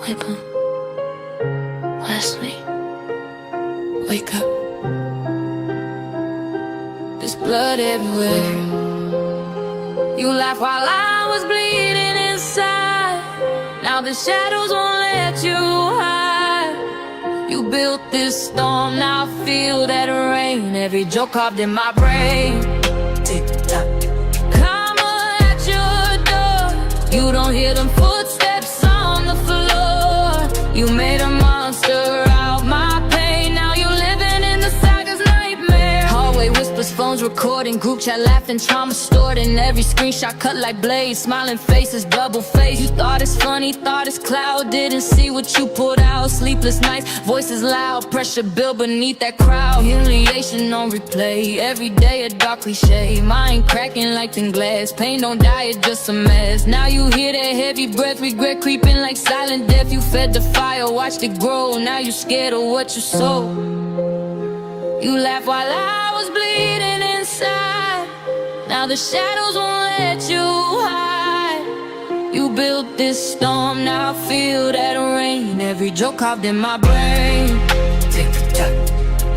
Wake up, Wesley. Wake up. There's blood everywhere. You laughed while I was bleeding inside. Now the shadows won't let you hide. You built this storm, now I feel that rain. Every joke carved in my brain. Tick tock. Karma at your door. You don't hear them footsteps on the floor. You made a monster out my pain. Now you living in the saga's nightmare. Hallway whispers, phones recording, group chat laughing, trauma stored in every screenshot cut like blades. Smiling faces, double face. You thought it's funny, thought it's cloud. Didn't see what you put out. Sleepless nights, voices loud, pressure built beneath that crowd. Humiliation on replay, every day a dark cliche. Mind cracking like thin glass, pain don't die, it's just a mess. Now you hear that heavy breath, regret creeping like silent death. You fed the fire, watched it grow, now you scared of what you sow. You laughed while I was bleeding inside. Now the shadows won't let you hide. You built this storm, now I feel that rain. Every joke carved in my brain. Tick-tock.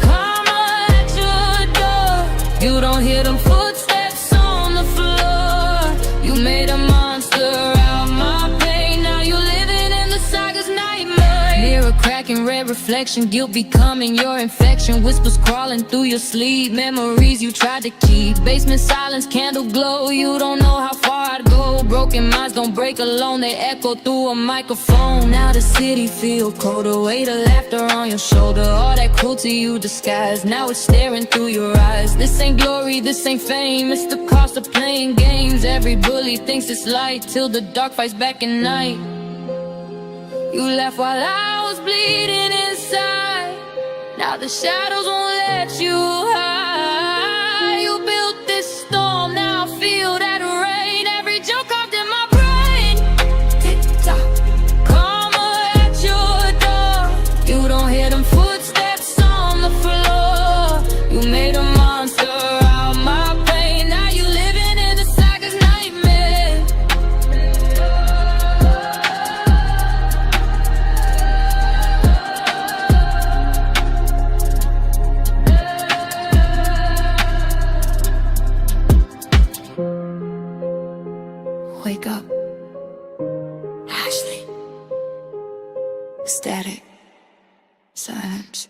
Karma at your door. You don't hear them footsteps on the floor. You made a monster out my pain. Now you living in the saga's nightmare. Mirror cracking, red reflection, guilt becoming your infection. Whispers crawling through your sleep, memories you tried to keep. Basement silence, candle glow, you don't know how far I'd go. Broken minds don't break alone, they echo through a microphone. Now the city feel colder, weight of laughter on your shoulder. All that cruelty you disguised, now it's staring through your eyes. This ain't glory, this ain't fame, it's the cost of playing games. Every bully thinks it's light, till the dark fights back at night. You laughed while I was bleeding inside. Now the shadows won't let you hide. You built this storm, now I feel that rain. Every joke carved in my brain. Tick-tock. Karma at your door. You don't hear them footsteps on the floor. You made a monster out my pain. Now you living in the saga's nightmare. Wake up, Ashley. Static. Silence.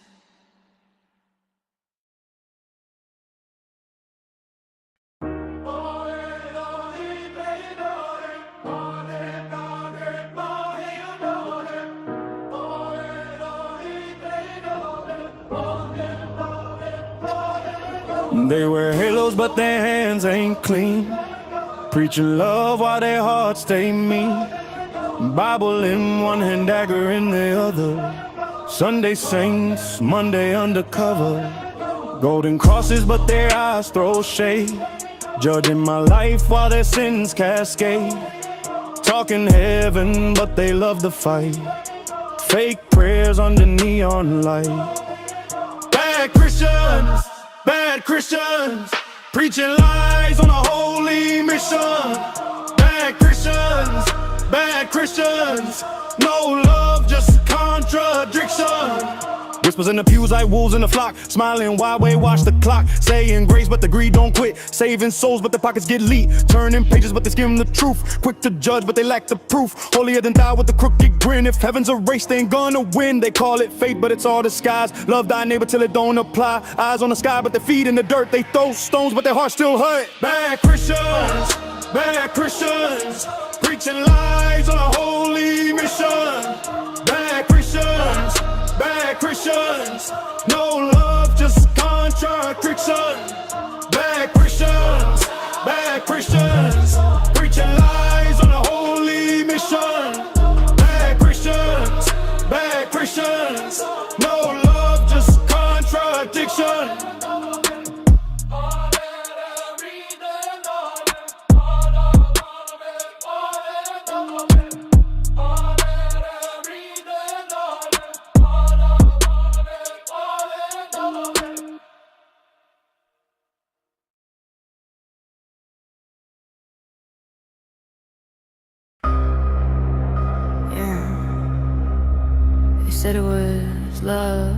They wear halos but their hands ain't clean, preaching love while their hearts stay mean. Bible in one hand, dagger in the other. Sunday saints, Monday undercover. Golden crosses but their eyes throw shade, judging my life while their sins cascade. Talking heaven but they love the fight, fake prayers under neon light. Bad Christians, preaching lies on a holy mission. Bad Christians, no love, just contradiction. Whispers in the pews like wolves in the flock, smiling while we watch the clock. Saying grace but the greed don't quit, saving souls but their pockets get leaked. Turning pages but they skim the truth, quick to judge but they lack the proof. Holier than thou with the crooked grin. If heaven's a race they ain't gonna win. They call it fate but it's all disguise. Love thy neighbor till it don't apply. Eyes on the sky but their feet in the dirt. They throw stones but their hearts still hurt. Bad Christians, preaching lies on a holy mission. Bad Christians, no love, just contradiction. Bad Christians, preaching lies on a holy mission. Bad Christians, no love, just contradiction. Said it was love,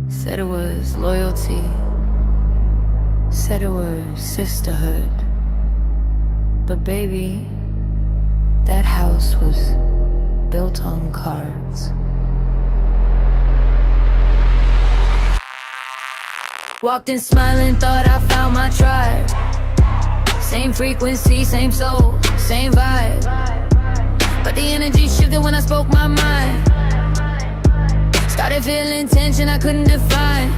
said it was loyalty, said it was sisterhood. But baby, that house was built on cards. Walked in smiling, thought I found my tribe. Same frequency, same soul, same vibe. But the energy shifted when I spoke my mind. Started feeling tension I couldn't define.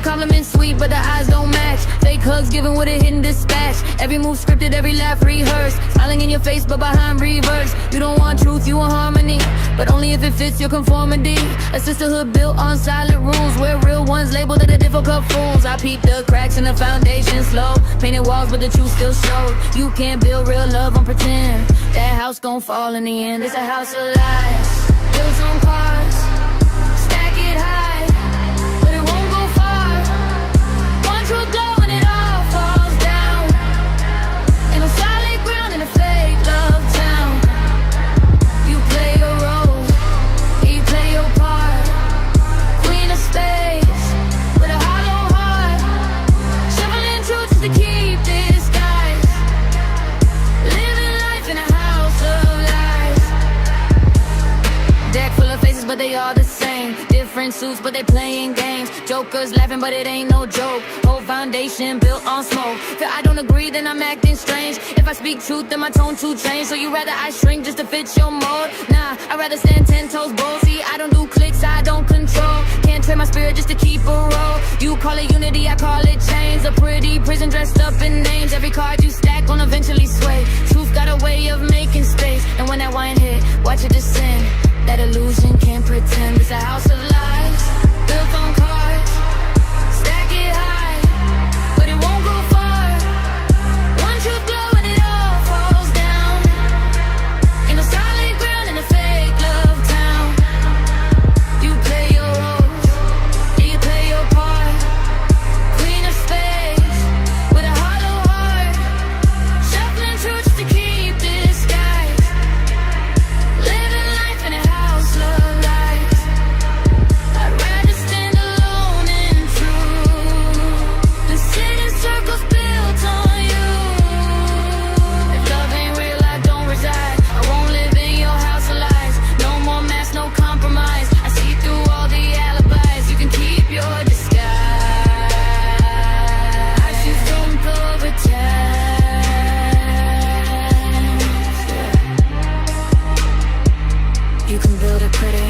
Compliments sweet, but the eyes don't match. Fake hugs given with a hidden dispatch. Every move scripted, every laugh rehearsed. Smiling in your face, but behind reverse. You don't want truth, you want harmony, but only if it fits your conformity. A sisterhood built on silent rules, where real ones labeled as the difficult fools. I peeped the cracks in the foundation slow. Painted walls, but the truth still showed. You can't build real love on pretend. That house gon' fall in the end. It's a house of lies, built on cards. Stack it high, but it won't go far. One true glow and it all falls down. Ain't no solid ground in a fake love town. You play your role, you play your part. Queen of space, with a hollow heart. Shoveling truth just to keep disguise. Living life in a house of lies. Deck full of faces, but they all the same. Different suits, but they playing games. Jokers laughing, but it ain't no joke. Whole foundation built on smoke. If I don't agree, then I'm acting strange. If I speak truth, then my tone too change. So you rather I shrink just to fit your mold? Nah, I'd rather stand 10 toes bold. See, I don't do clicks, I don't control. Can't trade my spirit just to keep a roll. You call it unity, I call it chains. A pretty prison dressed up in names. Every card you stack gon' eventually sway. Truth got a way of making space. And when that wine hit, watch it descend. That illusion can't pretend. It's a house of lies, built on cards. Stack it high, but it won't go far. One truth glow and it all falls down. Ain't no solid ground in a fake love town. You play your roles, you play your part. Queen of space, with a hollow heart. Shuffling truth just to keep disguise. Living life in a house of lies. I'd rather stand alone in truth than sit in circles built on you. If love ain't real, I don't reside. I won't live in your house of lies. No more masks, no compromise. I see through all the alibis. You can keep your disguise. I shoot from You can build it pretty,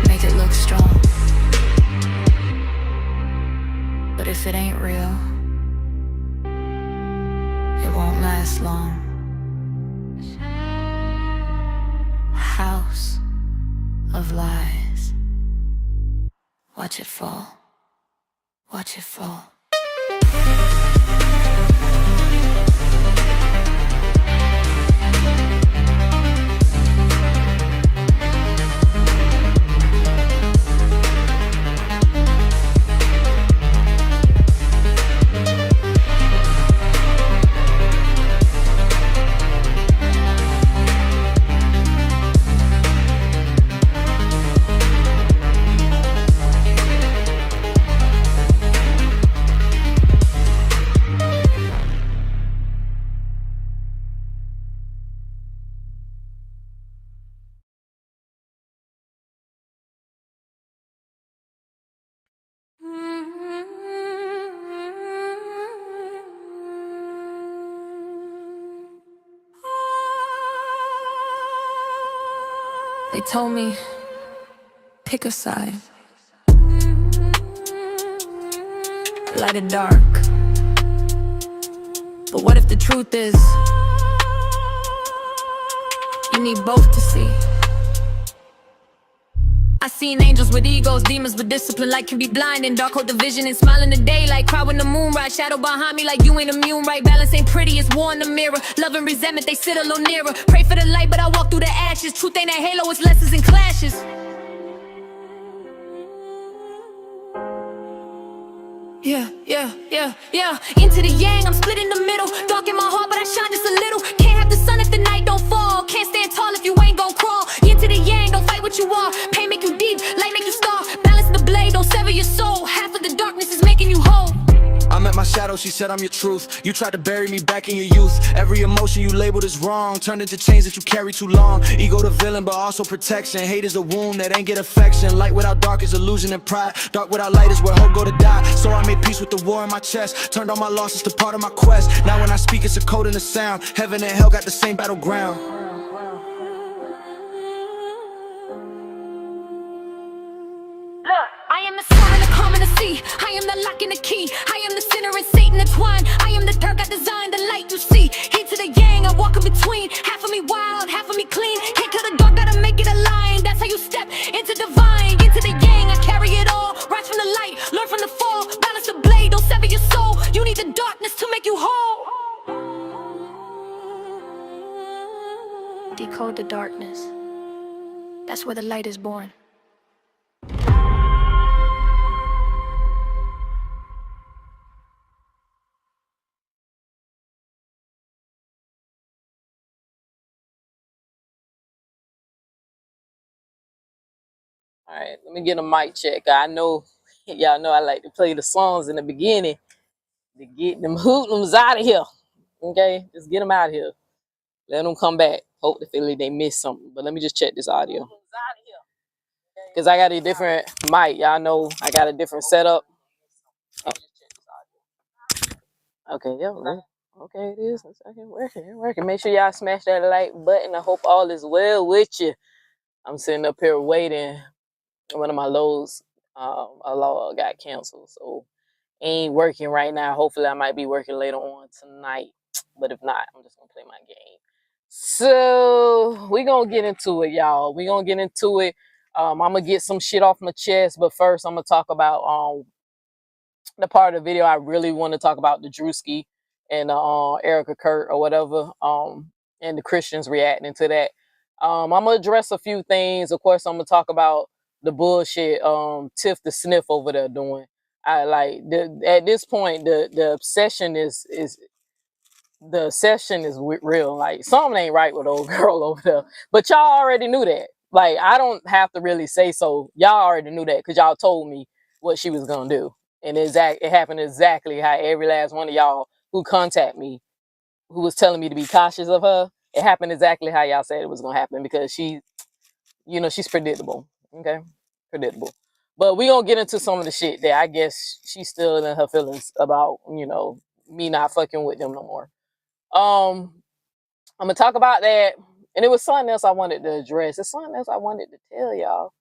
make it look strong. But if it ain't real, it won't last long. House of lies. Watch it fall. Watch it fall. They told me, pick a side. Light or dark. But what if the truth is, you need both to see? I seen angels with egos, demons with discipline, like can be blind and dark, hold the vision and smile in the daylight. Cry when the moon rise, shadow behind me like you ain't immune, right? Balance ain't pretty, it's war in the mirror. Love and resentment, they sit a little nearer. Pray for the light, but I walk through the ashes. Truth ain't a halo, it's lessons and clashes. Yeah. Into the yang, I'm split in the middle. Dark in my heart, but I shine just a little. Can't have the sun if the night don't fall. Can't stand shadow, she said I'm your truth. You tried to bury me back in your youth. Every emotion you labeled as wrong turned into chains that you carry too long. Ego the villain, but also protection. Hate is a wound that ain't get affection. Light without dark is illusion and pride. Dark without light is where hope go to die. So I made peace with the war in my chest. Turned all my losses to part of my quest. Now when I speak, it's a code and a sound. Heaven and hell got the same battleground. I am the storm and the calm and the sea. I am the lock and the key. I am the sinner and Satan entwined. I am the dirt God designed, the light you see. Yin to the yang, I walk in between. Half of me wild, half of me clean. Hate to the dark, gotta make it a line. That's how you step into divine. Yin to the yang, I carry it all. Rise from the light, learn from the fall. Balance the blade, don't sever your soul. You need the darkness to make you whole. Decode the darkness. That's where the light is born. All right, let me get a mic check. I know y'all know I like to play the songs in the beginning to get them hoodlums out of here. Okay, just get them out of here. Let them come back. Hopefully they missed something. But let me just check this audio because I got a different mic. Y'all know I got a different setup. Oh. Okay, yeah, okay, it is. It's working. Make sure y'all smash that like button. I hope all is well with you. I'm sitting up here waiting. One of my loads, a law got canceled, so ain't working right now. Hopefully, I might be working later on tonight. But if not, I'm just gonna play my game. So we gonna get into it, y'all. We gonna get into it. I'm gonna get some shit off my chest, but first I'm gonna talk about the part of the video I really want to talk about, the Druski and Erika Kirk or whatever, and the Christians reacting to that. I'm gonna address a few things. Of course, I'm gonna talk about the bullshit Tiff the Sniff over there doing. I like at this point the obsession is real. Like something ain't right with old girl over there. But y'all already knew that. Like I don't have to really say so. Y'all already knew that because y'all told me what she was gonna do. And it happened exactly how every last one of y'all who contact me, who was telling me to be cautious of her, it happened exactly how y'all said it was gonna happen because she, she's predictable. Okay, predictable. But we gonna get into some of the shit that I guess she's still in her feelings about, me not fucking with them no more. I'm gonna talk about that, and it was something else I wanted to address. It's something else I wanted to tell y'all,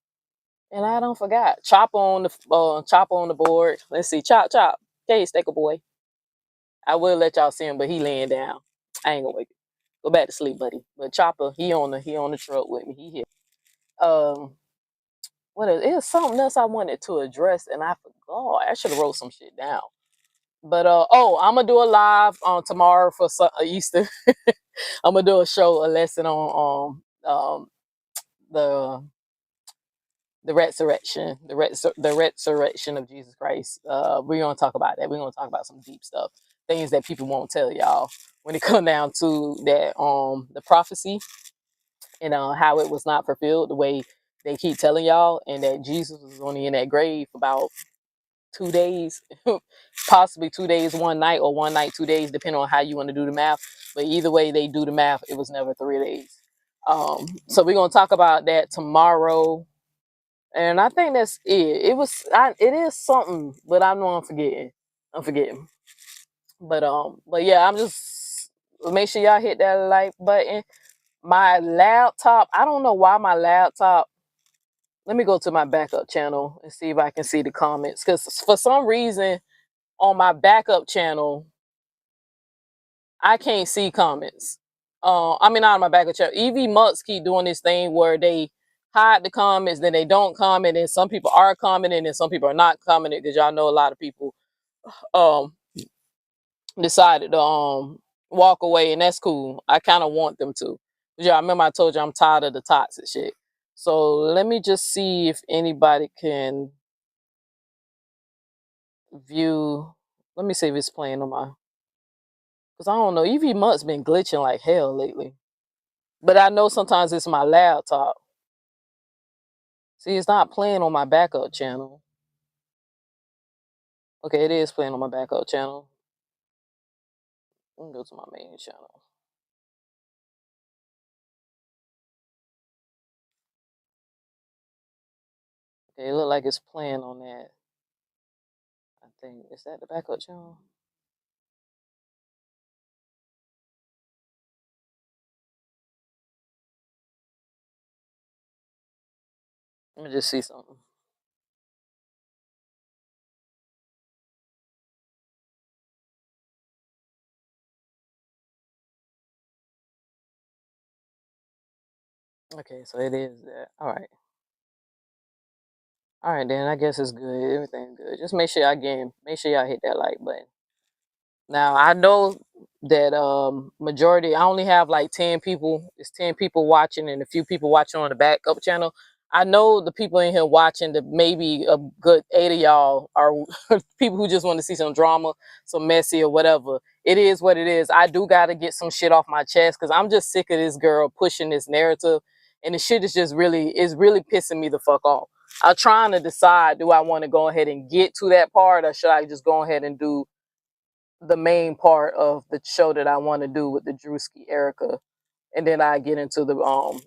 and I don't forgot. Chopper on the board. Let's see, chop. Hey, Steak boy. I will let y'all see him, but he laying down. I ain't gonna wake him. Go back to sleep, buddy. But Chopper, he on the truck with me. He here. What is? It was something else I wanted to address, and I forgot. I should have wrote some shit down. But I'm gonna do a live on tomorrow for Easter. I'm gonna do a lesson on the resurrection, the resurrection of Jesus Christ. We're gonna talk about that. We're gonna talk about some deep stuff, things that people won't tell y'all when it come down to that the prophecy and how it was not fulfilled the way they keep telling y'all, and that Jesus was only in that grave about 2 days, possibly 2 days, 1 night, or 1 night, 2 days, depending on how you want to do the math. But either way they do the math, it was never 3 days. So we're gonna talk about that tomorrow, and I think that's it. It is something, but I know I'm forgetting. But yeah, I'm just make sure y'all hit that like button. My laptop, I don't know why my laptop. Let me go to my backup channel and see if I can see the comments, because for some reason on my backup channel, I can't see comments. I mean, not on my backup channel. EV Mux keep doing this thing where they hide the comments, then they don't comment, and some people are commenting, and some people are not commenting, because y'all know a lot of people um decided to walk away, and that's cool. I kind of want them to. Yeah, I remember I told you I'm tired of the toxic shit. So let me just see if anybody can view. Let me see if it's playing on my. Because I don't know, EV Mut's been glitching like hell lately. But I know sometimes it's my laptop. See, it's not playing on my backup channel. Okay, it is playing on my backup channel. Let me go to my main channel. Okay, it look like it's playing on that. I think, is that the backup channel? Let me just see something. Okay, so it is that. All right. All right, then I guess it's good. Everything's good. Just make sure y'all hit that like button. Now I know that majority, I only have like 10 people. It's 10 people watching and a few people watching on the backup channel. I know the people in here watching, that maybe a good 8 of y'all are people who just want to see some drama, some messy or whatever. It is what it is. I do got to get some shit off my chest because I'm just sick of this girl pushing this narrative, and the shit is just really pissing me the fuck off. I'm trying to decide, do I want to go ahead and get to that part, or should I just go ahead and do the main part of the show that I want to do with the Druski Erika, and then I get into the All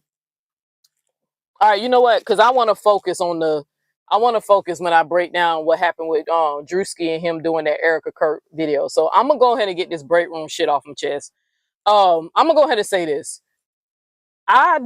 right, you know what? Because I want to focus on when I break down what happened with Druski and him doing that Erika Kirk video. So I'm gonna go ahead and get this Breakroom shit off my chest. I'm gonna go ahead and say this. I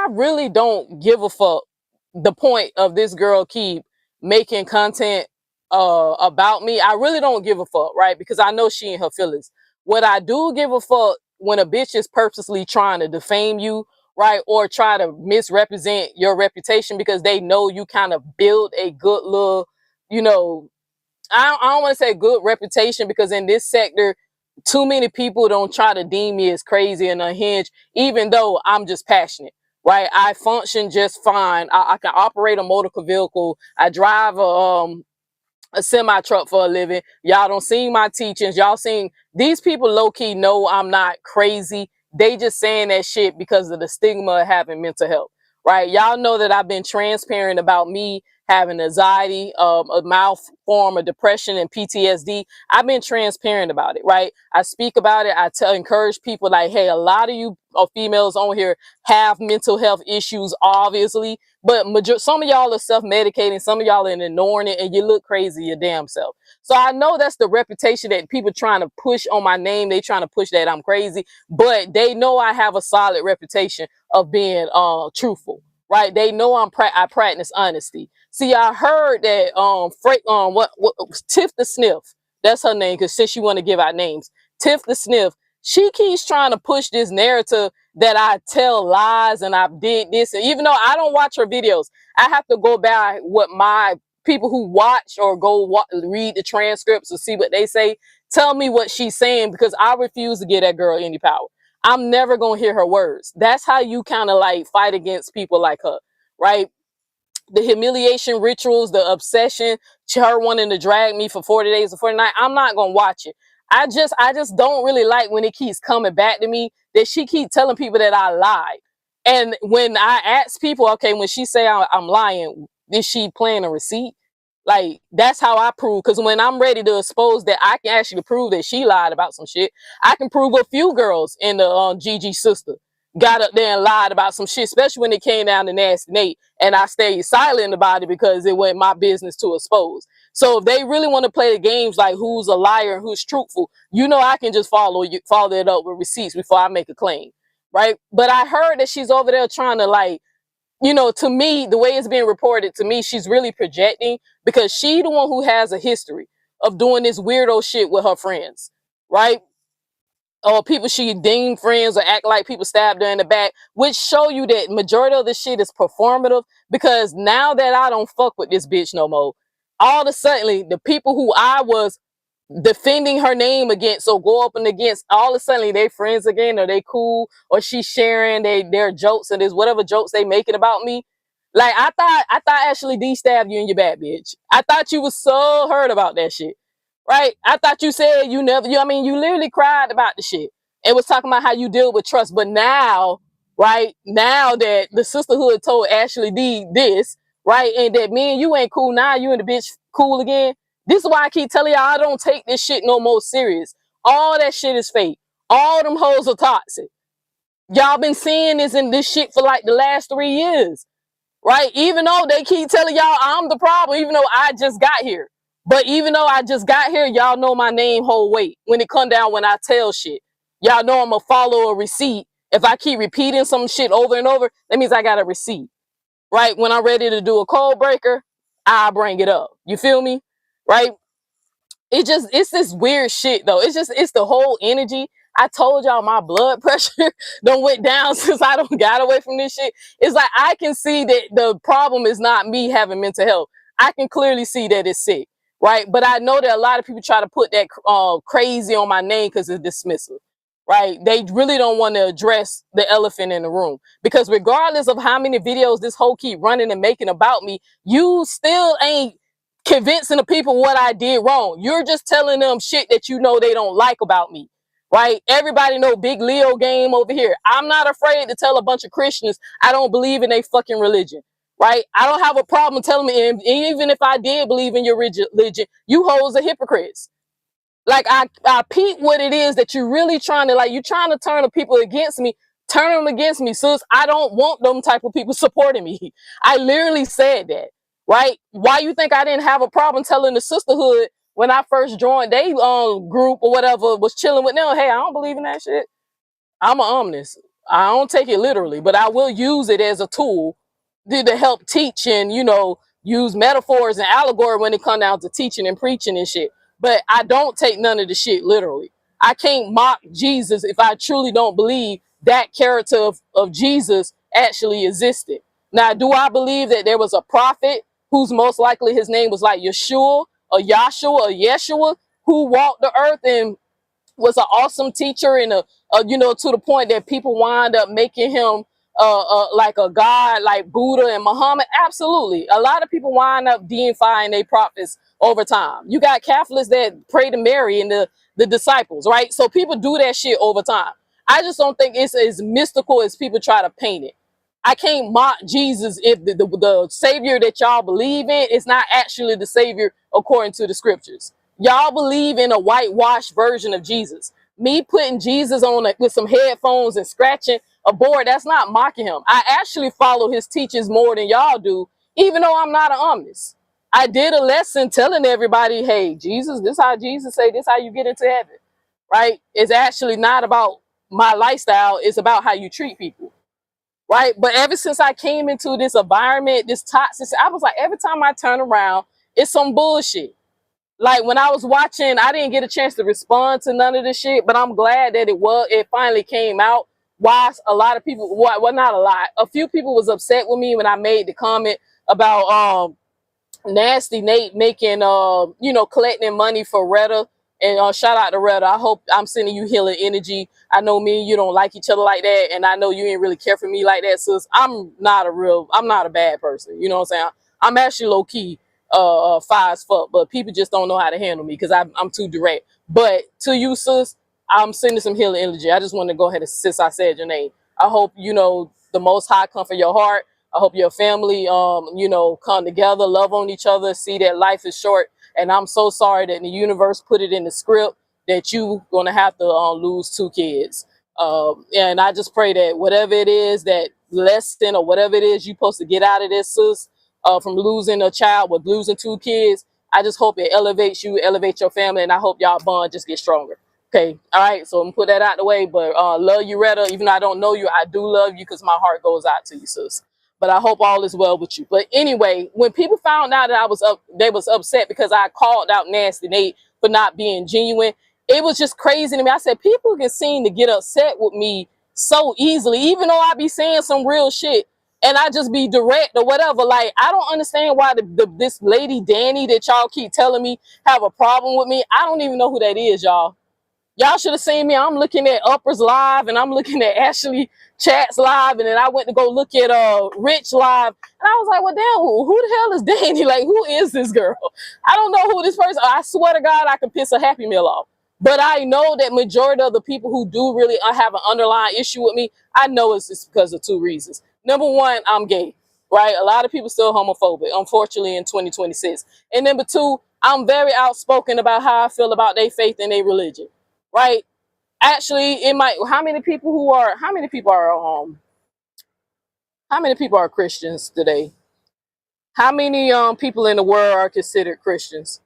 really don't give a fuck the point of this girl keep making content about me. I really don't give a fuck, right? Because I know she in her feelings. What I do give a fuck, when a bitch is purposely trying to defame you, right, or try to misrepresent your reputation because they know you kind of build a good little, you know, I don't want to say good reputation, because in this sector, too many people don't try to deem me as crazy and unhinged, even though I'm just passionate, right? I function just fine. I can operate a motor vehicle. I drive a semi truck for a living. Y'all don't see my teachings. Y'all seen these people low key know I'm not crazy. They just saying that shit because of the stigma of having mental health, right? Y'all know that I've been transparent about me having anxiety, a mild form of depression and PTSD. I've been transparent about it, right? I speak about it. I encourage people like, hey, a lot of you females on here have mental health issues, obviously, but some of y'all are self-medicating, some of y'all are ignoring it, and you look crazy your damn self. So I know that's the reputation that people trying to push on my name. They trying to push that I'm crazy, but they know I have a solid reputation of being truthful, right? They know I practice honesty. See, I heard that what Tiff the Sniff, that's her name, because since you want to give out names, Tiff the Sniff, she keeps trying to push this narrative that I tell lies and I did this. And even though I don't watch her videos, I have to go by what my people who watch or read the transcripts or see what they say, tell me what she's saying, because I refuse to give that girl any power. I'm never going to hear her words. That's how you kind of like fight against people like her, right? The humiliation rituals, the obsession, her wanting to drag me for 40 days or 49, I'm not going to watch it. I just don't really like when it keeps coming back to me that she keep telling people that I lied. And when I ask people, okay, when she say I'm lying, is she playing a receipt? Like, that's how I prove. Because when I'm ready to expose that I can actually prove that she lied about some shit, I can prove a few girls in the Gigi sister got up there and lied about some shit, especially when it came down to Nasty Nate. And I stayed silent about it because it wasn't my business to expose. So if they really want to play the games like who's a liar and who's truthful, you know, I can just follow it up with receipts before I make a claim, right? But I heard that she's over there trying to, like, you know, to me, the way it's being reported to me, she's really projecting, because she the one who has a history of doing this weirdo shit with her friends, right? Or people she deemed friends, or act like people stabbed her in the back, which show you that majority of the shit is performative. Because now that I don't fuck with this bitch no more, all of a sudden the people who I was defending her name against, or go up and against, all of a sudden they friends again, or they cool, or she's sharing their jokes and there's whatever jokes they making about me. Like, I thought Ashley D stabbed you in your back, bitch. I thought you was so hurt about that shit, right? I thought you said you never, I mean, you literally cried about the shit and was talking about how you deal with trust. But now, right, now that the sisterhood told Ashley D this, right, and that me and you ain't cool, now you and the bitch cool again. This is why I keep telling y'all I don't take this shit no more serious. All that shit is fake. All them hoes are toxic. Y'all been seeing this shit for like the last 3 years, right? Even though they keep telling y'all I'm the problem, even though I just got here. But even though I just got here, y'all know my name hold weight when it come down when I tell shit. Y'all know I'm going to follow a receipt. If I keep repeating some shit over and over, that means I got a receipt, right? When I'm ready to do a code breaker, I bring it up. You feel me? Right? It's this weird shit though. It's the whole energy. I told y'all my blood pressure done went down since I don't got away from this shit. It's like I can see that the problem is not me having mental health. I can clearly see that it's sick, right? But I know that a lot of people try to put that crazy on my name because it's dismissive, right? They really don't want to address the elephant in the room, because regardless of how many videos this whole keep running and making about me, you still ain't convincing the people what I did wrong. You're just telling them shit that you know they don't like about me, right? Everybody know big Leo game over here. I'm not afraid to tell a bunch of Christians I don't believe in their fucking religion, right? I don't have a problem telling them, and even if I did believe in your religion, you hoes are hypocrites. Like I peep what it is that you're really trying to, like, you're trying to turn the people against me. Turn them against me, sis. I don't want them type of people supporting me. I literally said that, right? Why you think I didn't have a problem telling the sisterhood when I first joined they group or whatever, was chilling with them? Hey, I don't believe in that shit. I'm an omnis. I don't take it literally, but I will use it as a tool to help teach and, you know, use metaphors and allegory when it comes down to teaching and preaching and shit. But I don't take none of the shit literally. I can't mock Jesus if I truly don't believe that character of Jesus actually existed. Now, do I believe that there was a prophet who's most likely his name was like Yeshua or Yahshua or Yeshua, who walked the earth and was an awesome teacher and you know, to the point that people wind up making him like a god, like Buddha and Muhammad? Absolutely. A lot of people wind up deifying their prophets over time. You got Catholics that pray to Mary and the disciples, right? So people do that shit over time. I just don't think it's as mystical as people try to paint it. I can't mock Jesus if the savior that y'all believe in is not actually the savior according to the scriptures. Y'all believe in a whitewashed version of Jesus. Me putting Jesus on with some headphones and scratching a board, that's not mocking him. I actually follow his teachings more than y'all do, even though I'm not an omnis. I did a lesson telling everybody, hey, Jesus, this how Jesus say, this how you get into heaven, right? It's actually not about my lifestyle. It's about how you treat people, right? But ever since I came into this environment, this toxic, I was like, every time I turn around, it's some bullshit. Like when I was watching, I didn't get a chance to respond to none of this shit, but I'm glad that it finally came out. Why a lot of people, well, not a lot, a few people was upset with me when I made the comment about Nasty Nate making you know, collecting money for Retta. And shout out to Retta. I hope I'm sending you healing energy. I know me and you don't like each other like that, and I know you ain't really care for me like that, sis. I'm not a bad person. You know what I'm saying? I'm actually low key fire as fuck, but people just don't know how to handle me because I'm too direct. But to you, sis, I'm sending some healing energy. I just want to go ahead and, since I said your name, I hope, you know, the Most High comfort your heart. I hope your family, you know, come together, love on each other, see that life is short. And I'm so sorry that the universe put it in the script that you gonna have to lose 2 kids. And I just pray that whatever it is, that lesson or whatever it is you're supposed to get out of this, sis, from losing a child with losing 2 kids, I just hope it elevates you, elevate your family, and I hope y'all bond just get stronger. Okay, all right, so I'm gonna put that out the way, but love you, Retta. Even though I don't know you, I do love you because my heart goes out to you, sis. But I hope all is well with you. But anyway, when people found out that they was upset because I called out Nasty Nate for not being genuine, it was just crazy to me. I said, people can seem to get upset with me so easily, even though I be saying some real shit and I just be direct or whatever. Like, I don't understand why this lady Danny that y'all keep telling me have a problem with me. I don't even know who that is, y'all. Y'all should have seen me. I'm looking at Uppers Live and I'm looking at Ashley Chats Live, and then I went to go look at Rich Live, and I was like, well, damn, who the hell is Danny? Like, who is this girl? I don't know who this person. I swear to God, I could piss a Happy Meal off. But I know that majority of the people who do really have an underlying issue with me, I know it's just because of 2 reasons. Number one, I'm gay, right? A lot of people still homophobic, unfortunately, in 2026. And number 2, I'm very outspoken about how I feel about their faith and their religion. right? Actually, it might. How many people are Christians today? How many people in the world are considered Christians?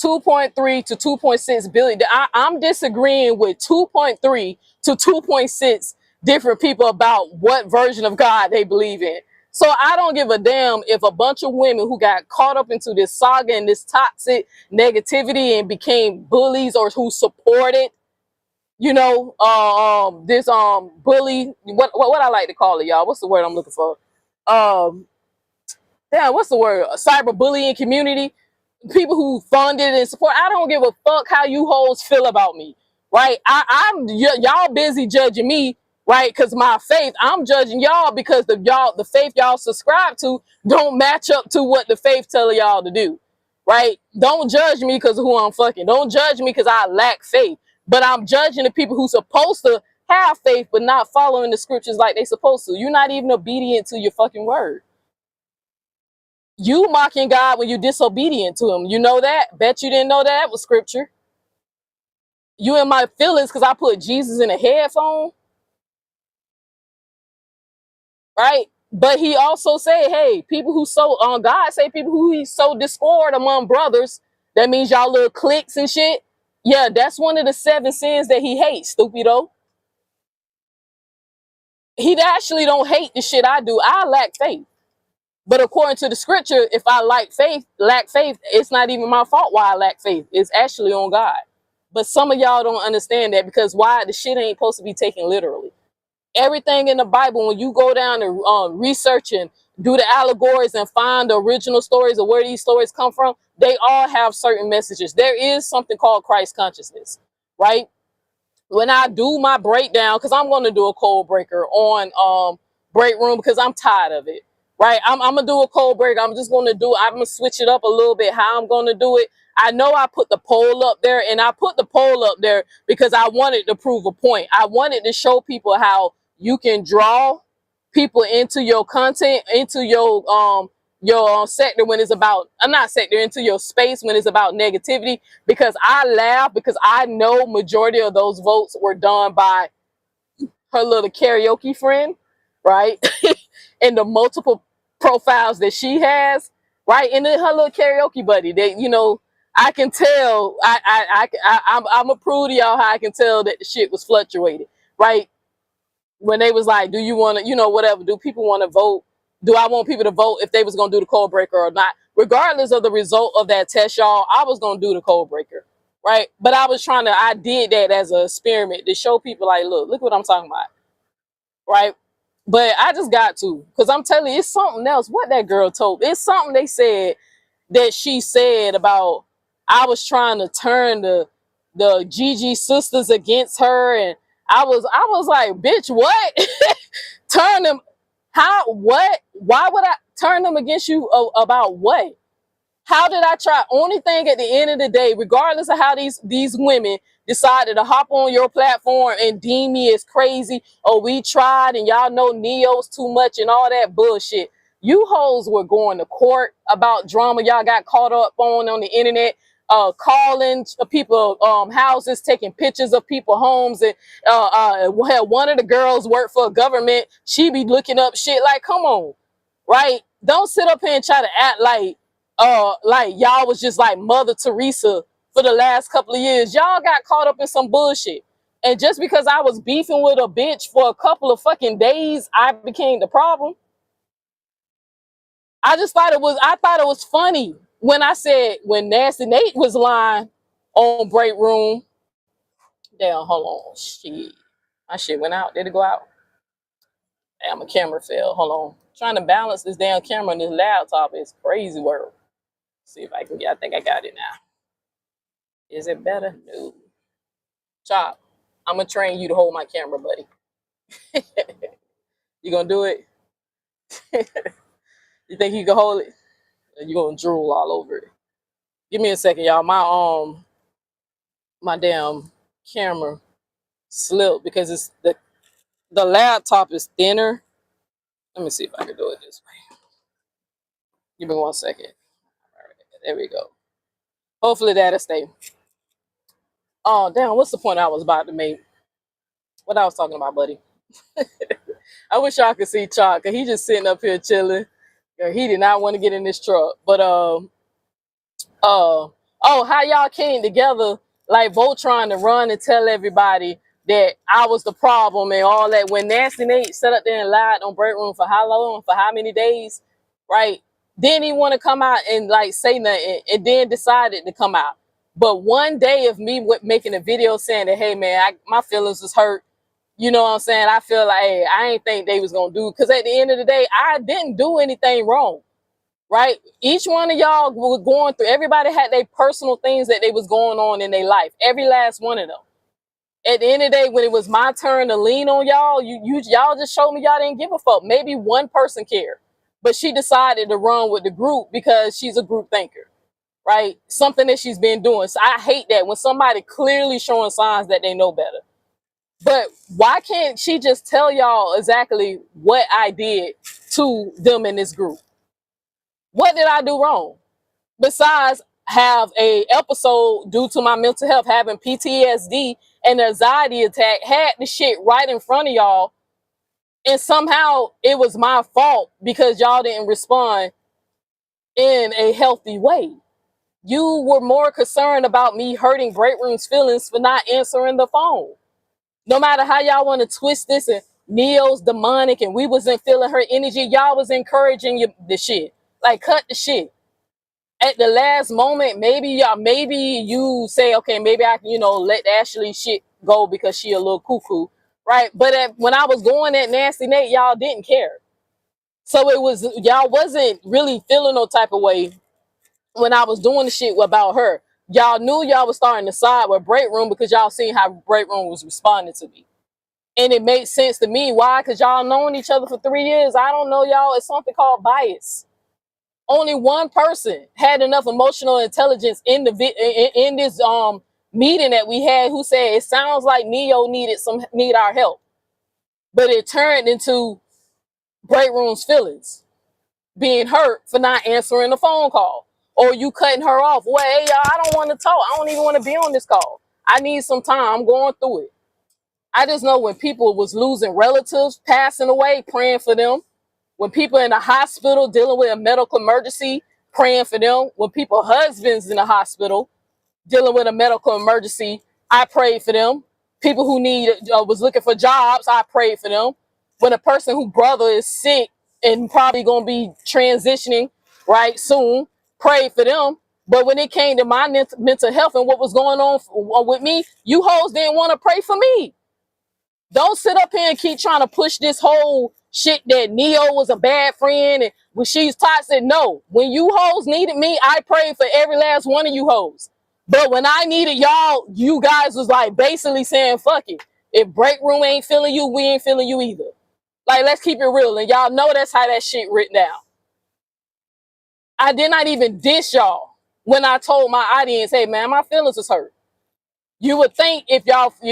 2.3 to 2.6 billion. I'm disagreeing with 2.3 to 2.6 different people about what version of God they believe in. So I don't give a damn if a bunch of women who got caught up into this saga and this toxic negativity and became bullies, or who supported, this bully. What I like to call it, y'all. What's the word I'm looking for? Um, Damn, what's the word? Cyberbullying community, people who funded and support. I don't give a fuck how you hoes feel about me, right? Y'all busy judging me, right? Because my faith, I'm judging y'all because the faith y'all subscribe to don't match up to what the faith tell y'all to do, right? Don't judge me because of who I'm fucking. Don't judge me because I lack faith. But I'm judging the people who supposed to have faith but not following the scriptures like they supposed to. You're not even obedient to your fucking word. You mocking God when you're disobedient to him. You know that? Bet you didn't know that was scripture. You in my feelings because I put Jesus in a headphone, right? But he also said, hey, people who sow on God say people who he sow discord among brothers. That means y'all little cliques and shit. Yeah, that's one of the 7 sins that he hates, stupido. He actually don't hate the shit I do. I lack faith. But according to the scripture, if I lack faith, it's not even my fault why I lack faith. It's actually on God. But some of y'all don't understand that, because why? The shit ain't supposed to be taken literally. Everything in the Bible, when you go down and research and do the allegories and find the original stories of where these stories come from, they all have certain messages. There is something called Christ consciousness, right? When I do my breakdown, because I'm going to do a cold breaker on Breakroom because I'm tired of it, right? I'm gonna do a cold break. I'm gonna switch it up a little bit how I'm gonna do it. I know I put the poll up there, and I put the poll up there because I wanted to prove a point. I wanted to show people how you can draw people into your content, into your sector when it's about, not sector, into your space when it's about negativity. Because I laugh because I know majority of those votes were done by her little karaoke friend, right? And the multiple profiles that she has, right? And then her little karaoke buddy. That, I can tell. I'm gonna prove to y'all how I can tell that the shit was fluctuated, right? When they was like, "Do you want to, whatever? Do people want to vote? Do I want people to vote if they was gonna do the code breaker or not?" Regardless of the result of that test, y'all, I was gonna do the code breaker, right? But I did that as an experiment to show people, like, look what I'm talking about, right? But I just got to, because I'm telling you, it's something else. What that girl told, it's something they said that she said about, I was trying to turn the Gigi sisters against her, and I was like, bitch, what? Turn them? How? What? Why would I turn them against you about what? How did I try? Only thing, at the end of the day, regardless of how these women decided to hop on your platform and deem me as crazy, oh, we tried and y'all know Neo's too much and all that bullshit. You hoes were going to court about drama y'all got caught up on the internet, calling people houses, taking pictures of people homes, and one of the girls worked for a government. She be looking up shit. Like, come on, right? Don't sit up here and try to act like y'all was just like Mother Teresa for the last couple of years. Y'all got caught up in some bullshit. And just because I was beefing with a bitch for a couple of fucking days, I became the problem. I thought it was funny when I said, when Nasty Nate was lying on Breakroom. Damn, hold on. Shit. My shit went out. Did it go out? Damn, my camera fell. Hold on. Trying to balance this damn camera on this laptop is crazy work. See if I can get, I think I got it now. Is it better? No. Chop, I'm gonna train you to hold my camera, buddy. You gonna do it? You think you can hold it? Or you gonna drool all over it? Give me a second, y'all. My damn camera slipped because it's the laptop is thinner. Let me see if I can do it this way. Give me 1 second. All right, there we go. Hopefully that'll stay. Oh, damn, what's the point I was about to make? What I was talking about, buddy? I wish y'all could see Chalk, cause he just sitting up here chilling. He did not want to get in this truck. But oh, how y'all came together, like both trying to run and tell everybody that I was the problem and all that. When Nasty Nate sat up there and lied on Breakroom for how long, for how many days, right? Then he want to come out and like say nothing, and then decided to come out. But one day of me making a video saying that, hey man, my feelings was hurt. You know what I'm saying? I feel like, hey, I ain't think they was gonna do, because at the end of the day, I didn't do anything wrong. Right? Each one of y'all was going through, everybody had their personal things that they was going on in their life. Every last one of them. At the end of the day, when it was my turn to lean on y'all, y'all just showed me y'all didn't give a fuck. Maybe one person cared. But she decided to run with the group because she's a group thinker. Right? Something that she's been doing. So I hate that when somebody clearly showing signs that they know better. But why can't she just tell y'all exactly what I did to them in this group? What did I do wrong? Besides have a episode due to my mental health, having PTSD and anxiety attack, had the shit right in front of y'all, and somehow it was my fault because y'all didn't respond in a healthy way. You were more concerned about me hurting Breakroom's feelings for not answering the phone. No matter how y'all want to twist this, and Neo's demonic and we wasn't feeling her energy, y'all was encouraging the shit. Like, cut the shit. At the last moment, maybe you say, okay, maybe I can, let Ashley shit go because she a little cuckoo, right? But when I was going at Nasty Nate, y'all didn't care. So y'all wasn't really feeling no type of way when I was doing the shit about her. Y'all knew y'all was starting to side with Breakroom because y'all seen how Breakroom was responding to me. And it made sense to me. Why? Because y'all known each other for 3 years. I don't know y'all. It's something called bias. Only one person had enough emotional intelligence in this meeting that we had, who said it sounds like Neo need our help. But it turned into Breakroom's feelings being hurt for not answering the phone call, or you cutting her off. Well, hey, y'all, I don't want to talk. I don't even want to be on this call. I need some time. I'm going through it. I just know when people was losing relatives, passing away, praying for them. When people in the hospital dealing with a medical emergency, praying for them. When people husbands in the hospital dealing with a medical emergency, I prayed for them. People who was looking for jobs, I prayed for them. When a person whose brother is sick and probably gonna be transitioning right soon, prayed for them. But when it came to my mental health and what was going on with me, you hoes didn't want to pray for me. Don't sit up here and keep trying to push this whole shit that Neo was a bad friend and when she's toxic. No, when you hoes needed me, I prayed for every last one of you hoes. But when I needed y'all, you guys was like basically saying, fuck it. If Breakroom ain't feeling you, we ain't feeling you either. Like, let's keep it real. And y'all know that's how that shit written down. I did not even diss y'all when I told my audience, hey man, my feelings is hurt. You would think if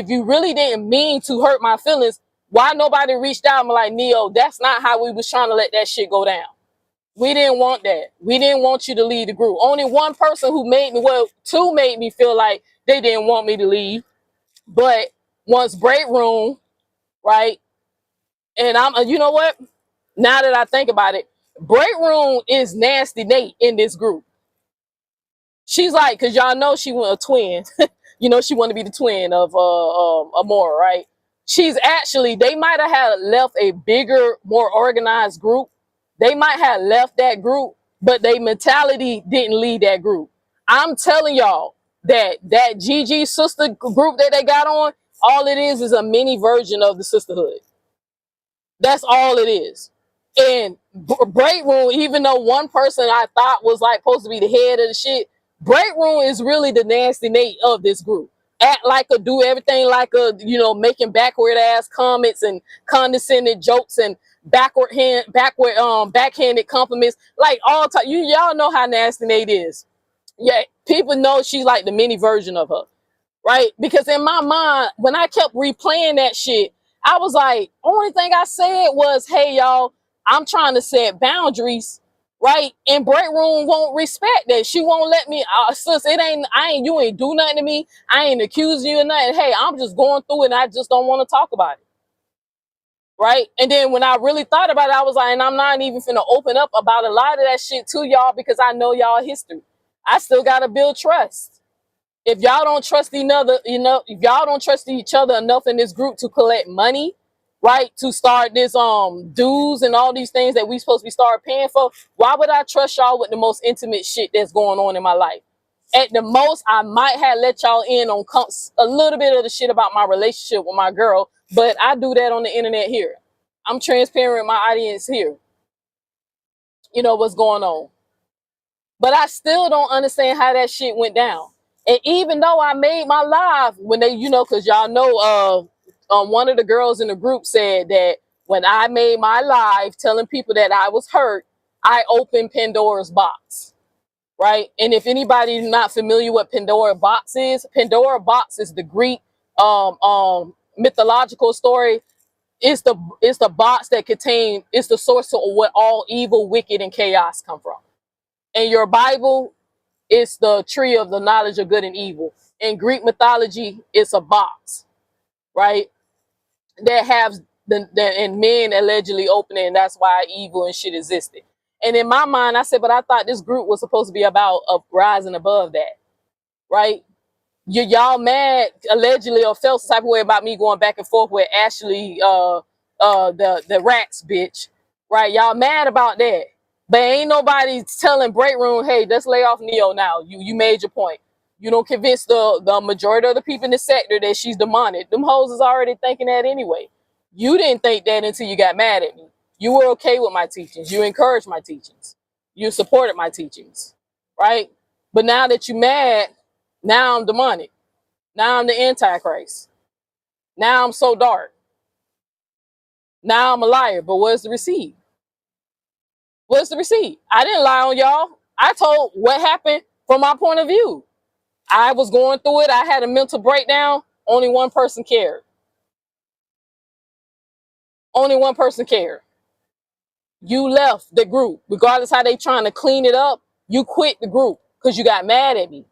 you really didn't mean to hurt my feelings, why nobody reached out and was like, Neo, that's not how we was trying to let that shit go down. We didn't want that. We didn't want you to leave the group. Only one person who two made me feel like they didn't want me to leave. But once Breakroom, right? And you know what? Now that I think about it, Breakroom is Nasty Nate in this group. She's like, because y'all know she was a twin. She wanted to be the twin of Amora, right? They might have had left a bigger, more organized group. They might have left that group, but their mentality didn't lead that group. I'm telling y'all that GG sister group that they got on, all it is a mini version of the sisterhood. That's all it is. And Breakroom, even though one person I thought was like supposed to be the head of the shit, Breakroom is really the Nasty Nate of this group. Act like do everything like making backward ass comments and condescending jokes and backhanded compliments. Like all time, y'all know how Nasty Nate is. Yeah, people know she's like the mini version of her, right? Because in my mind, when I kept replaying that shit, I was like, only thing I said was, hey y'all, I'm trying to set boundaries right? And Breakroom won't respect that. She won't let me, sis, you ain't do nothing to me. I ain't accusing you of nothing. Hey, I'm just going through it and I just don't want to talk about it. Right? And then when I really thought about it, I was like, and I'm not even finna open up about a lot of that shit to y'all because I know y'all history. I still gotta build trust. If y'all don't trust another, if y'all don't trust each other enough in this group to collect money, right, to start this dues and all these things that we supposed to be start paying for, why would I trust y'all with the most intimate shit that's going on in my life? At the most, I might have let y'all in on a little bit of the shit about my relationship with my girl, but I do that on the internet here. I'm transparent with my audience here. You know what's going on. But I still don't understand how that shit went down. And even though I made my live when they, because y'all know one of the girls in the group said that when I made my live telling people that I was hurt, I opened Pandora's box. Right? And if anybody's not familiar what Pandora box is the Greek mythological story. It's the box that it's the source of what all evil, wicked, and chaos come from. And your Bible, it's the tree of the knowledge of good and evil. In Greek mythology, it's a box, right? That has and men allegedly open it, and that's why evil and shit existed. And in my mind, I said, but I thought this group was supposed to be about rising above that, right? Y'all mad allegedly or felt some type of way about me going back and forth with Ashley, the rats bitch, right? Y'all mad about that, but ain't nobody telling Breakroom, hey, let's lay off Neo now. You made your point. You don't convince the majority of the people in the sector that she's demonic. Them hoes is already thinking that anyway. You didn't think that until you got mad at me. You were okay with my teachings. You encouraged my teachings. You supported my teachings, right? But now that you mad, now I'm demonic. Now I'm the Antichrist. Now I'm so dark. Now I'm a liar. But where's the receipt? Where's the receipt? I didn't lie on y'all. I told what happened from my point of view. I was going through it. I had a mental breakdown. Only one person cared. Only one person cared. You left the group. Regardless how they trying to clean it up, you quit the group because you got mad at me.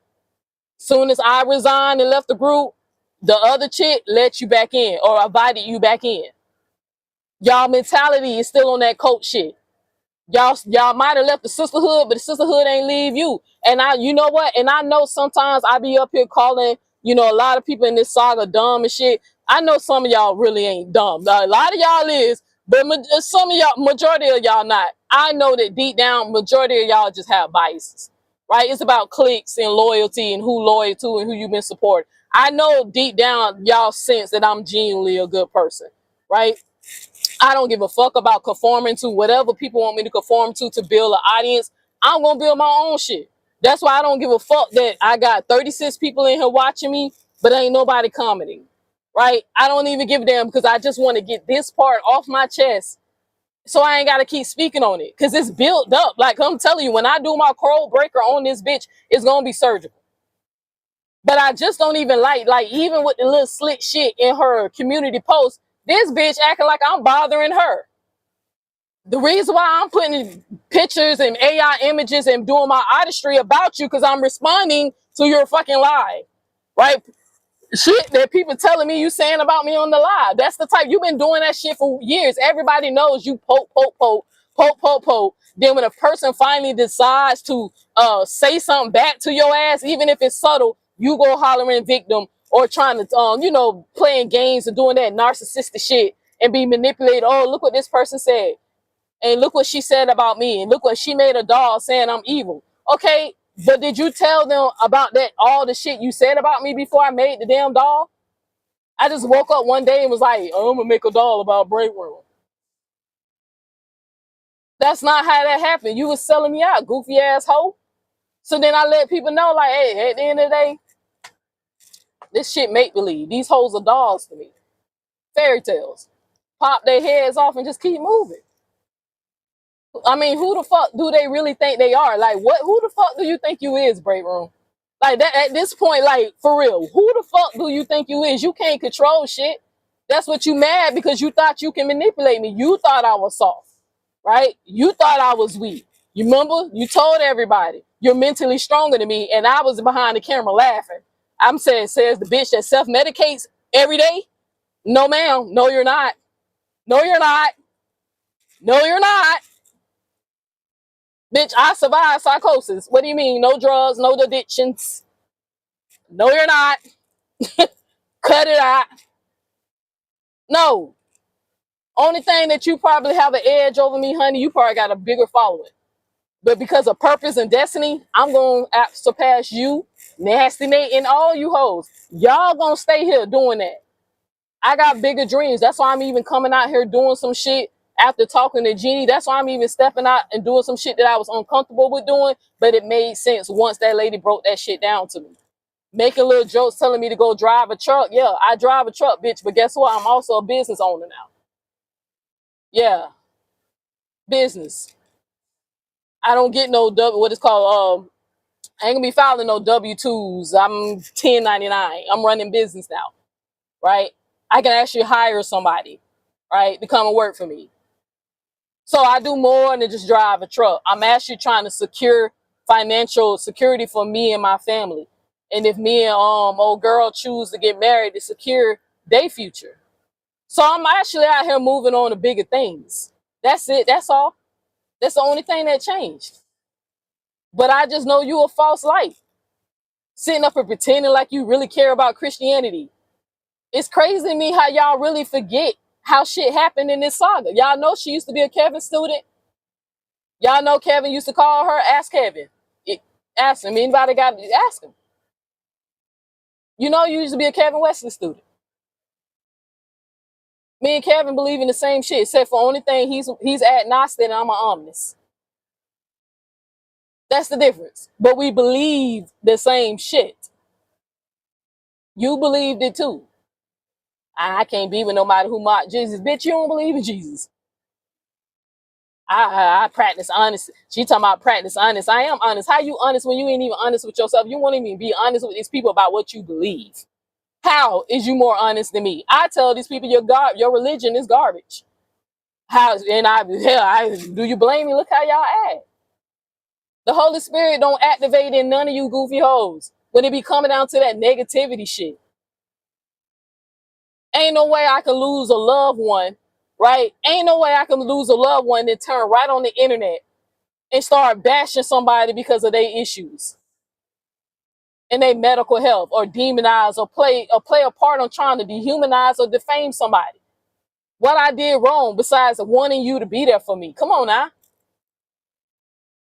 Soon as I resigned and left the group, the other chick let you back in or invited you back in. Y'all mentality is still on that cult shit. Y'all might have left the sisterhood, but the sisterhood ain't leave you. And you know what? And I know sometimes I be up here calling, a lot of people in this saga dumb and shit. I know some of y'all really ain't dumb. A lot of y'all is, but some of y'all, majority of y'all not. I know that deep down, majority of y'all just have biases, right? It's about clicks and loyalty and who loyal to and who you've been supporting. I know deep down y'all sense that I'm genuinely a good person, right? I don't give a fuck about conforming to whatever people want me to conform to build an audience. I'm going to build my own shit. That's why I don't give a fuck that I got 36 people in here watching me, but ain't nobody commenting, right? I don't even give a damn because I just want to get this part off my chest so I ain't got to keep speaking on it because it's built up. Like I'm telling you, when I do my code breaker on this bitch, it's going to be surgical. But I just don't even like even with the little slick shit in her community post, this bitch acting like I'm bothering her. The reason why I'm putting pictures and AI images and doing my artistry about you because I'm responding to your fucking lie, right? Shit that people telling me you saying about me on the live. That's the type, you've been doing that shit for years. Everybody knows you poke. Then when a person finally decides to say something back to your ass, even if it's subtle, you go hollering victim or trying to, playing games and doing that narcissistic shit and be manipulated. Oh, look what this person said. And look what she said about me. And look what she made a doll saying I'm evil. Okay, but did you tell them about that, all the shit you said about me before I made the damn doll? I just woke up one day and was like, oh, I'm going to make a doll about Breakroom. That's not how that happened. You was selling me out, goofy ass hoe. So then I let people know, like, hey, at the end of the day, this shit make-believe. These hoes are dolls to me. Fairy tales. Pop their heads off and just keep moving. I mean, who the fuck do they really think they are? Like, who the fuck do you think you is, Breakroom? Like, that at this point, like, for real, who the fuck do you think you is? You can't control shit. That's what you mad because you thought you can manipulate me. You thought I was soft, right? You thought I was weak. You remember? You told everybody you're mentally stronger than me, and I was behind the camera laughing. I'm saying, says the bitch that self-medicates every day. No, ma'am. No, you're not. No, you're not. No, you're not. Bitch, I survived psychosis. What do you mean? No drugs, no addictions. No, you're not. Cut it out. No. Only thing that you probably have an edge over me, honey, you probably got a bigger following. But because of purpose and destiny, I'm going to surpass you, Nasty Nate, and all you hoes. Y'all going to stay here doing that. I got bigger dreams. That's why I'm even coming out here doing some shit after talking to Jeannie. That's why I'm even stepping out and doing some shit that I was uncomfortable with doing, but it made sense once that lady broke that shit down to me. Making little jokes telling me to go drive a truck. Yeah, I drive a truck, bitch, but guess what? I'm also a business owner now. Yeah, business. I don't get no what it's called. I ain't gonna be filing no W-2s. I'm 1099. I'm running business now, right? I can actually hire somebody, right, to come and work for me. So I do more than just drive a truck. I'm actually trying to secure financial security for me and my family. And if me and old girl choose to get married, to secure their future. So I'm actually out here moving on to bigger things. That's it. That's all. That's the only thing that changed. But I just know you a false light. Sitting up and pretending like you really care about Christianity. It's crazy to me how y'all really forget how shit happened in this saga. Y'all know she used to be a Kevin student. Y'all know Kevin used to call her. Ask Kevin. Ask him. Anybody got to ask him. You know you used to be a Kevin Wesley student. Me and Kevin believe in the same shit, except for only thing he's agnostic and I'm an omnis. That's the difference. But we believe the same shit. You believed it too. I can't be with nobody who mocked Jesus. Bitch, you don't believe in Jesus. I practice honesty. She talking about practice honest. I am honest. How you honest when you ain't even honest with yourself? You won't even be honest with these people about what you believe. How is you more honest than me? I tell these people your religion is garbage. How do you blame me? Look how y'all act. The Holy Spirit don't activate in none of you goofy hoes when it be coming down to that negativity shit. Ain't no way I can lose a loved one, right? Ain't no way I can lose a loved one and turn right on the internet and start bashing somebody because of their issues and their medical health, or demonize or play a part on trying to dehumanize or defame somebody. What I did wrong besides wanting you to be there for me? Come on now.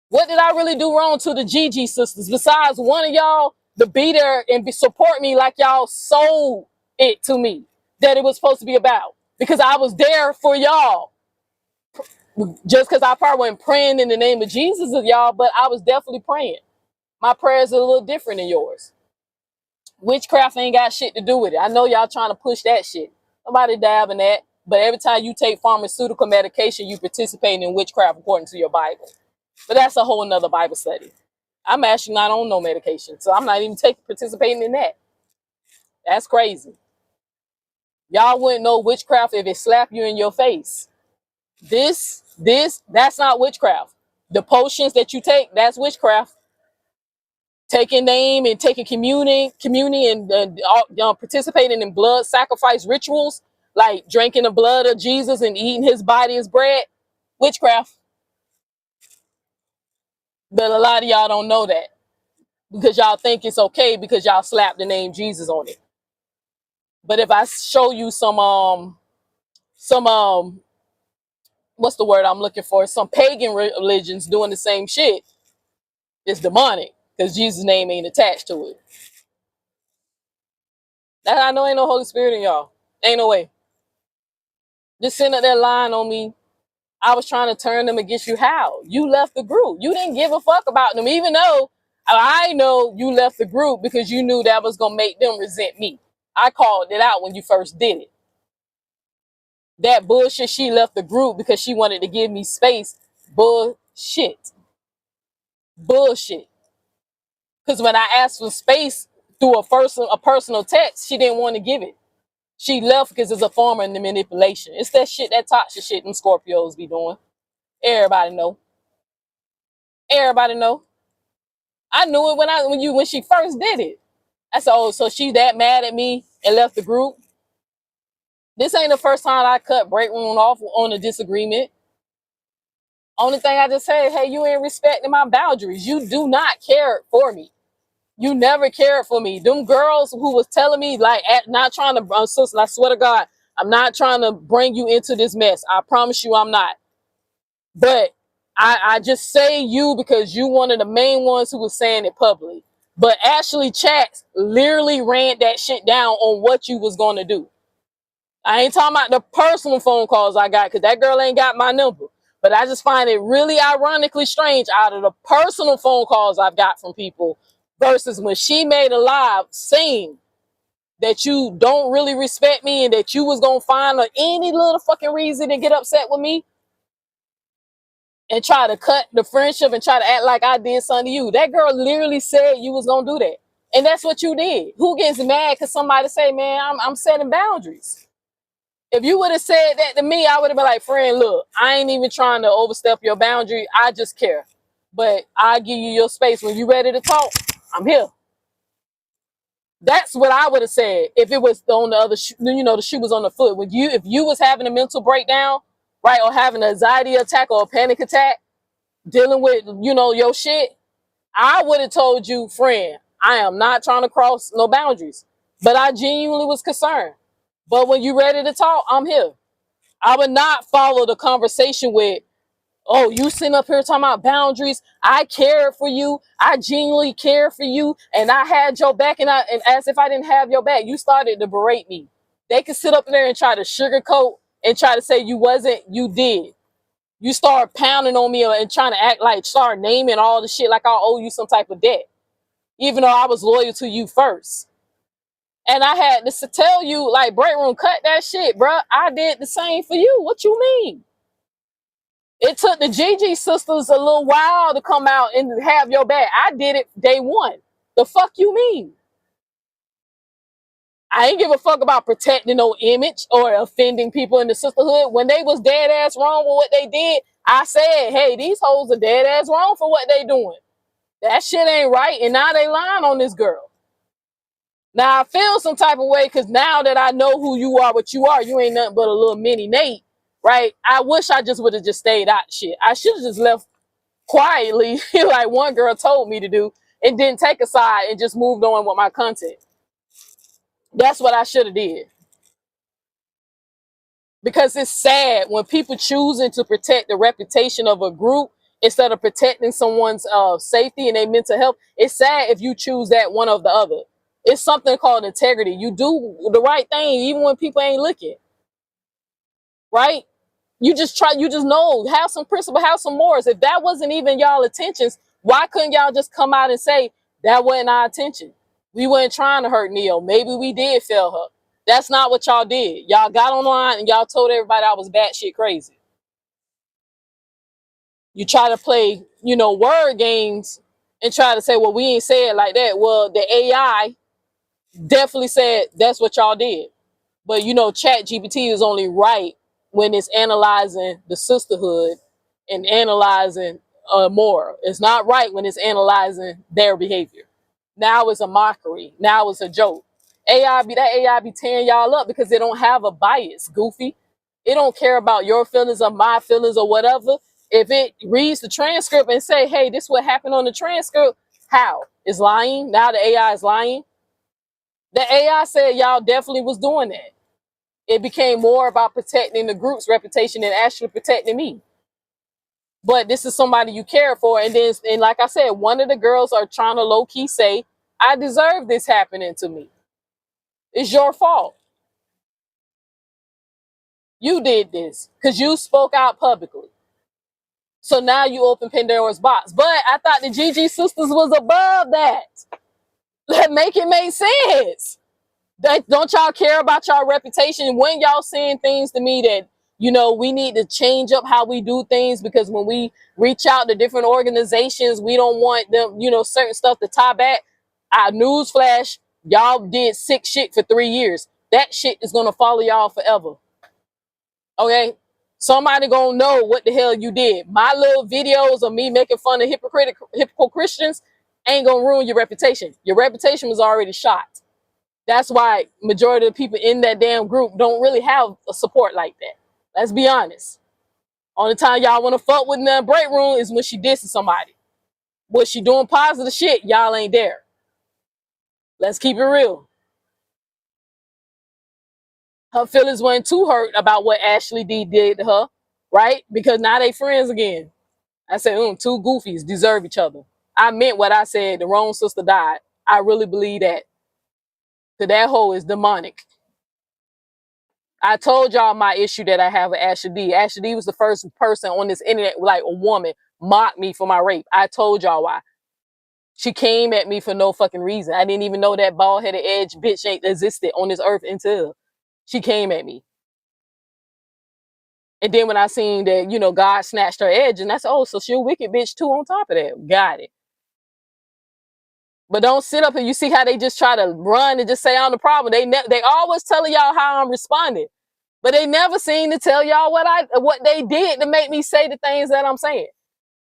What did I really do wrong to the Gigi sisters besides one of y'all to be there and support me like y'all sold it to me that it was supposed to be about? Because I was there for y'all. Just because I probably wasn't praying in the name of Jesus of y'all, but I was definitely praying. My prayers are a little different than yours. Witchcraft ain't got shit to do with it. I know y'all trying to push that shit. Nobody dabbing that. But every time you take pharmaceutical medication, you participating in witchcraft according to your Bible. But that's a whole nother Bible study. I'm actually not on no medication, so I'm not even participating in that. That's crazy. Y'all wouldn't know witchcraft if it slapped you in your face. That's not witchcraft. The potions that you take, that's witchcraft. Taking name and taking communion and participating in blood sacrifice rituals, like drinking the blood of Jesus and eating his body as bread, witchcraft. But a lot of y'all don't know that because y'all think it's okay because y'all slap the name Jesus on it. But if I show you some what's the word I'm looking for? Some pagan religions doing the same shit, it's demonic because Jesus' name ain't attached to it. That I know ain't no Holy Spirit in y'all. Ain't no way. Just sitting up there lying on me. I was trying to turn them against you. How? You left the group. You didn't give a fuck about them, even though I know you left the group because you knew that was going to make them resent me. I called it out when you first did it. That bullshit, she left the group because she wanted to give me space. Bullshit. Bullshit. Because when I asked for space through a personal text, she didn't want to give it. She left because it's a form of manipulation. It's that shit, that toxic shit them Scorpios be doing. Everybody know. Everybody know. I knew it when she first did it. I said, oh, so she that mad at me and left the group. This ain't the first time I cut Breakroom off on a disagreement. Only thing I just said, hey, you ain't respecting my boundaries. You do not care for me. You never cared for me. Them girls who was telling me, like, not trying to, sister, I swear to God, I'm not trying to bring you into this mess. I promise you I'm not. But I just say you because you one of the main ones who was saying it publicly. But Ashley Chats literally ran that shit down on what you was going to do. I ain't talking about the personal phone calls I got because that girl ain't got my number. But I just find it really ironically strange out of the personal phone calls I've got from people versus when she made a live saying that you don't really respect me and that you was going to find any little fucking reason to get upset with me and try to cut the friendship and try to act like I did something to you. That girl literally said you was going to do that. And that's what you did. Who gets mad because somebody say, man, I'm setting boundaries? If you would have said that to me, I would have been like, friend, look, I ain't even trying to overstep your boundary. I just care. But I give you your space. When you ready to talk, I'm here. That's what I would have said if it was on the other, the shoe was on the foot. If you was having a mental breakdown, right, or having an anxiety attack or a panic attack, dealing with, your shit, I would have told you, friend, I am not trying to cross no boundaries. But I genuinely was concerned. But when you ready to talk, I'm here. I would not follow the conversation with, oh, you sitting up here talking about boundaries. I cared for you. I genuinely cared for you. And I had your back. And as if I didn't have your back, you started to berate me. They could sit up there and try to sugarcoat and try to say you wasn't, you did. You start pounding on me and trying to act like, start naming all the shit like I owe you some type of debt. Even though I was loyal to you first. And I had to tell you, like, Breakroom, cut that shit, bruh. I did the same for you. What you mean? It took the Gigi sisters a little while to come out and have your back. I did it day one. The fuck you mean? I ain't give a fuck about protecting no image or offending people in the sisterhood. When they was dead ass wrong with what they did, I said, hey, these hoes are dead ass wrong for what they doing. That shit ain't right. And now they lying on this girl. Now I feel some type of way because now that I know who you are, what you are, you ain't nothing but a little mini Nate, right? I wish I just would have just stayed out shit. I should have just left quietly, like one girl told me to do, and didn't take a side and just moved on with my content. That's what I should have did. Because it's sad when people choosing to protect the reputation of a group instead of protecting someone's safety and their mental health. It's sad if you choose that one of the other. It's something called integrity. You do the right thing even when people ain't looking. Right? You just know, have some principle, have some morals. If that wasn't even y'all intentions, why couldn't y'all just come out and say that wasn't our intention? We weren't trying to hurt Neo. Maybe we did fail her. That's not what y'all did. Y'all got online and y'all told everybody I was batshit crazy. You try to play, word games and try to say, well, we ain't say it like that. Well, the AI definitely said that's what y'all did. But Chat GPT is only right when it's analyzing the sisterhood and analyzing moral. It's not right when it's analyzing their behavior. Now it's a mockery. Now it's a joke. AI be tearing y'all up because they don't have a bias, goofy. It don't care about your feelings or my feelings or whatever. If it reads the transcript and say, hey, this is what happened on the transcript, how? It's lying? Now the AI is lying? The AI said y'all definitely was doing that. It became more about protecting the group's reputation than actually protecting me. But this is somebody you care for. And like I said, one of the girls are trying to low-key say, I deserve this happening to me. It's your fault. You did this because you spoke out publicly. So now you open Pandora's box. But I thought the GG sisters was above that. That make it make sense. Don't y'all care about y'all reputation? When y'all saying things to me that, we need to change up how we do things because when we reach out to different organizations, we don't want them, certain stuff to tie back. Newsflash, y'all did sick shit for 3 years. That shit is going to follow y'all forever. Okay? Somebody gonna know what the hell you did. My little videos of me making fun of hypocritical Christians ain't gonna ruin your reputation. Your reputation was already shot. That's why majority of the people in that damn group don't really have a support like that. Let's be honest. Only time y'all want to fuck with in the break room is when she dissing somebody. When she doing positive shit, y'all ain't there. Let's keep it real. Her feelings weren't too hurt about what Ashley D did to her, right? Because now they friends again. I said, two goofies deserve each other. I meant what I said. The wrong sister died. I really believe that. Because that hoe is demonic. I told y'all my issue that I have with Ashley D. Ashley D was the first person on this internet, like a woman, mocked me for my rape. I told y'all why. She came at me for no fucking reason. I didn't even know that bald-headed edge bitch ain't existed on this earth until she came at me. And then when I seen that, God snatched her edge, and that's, so she a wicked bitch too on top of that. Got it. But don't sit up and you see how they just try to run and just say I'm the problem. They always telling y'all how I'm responding. But they never seem to tell y'all what they did to make me say the things that I'm saying.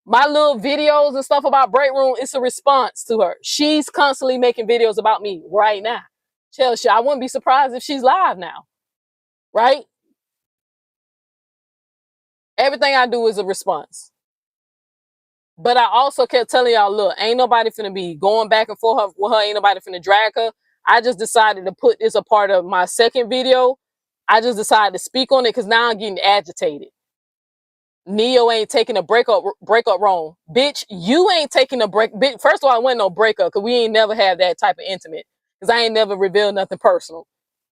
My little videos and stuff about Breakroom, it's a response to her. She's constantly making videos about me right now. Chelsea, I wouldn't be surprised if she's live now. Right? Everything I do is a response. But I also kept telling y'all, look, ain't nobody finna be going back and forth with her. Ain't nobody finna drag her. I just decided to put this a part of my second video. I just decided to speak on it because now I'm getting agitated. Neo ain't taking a breakup wrong. Bitch, you ain't taking a break. Bitch, first of all, I wasn't no breakup because we ain't never had that type of intimate. Because I ain't never revealed nothing personal.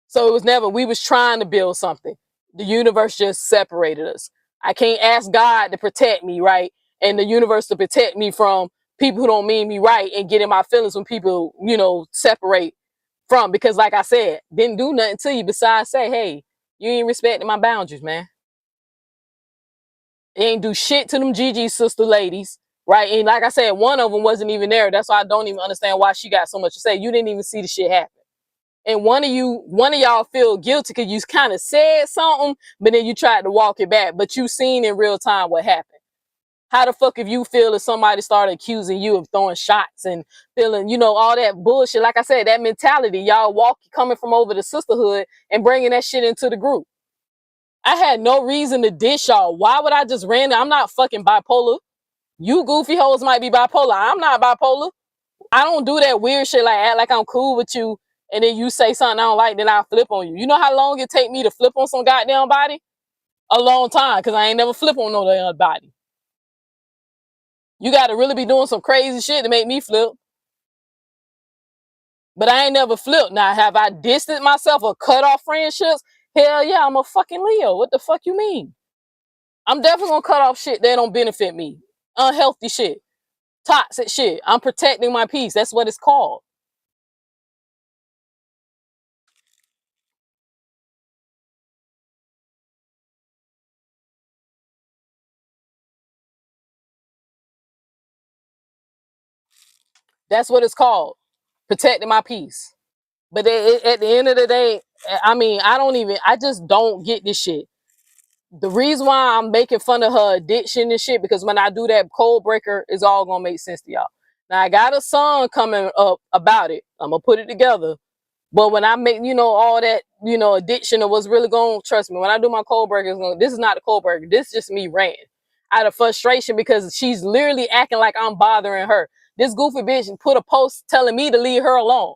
So it was never, we was trying to build something. The universe just separated us. I can't ask God to protect me, right? And the universe to protect me from people who don't mean me right and get in my feelings when people, separate from. Because like I said, didn't do nothing to you besides say, hey, you ain't respecting my boundaries, man. It ain't do shit to them Gigi sister ladies, right? And like I said, one of them wasn't even there. That's why I don't even understand why she got so much to say. You didn't even see the shit happen. And one of y'all feel guilty because you kind of said something, but then you tried to walk it back. But you seen in real time what happened. How the fuck if you feel if somebody started accusing you of throwing shots and feeling, all that bullshit? Like I said, that mentality, y'all coming from over the sisterhood and bringing that shit into the group. I had no reason to dish y'all. Why would I just I'm not fucking bipolar. You goofy hoes might be bipolar. I'm not bipolar. I don't do that weird shit like act like I'm cool with you and then you say something I don't like, then I flip on you. You know how long it take me to flip on some goddamn body? A long time, because I ain't never flip on no damn body. You got to really be doing some crazy shit to make me flip. But I ain't never flipped. Now, have I distanced myself or cut off friendships? Hell yeah, I'm a fucking Leo. What the fuck you mean? I'm definitely going to cut off shit that don't benefit me. Unhealthy shit. Toxic shit. I'm protecting my peace. That's what it's called. That's what it's called. Protecting my peace. But at the end of the day, I just don't get this shit. The reason why I'm making fun of her addiction and shit, because when I do that code breaker, it's all gonna make sense to y'all. Now I got a song coming up about it. I'm gonna put it together. But when I make, all that, addiction of what's really going, trust me, when I do my code breaker, this is not a code breaker. This is just me ranting out of frustration because she's literally acting like I'm bothering her. This goofy bitch put a post telling me to leave her alone.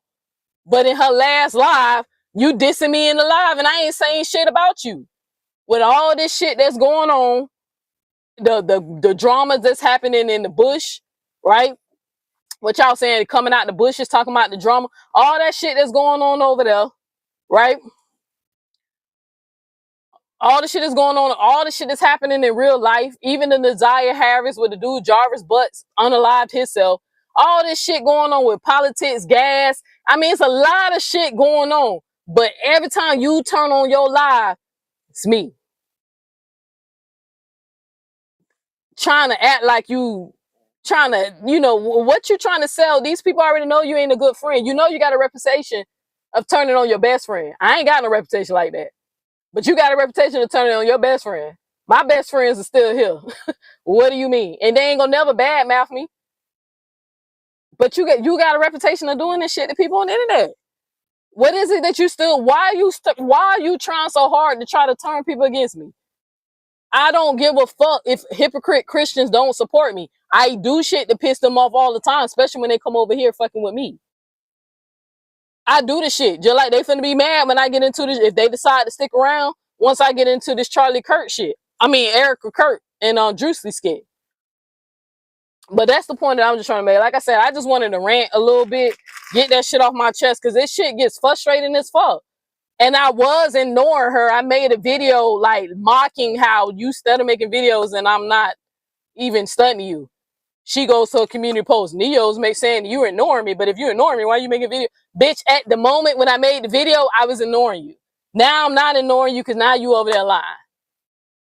But in her last live, you dissing me in the live and I ain't saying shit about you. With all this shit that's going on, the dramas that's happening in the bush, right? What y'all saying, coming out the bushes, talking about the drama, all that shit that's going on over there, right? All the shit is going on, all the shit that's happening in real life, even the Nasiah Harris with the dude Jarvis Butts unalived himself. All this shit going on with politics, gas. I mean, it's a lot of shit going on. But every time you turn on your live, it's me. Trying to act like you trying to, what you trying to sell. These people already know you ain't a good friend. You know you got a reputation of turning on your best friend. I ain't got no reputation like that. But you got a reputation of turning on your best friend. My best friends are still here. What do you mean? And they ain't gonna never badmouth me. But you got a reputation of doing this shit to people on the internet. What is it that you still? Why are you trying so hard to try to turn people against me? I don't give a fuck if hypocrite Christians don't support me. I do shit to piss them off all the time, especially when they come over here fucking with me. I do the shit. Just like they finna be mad when I get into this. If they decide to stick around, once I get into this Charlie Kirk shit. I mean, Erika Kirk and Druski skit. But that's the point that I'm just trying to make. Like I said, I just wanted to rant a little bit, get that shit off my chest, because this shit gets frustrating as fuck. And I was ignoring her. I made a video like mocking how you instead of making videos and I'm not even studying you. She goes to a community post. Neos make saying you ignoring me, but if you ignoring me, why you making a video? Bitch, at the moment when I made the video, I was ignoring you. Now I'm not ignoring you because now you over there lying.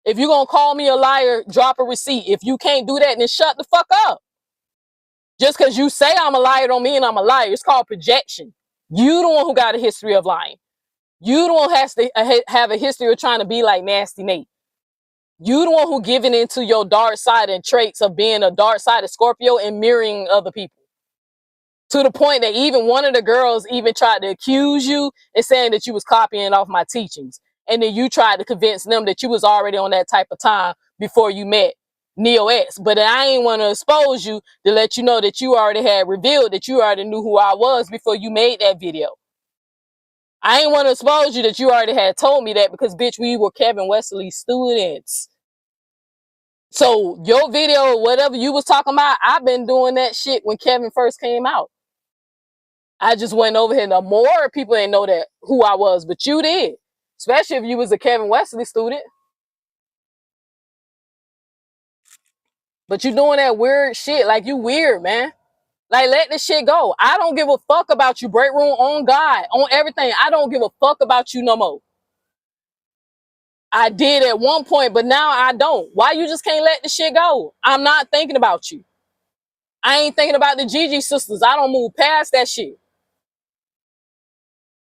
If you gonna call me a liar, drop a receipt. If you can't do that, then shut the fuck up. Just because you say I'm a liar don't mean I'm a liar. It's called projection. You the one who got a history of lying. You the one who has to have a history of trying to be like Nasty Nate. You the one who giving into your dark side and traits of being a dark side of Scorpio and mirroring other people. To the point that even one of the girls even tried to accuse you and saying that you was copying off my teachings. And then you tried to convince them that you was already on that type of time before you met Neo X. But I ain't want to expose you to let you know that you already had revealed that you already knew who I was before you made that video. I ain't want to expose you that you already had told me that because, bitch, we were Kevin Wesley students. So your video, whatever you was talking about, I've been doing that shit when Kevin first came out. I just went over here. No more people didn't know that who I was, but you did. Especially if you was a Kevin Wesley student. But you doing that weird shit. Like, you weird, man. Like, let this shit go. I don't give a fuck about you. Breakroom on God, on everything. I don't give a fuck about you no more. I did at one point, but now I don't. Why you just can't let the shit go? I'm not thinking about you. I ain't thinking about the Gigi sisters. I don't move past that shit.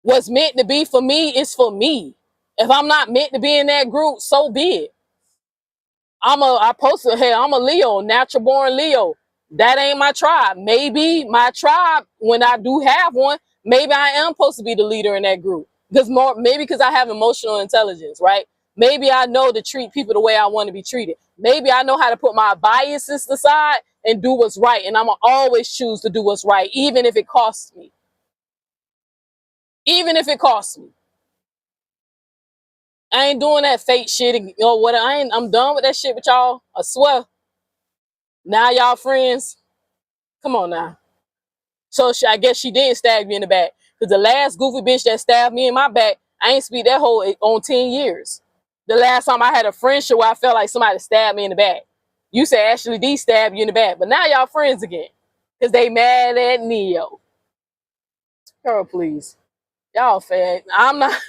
What's meant to be for me is for me. If I'm not meant to be in that group, so be it. I posted, hey, I'm a Leo, natural born Leo. That ain't my tribe. Maybe my tribe, when I do have one, maybe I am supposed to be the leader in that group. Maybe because I have emotional intelligence, right? Maybe I know to treat people the way I want to be treated. Maybe I know how to put my biases aside and do what's right. And I'm going to always choose to do what's right, even if it costs me. Even if it costs me. I ain't doing that fake shit. I'm done with that shit with y'all. I swear. Now y'all friends. Come on now. So I guess she did stab me in the back. Because the last goofy bitch that stabbed me in my back, I ain't speak that whole on 10 years. The last time I had a friendship where I felt like somebody stabbed me in the back. You said Ashley D stabbed you in the back. But now y'all friends again. Because they mad at Neo. Girl, please. Y'all fat. I'm not.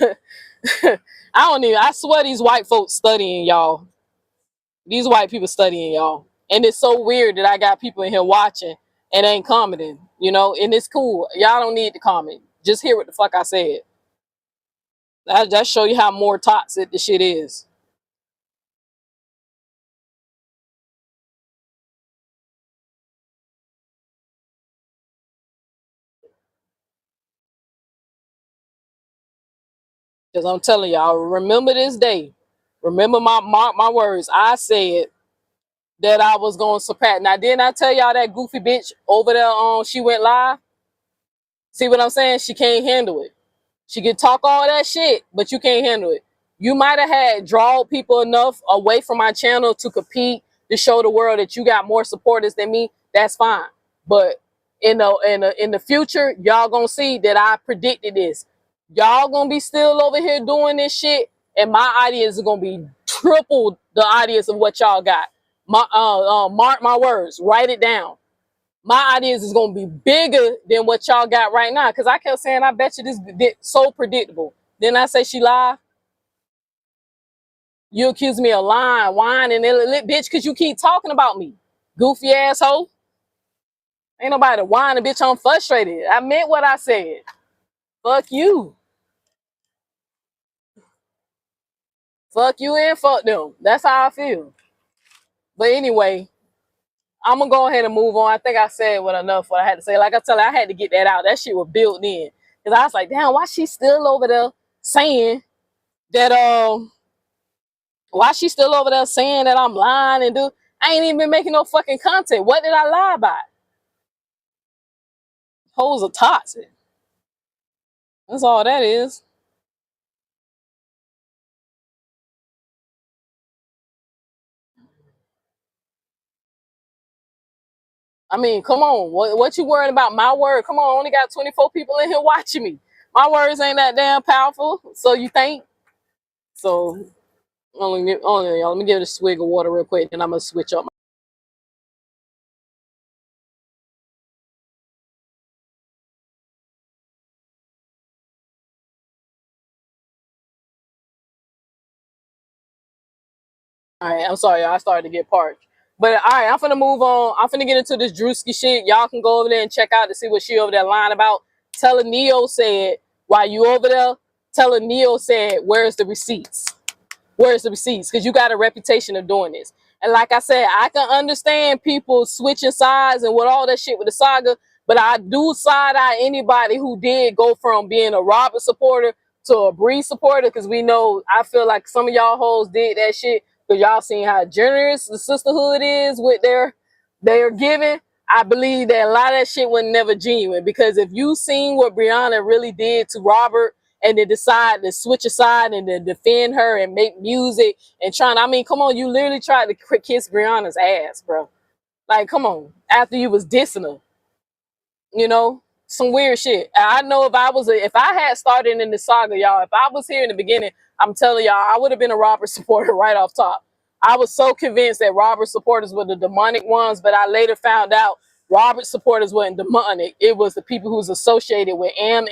I swear these white folks studying y'all. These white people studying y'all. And it's so weird that I got people in here watching and ain't commenting, and it's cool. Y'all don't need to comment. Just hear what the fuck I said. That show you how more toxic the shit is. Because I'm telling y'all, remember this day. Remember my words. I said that I was going to surpass. Now, didn't I tell y'all that goofy bitch over there, she went live? See what I'm saying? She can't handle it. She can talk all that shit, but you can't handle it. You might have had draw people enough away from my channel to compete, to show the world that you got more supporters than me. That's fine. But in the future, y'all gonna see that I predicted this. Y'all gonna be still over here doing this shit, and my audience is gonna be triple the audience of what y'all got. Mark my words. Write it down. My audience is going to be bigger than what y'all got right now. Because I kept saying, I bet you this so predictable. Then I say she lied. You accuse me of lying, whining, bitch, because you keep talking about me. Goofy asshole. Ain't nobody whining, bitch. I'm frustrated. I meant what I said. Fuck you. Fuck you and fuck them. That's how I feel. But anyway, I'm gonna go ahead and move on. I think I said what I had to say. Like I tell you, I had to get that out. That shit was built in. Cause I was like, damn, why she still over there saying that why she still over there saying that I'm lying and do I ain't even been making no fucking content. What did I lie about? Hoes are toxic. That's all that is. I mean, come on. What you worrying about? My word. Come on, I only got 24 people in here watching me. My words ain't that damn powerful. So you think? So let me give it a swig of water real quick, and I'm gonna switch up. All right, I'm sorry, I started to get parched. But all right, I'm finna move on. I'm finna get into this Druski shit. Y'all can go over there and check out to see what she over there lying about. Tell her Neo said, while you over there, tell her Neo said, where's the receipts? Where's the receipts? Because you got a reputation of doing this. And like I said, I can understand people switching sides and with all that shit with the saga, but I do side eye anybody who did go from being a Robert supporter to a Bree supporter, because we know I feel like some of y'all hoes did that shit because y'all seen how generous the sisterhood is with their giving. I believe that a lot of that shit was never genuine, because if you seen what Brianna really did to Robert and then decide to switch aside and then defend her and make music and trying, I mean, come on, you literally tried to kiss Brianna's ass, bro. Like, come on, after you was dissing her, you know, some weird shit. I know if I had started in the saga, y'all, if I was here in the beginning, I'm telling y'all, I would have been a Robert supporter right off top. I was so convinced that Robert supporters were the demonic ones, but I later found out Robert supporters weren't demonic. It was the people who was associated with M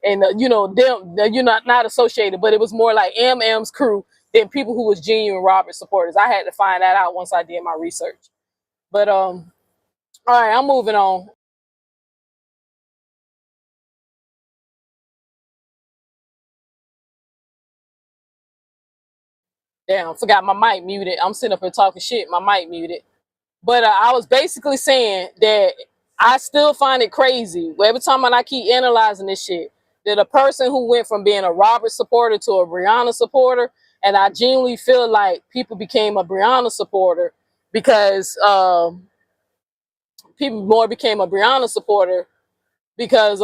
and you know them. You're not associated, but it was more like M's crew than people who was genuine Robert supporters. I had to find that out once I did my research. But all right, I'm moving on. Damn, forgot my mic muted. I'm sitting up here talking shit. My mic muted. But I was basically saying that I still find it crazy. Every time I keep analyzing this shit, that a person who went from being a Robert supporter to a Brianna supporter, and I genuinely feel like people became a Brianna supporter because people more became a Brianna supporter because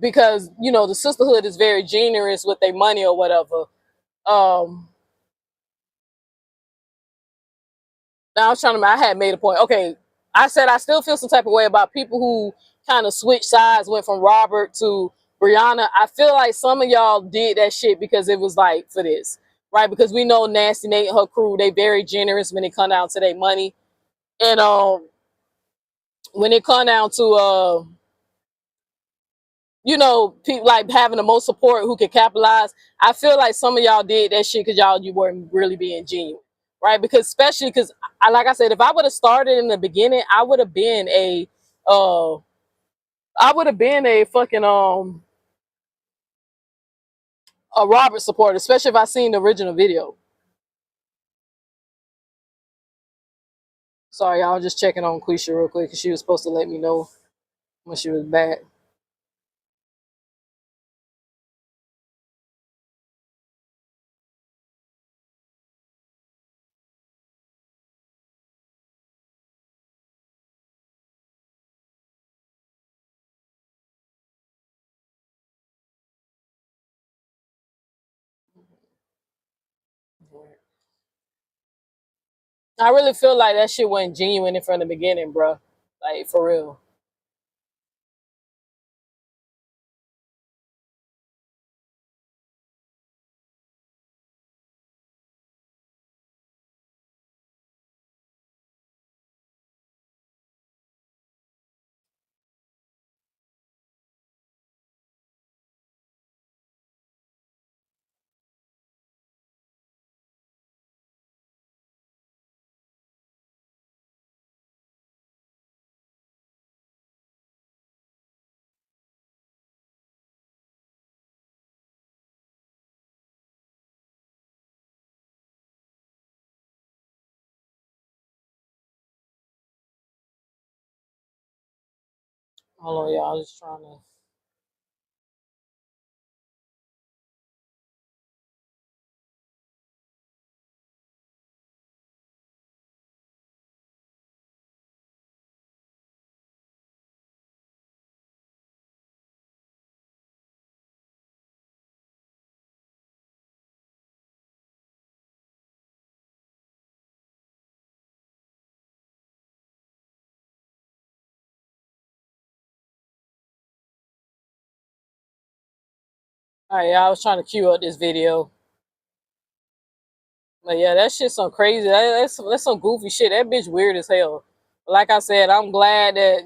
because you know the sisterhood is very generous with their money or whatever. Um, Now I was trying to. I had made a point. Okay, I said I still feel some type of way about people who kind of switch sides, went from Robert to Brianna. I feel like some of y'all did that shit because it was like for this, right? Because we know Nasty Nate and her crew, they very generous when it come down to their money, and when it come down to you know, people like having the most support who can capitalize. I feel like some of y'all did that shit because you weren't really being genuine, right? Because especially because, like I said, if I would have started in the beginning, uh, I would have been a fucking a Robert supporter, especially if I seen the original video. Sorry, I was just checking on Quisha real quick because she was supposed to let me know when she was back. I really feel like that shit wasn't genuine from the beginning, bro. Like for real. Hold on, y'all. Just trying to. All right, y'all. I was trying to cue up this video. But yeah, that shit's some crazy. That's some goofy shit. That bitch weird as hell. Like I said, I'm glad that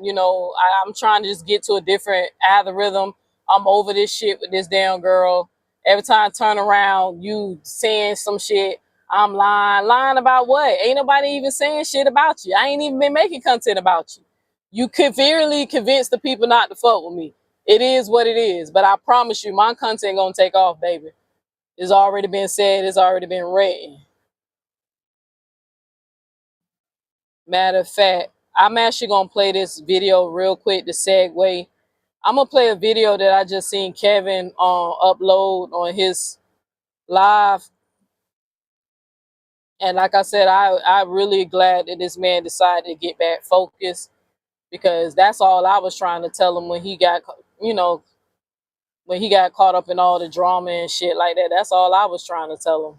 I'm trying to just get to a different algorithm. I'm over this shit with this damn girl. Every time I turn around, you saying some shit. I'm lying. Lying about what? Ain't nobody even saying shit about you. I ain't even been making content about you. You severely convinced the people not to fuck with me. It is what it is. But I promise you, my content gonna take off, baby. It's already been said. It's already been written. Matter of fact, I'm actually gonna play this video real quick to segue. I'm gonna play a video that I just seen Kevin upload on his live. And like I said, I really glad that this man decided to get back focused, because that's all I was trying to tell him when he got when he got caught up in all the drama and shit like that. That's all I was trying to tell him.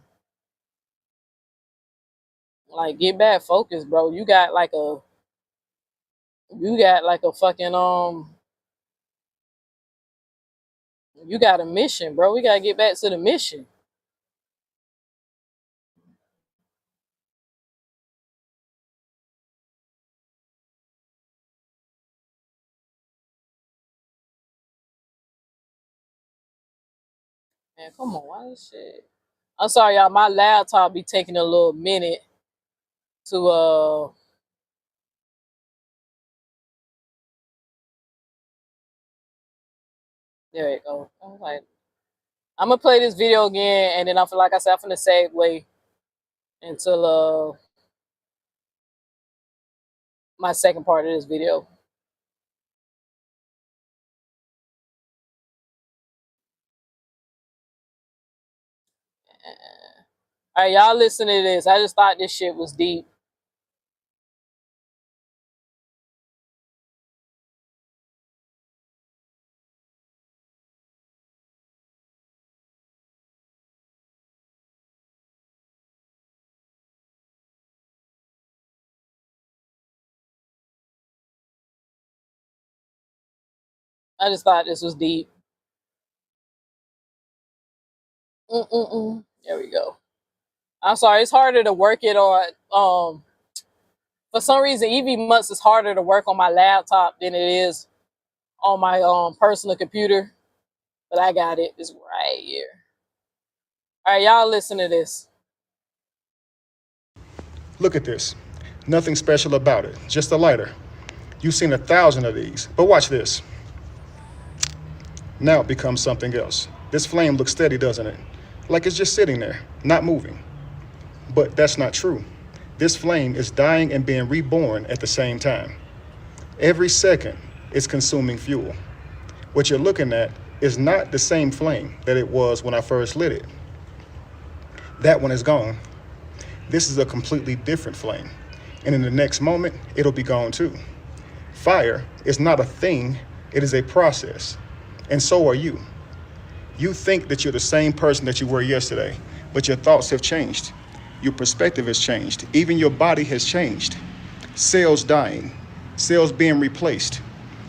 Like, get back focused, bro. You got like a fucking you got a mission, bro. We gotta get back to the mission. Man, come on, why this shit? I'm sorry, y'all. My laptop be taking a little minute to there it go. I'm like, I'm gonna play this video again, and then I feel like I said, I'm gonna segue until my second part of this video. All right, y'all listen to this. I just thought this shit was deep. I just thought this was deep. There we go. I'm sorry, it's harder to work it on. For some reason, EV Months is harder to work on my laptop than it is on my personal computer. But I got it. It's right here. All right, y'all listen to this. Look at this. Nothing special about it, just a lighter. You've seen 1,000 of these, but watch this. Now it becomes something else. This flame looks steady, doesn't it? Like it's just sitting there, not moving. But that's not true. This flame is dying and being reborn at the same time. Every second, it's consuming fuel. What you're looking at is not the same flame that it was when I first lit it. That one is gone. This is a completely different flame. And in the next moment, it'll be gone too. Fire is not a thing, it is a process. And so are you. You think that you're the same person that you were yesterday, but your thoughts have changed. Your perspective has changed. Even your body has changed. Cells dying, cells being replaced.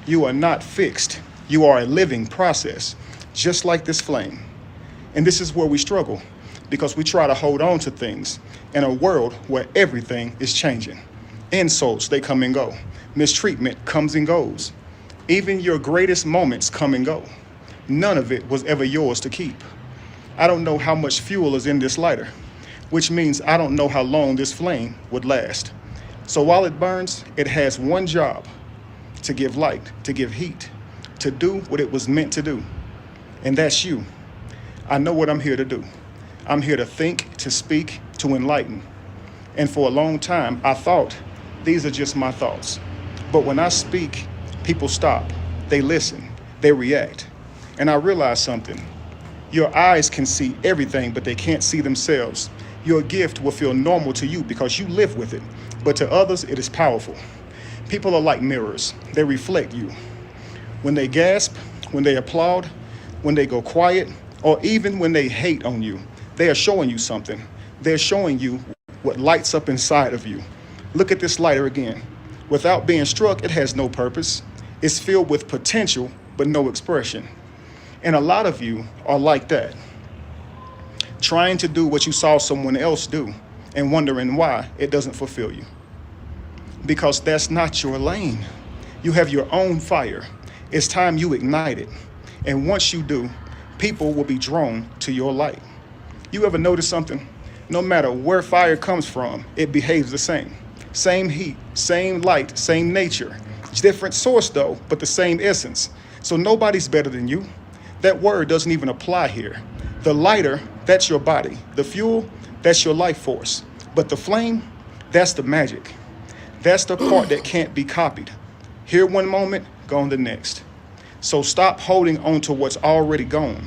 You are not fixed. You are a living process, just like this flame. And this is where we struggle, because we try to hold on to things in a world where everything is changing. Insults, they come and go. Mistreatment comes and goes. Even your greatest moments come and go. None of it was ever yours to keep. I don't know how much fuel is in this lighter, which means I don't know how long this flame would last. So while it burns, it has one job: to give light, to give heat, to do what it was meant to do. And that's you. I know what I'm here to do. I'm here to think, to speak, to enlighten. And for a long time, I thought these are just my thoughts. But when I speak, people stop. They listen, they react. And I realized something. Your eyes can see everything, but they can't see themselves. Your gift will feel normal to you because you live with it, but to others, it is powerful. People are like mirrors, they reflect you. When they gasp, when they applaud, when they go quiet, or even when they hate on you, they are showing you something. They're showing you what lights up inside of you. Look at this lighter again. Without being struck, it has no purpose. It's filled with potential, but no expression. And a lot of you are like that, trying to do what you saw someone else do and wondering why it doesn't fulfill you. Because that's not your lane. You have your own fire. It's time you ignite it. And once you do, people will be drawn to your light. You ever notice something? No matter where fire comes from, it behaves the same. Same heat, same light, same nature. It's different source though, but the same essence. So nobody's better than you. That word doesn't even apply here. The lighter, that's your body. The fuel, that's your life force. But the flame, that's the magic. That's the part that can't be copied. Here one moment, gone the next. So stop holding on to what's already gone.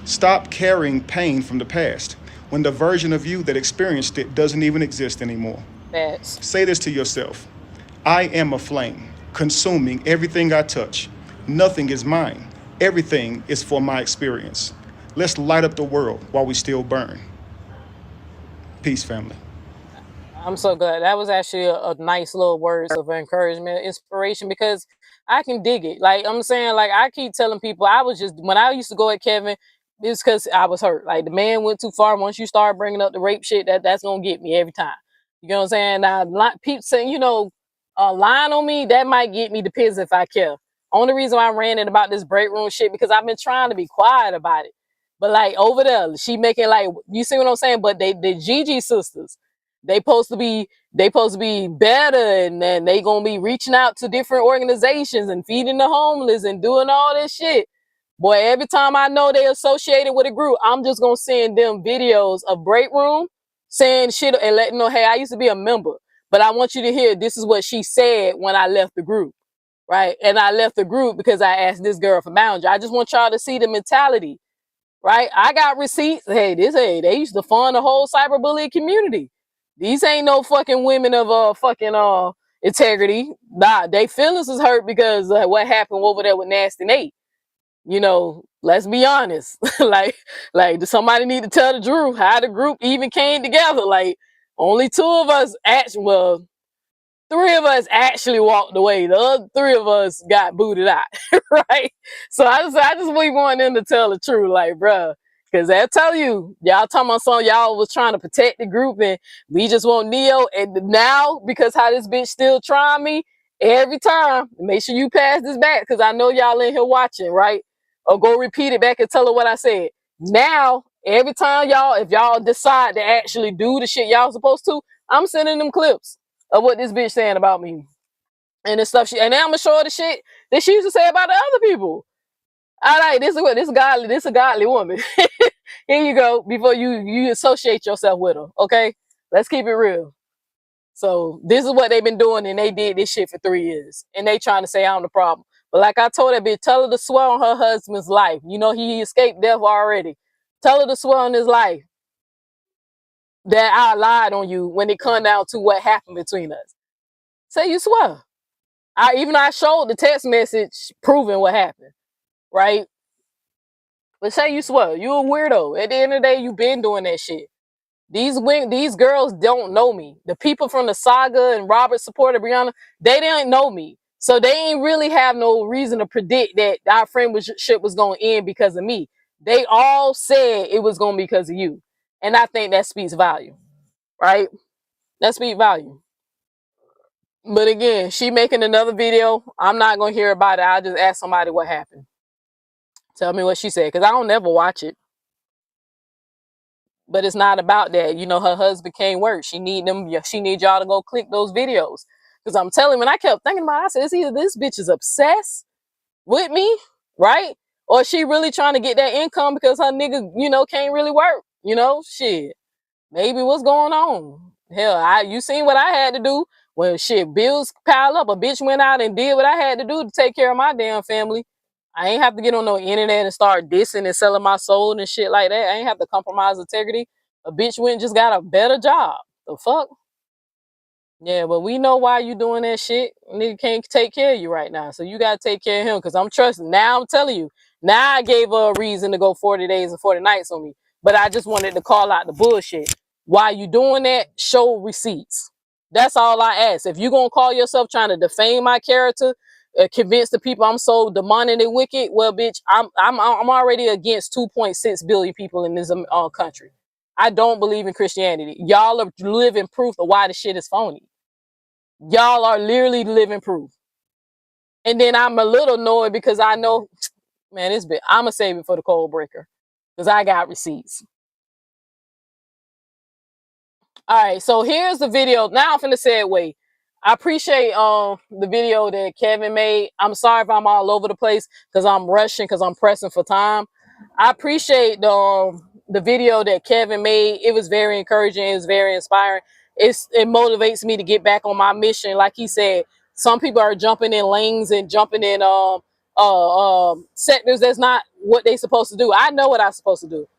Stop carrying pain from the past when the version of you that experienced it doesn't even exist anymore. Facts. Say this to yourself. I am a flame, consuming everything I touch. Nothing is mine. Everything is for my experience. Let's light up the world while we still burn. Peace, family. I'm so glad. That was actually a nice little words of encouragement, inspiration, because I can dig it. Like I'm saying, like I keep telling people, when I used to go at Kevin, it's because I was hurt. Like the man went too far. Once you start bringing up the rape shit, that's gonna get me every time. You know what I'm saying? Now, people saying, lying on me, that might get me, depends if I care. Only reason why I ran in about this break room shit, because I've been trying to be quiet about it. But like over there, she making like, you see what I'm saying? But the Gigi sisters, they supposed to be better, and then they gonna be reaching out to different organizations and feeding the homeless and doing all this shit. Boy, every time I know they associated with a group, I'm just gonna send them videos of Breakroom saying shit and letting know, hey, I used to be a member, but I want you to hear this is what she said when I left the group. Right. And I left the group because I asked this girl for boundary. I just want y'all to see the mentality. Right. I got receipts. Hey, they used to fund the whole cyberbullying community. These ain't no fucking women of integrity. Nah, they feelings is hurt because what happened over there with Nasty Nate. Let's be honest. like does somebody need to tell the truth how the group even came together? Like only two of us three of us actually walked away. The other three of us got booted out, right? So I just really want them to tell the truth, like, bruh, because they'll tell you, y'all talking about something, y'all was trying to protect the group, and we just want Neo. And now, because how this bitch still trying me, every time, make sure you pass this back, because I know y'all in here watching, right? Or go repeat it back and tell her what I said. Now, every time if y'all decide to actually do the shit y'all supposed to, I'm sending them clips of what this bitch saying about me and the stuff and then I'm gonna show her the shit that she used to say about the other people. All right, this is a godly woman. Here you go, before you associate yourself with her. Okay, let's keep it real. So this is what they've been doing, and they did this shit for 3 years, and they trying to say I'm the problem. But like I told that bitch, tell her to swear on her husband's life. He escaped death already. Tell her to swear on his life that I lied on you when it come down to what happened between us. Say you swear. I showed the text message proving what happened, right? But say you swear. You a weirdo. At the end of the day, you been doing that shit. These girls don't know me. The people from the saga and Robert supported Brianna, they didn't know me. So they ain't really have no reason to predict that our friendship was going to end because of me. They all said it was going to be because of you. And I think that speaks value, right? That speaks value. But again, she making another video. I'm not going to hear about it. I'll just ask somebody what happened. Tell me what she said, because I don't never watch it. But it's not about that. Her husband can't work. She need y'all to go click those videos. Because I'm telling you, when I kept thinking about it, I said, it's either this bitch is obsessed with me, right? Or she really trying to get that income because her nigga, can't really work. Shit. Maybe what's going on? Hell, you seen what I had to do When shit, bills pile up, a bitch went out and did what I had to do to take care of my damn family. I ain't have to get on no internet and start dissing and selling my soul and shit like that. I ain't have to compromise integrity. A bitch went and just got a better job. The fuck? Yeah, but we know why you doing that shit. Nigga can't take care of you right now. So you gotta take care of him. Cause I'm trusting. Now I'm telling you. Now I gave her a reason to go 40 days and 40 nights on me. But I just wanted to call out the bullshit. While you doing that, show receipts. That's all I ask. If you gonna call yourself trying to defame my character, convince the people I'm so demonic and wicked, well, bitch, I'm already against 2.6 billion people in this country. I don't believe in Christianity. Y'all are living proof of why the shit is phony. Y'all are literally living proof. And then I'm a little annoyed because I know, man, I'm going to save it for the cold breaker because I got receipts. All right, so here's the video. Now I'm finna segue. I appreciate the video that Kevin made. I'm sorry if I'm all over the place because I'm rushing because I'm pressing for time. I appreciate the video that Kevin made. It was very encouraging. It was very inspiring. It motivates me to get back on my mission. Like he said, some people are jumping in lanes and jumping in sectors that's not what they're supposed to do. I know what I'm supposed to do.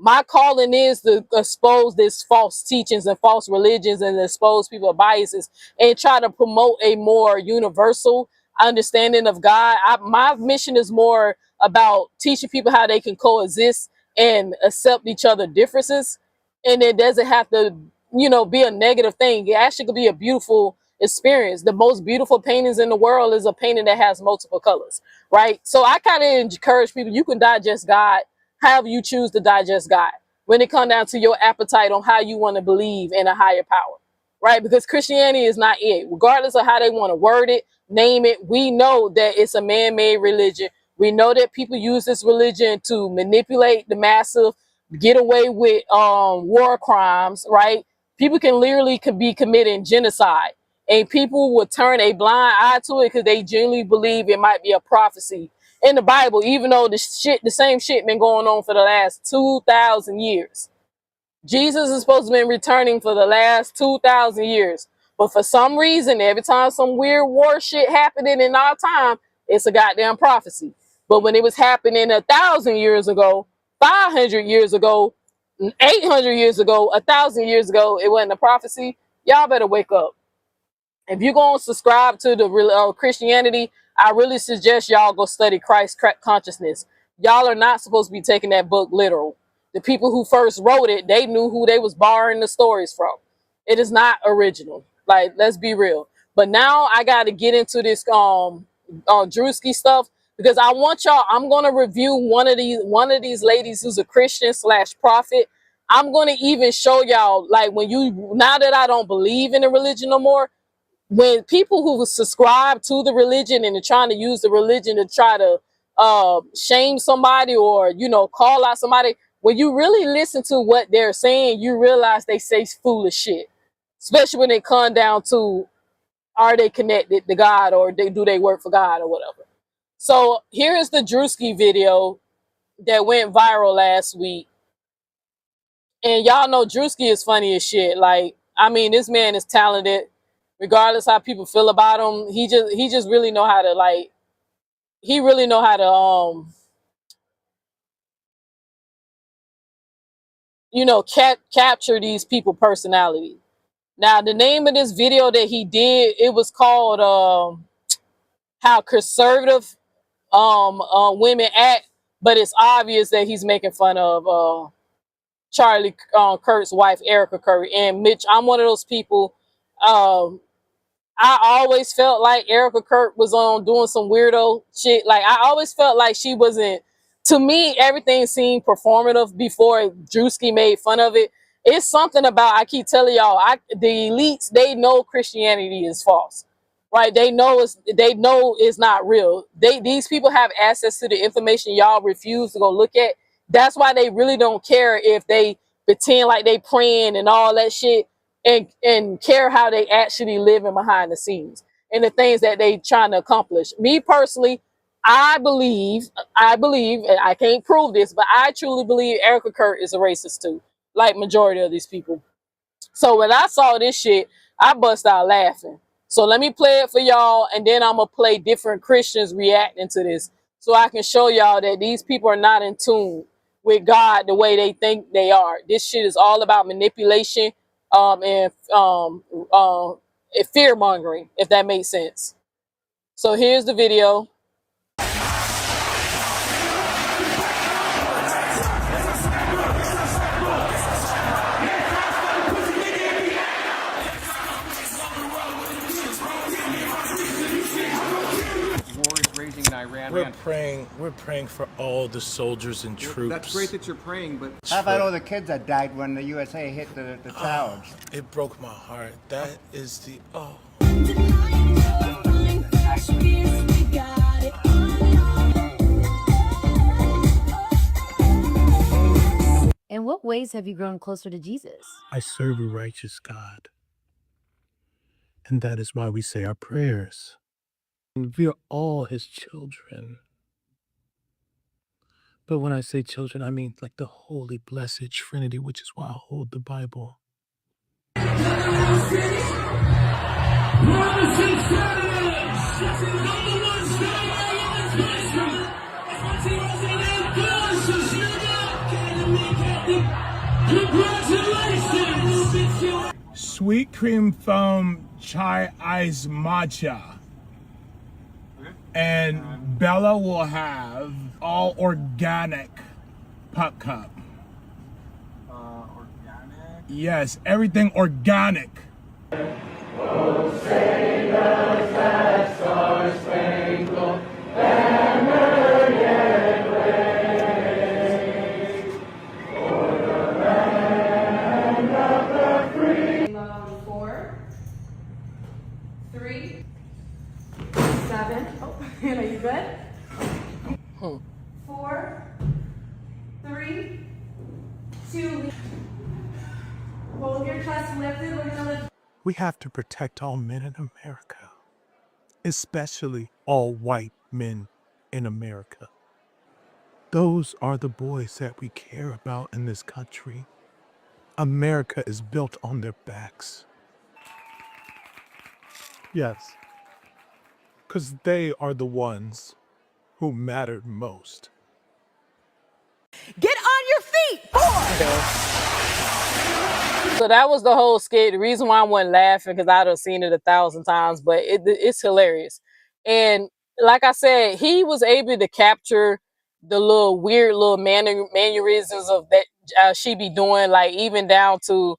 My calling is to expose these false teachings and false religions and expose people's biases and try to promote a more universal understanding of God. My mission is more about teaching people how they can coexist and accept each other's differences. And it doesn't have to, be a negative thing. It actually could be a beautiful experience. The most beautiful paintings in the world is a painting that has multiple colors, right? So I kind of encourage people, you can digest God however you choose to digest God when it comes down to your appetite on how you want to believe in a higher power, right? Because Christianity is not it. Regardless of how they want to word it, name it, we know that it's a man-made religion. We know that people use this religion to manipulate the massive, get away with war crimes, right? People can literally be committing genocide, and people will turn a blind eye to it because they genuinely believe it might be a prophecy in the Bible, even though the same shit been going on for the last 2,000 years. Jesus is supposed to be returning for the last 2,000 years. But for some reason, every time some weird war shit happening in our time, it's a goddamn prophecy. But when it was happening 1,000 years ago, 500 years ago, 800 years ago, 1,000 years ago, it wasn't a prophecy. Y'all better wake up. If you're going to subscribe to the Christianity, I really suggest y'all go study Christ consciousness. Y'all are not supposed to be taking that book literal. The people who first wrote it, they knew who they was borrowing the stories from. It is not original. Like, let's be real. But now I got to get into this Druski stuff because I want y'all. I'm going to review one of these ladies who's a Christian / prophet. I'm going to even show y'all, like, now that I don't believe in the religion no more, when people who subscribe to the religion and are trying to use the religion to try to shame somebody or, call out somebody, when you really listen to what they're saying, you realize they say foolish shit, especially when it comes down to, are they connected to God or do they work for God or whatever. So here is the Druski video that went viral last week. And y'all know Druski is funny as shit. Like, I mean, this man is talented. Regardless how people feel about him, he just really know how to, like, he really know how to capture these people personality. Now, the name of this video that he did, it was called How Conservative Women Act, but it's obvious that he's making fun of Charlie Kirk's wife, Erika Kirk. And Mitch, I'm one of those people. I always felt like Erika Kirk was doing some weirdo shit. Like, I always felt like she wasn't, to me, everything seemed performative before Druski made fun of it. It's something about, I keep telling y'all, the elites, they know Christianity is false, right? They know it's not real. These people have access to the information y'all refuse to go look at. That's why they really don't care if they pretend like they praying and all that shit, and care how they actually living behind the scenes and the things that they trying to accomplish. Me personally, I believe, and I can't prove this, but I truly believe Erika Kirk is a racist too, like majority of these people. So when I saw this shit, I bust out laughing. So let me play it for y'all, and then I'm gonna play different Christians reacting to this, so I can show y'all that these people are not in tune with God the way they think they are. This shit is all about manipulation, and fear mongering, if that makes sense. So here's the video. In Iran. We're praying for all the soldiers and troops. That's great that you're praying, but how about all the kids that died when the USA hit the towers? It broke my heart. That is the In what ways have you grown closer to Jesus? I serve a righteous God. And that is why we say our prayers. And we are all his children. But when I say children, I mean like the holy, blessed Trinity, which is why I hold the Bible. Sweet cream foam chai ice matcha. And Bella will have all organic pup cup. organic? Yes, everything organic. Are you good? 4, 3, 2. Hold your chest lifted. We're gonna lift. We have to protect all men in America, especially all white men in America. Those are the boys that we care about in this country. America is built on their backs. Yes, because they are the ones who mattered most. Get on your feet. 4. So that was the whole skit. The reason why I wasn't laughing, because I'd have seen it 1,000 times, but it's hilarious. And like I said, he was able to capture the little weird little mannerisms of that she be doing, like even down to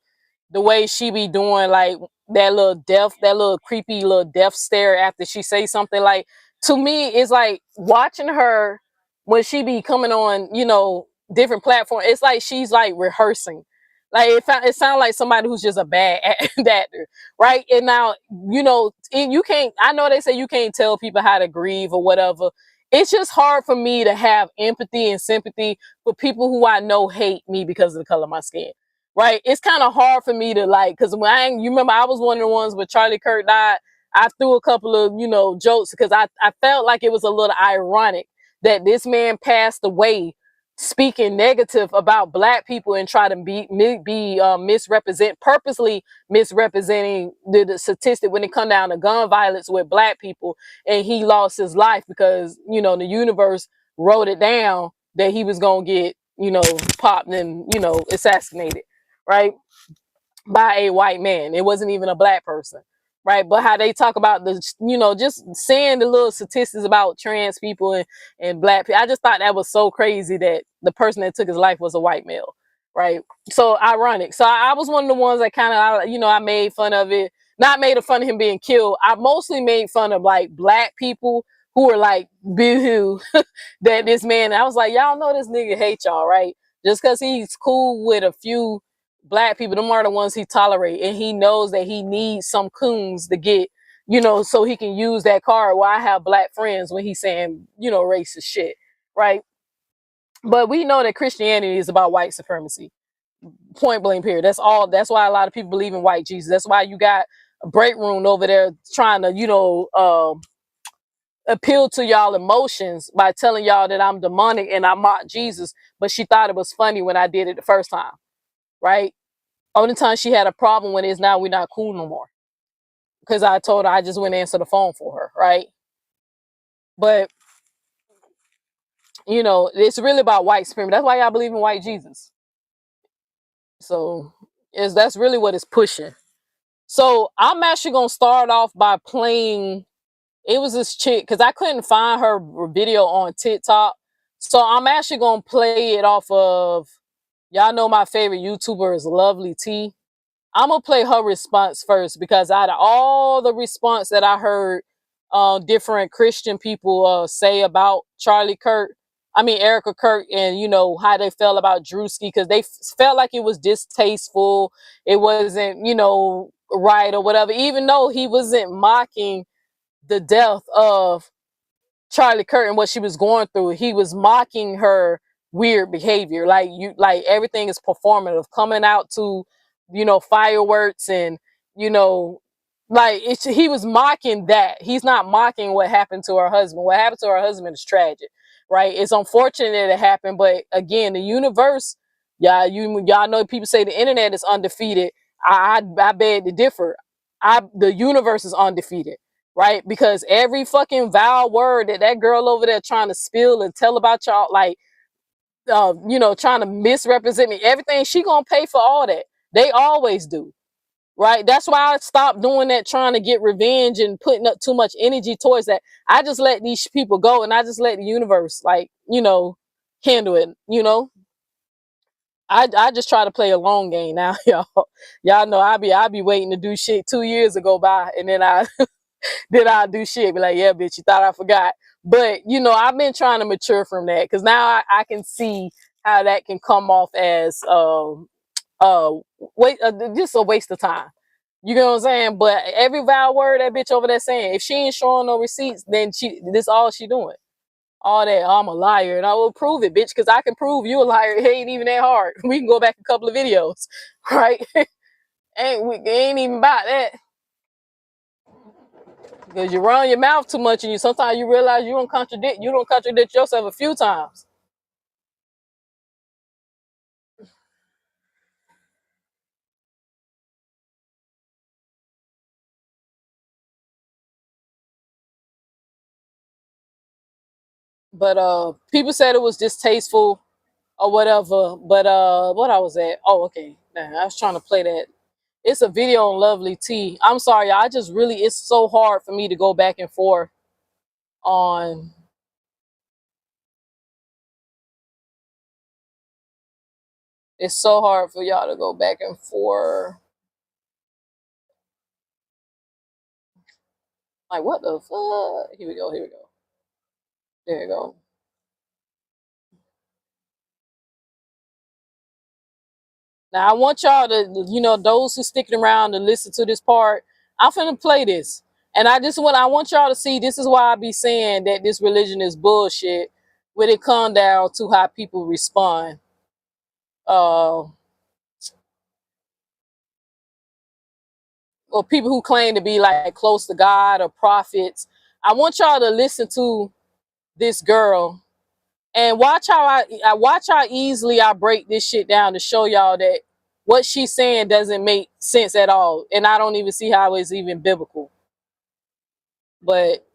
the way she be doing, like that little creepy little death stare after she say something. Like, to me, it's like watching her when she be coming on, different platforms. It's like she's like rehearsing. Like it sounds like somebody who's just a bad actor, right? And now, you can't. I know they say you can't tell people how to grieve or whatever. It's just hard for me to have empathy and sympathy for people who I know hate me because of the color of my skin. Right? It's kind of hard for me to like, because you remember I was one of the ones when Charlie Kirk died. I threw a couple of, jokes because I felt like it was a little ironic that this man passed away speaking negative about black people and try to purposely misrepresenting the statistic when it come down to gun violence with black people. And he lost his life because, the universe wrote it down that he was going to get, popped and, assassinated. Right, by a white man. It wasn't even a black person, right? But how they talk about just saying the little statistics about trans people and black people. I just thought that was so crazy that the person that took his life was a white male, right? So ironic. So I was one of the ones that kind of, I made fun of it. Not made fun of him being killed. I mostly made fun of like black people who were like, boo-hoo, that this man, I was like, y'all know this nigga hate y'all, right? Just because he's cool with a few black people, them are the ones he tolerate, and he knows that he needs some coons to get, so he can use that card. Well, I have black friends when he's saying, racist shit, right? But we know that Christianity is about white supremacy, point blank period. That's all. That's why a lot of people believe in white Jesus. That's why you got a Breakroom over there trying to, appeal to y'all emotions by telling y'all that I'm demonic and I mock Jesus, but she thought it was funny when I did it the first time, right? Only time she had a problem with it is now we're not cool no more. because I told her I just went to answer the phone for her, right? But you know, it's really about white supremacy. That's why y'all believe in white Jesus. So that's really what it's pushing. So I'm actually gonna start off by playing. It was this chick because I couldn't find her video on TikTok. So I'm actually gonna play it off of, y'all know my favorite YouTuber is Lovely T. I'm gonna play her response first because out of all the response that I heard different Christian people say about Erika Kirk, and you know how they felt about Druski, because they felt like it was distasteful, it wasn't, you know, right or whatever, even though he wasn't mocking the death of Charlie Kirk and what she was going through. He was mocking her weird behavior. Like everything is performative, coming out to, you know, fireworks and, you know, he was mocking that. He's not mocking what happened to her husband. What happened to her husband is tragic, right? It's unfortunate that it happened, but again, the universe, y'all know people say the internet is undefeated. I beg to differ. The universe is undefeated, right? Because every fucking vile word that girl over there trying to spill and tell about y'all, like, you know, trying to misrepresent me, everything, she gonna pay for all that. They always do, right? That's why I stopped doing that, trying to get revenge and putting up too much energy towards that. I just let these people go, and I just let the universe, like, you know, handle it, you know. I just try to play a long game now, y'all. Y'all know I be waiting to do shit 2 years ago by, and then I do shit. Be like, yeah, bitch, you thought I forgot. But, you know, I've been trying to mature from that, because now I can see how that can come off as just a waste of time. You know what I'm saying? But every vile word that bitch over there saying, if she ain't showing no receipts, then this all she doing. All that, I'm a liar, and I will prove it, bitch, because I can prove you a liar. It ain't even that hard. We can go back a couple of videos, right? It ain't even about that. Because you run your mouth too much, and sometimes you realize you don't contradict yourself a few times. But people said it was distasteful or whatever. But what I was at? Oh, okay. Nah, I was trying to play that. It's a video on Lovely T. I'm sorry, I just really, it's so hard for me to go back and forth on. It's so hard for y'all to go back and forth. Like, what the fuck? Here we go. Here we go. There you go. Now I want y'all to, you know, those who sticking around to listen to this part, I'm finna play this. And I want y'all to see, this is why I be saying that this religion is bullshit when it come down to how people respond. Or people who claim to be like close to God or prophets. I want y'all to listen to this girl and watch how easily I break this shit down to show y'all that what she's saying doesn't make sense at all, and I don't even see how it's even biblical. But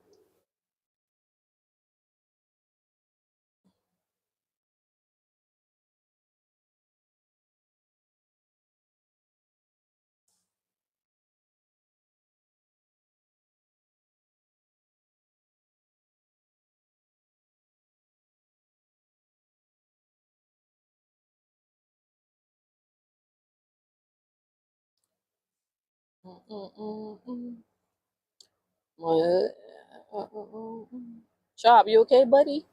Chop, you okay, buddy?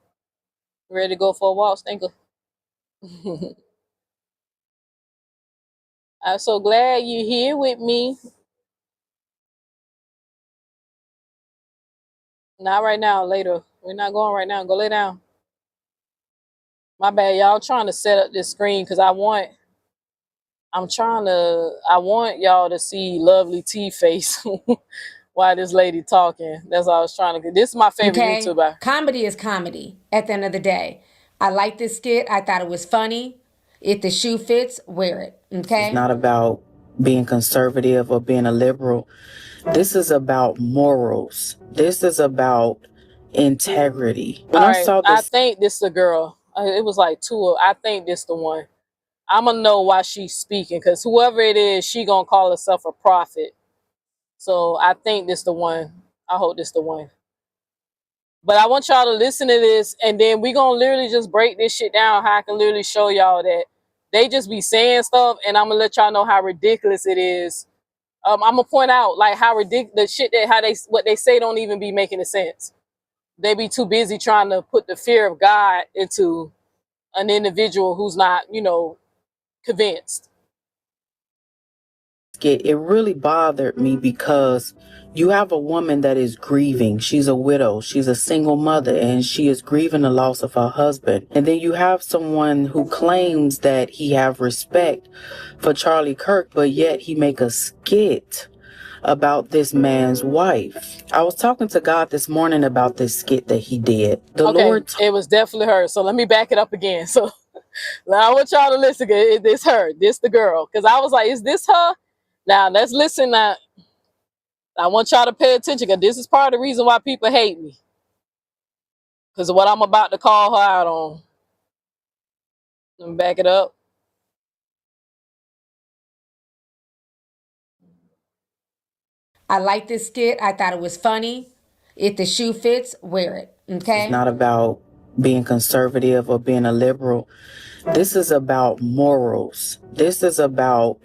Ready to go for a walk, Stinker? I'm so glad you're here with me. Not right now, later. We're not going right now. Go lay down. My bad, y'all. Trying to set up this screen because I want y'all to see Lovely T face while this lady talking. That's all I was trying to get. This is my favorite YouTuber. Comedy is comedy at the end of the day. I like this skit. I thought it was funny. If the shoe fits, wear it. Okay? It's not about being conservative or being a liberal. This is about morals. This is about integrity. When All I right, saw I this, think this the girl. It was like two. I think this the one. I'm gonna know why she's speaking, because whoever it is, she gonna call herself a prophet. So I think this the one. I hope this the one. But I want y'all to listen to this, and then we gonna literally just break this shit down. How I can literally show y'all that they just be saying stuff, and I'm gonna let y'all know how ridiculous it is. I'm gonna point out like how ridiculous the shit that what they say don't even be making a sense. They be too busy trying to put the fear of God into an individual who's not, convinced. it really bothered me because you have a woman that is grieving. She's a widow. She's a single mother, and she is grieving the loss of her husband. And then you have someone who claims that he have respect for Charlie Kirk, but yet he make a skit about this man's wife. I was talking to God this morning about this skit that he did. The Okay, Lord it was definitely her. So let me back it up again. So now I want y'all to listen. This her, this the girl. Because I was like, is this her? Now let's listen. Now I want y'all to pay attention, because this is part of the reason why people hate me. Because of what I'm about to call her out on. Let me back it up. I like this skit. I thought it was funny. If the shoe fits, wear it. Okay? It's not about being conservative or being a liberal. This is about morals. This is about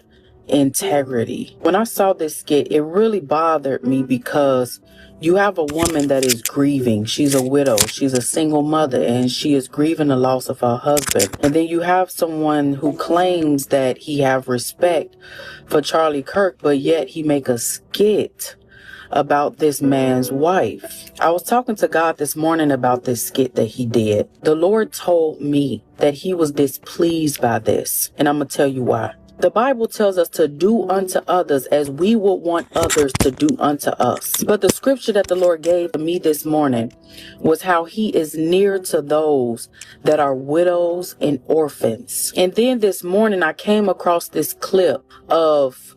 integrity. When I saw this skit, it really bothered me because you have a woman that is grieving. She's a widow. She's a single mother, and she is grieving the loss of her husband. And then you have someone who claims that he have respect for Charlie Kirk, but yet he make a skit about this man's wife. I was talking to God this morning about this skit that he did. The Lord told me that he was displeased by this, and I'm going to tell you why. The Bible tells us to do unto others as we would want others to do unto us. But the scripture that the Lord gave to me this morning was how he is near to those that are widows and orphans. And then this morning I came across this clip of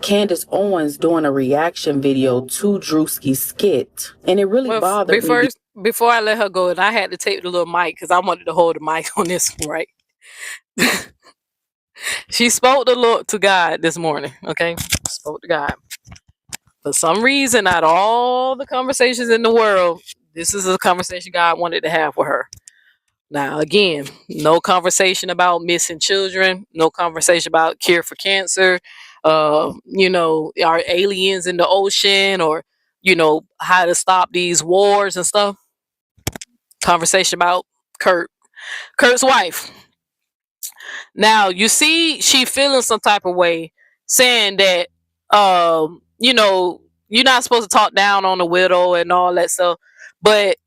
Candace Owens doing a reaction video to Druski's skit. And it really bothered me. Before I let her go, and I had to take the little mic because I wanted to hold the mic on this one, right? She spoke the Lord to God this morning, okay? Spoke to God. For some reason, out of all the conversations in the world, this is a conversation God wanted to have with her. Now, again, no conversation about missing children, no conversation about cure for cancer, are aliens in the ocean, or, how to stop these wars and stuff. Conversation about Kurt's wife. Now, you see, she feeling some type of way, saying that, you're not supposed to talk down on the widow and all that stuff. But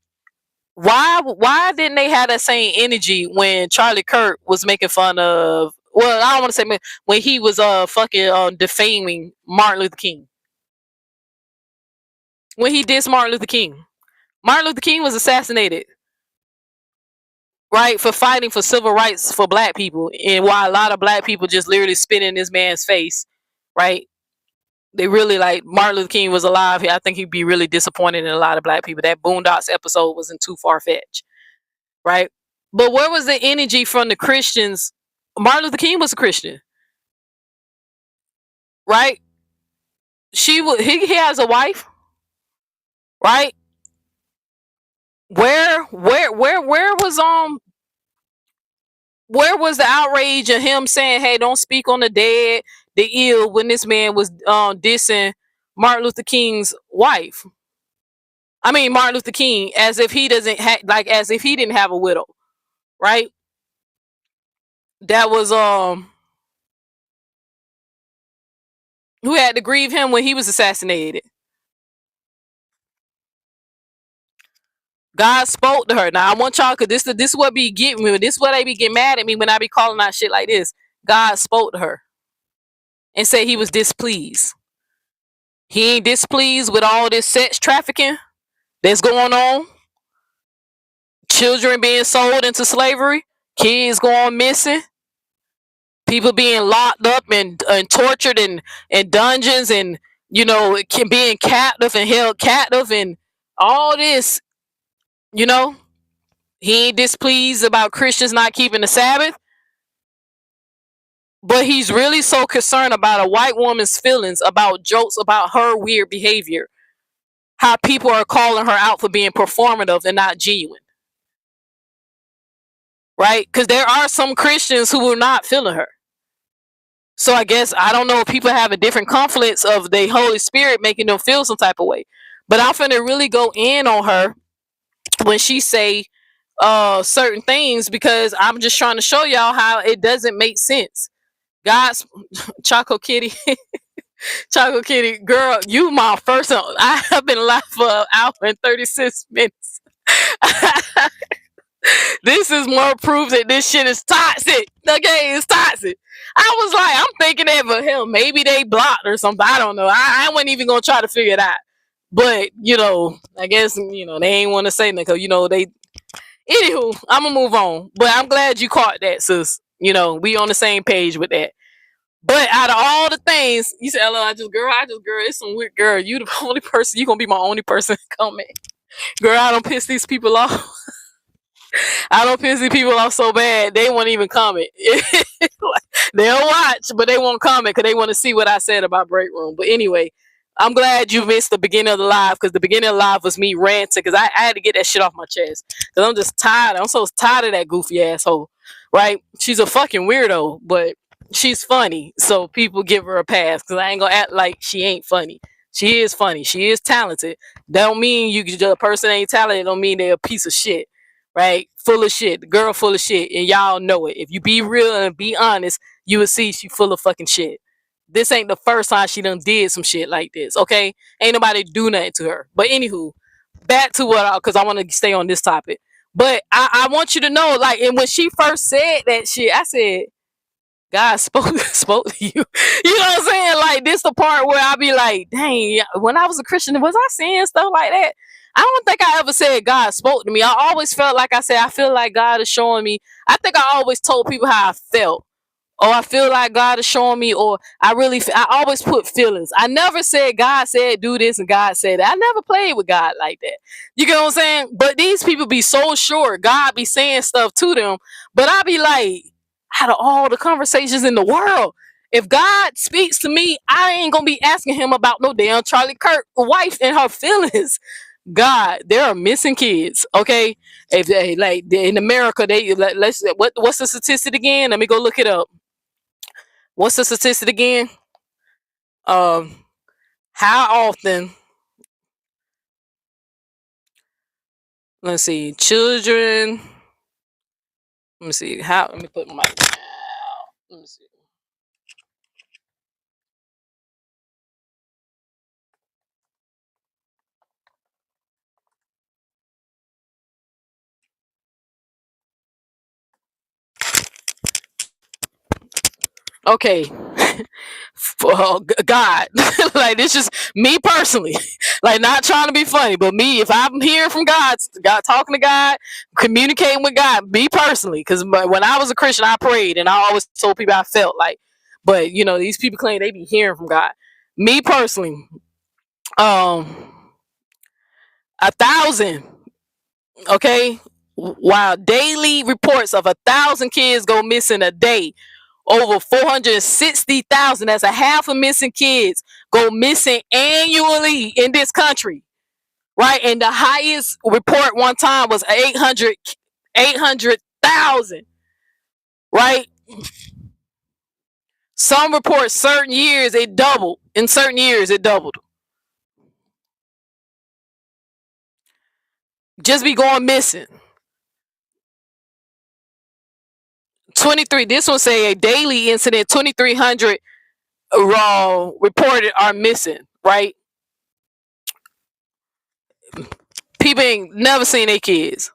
why didn't they have that same energy when Charlie Kirk was making fun of? Well, I don't want to say when he was fucking defaming Martin Luther King. When he dissed Martin Luther King. Martin Luther King was assassinated, right, for fighting for civil rights for black people. And while a lot of black people just literally spit in this man's face, right? They really, like, Martin Luther King was alive. I think he'd be really disappointed in a lot of black people. That Boondocks episode wasn't too far-fetched, right? But where was the energy from the Christians? Martin Luther King was a Christian, right? He has a wife, right? Where was the outrage of him saying, hey, don't speak on the dead, the ill, when this man was dissing Martin Luther King's wife? I mean, Martin Luther King, as if he as if he didn't have a widow, right? That was who had to grieve him when he was assassinated. God spoke to her. Now I want y'all, cause this is what be getting me. This is what they be getting mad at me when I be calling out shit like this. God spoke to her and said he was displeased. He ain't displeased with all this sex trafficking that's going on. Children being sold into slavery, kids going missing, People being locked up and tortured in dungeons, and being captive and held captive and all this. He ain't displeased about Christians not keeping the Sabbath, but he's really so concerned about a white woman's feelings about jokes about her weird behavior, how people are calling her out for being performative and not genuine, right? Because there are some Christians who are not feeling her. So I guess, I don't know if people have a different conflicts of the Holy Spirit making them feel some type of way. But I'm finna really go in on her when she say certain things, because I'm just trying to show y'all how it doesn't make sense. God's Choco Kitty. Choco Kitty, girl, you my first. I have been live for an hour and 36 minutes. This is more proof that this shit is toxic. Okay, it's toxic. I was like, I'm thinking that, but hell, maybe they blocked or something. I don't know. I wasn't even gonna try to figure it out. But I guess they ain't want to say nothing, because they. Anywho, I'm gonna move on. But I'm glad you caught that, sis. We on the same page with that. But out of all the things, you said, "Hello, I just girl, it's some weird girl. You the only person. You gonna be my only person comment, girl. I don't piss these people off. I don't piss these people off so bad they won't even comment. They'll watch, but they won't comment because they want to see what I said about Breakroom. But anyway, I'm glad you missed the beginning of the live, because the beginning of the live was me ranting, because I had to get that shit off my chest, because I'm just tired. I'm so tired of that goofy asshole. Right? She's a fucking weirdo, but she's funny, so people give her a pass, because I ain't gonna act like she ain't funny. She is funny. She is talented. That don't mean the person ain't talented. Don't mean they're a piece of shit. Right? Full of shit. The girl full of shit, and y'all know it. If you be real and be honest, you will see she full of fucking shit. This ain't the first time she done did some shit like this. Okay? Ain't nobody do nothing to her. But anywho, back to because I want to stay on this topic. But I want you to know, like, and when she first said that shit, I said, God spoke to you. You know what I'm saying? Like, this the part where I be like, dang, when I was a Christian, was I saying stuff like that? I don't think I ever said God spoke to me. I always felt like I said, I feel like God is showing me. I think I always told people how I felt. Or I feel like God is showing me, or I always put feelings. I never said God said do this and God said that. I never played with God like that. You get what I'm saying? But these people be so sure God be saying stuff to them. But I be like, out of all the conversations in the world, if God speaks to me, I ain't gonna be asking him about no damn Charlie Kirk wife and her feelings. God, there are missing kids. Okay, if they, like in America, what's the statistic again? Let me go look it up. What's the statistic again? How often? Let's see. Children. Let me see. Let me put my mic down. Let me see. Okay. For God, like, this is me personally, like, not trying to be funny, but me, if I'm hearing from God talking to God, communicating with God, me personally, because when I was a Christian, I prayed and I always told people I felt like, but these people claim they be hearing from God. Me personally, 1,000, okay, while daily reports of 1,000 kids go missing a day, over 460,000, that's a half of missing kids, go missing annually in this country, right? And the highest report one time was 800,000, right? Some reports certain years it doubled. In certain years it doubled. Just be going missing. 23, this one say a daily incident, 2,300 reported are missing, right? People ain't never seen their kids.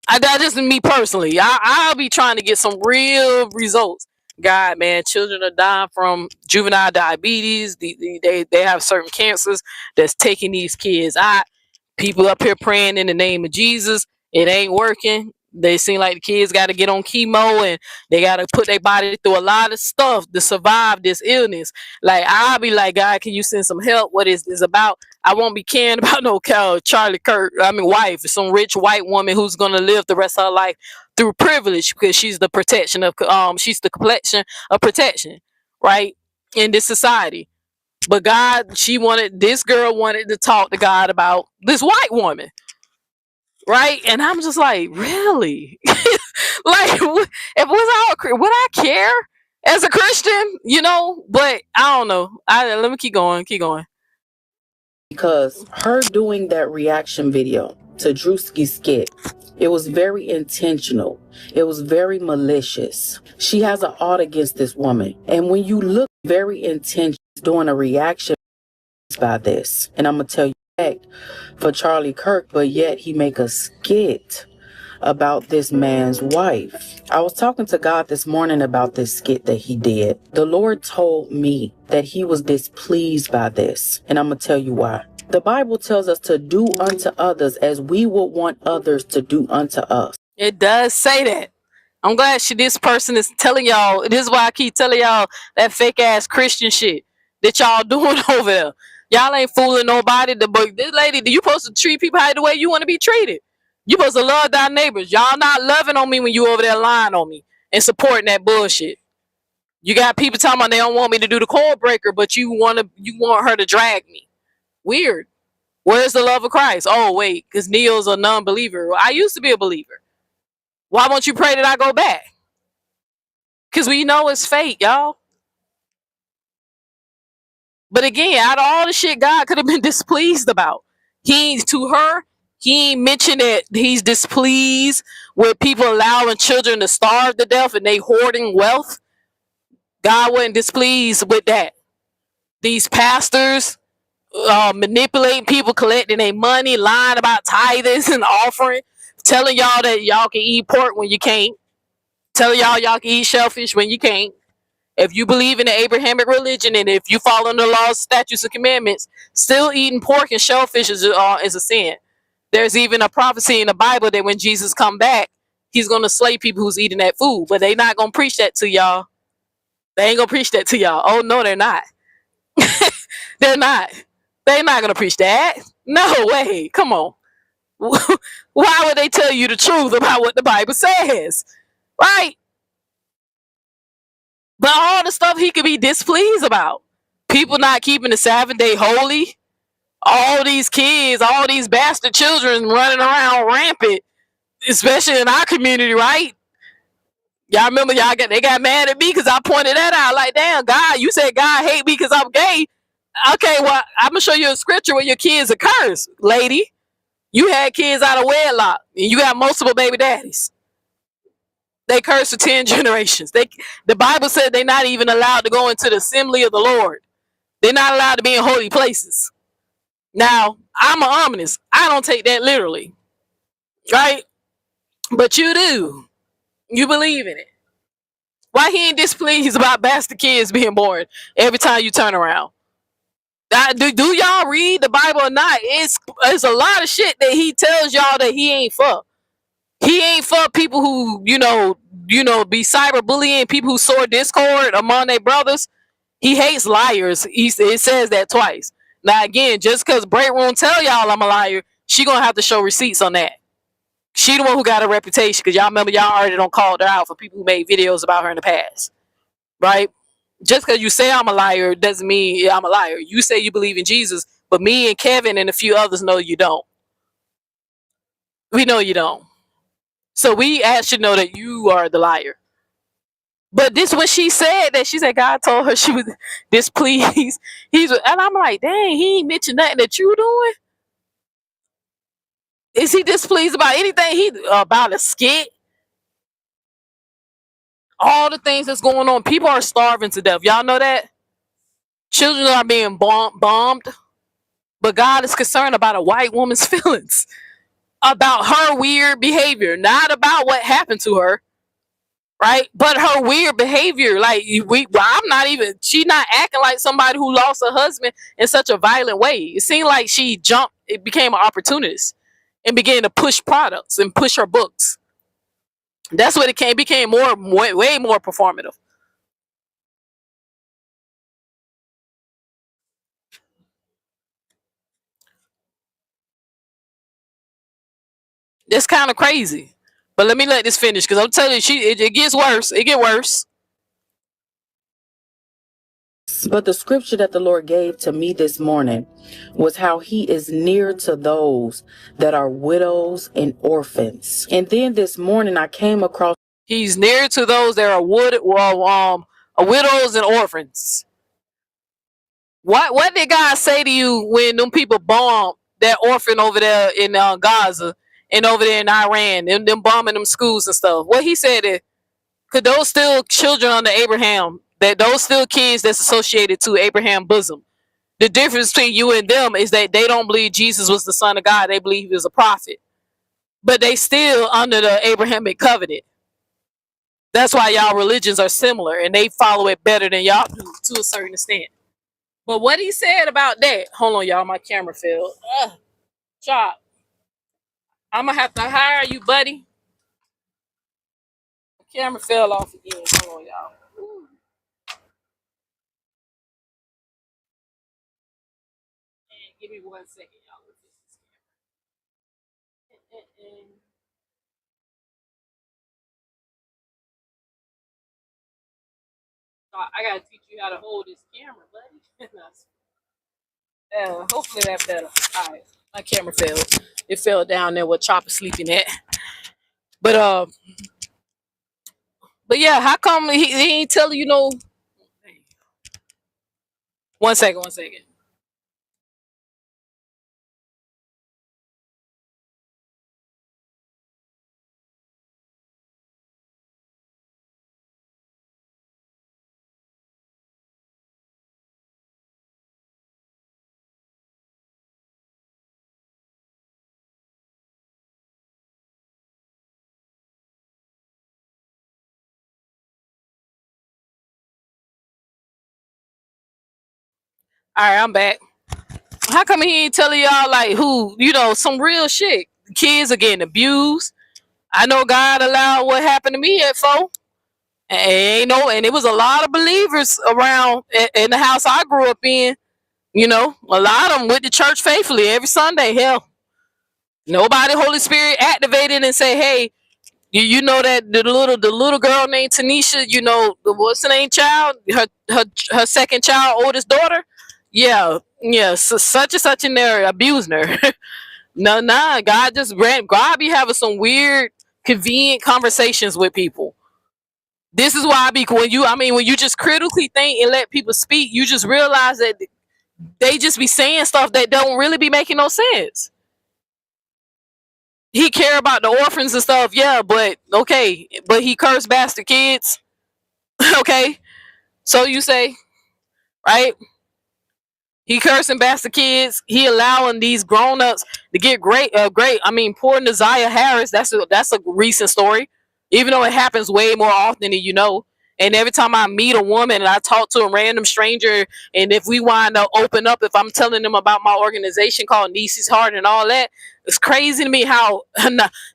That just me personally. I'll be trying to get some real results. God, man, children are dying from juvenile diabetes. They have certain cancers that's taking these kids out. People up here praying in the name of Jesus. It ain't working. They seem like the kids got to get on chemo and they got to put their body through a lot of stuff to survive this illness. Like, I'll be like, God, can you send some help? What is this about? I won't be caring about no Charlie Kirk, wife, some rich white woman who's going to live the rest of her life through privilege because she's the protection of, she's the complexion of protection, right? In this society. But this girl wanted to talk to God about this white woman. Right? And I'm just like, really? Like, if it was all, would I care as a Christian? But I don't know. Let me keep going. Because her doing that reaction video to Druski's skit, it was very intentional. It was very malicious. She has an ought against this woman. And when you look very intentional doing a reaction by this, and I'm going to tell you that for Charlie Kirk, but yet he make a skit about this man's wife. I was talking to God this morning about this skit that he did. The Lord told me that he was displeased by this, and I'm going to tell you why. The Bible tells us to do unto others as we would want others to do unto us. It does say that. I'm glad this person is telling y'all. This is why I keep telling y'all that fake ass Christian shit that y'all doing over there. Y'all ain't fooling nobody. But this lady, you supposed to treat people the way you want to be treated. You supposed to love thy neighbors. Y'all not loving on me when you over there lying on me and supporting that bullshit. You got people talking about they don't want me to do the code breaker, but you want her to drag me. Weird. Where's the love of Christ? Oh, wait, because Neil's a non-believer. I used to be a believer. Why won't you pray that I go back? Because we know it's fake, y'all. But again, out of all the shit God could have been displeased about, he ain't mentioned that he's displeased with people allowing children to starve to death and they hoarding wealth. God wasn't displeased with that. These pastors manipulating people, collecting their money, lying about tithings and offering, telling y'all that y'all can eat pork when you can't, telling y'all can eat shellfish when you can't. If you believe in the Abrahamic religion and if you follow the laws, statutes, and commandments, still eating pork and shellfish is a sin. There's even a prophecy in the Bible that when Jesus come back, he's going to slay people who's eating that food. But they not going to preach that to y'all. They ain't going to preach that to y'all. Oh, no, they're not. They're not. They're not going to preach that. No way. Come on. Why would they tell you the truth about what the Bible says? Right? But all the stuff he could be displeased about. People not keeping the Sabbath day holy. All these kids, all these bastard children running around rampant, especially in our community, right? Y'all remember they got mad at me because I pointed that out. Like, damn, God, you said God hate me because I'm gay. Okay, well, I'm going to show you a scripture where your kids are cursed, lady. You had kids out of wedlock and you got multiple baby daddies. They cursed for 10 generations. The Bible said they're not even allowed to go into the assembly of the Lord. They're not allowed to be in holy places. Now, I'm an ominous. I don't take that literally. Right? But you do. You believe in it. Why he ain't displeased about bastard kids being born every time you turn around? Do y'all read the Bible or not? It's a lot of shit that he tells y'all that he ain't for. He ain't for people who, be cyberbullying, people who sow discord among their brothers. He hates liars. It says that twice. Now, again, just because Breakroom tell y'all I'm a liar, she gonna have to show receipts on that. She the one who got a reputation because y'all remember y'all already don't called her out for people who made videos about her in the past. Right? Just because you say I'm a liar doesn't mean I'm a liar. You say you believe in Jesus, but me and Kevin and a few others know you don't. We know you don't. So we should know that you are the liar. But this when she said that, she said God told her she was displeased. And I'm like, dang, he ain't mentioned nothing that you doing. Is he displeased about anything? About a skit? All the things that's going on. People are starving to death. Y'all know that? Children are being bombed. But God is concerned about a white woman's feelings. About her weird behavior. Not about what happened to her. Right? But her weird behavior, like she's not acting like somebody who lost her husband in such a violent way. It seemed like it became an opportunist and began to push products and push her books. That's what it became way more performative. That's kind of crazy. But let me let this finish because I'm telling you, it gets worse. It get worse. But the scripture that the Lord gave to me this morning was how he is near to those that are widows and orphans. And then this morning I came across He's near to those that are widows and orphans. What did God say to you when them people bombed that orphan over there in Gaza and over there in Iran, and them bombing them schools and stuff? What he said is, could those still children under Abraham, that those still kids that's associated to Abraham's bosom? The difference between you and them is that they don't believe Jesus was the son of God. They believe he was a prophet. But they still under the Abrahamic covenant. That's why y'all religions are similar and they follow it better than y'all do to a certain extent. But what he said about that, hold on, y'all, my camera failed. Chop, I'm gonna have to hire you, buddy. The camera fell off again. Hold on, y'all. Give me 1 second, y'all. I gotta teach you how to hold this camera, buddy. Hopefully that's better. All right, my camera fell. It fell down there where Chopper sleeping at. But but yeah, how come he ain't telling you no? 1 second, 1 second. All right, I'm back. How come he ain't telling y'all like who, some real shit? Kids are getting abused. I know God allowed what happened to me at 4. And it was a lot of believers around in the house I grew up in. A lot of them went to church faithfully every Sunday. Hell, nobody Holy Spirit activated and say, hey, you know that the little girl named Tanisha, what's her name, child, her second child, oldest daughter. Yeah, so such and such in there abusing her. No, nah, God be having some weird, convenient conversations with people. This is why I be when you just critically think and let people speak, you just realize that they just be saying stuff that don't really be making no sense. He care about the orphans and stuff, yeah, but okay, but he cursed bastard kids. Okay, so you say, right? He cursing bastard kids. He allowing these grown ups to get great. I mean, poor Naziah Harris. That's a recent story, even though it happens way more often than you know. And every time I meet a woman and I talk to a random stranger, and if we wind up open up, if I'm telling them about my organization called Nieces Heart and all that, it's crazy to me how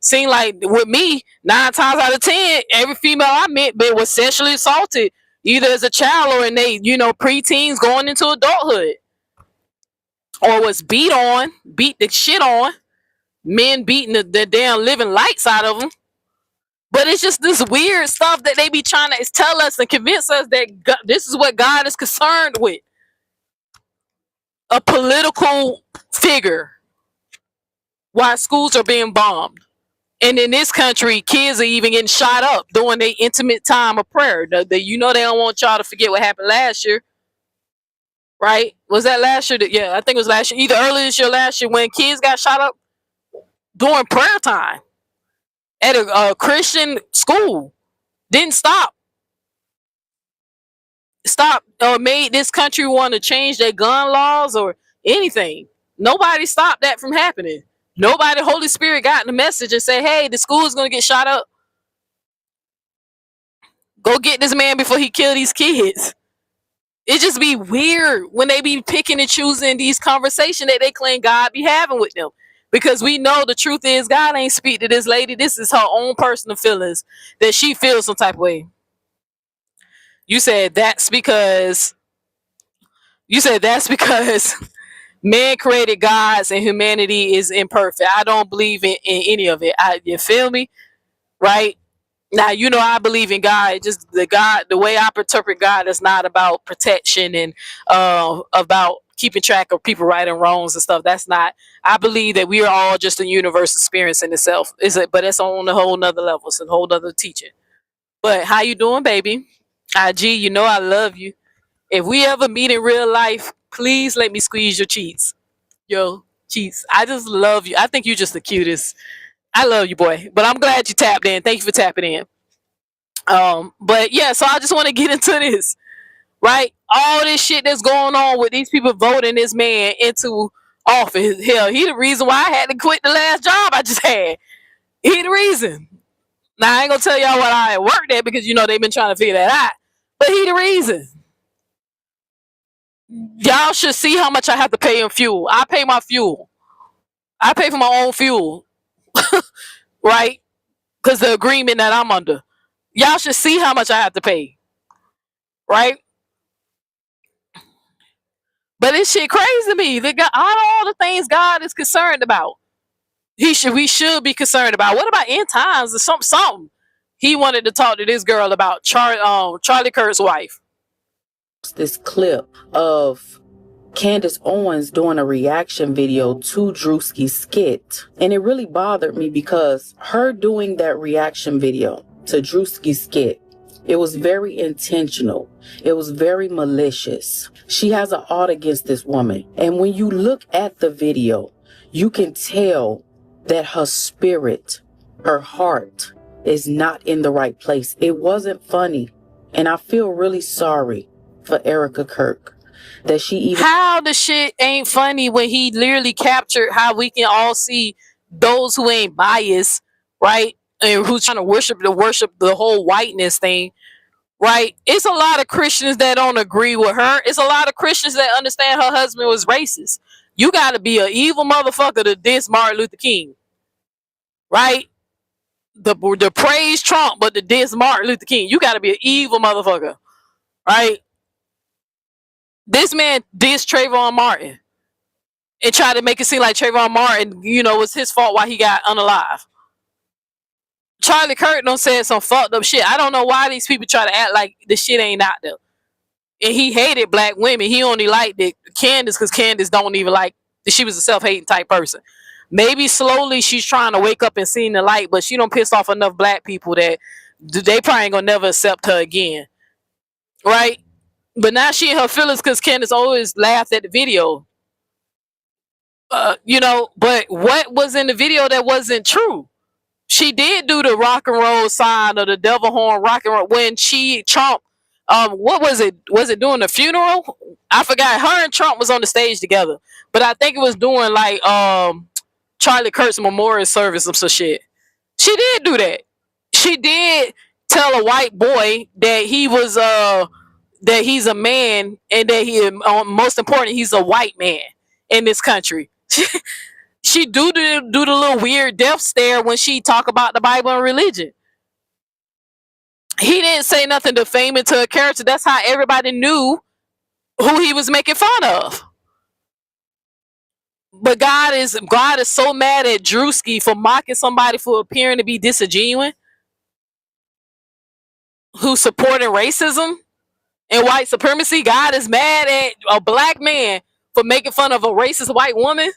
seem like with me 9 times out of 10, every female I met was sexually assaulted either as a child or in they preteens going into adulthood, or was beat the shit on, men beating the damn living lights out of them. But it's just this weird stuff that they be trying to tell us and convince us that this is what God is concerned with. A political figure while schools are being bombed. And in this country, kids are even getting shot up during their intimate time of prayer. They don't want y'all to forget what happened last year. Right? Was that last year? Yeah, I think it was last year. Either earlier this year or last year when kids got shot up during prayer time at a Christian school. Didn't stop or made this country want to change their gun laws or anything. Nobody stopped that from happening. Nobody, Holy Spirit, got the message and say, hey, the school is going to get shot up. Go get this man before he kill these kids. It just be weird when they be picking and choosing these conversations that they claim God be having with them. Because we know the truth is God ain't speak to this lady. This is her own personal feelings that she feels some type of way. You said that's because man created gods and humanity is imperfect. I don't believe in any of it. You feel me? Right? Now, you know, I believe in God. Just the way I interpret God is not about protection and about keeping track of people right and wrongs and stuff. That's not. I believe that we are all just a universe experience in itself. But it's on a whole nother level. It's a whole nother teaching. But how you doing, baby? IG, you know I love you. If we ever meet in real life, please let me squeeze your cheeks. Yo, cheeks. I just love you. I think you're just the cutest. I love you, boy. But I'm glad you tapped in. Thank you for tapping in. But yeah, so I just want to get into this, right? All this shit that's going on with these people voting this man into office. Hell, he the reason why I had to quit the last job I just had. He the reason. Now I ain't gonna tell y'all what I worked at because you know they've been trying to figure that out. But he the reason. Y'all should see how much I have to pay in fuel. I pay my fuel. I pay for my own fuel, right? Because the agreement that I'm under. Y'all should see how much I have to pay, right? But this shit crazy to me. All the things God is concerned about. We should be concerned about. What about end times or something? He wanted to talk to this girl about Charlie Kirk's wife. This clip of Candace Owens doing a reaction video to Druski's skit. And it really bothered me because her doing that reaction video to Druski's skit, it was very intentional. It was very malicious. She has an ought against this woman. And when you look at the video, you can tell that her spirit, her heart is not in the right place. It wasn't funny. And I feel really sorry for Erika Kirk that she even... How the shit ain't funny when he literally captured how we can all see those who ain't biased, right? And who's trying to worship the whole whiteness thing, right? It's a lot of Christians that don't agree with her. It's a lot of Christians that understand her husband was racist. You got to be an evil motherfucker to diss Martin Luther King, right? The praise Trump, but to diss Martin Luther King. You got to be an evil motherfucker, right? This man dissed Trayvon Martin and tried to make it seem like Trayvon Martin, you know, was his fault why he got unalive. Charlie Kirk done said some fucked up shit. I don't know why these people try to act like the shit ain't out there. And he hated black women. He only liked Candace because Candace don't even like, she was a self-hating type person. Maybe slowly she's trying to wake up and see the light, but she done pissed off enough black people that they probably ain't gonna never accept her again. Right? But now she in her feelings because Candace always laughed at the video. You know, but what was in the video that wasn't true? She did do the rock and roll sign or the devil horn rock and roll when Trump, what was it? Was it doing the funeral? I forgot. Her and Trump was on the stage together. But I think it was doing like Charlie Kirk's memorial service or some shit. She did do that. She did tell a white boy that he was that he's a man and that he most important he's a white man in this country. She do the little weird death stare when she talk about the Bible and religion. He didn't say nothing defaming to a character. That's how everybody knew who he was making fun of. But God is so mad at Druski for mocking somebody for appearing to be disingenuous, who's supporting racism and white supremacy. God is mad at a black man for making fun of a racist white woman.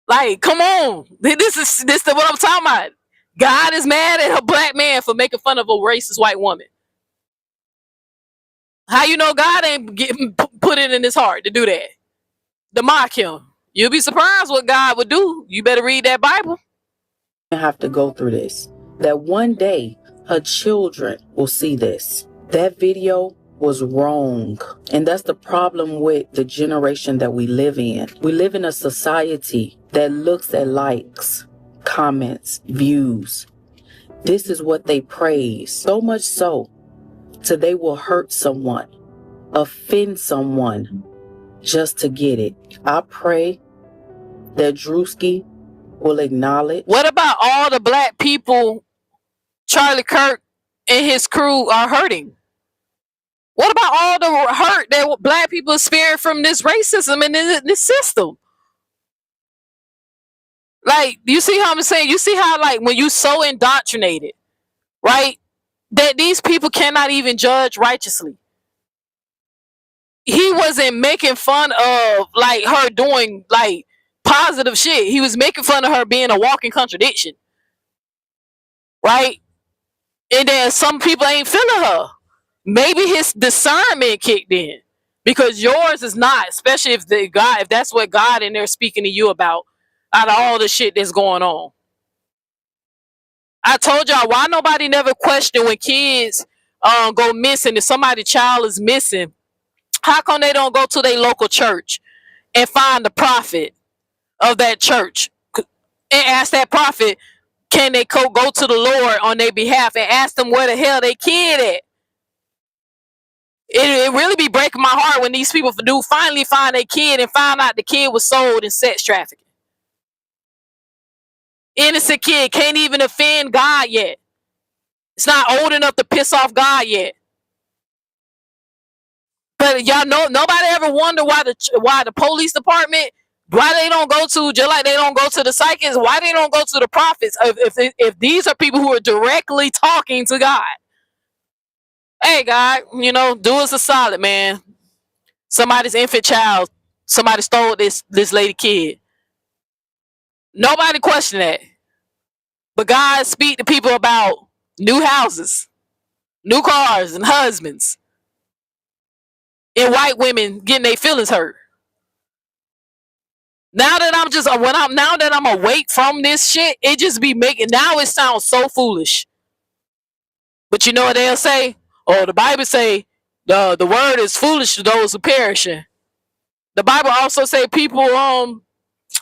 Like, come on. This is what I'm talking about. God is mad at a black man for making fun of a racist white woman. How you know God ain't put it in his heart to do that? To mock him. You'll be surprised what God would do. You better read that Bible. Have to go through this. That one day her children will see this. That video was wrong. And that's the problem with the generation that we live in. We live in a society that looks at likes, comments, views. This is what they praise. So much so till they will hurt someone, offend someone just to get it. I pray that Druski will acknowledge? What about all the black people Charlie Kirk and his crew are hurting? What about all the hurt that black people experience from this racism and this system? Like, you see how I'm saying? You see how, like, when you so indoctrinated, right, that these people cannot even judge righteously. He wasn't making fun of, like, her doing, like, positive shit. He was making fun of her being a walking contradiction, right? And then some people ain't feeling her. Maybe his discernment kicked in, because yours is not, especially if that's what God in there speaking to you about, out of all the shit that's going on. I told y'all, why nobody never question when kids go missing, if somebody's child is missing, how come they don't go to their local church and find the prophet of that church and ask that prophet, can they go to the Lord on their behalf, and ask them where the hell they kid at? It really be breaking my heart when these people do finally find a kid and find out the kid was sold in sex trafficking. Innocent kid, can't even offend God yet. It's not old enough to piss off God yet. But y'all know, nobody ever wonder why the police department, why they don't go to, just like they don't go to the psychics, why they don't go to the prophets if these are people who are directly talking to God. Hey, God, do us a solid, man. Somebody's infant child, somebody stole this lady kid. Nobody question that. But God speak to people about new houses, new cars, and husbands, and white women getting their feelings hurt. Now that I'm awake from this shit, it just be making, now it sounds so foolish. But you know what they'll say? Oh, the Bible say the word is foolish to those who perishing. The Bible also say people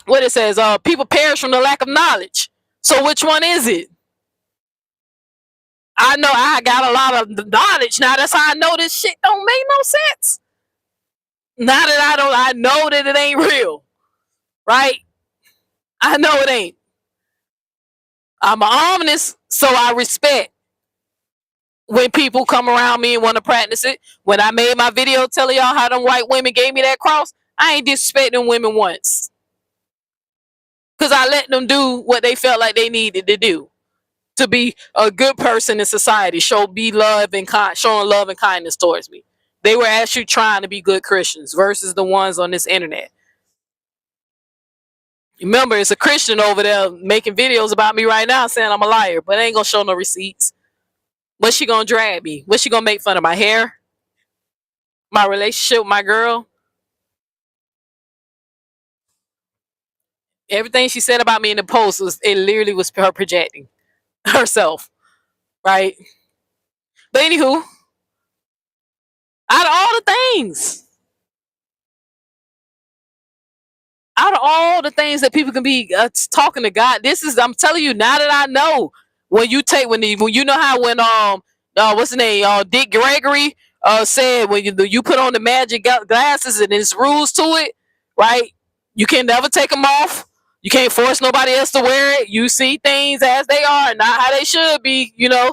what it says, people perish from the lack of knowledge. So which one is it? I know I got a lot of knowledge now. That's how I know this shit don't make no sense. Now that I know that it ain't real, right? I know it ain't. I'm ominous, so I respect when people come around me and want to practice it. When I made my video telling y'all how them white women gave me that cross, I ain't disrespecting women once, because I let them do what they felt like they needed to do to be a good person in society, showing love and kindness towards me. They were actually trying to be good Christians versus the ones on this internet. Remember, it's a Christian over there making videos about me right now saying I'm a liar, but ain't gonna show no receipts. What's she gonna drag me? What's she gonna make fun of? My hair? My relationship with my girl? Everything she said about me in the post literally was her projecting herself, right? But anywho, out of all the things, that people can be talking to God, I'm telling you, now that I know, when you know how when what's the name, Dick Gregory said, when you put on the magic glasses and there's rules to it, right? You can never take them off. You can't force nobody else to wear it. You see things as they are, not how they should be. Yeah,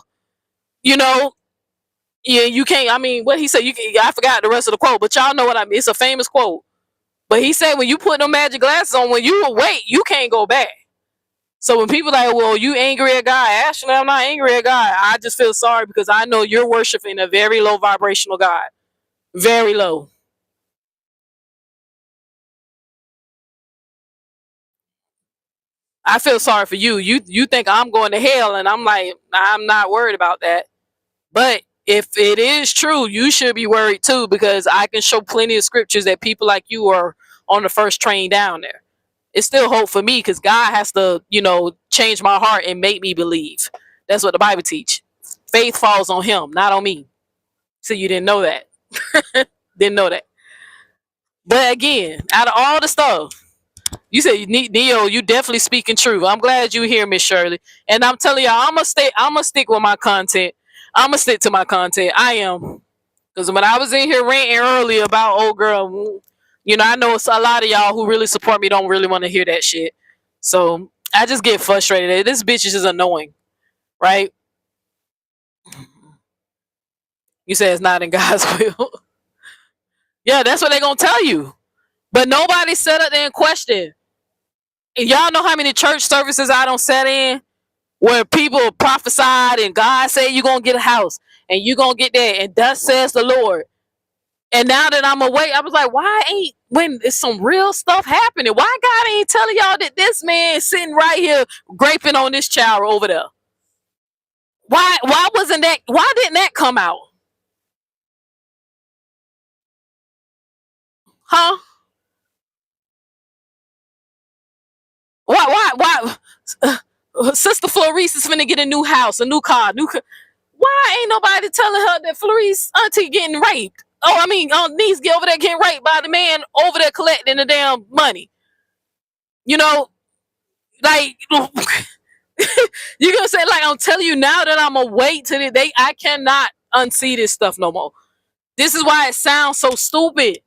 you can't. I mean, what he said, I forgot the rest of the quote, but y'all know what I mean. It's a famous quote. But he said, when you put them magic glasses on, when you awake, you can't go back. So when people like, well, you angry at God? Actually, I'm not angry at God. I just feel sorry because I know you're worshiping a very low vibrational God. Very low. I feel sorry for you. You think I'm going to hell, and I'm like, I'm not worried about that. But if it is true, you should be worried too, because I can show plenty of scriptures that people like you are on the first train down there. It's still hope for me, because God has to, change my heart and make me believe. That's what the Bible teach. Faith falls on him, not on me. So you didn't know that. Didn't know that. But again, out of all the stuff, you said, Neo, you definitely speaking truth. I'm glad you here, Miss Shirley. And I'm telling y'all, I'm gonna stick with my content. I'm gonna stick to my content. I am. Because when I was in here ranting earlier about old girl, You know, I know it's a lot of y'all who really support me don't really want to hear that shit. So I just get frustrated. This bitch is just annoying, right? You say it's not in God's will. Yeah, that's what they're gonna tell you. But nobody sat up there and questioned. And y'all know how many church services I don't set in where people prophesied and God said you're gonna get a house and you're gonna get that, and thus says the Lord. And now that I'm away, I was like, why ain't, when it's some real stuff happening, why God ain't telling y'all that this man is sitting right here graping on this child over there? Why wasn't that, why didn't that come out? Huh? Why Sister Florice is finna get a new house, a new car, why ain't nobody telling her that Florice auntie getting raped? Oh, I mean, niece get over there getting raped by the man over there collecting the damn money. You know, like you're gonna say, like, I'm telling you now that I'm awake to the day, I cannot unsee this stuff no more. This is why it sounds so stupid.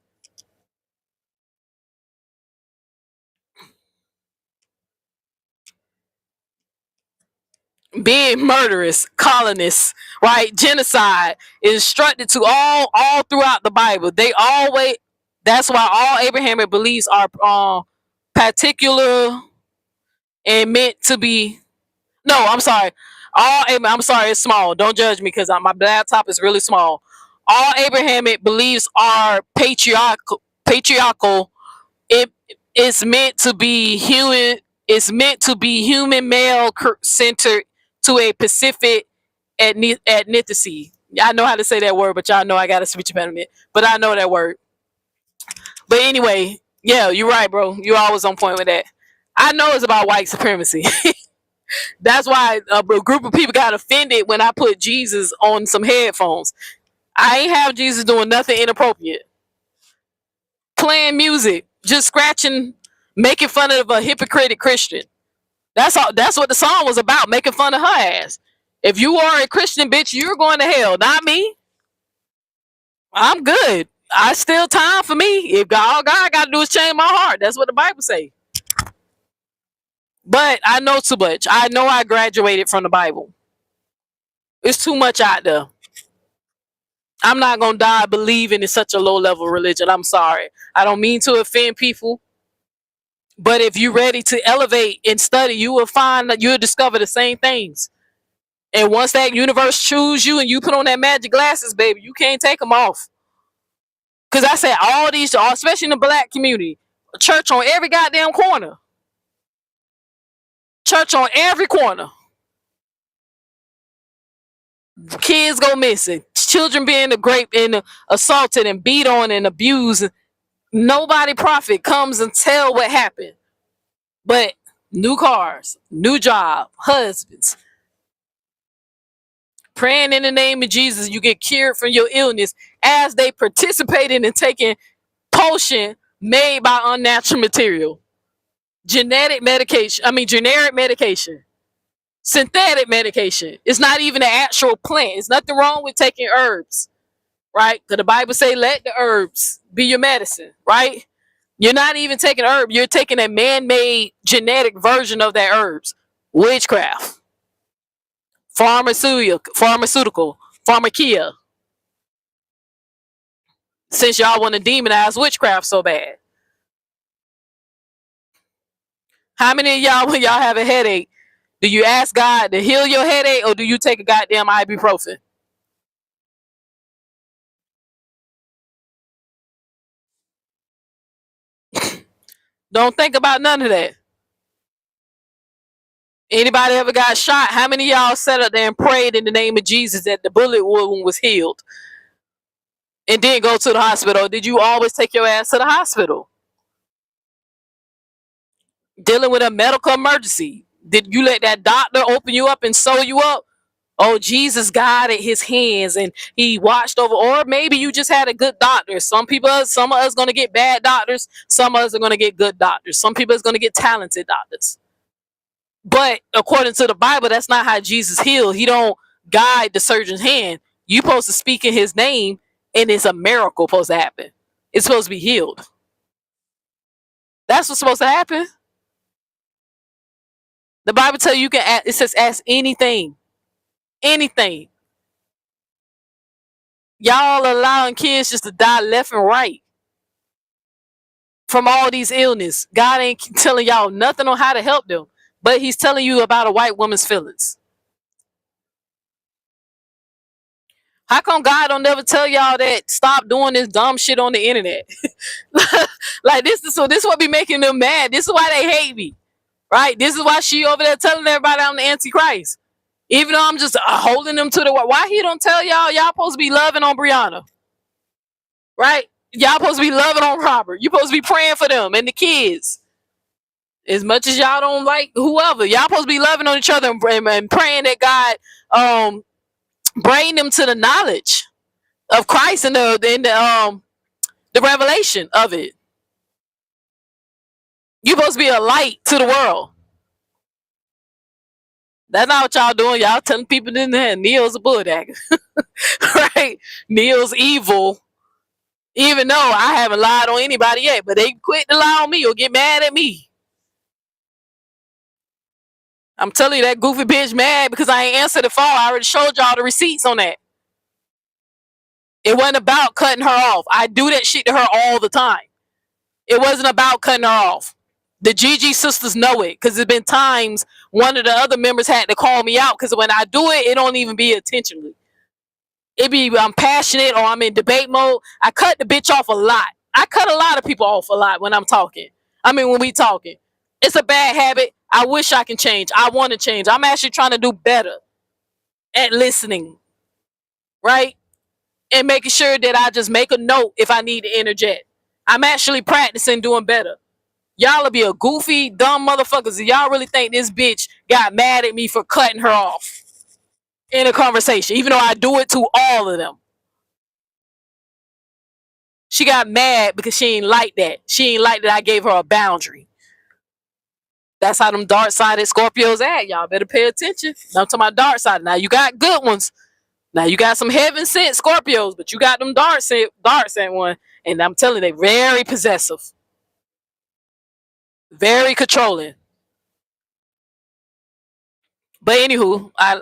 Being murderous, colonists, right? Genocide is instructed to all throughout the Bible. They always, that's why all Abrahamic beliefs are particular and meant to be. No, I'm sorry. I'm sorry, it's small. Don't judge me because my laptop is really small. All Abrahamic beliefs are patriarchal. It is meant to be human. It's meant to be human, male centered to a specific ethnicity. I know how to say that word, but y'all know I gotta switch it. But I know that word. But anyway, yeah, you're right, bro. You're always on point with that. I know it's about white supremacy. That's why a group of people got offended when I put Jesus on some headphones. I ain't have Jesus doing nothing inappropriate. Playing music, just scratching, making fun of a hypocritic Christian. That's all. That's what the song was about, making fun of her ass. If you are a Christian, bitch, you're going to hell, not me. I'm good. I still time for me. If all God got to do is change my heart. That's what the Bible say. But I know too much. I know I graduated from the Bible. It's too much out there. I'm not gonna die believing in such a low level religion. I'm sorry. I don't mean to offend people. But if you're ready to elevate and study, you will find that you'll discover the same things. And once that universe choose you and you put on that magic glasses, baby, you can't take them off. Because I said all these, especially in the black community, church on every goddamn corner. Church on every corner. Kids go missing. Children being raped and assaulted and beat on and abused. Nobody profit comes and tell what happened. But new cars, new job, husbands. Praying in the name of Jesus, you get cured from your illness as they participated in taking potion made by unnatural material. Generic medication, synthetic medication. It's not even an actual plant. It's nothing wrong with taking herbs, right? Because the Bible say, let the herbs be your medicine, right? You're not even taking herb. You're taking a man-made genetic version of that herbs. Witchcraft. Pharmaceutical. Pharmakia. Since y'all want to demonize witchcraft so bad. How many of y'all, when y'all have a headache, do you ask God to heal your headache or do you take a goddamn ibuprofen? Don't think about none of that. Anybody ever got shot? How many of y'all sat up there and prayed in the name of Jesus that the bullet wound was healed and didn't go to the hospital? Did you always take your ass to the hospital? Dealing with a medical emergency, did you let that doctor open you up and sew you up? Oh, Jesus guided his hands and he watched over. Or maybe you just had a good doctor. Some of us going to get bad doctors. Some of us are going to get good doctors. Some people is going to get talented doctors. But according to the Bible, that's not how Jesus healed. He don't guide the surgeon's hand. You supposed to speak in his name and it's a miracle supposed to happen. It's supposed to be healed. That's what's supposed to happen. The Bible tells you can ask, it says ask anything. Anything. Y'all allowing kids just to die left and right from all these illness. God ain't telling y'all nothing on how to help them, but he's telling you about a white woman's feelings. How come God don't never tell y'all that stop doing this dumb shit on the internet? Like this is what be making them mad. This is why they hate me. Right? This is why she over there telling everybody I'm the Antichrist. Even though I'm just holding them to the word. Why he don't tell y'all supposed to be loving on Brianna? Right? Y'all supposed to be loving on Robert. You supposed to be praying for them and the kids. As much as y'all don't like whoever, y'all supposed to be loving on each other and praying that God bring them to the knowledge of Christ and the revelation of it. You supposed to be a light to the world. That's not what y'all doing. Y'all telling people in there Neil's a bulldagger. Right? Neil's evil. Even though I haven't lied on anybody yet, but they quit to lie on me or get mad at me. I'm telling you, that goofy bitch mad because I ain't answered the phone. I already showed y'all the receipts on that. It wasn't about cutting her off. I do that shit to her all the time. It wasn't about cutting her off. The Gigi sisters know it because there's been times one of the other members had to call me out because when I do it, it don't even be intentionally. It be I'm passionate or I'm in debate mode. I cut the bitch off a lot. I cut a lot of people off a lot when I'm talking. When we talking. It's a bad habit. I wish I can change. I want to change. I'm actually trying to do better at listening. Right? And making sure that I just make a note if I need to interject. I'm actually practicing doing better. Y'all will be a goofy, dumb motherfuckers. And y'all really think this bitch got mad at me for cutting her off in a conversation, even though I do it to all of them. She got mad because she ain't like that. She ain't like that I gave her a boundary. That's how them dark-sided Scorpios act. Y'all better pay attention. I'm talking about dark-sided. Now, you got good ones. Now, you got some heaven-sent Scorpios, but you got them dark-sent one. And I'm telling you, they very possessive. Very controlling. But anywho, I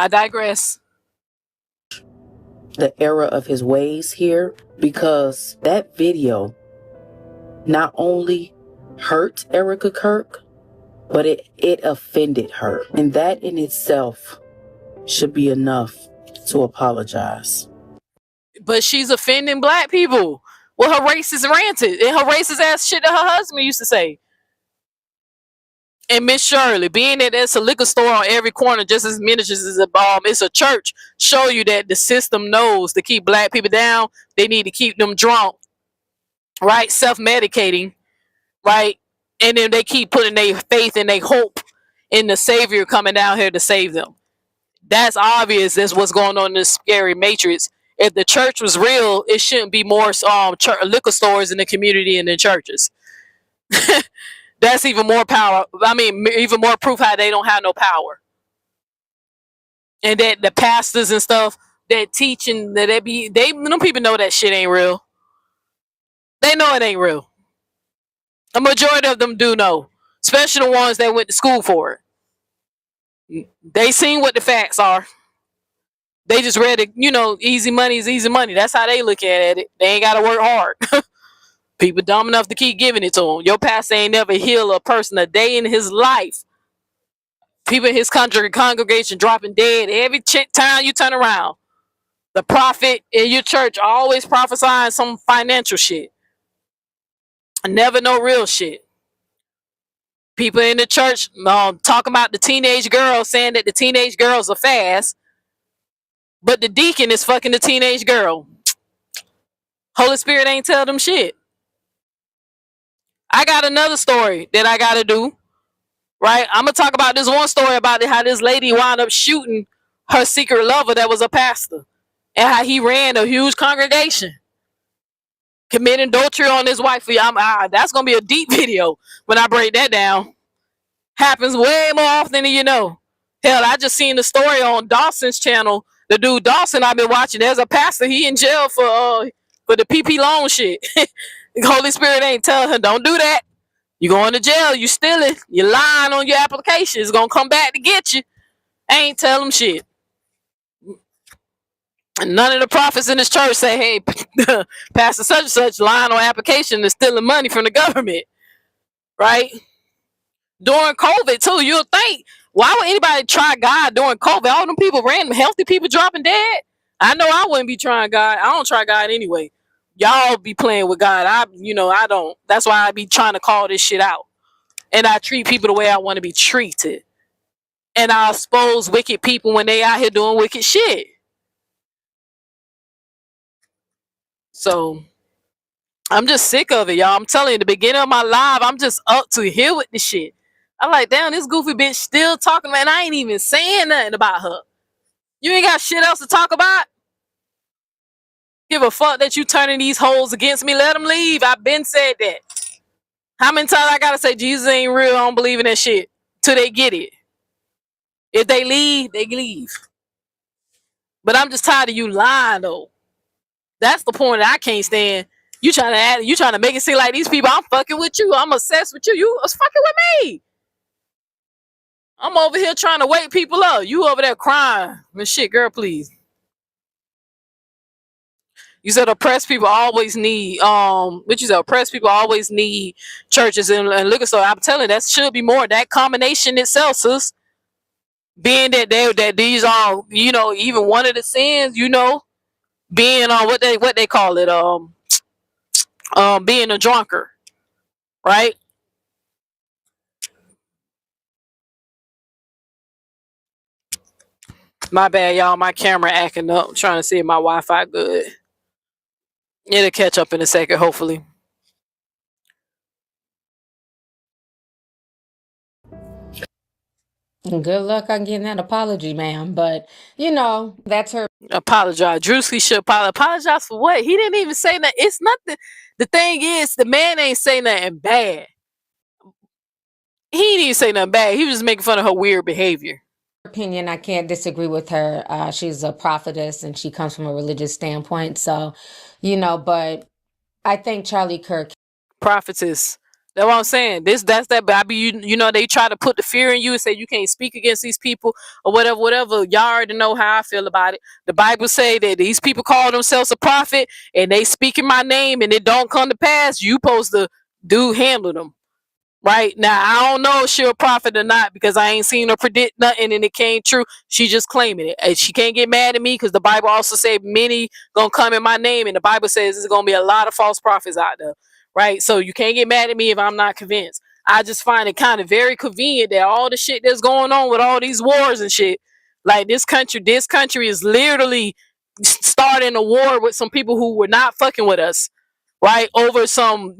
digress. The error of his ways here, because that video not only hurt Erika Kirk, but it offended her. And that in itself should be enough to apologize. But she's offending black people with her racist ranted and her racist ass shit that her husband used to say. And Miss Shirley, being that there's a liquor store on every corner just as many as it's a church, show you that the system knows to keep black people down. They need to keep them drunk, right? Self-medicating, right? And then they keep putting their faith and their hope in the Savior coming down here to save them. That's obvious. That's what's going on in this scary matrix. If the church was real, it shouldn't be more liquor stores in the community and in churches. That's even more power. Even more proof how they don't have no power. And that the pastors and stuff that teaching that them people know that shit ain't real. They know it ain't real. A majority of them do know, especially the ones that went to school for it. They seen what the facts are. They just read it, easy money is easy money. That's how they look at it. They ain't got to work hard. People dumb enough to keep giving it to them. Your pastor ain't never healed a person a day in his life. People in his congregation dropping dead every time you turn around. The prophet in your church always prophesying some financial shit. Never no real shit. People in the church talking about the teenage girls, saying that the teenage girls are fast, but the deacon is fucking the teenage girl. Holy Spirit ain't tell them shit. I got another story that I got to do, right? I'm going to talk about this one story about how this lady wound up shooting her secret lover that was a pastor and how he ran a huge congregation, committing adultery on his wife. That's going to be a deep video when I break that down. Happens way more often than you know. Hell, I just seen the story on Dawson's channel. The dude Dawson I've been watching, there's a pastor, he in jail for the PP loan shit. The Holy Spirit ain't telling her, don't do that. You going to jail. You stealing. You lying on your application. It's going to come back to get you. Ain't tell them shit. And none of the prophets in this church say, hey, Pastor such and such lying on application and stealing money from the government. Right? During COVID, too, you'll think, why would anybody try God during COVID? All them people, random healthy people dropping dead. I know I wouldn't be trying God. I don't try God anyway. Y'all be playing with God. I don't. That's why I be trying to call this shit out. And I treat people the way I want to be treated. And I expose wicked people when they out here doing wicked shit. So I'm just sick of it, y'all. I'm telling you, the beginning of my live, I'm just up to here with this shit. I'm like, damn, this goofy bitch still talking, man. I ain't even saying nothing about her. You ain't got shit else to talk about? Give a fuck that you turning these hoes against me. Let them leave. I've been said that. How many times I gotta say Jesus ain't real? I don't believe in that shit. Till they get it. If they leave, they leave. But I'm just tired of you lying though. That's the point that I can't stand. You trying to make it seem like these people, I'm fucking with you. I'm obsessed with you. You was fucking with me. I'm over here trying to wake people up. You over there crying. Man, shit, girl, please. You said oppressed people always need oppressed people always need churches and liquor store. I'm telling you, that should be more. That combination itself, sis. Being that these are, even one of the sins, being on what they call it, being a drunkard, right? My bad, y'all. My camera acting up. I'm trying to see if my Wi-Fi good. It'll catch up in a second, hopefully. Good luck on getting that apology, ma'am. But, that's her. Apologize. Druski should apologize for what? He didn't even say that. It's nothing. The thing is, the man ain't say nothing bad. He didn't even say nothing bad. He was just making fun of her weird behavior. Opinion, I can't disagree with her. She's a prophetess and she comes from a religious standpoint. So, but I think Charlie Kirk. Prophetess. That's what I'm saying. That's that baby. They try to put the fear in you and say you can't speak against these people or whatever. Y'all already know how I feel about it. The Bible say that these people call themselves a prophet and they speak in my name and it don't come to pass. You supposed to handle them. Right now, I don't know if she a prophet or not because I ain't seen her predict nothing and it came true. She just claiming it. And she can't get mad at me because the Bible also said many gonna come in my name, and the Bible says there's gonna be a lot of false prophets out there. Right, so you can't get mad at me if I'm not convinced. I just find it kind of very convenient that all the shit that's going on with all these wars and shit, like this country is literally starting a war with some people who were not fucking with us, right, over some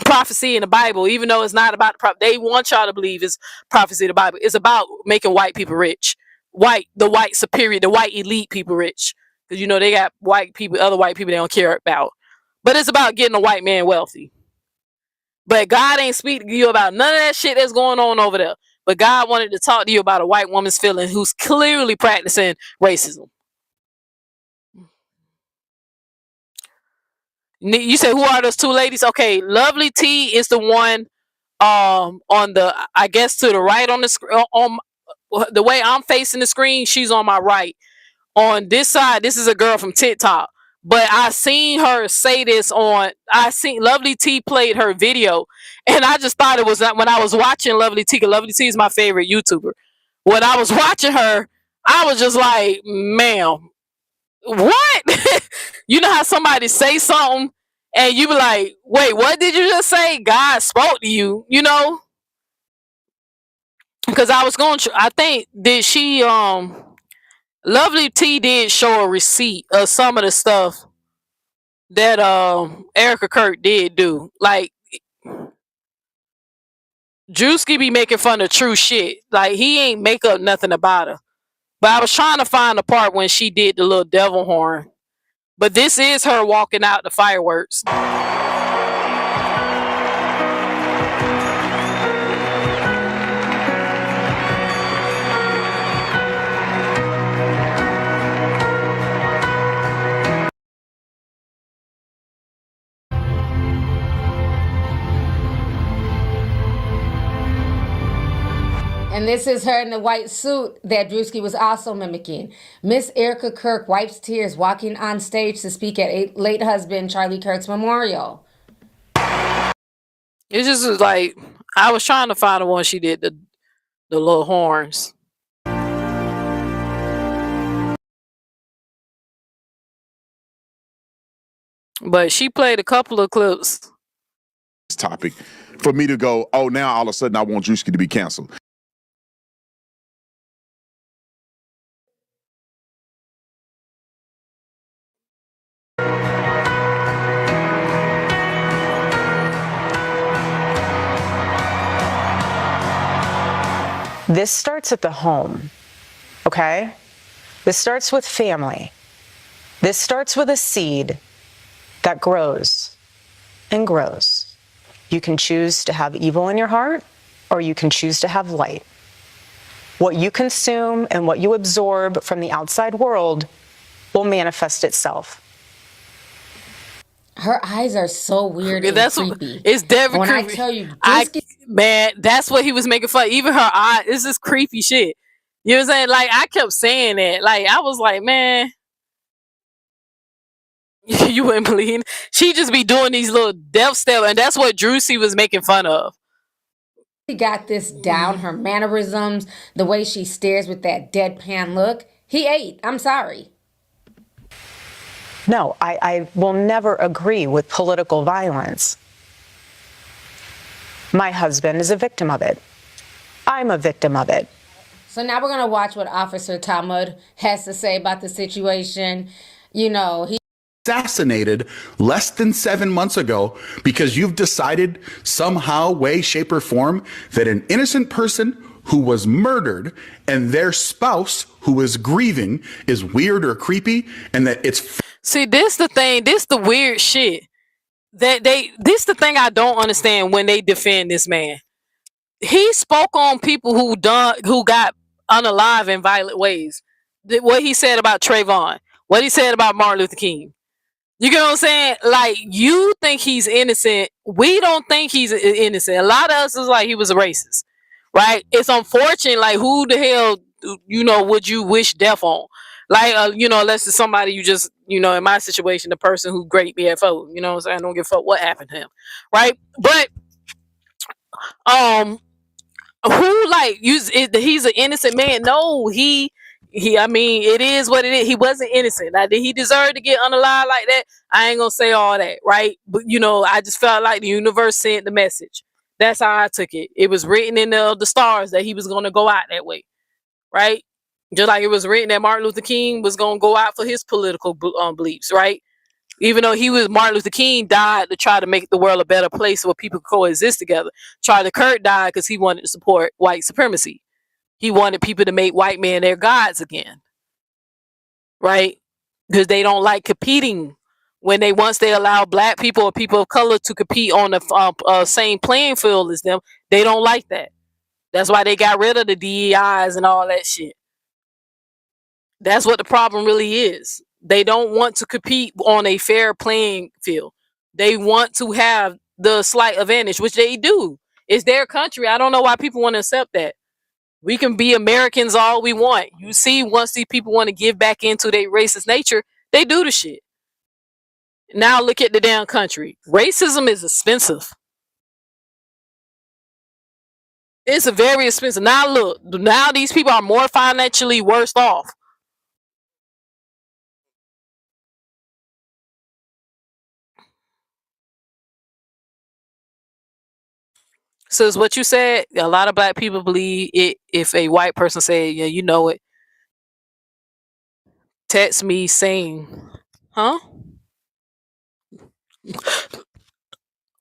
prophecy in the Bible, even though it's not about the prophet. They want y'all to believe it's prophecy in the Bible. It's about making white people rich. The white superior, the white elite people rich. Because they got white people, other white people they don't care about. But it's about getting a white man wealthy. But God ain't speaking to you about none of that shit that's going on over there. But God wanted to talk to you about a white woman's feeling who's clearly practicing racism. You said, who are those two ladies? Okay, Lovely T is the one on the, I guess, to the right on the screen. On the way I'm facing the screen, she's on my right. On this side, this is a girl from TikTok. But I seen her say this I seen Lovely T played her video, and I just thought it was when I was watching Lovely T, because Lovely T is my favorite YouTuber. When I was watching her, I was just like, ma'am, what? You know how somebody say something and you be like, wait, what did you just say? God spoke to you, because I was going to, I think, did she, Lovely T did show a receipt of some of the stuff that Erika Kirk did do. Like, Druski be making fun of true shit. Like, he ain't make up nothing about her. But I was trying to find the part when she did the little devil horn. But this is her walking out the fireworks. And this is her in the white suit that Druski was also mimicking. Miss Erika Kirk wipes tears walking on stage to speak at late husband Charlie Kirk's memorial. It just was like, I was trying to find the one she did, the little horns. But she played a couple of clips. Topic for me to go, oh, now all of a sudden I want Druski to be canceled. This starts at the home, okay? This starts with family. This starts with a seed that grows and grows. You can choose to have evil in your heart, or you can choose to have light. What you consume and what you absorb from the outside world will manifest itself. Her eyes are so weird and creepy. It's definitely when creepy. I tell you, man, that's what he was making fun. Even her eye, this is creepy shit. You know what I'm saying? Like, I kept saying that. Like, I was like, man, you wouldn't believe it. She just be doing these little death step, and that's what Druski was making fun of. She got this down, her mannerisms, the way she stares with that deadpan look. He ate. I'm sorry. No, I will never agree with political violence. My husband is a victim of it. I'm a victim of it. So now we're going to watch what Officer Talmud has to say about the situation. You know, he assassinated less than 7 months ago because you've decided somehow, way, shape, or form that an innocent person who was murdered and their spouse who was grieving is weird or creepy, and that it's... See, this the thing. This the weird shit. This the thing I don't understand when they defend this man. He spoke on people who got unalive in violent ways. What he said about Trayvon. What he said about Martin Luther King. You get what I'm saying? Like, you think he's innocent. We don't think he's innocent. A lot of us is like he was a racist, right? It's unfortunate. Like, who the hell, would you wish death on? Like, unless it's somebody you just, in my situation, the person who raped me at 4, you know what I'm saying? I don't give a fuck what happened to him, right? But, who, like, he's an innocent man? No, I mean, it is what it is. He wasn't innocent. Now, did he deserve to get unalive like that? I ain't gonna say all that, right? But, I just felt like the universe sent the message. That's how I took it. It was written in the stars that he was gonna go out that way, right? Just like it was written that Martin Luther King was gonna go out for his political beliefs, right? Even though Martin Luther King died to try to make the world a better place where people could coexist together. Charlie Kirk died because he wanted to support white supremacy. He wanted people to make white men their gods again, right? Because they don't like competing once they allow black people or people of color to compete on the same playing field as them. They don't like that. That's why they got rid of the DEIs and all that shit. That's what the problem really is. They don't want to compete on a fair playing field. They want to have the slight advantage, which they do. It's their country. I don't know why people want to accept that. We can be Americans all we want. You see, once these people want to give back into their racist nature, they do the shit. Now look at the damn country. Racism is expensive. It's very expensive. Now look, now these people are more financially worse off. So it's what you said. A lot of black people believe it. If a white person say, yeah, you know it. Text me saying, huh?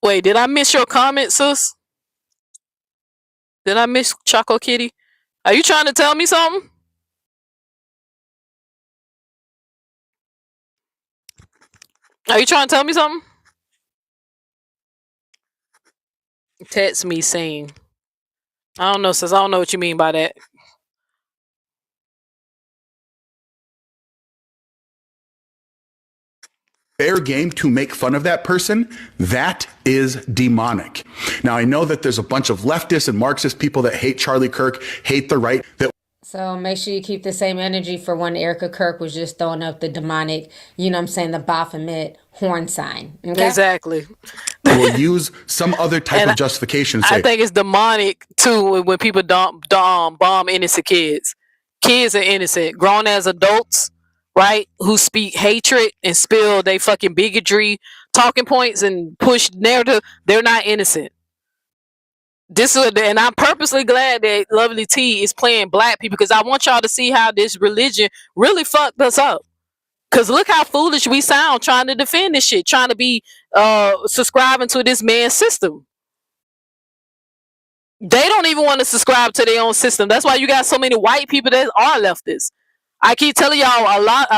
Wait, did I miss your comment, sis? Did I miss Choco Kitty? Are you trying to tell me something? Are you trying to tell me something? Text me saying, I don't know, sis. I don't know what you mean by that. fair game to make fun of that person, that is demonic. Now, I know that there's a bunch of leftists and Marxist people that hate Charlie Kirk, hate the right, that So make sure you keep the same energy for when Erika Kirk was just throwing up the demonic, you know what I'm saying, the Baphomet horn sign. Okay? Exactly. will use some other type of justification. Say, I think it's demonic too when people bomb innocent kids. Kids are innocent, grown as adults, right? Who speak hatred and spill they fucking bigotry talking points and push narrative. They're not innocent. And I'm purposely glad that Lovely T is playing black people because I want y'all to see how this religion really fucked us up. Cause look how foolish we sound trying to defend this shit, trying to be subscribing to this man's system. They don't even want to subscribe to their own system. That's why you got so many white people that are leftists. I keep telling y'all a lot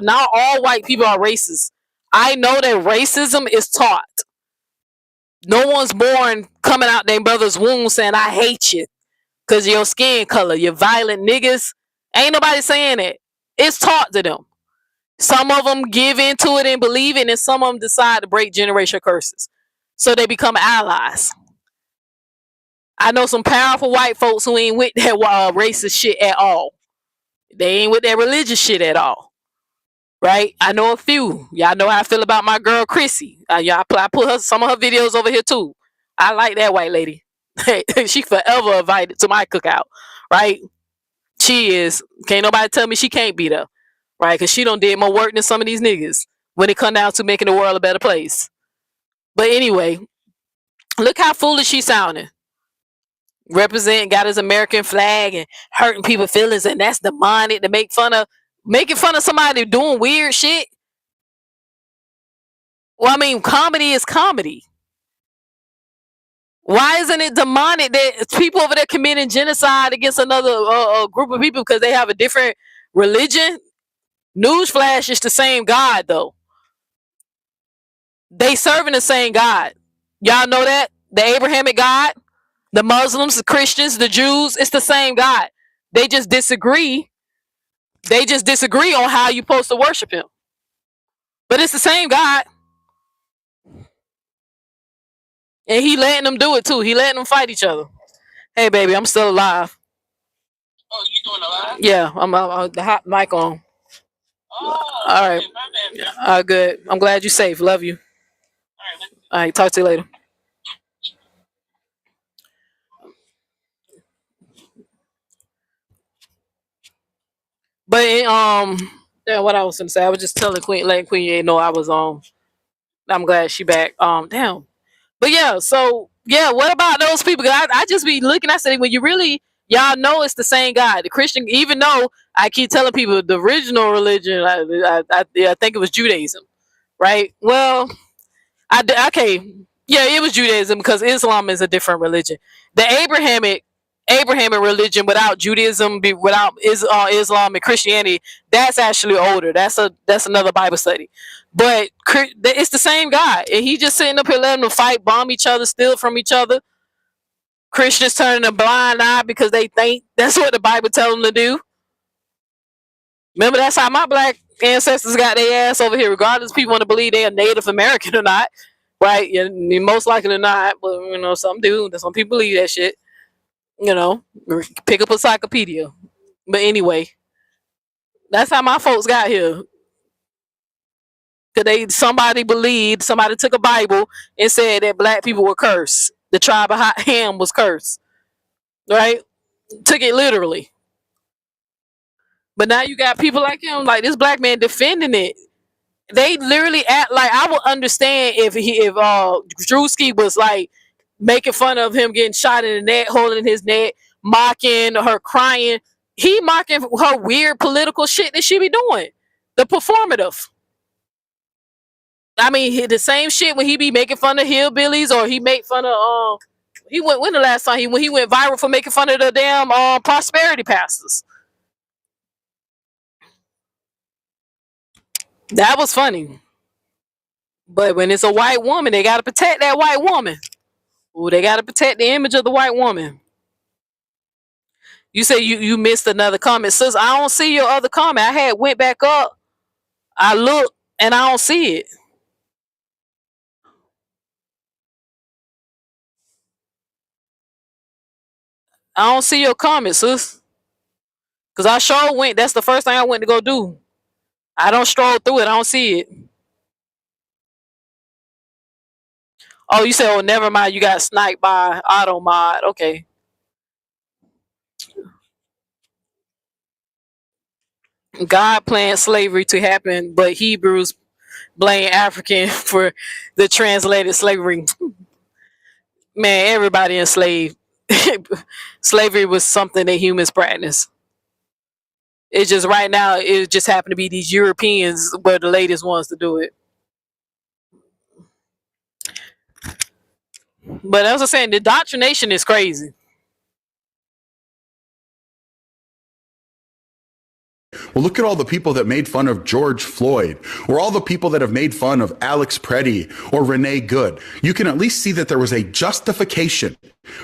not all white people are racist. I know that racism is taught. No one's born coming out their brother's womb saying I hate you because of your skin color, you violent niggas. Ain't nobody saying it. It's taught to them. Some of them give into it and believe it, and some of them decide to break generational curses. So they become allies. I know some powerful white folks who ain't with that racist shit at all. They ain't with that religious shit at all. Right? I know a few. Y'all know how I feel about my girl Chrissy. I put some of her videos over here too. I like that white lady. She forever invited to my cookout. Right? She is. Can't nobody tell me she can't be there. Right? Because she done did more work than some of these niggas when it come down to making the world a better place. But anyway, look how foolish she sounding. Got his American flag and hurting people's feelings, and that's demonic to making fun of somebody doing weird shit. Well, I mean, comedy is comedy. Why isn't it demonic that people over there committing genocide against another group of people because they have a different religion? Newsflash, it's the same God though. They serving the same God. Y'all know that? The Abrahamic God, the Muslims, the Christians, the Jews, it's the same God. They just disagree. They just disagree on how you're supposed to worship him. But it's the same God. And he letting them do it too. He letting them fight each other. Hey baby, I'm still alive. Oh, you doing alive? Yeah, I'm the hot mic on. Oh, all right. Good. I'm glad you're safe. Love you. All right, talk to you later. But yeah, what I was gonna say, I was just telling letting Queen know I was on. I'm glad she back. Damn. But yeah, so yeah, what about those people? I just be looking. I said, when you really, y'all know it's the same guy, the Christian. Even though I keep telling people the original religion, I think it was Judaism, right? Well, okay, yeah, it was Judaism because Islam is a different religion. The Abrahamic religion without Judaism, without Islam and Christianity, that's actually older. That's another Bible study. But it's the same guy, and he just sitting up here letting them fight, bomb each other, steal from each other. Christians turning a blind eye because they think that's what the Bible tells them to do. Remember, that's how my black ancestors got their ass over here, regardless if people want to believe they're Native American or not. Right? You're most likely not, but some do. Some people believe that shit. Pick up a encyclopedia. But anyway, that's how my folks got here. Cause somebody took a Bible and said that black people were cursed. The tribe of Ham was cursed. Right? Took it literally. But now you got people like him, like this black man defending it. They literally act like I would understand if Druski was like making fun of him getting shot in the neck, holding his neck, mocking her crying. He mocking her weird political shit that she be doing. The performative. I mean, the same shit when he be making fun of hillbillies, or he make fun of when the last time when he went viral for making fun of the damn prosperity pastors. That was funny. But when it's a white woman, they gotta protect that white woman. Ooh, they gotta protect the image of the white woman. You say you missed another comment. Sis, I don't see your other comment. I had went back up. I looked and I don't see it. I don't see your comments, sis. Cause I sure went. That's the first thing I went to go do. I don't stroll through it. I don't see it. Oh, you said, oh, never mind. You got sniped by Auto Mod. Okay. God planned slavery to happen, but Hebrews blame African for the translated slavery. Man, everybody enslaved. Slavery was something that humans practice. It's just right now, it just happened to be these Europeans were the latest ones to do it. But as I was saying, the indoctrination is crazy. Well, look at all the people that made fun of George Floyd, or all the people that have made fun of Alex Preddy or Renee Good. You can at least see that there was a justification,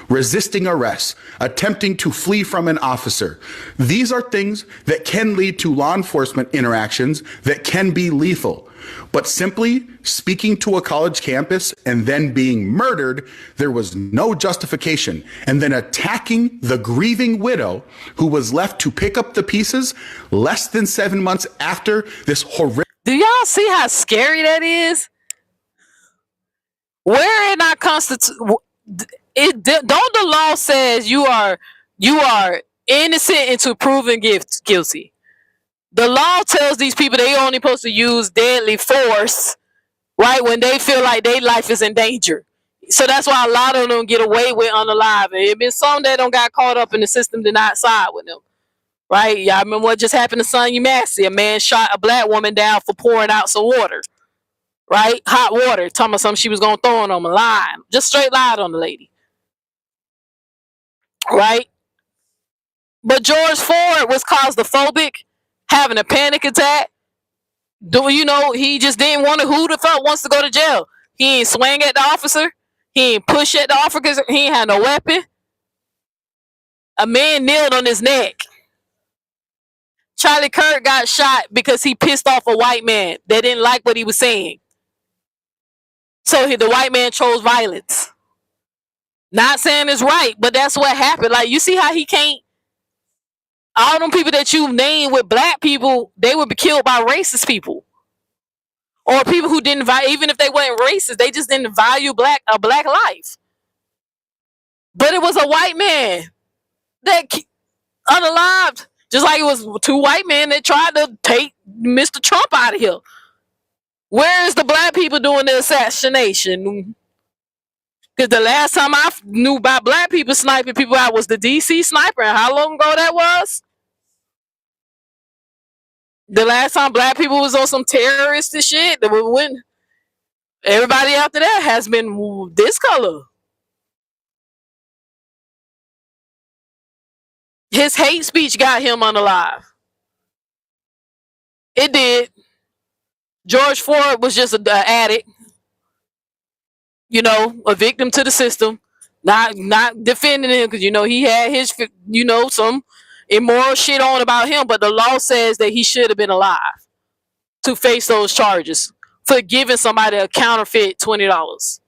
resisting arrest, attempting to flee from an officer. These are things that can lead to law enforcement interactions that can be lethal. But simply speaking to a college campus and then being murdered, there was no justification. And then attacking the grieving widow who was left to pick up the pieces less than 7 months after this horrific. Do y'all see how scary that is? Where in our constitution, don't the law says you are innocent until proven guilty? The law tells these people they only supposed to use deadly force, right, when they feel like their life is in danger. So that's why a lot of them get away with unalive. And it been some that don't got caught up in the system did not side with them. Right? Y'all remember what just happened to Sonya Massey? A man shot a black woman down for pouring out some water. Right? Hot water. Talking about something she was gonna throw on him, a line. Just straight lied on the lady. Right? But George Floyd was claustrophobic, having a panic attack. He just didn't want to. Who the fuck wants to go to jail? He ain't swing at the officer. He ain't push at the officer. He ain't had no weapon. A man kneeled on his neck. Charlie Kirk got shot because he pissed off a white man that didn't like what he was saying. So the white man chose violence. Not saying it's right, but that's what happened. Like, you see how he can't. All them people that you named with black people, they would be killed by racist people. Or people who didn't value, even if they weren't racist, they just didn't value a black life. But it was a white man that unalived, just like it was two white men that tried to take Mr. Trump out of here. Where is the black people doing the assassination? Because the last time I knew about black people sniping people out was the DC sniper. And how long ago that was? The last time black people was on some terrorist and shit, when everybody after that has been this color. His hate speech got him unalive. It did. George Floyd was just an addict, a victim to the system, not defending him because he had his some immoral shit on about him, but the law says that he should have been alive to face those charges for giving somebody a counterfeit $20.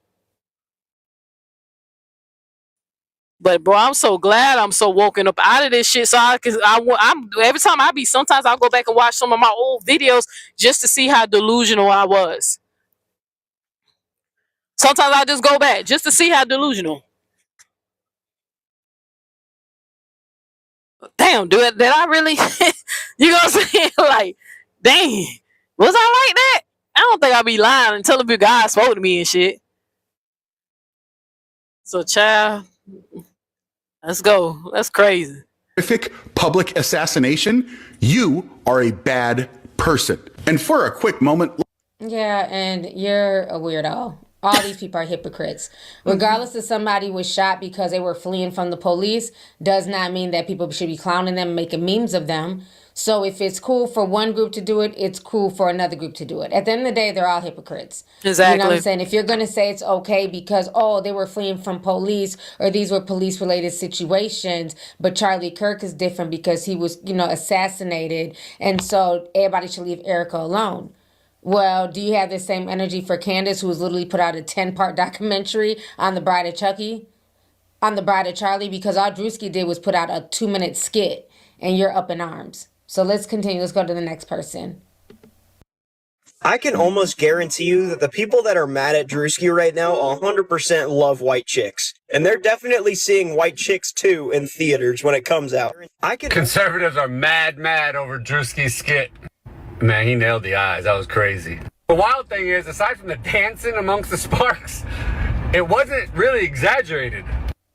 But bro, I'm so glad I'm so woken up out of this shit. So I'm every time sometimes I'll go back and watch some of my old videos just to see how delusional I was. Sometimes I just go back just to see how delusional. Damn, did I really? You know what I'm saying? Like, dang, was I like that? I don't think I'll be lying and telling people God spoke to me and shit. So, child, let's go. That's crazy. Public assassination, you are a bad person. And for a quick moment. Yeah, and you're a weirdo. All these people are hypocrites. Regardless if somebody was shot because they were fleeing from the police, does not mean that people should be clowning them and making memes of them. So if it's cool for one group to do it, it's cool for another group to do it. At the end of the day, they're all hypocrites. Exactly. You know what I'm saying? If you're going to say it's okay because, they were fleeing from police or these were police-related situations, but Charlie Kirk is different because he was, assassinated, and so everybody should leave Erika alone. Well, do you have the same energy for Candace, who was literally put out a 10-part documentary on the Bride of Chucky? on the Bride of Charlie, because all Druski did was put out a 2-minute skit and you're up in arms. So let's continue. Let's go to the next person. I can almost guarantee you that the people that are mad at Druski right now 100% love white chicks. And they're definitely seeing White Chicks 2 in theaters when it comes out. Conservatives are mad over Druski's skit. Man, he nailed the eyes. That was crazy. The wild thing is, aside from the dancing amongst the sparks, it wasn't really exaggerated.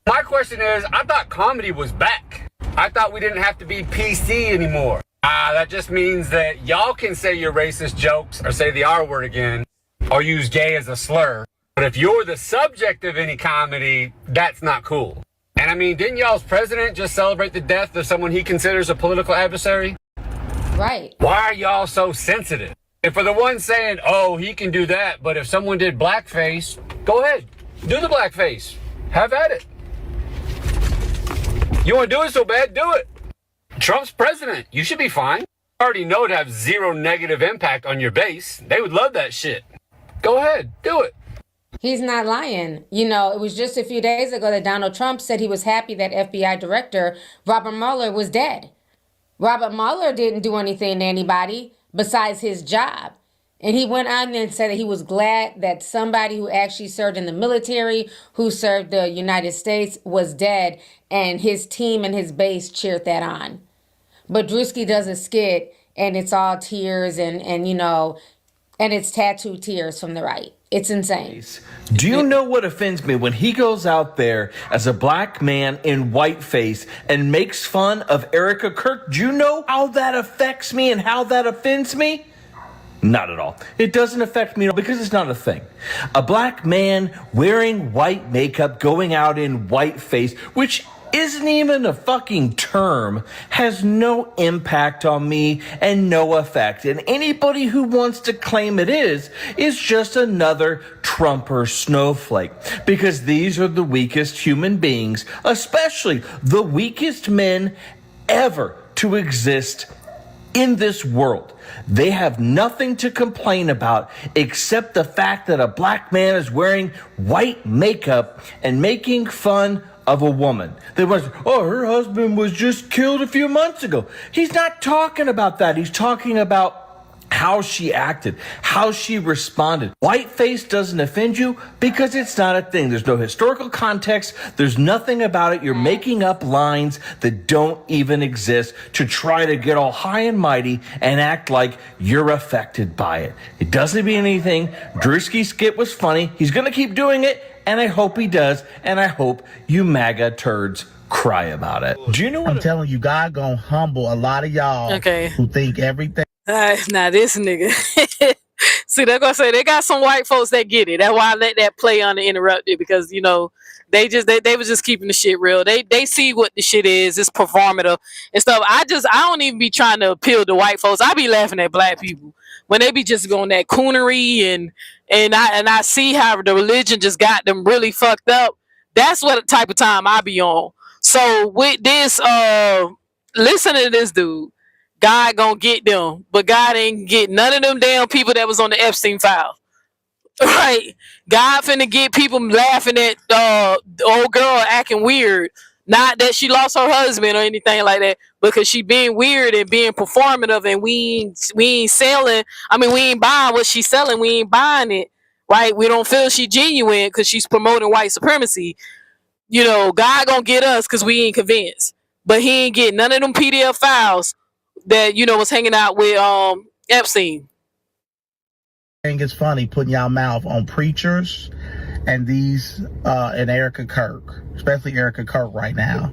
My question is, I thought comedy was back. I thought we didn't have to be PC anymore. That just means that y'all can say your racist jokes or say the R word again or use gay as a slur. But if you're the subject of any comedy, that's not cool. And I mean, didn't y'all's president just celebrate the death of someone he considers a political adversary? Right. Why are y'all so sensitive? And for the one saying, oh, he can do that, but if someone did blackface, go ahead. Do the blackface. Have at it. You want to do it so bad, do it. Trump's president. You should be fine. You already know it have zero negative impact on your base. They would love that shit. Go ahead. Do it. He's not lying. You know, it was just a few days ago that Donald Trump said he was happy that FBI Director Robert Mueller was dead. Robert Mueller didn't do anything to anybody besides his job. And he went on and said that he was glad that somebody who actually served in the military, who served the United States, was dead, and his team and his base cheered that on. But Druski does a skit, and it's all tears and you know, and it's tattooed tears from the right. It's insane. Do you know what offends me? When he goes out there as a black man in whiteface and makes fun of Erika Kirk, do you know how that affects me and how that offends me? Not at all. It doesn't affect me at all because it's not a thing. A black man wearing white makeup, going out in whiteface, which isn't even a fucking term, has no impact on me and no effect. And anybody who wants to claim it is just another Trumper snowflake. Because these are the weakest human beings, especially the weakest men ever to exist in this world. They have nothing to complain about except the fact that a black man is wearing white makeup and making fun of a woman. They was, oh, her husband was just killed a few months ago. He's not talking about that. He's talking about how she acted, how she responded. Whiteface doesn't offend you because it's not a thing. There's no historical context. There's nothing about it. You're making up lines that don't even exist to try to get all high and mighty and act like you're affected by it. It doesn't mean anything. Druski's skit was funny. He's going to keep doing it, and I hope he does, and I hope you MAGA turds cry about it. Do you know what I'm telling you, God gonna humble a lot of y'all who think everything. Now this nigga. See, they're gonna say they got some white folks that get it. That's why I let that play uninterrupted, because you know they was just keeping the shit real. They see what the shit is. It's performative and stuff. I don't even be trying to appeal to white folks. I be laughing at black people when they be just going that coonery and I see how the religion just got them really fucked up. That's what type of time I be on. So with this, listen to this dude. God gonna get them, but God ain't get none of them damn people that was on the Epstein file. Right? God finna get people laughing at the old girl acting weird. Not that she lost her husband or anything like that, because she being weird and being performative, and we ain't selling. I mean, we ain't buying what she's selling. We ain't buying it. Right? We don't feel she genuine because she's promoting white supremacy. You know, God gonna get us because we ain't convinced. But he ain't getting none of them PDF files that, you know, was hanging out with Epstein. I think it's funny putting y'all mouth on preachers and these and Erika Kirk, especially Erika Kirk right now.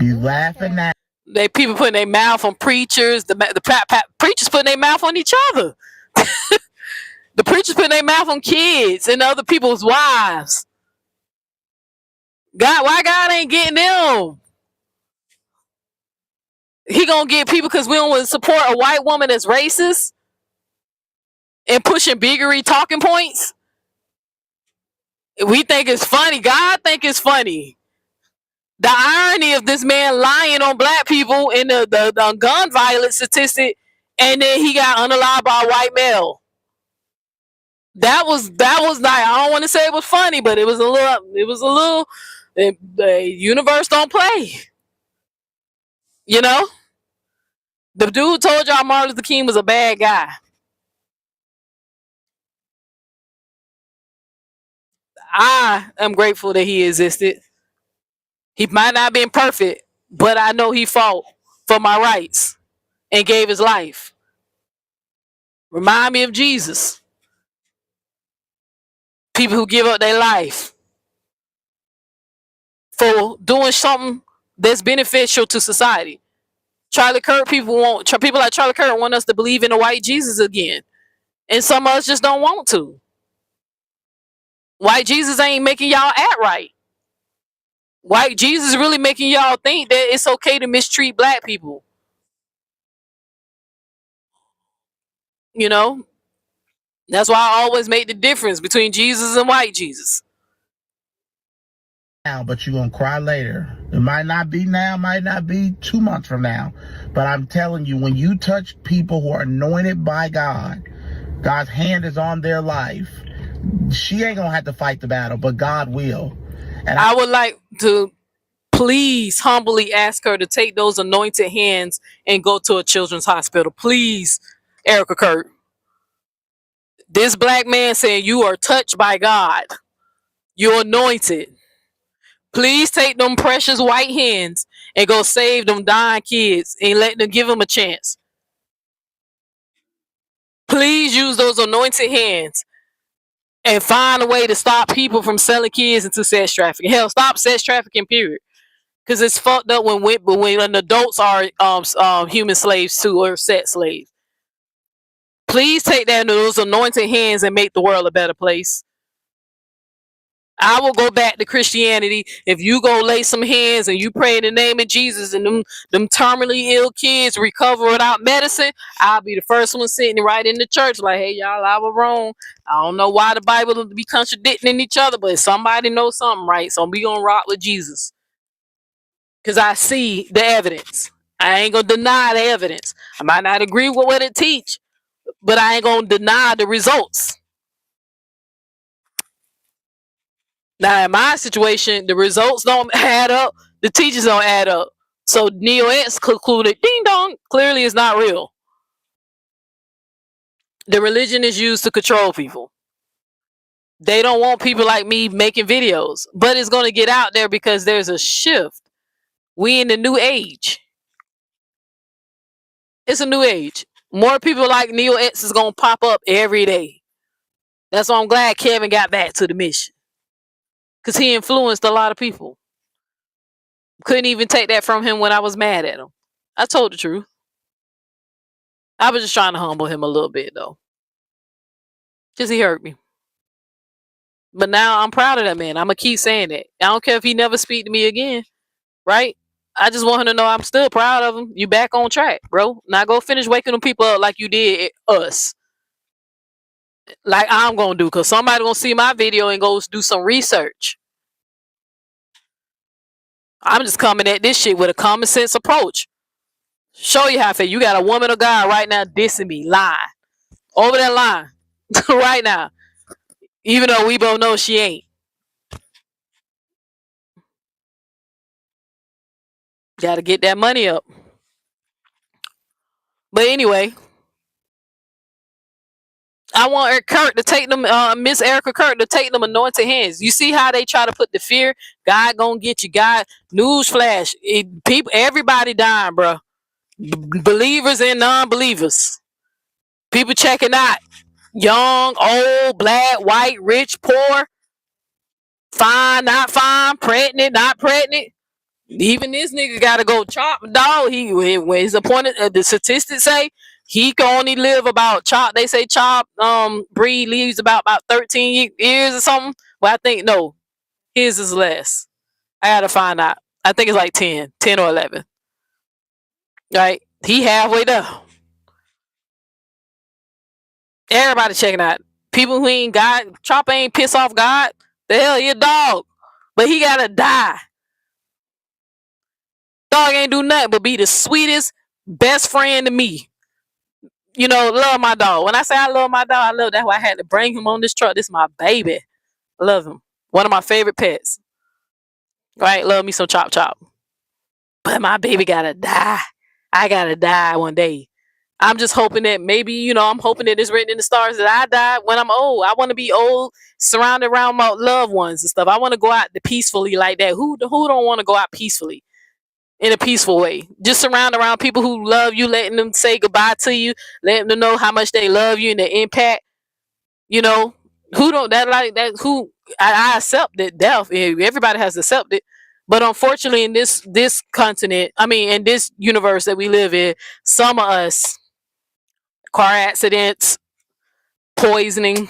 You laughing at They people putting their mouth on preachers. The preachers putting their mouth on each other. The preachers putting their mouth on kids and other people's wives. God, why God ain't getting them? He gonna get people because we don't want to support a white woman that's racist and pushing biggery talking points. We think it's funny. God think it's funny. The irony of this man lying on black people in the gun violence statistic, and then he got unalive by a white male. That was like, I don't want to say it was funny, but it was a little The universe don't play. You know? The dude who told y'all Martin Luther King was a bad guy. I am grateful that he existed. He might not have been perfect, but I know he fought for my rights and gave his life. Remind me of Jesus. People who give up their life for doing something that's beneficial to society. People like Charlie Kirk want us to believe in a white Jesus again. And some of us just don't want to. White Jesus ain't making y'all act right. White Jesus really making y'all think that it's okay to mistreat black people. You know? That's why I always make the difference between Jesus and white Jesus. Now, but you're going to cry later. It might not be now, might not be 2 months from now. But I'm telling you, when you touch people who are anointed by God, God's hand is on their life. She ain't going to have to fight the battle, but God will. And I would like to please humbly ask her to take those anointed hands and go to a children's hospital. Please, Erika Kirk. This black man saying you are touched by God. You're anointed. Please take them precious white hands and go save them dying kids and let them give them a chance. Please use those anointed hands and find a way to stop people from selling kids into sex trafficking. Hell, stop sex trafficking, period. Because it's fucked up when adults are human slaves too, or sex slaves. Please take that into those anointed hands and make the world a better place. I will go back to Christianity if you go lay some hands and you pray in the name of Jesus and them terminally ill kids recover without medicine. I'll be the first one sitting right in the church like, hey, y'all, I was wrong. I don't know why the Bible will be contradicting each other, but somebody knows something right, so we gonna rock with Jesus. Because I see the evidence. I ain't gonna deny the evidence. I might not agree with what it teach, but I ain't gonna deny the results. Now, in my situation, the results don't add up. The teachers don't add up. So Neo-X concluded, ding dong, clearly it's not real. The religion is used to control people. They don't want people like me making videos. But it's going to get out there because there's a shift. We in the new age. It's a new age. More people like Neo-X is going to pop up every day. That's why I'm glad Kevin got back to the mission. Because he influenced a lot of people. Couldn't even take that from him when I was mad at him. I told the truth. I was just trying to humble him a little bit, though. Because he hurt me. But now I'm proud of that man. I'm going to keep saying that. I don't care if he never speak to me again. Right? I just want him to know I'm still proud of him. You back on track, bro. Now go finish waking them people up like you did us. Like I'm going to do. Because somebody going to see my video and go do some research. I'm just coming at this shit with a common sense approach. Show you how I feel. You got a woman or guy right now dissing me. Lying. Over that line. Right now. Even though we both know she ain't. Gotta get that money up. But anyway, I want Eric Kirk to take them, Miss Erika Kirk to take them anointed hands. You see how they try to put the fear? God gonna get you. God, newsflash. People, everybody dying, bro. Believers and non-believers. People checking out. Young, old, black, white, rich, poor. Fine, not fine. Pregnant, not pregnant. Even this nigga gotta go chop, dog. When he's appointed, the statistics say he can only live about chop. They say chop breed leaves about 13 years or something. Well, I think no, his is less. I gotta find out. I think it's like 10 or 11. Right? He halfway there. Everybody checking out. People who ain't God, chop ain't piss off God. The hell, he a dog, but he gotta die. Dog ain't do nothing but be the sweetest best friend to me. You know, love my dog. When I say I love my dog, I love that's why I had to bring him on this truck. This is my baby. I love him. One of my favorite pets. Right? Love me some chop chop. But my baby gotta die. I gotta die one day. I'm just hoping that maybe, I'm hoping that it's written in the stars that I die when I'm old. I want to be old, surrounded around my loved ones and stuff. I want to go out peacefully like that. Who don't want to go out peacefully in a peaceful way? Just surround around people who love you, letting them say goodbye to you, letting them know how much they love you and the impact. You know, who don't that like that? Who I accept that death. Everybody has to accept it. But unfortunately, in this continent, I mean, in this universe that we live in, some of us, car accidents, poisoning,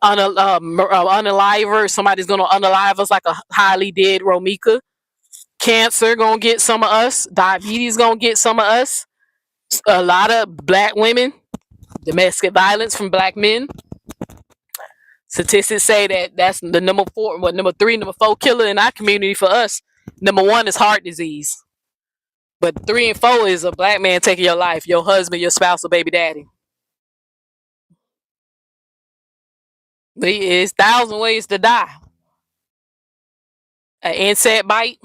unaliver. Somebody's gonna unalive us like a highly dead Romika. Cancer gonna get some of us. Diabetes gonna get some of us. A lot of black women, domestic violence from black men. Statistics say that that's the number 3, number 4 killer in our community for us. Number 1 is heart disease, but 3 and 4 is a black man taking your life, your husband, your spouse, or baby daddy. It's 1,000 ways to die. An insect bite,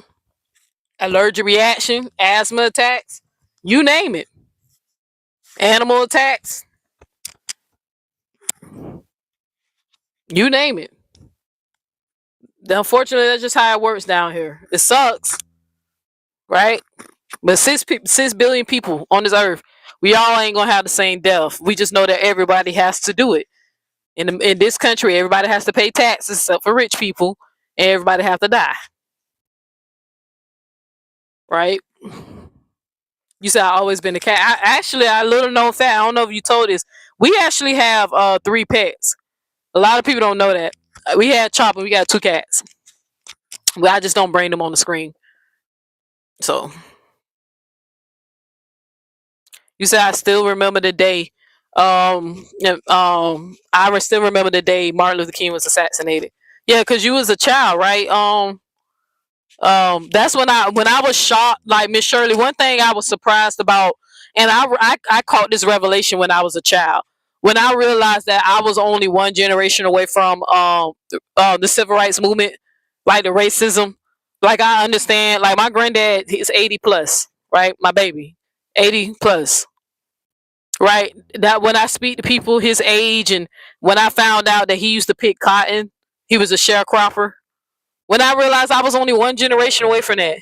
allergic reaction, asthma attacks, you name it. Animal attacks, you name it. Unfortunately, that's just how it works down here. It sucks, right? But 6 billion people on this earth, we all ain't gonna have the same death. We just know that everybody has to do it. In this country, everybody has to pay taxes except for rich people, and everybody have to die, right? You said I always been a cat. I little known fact. I don't know if you told this. We actually have 3 pets. A lot of people don't know that. We had Chopper. We got 2 cats. But I just don't bring them on the screen. So you said I still remember the day. I still remember the day Martin Luther King was assassinated. Yeah, because you was a child, right? That's when I was shocked, like Miss Shirley. One thing I was surprised about, and I caught this revelation when I was a child, when I realized that I was only one generation away from the civil rights movement, like the racism. Like I understand, like my granddad is 80 plus, right? My baby, 80 plus, right? That when I speak to people his age, and when I found out that he used to pick cotton, he was a sharecropper. When I realized I was only one generation away from that,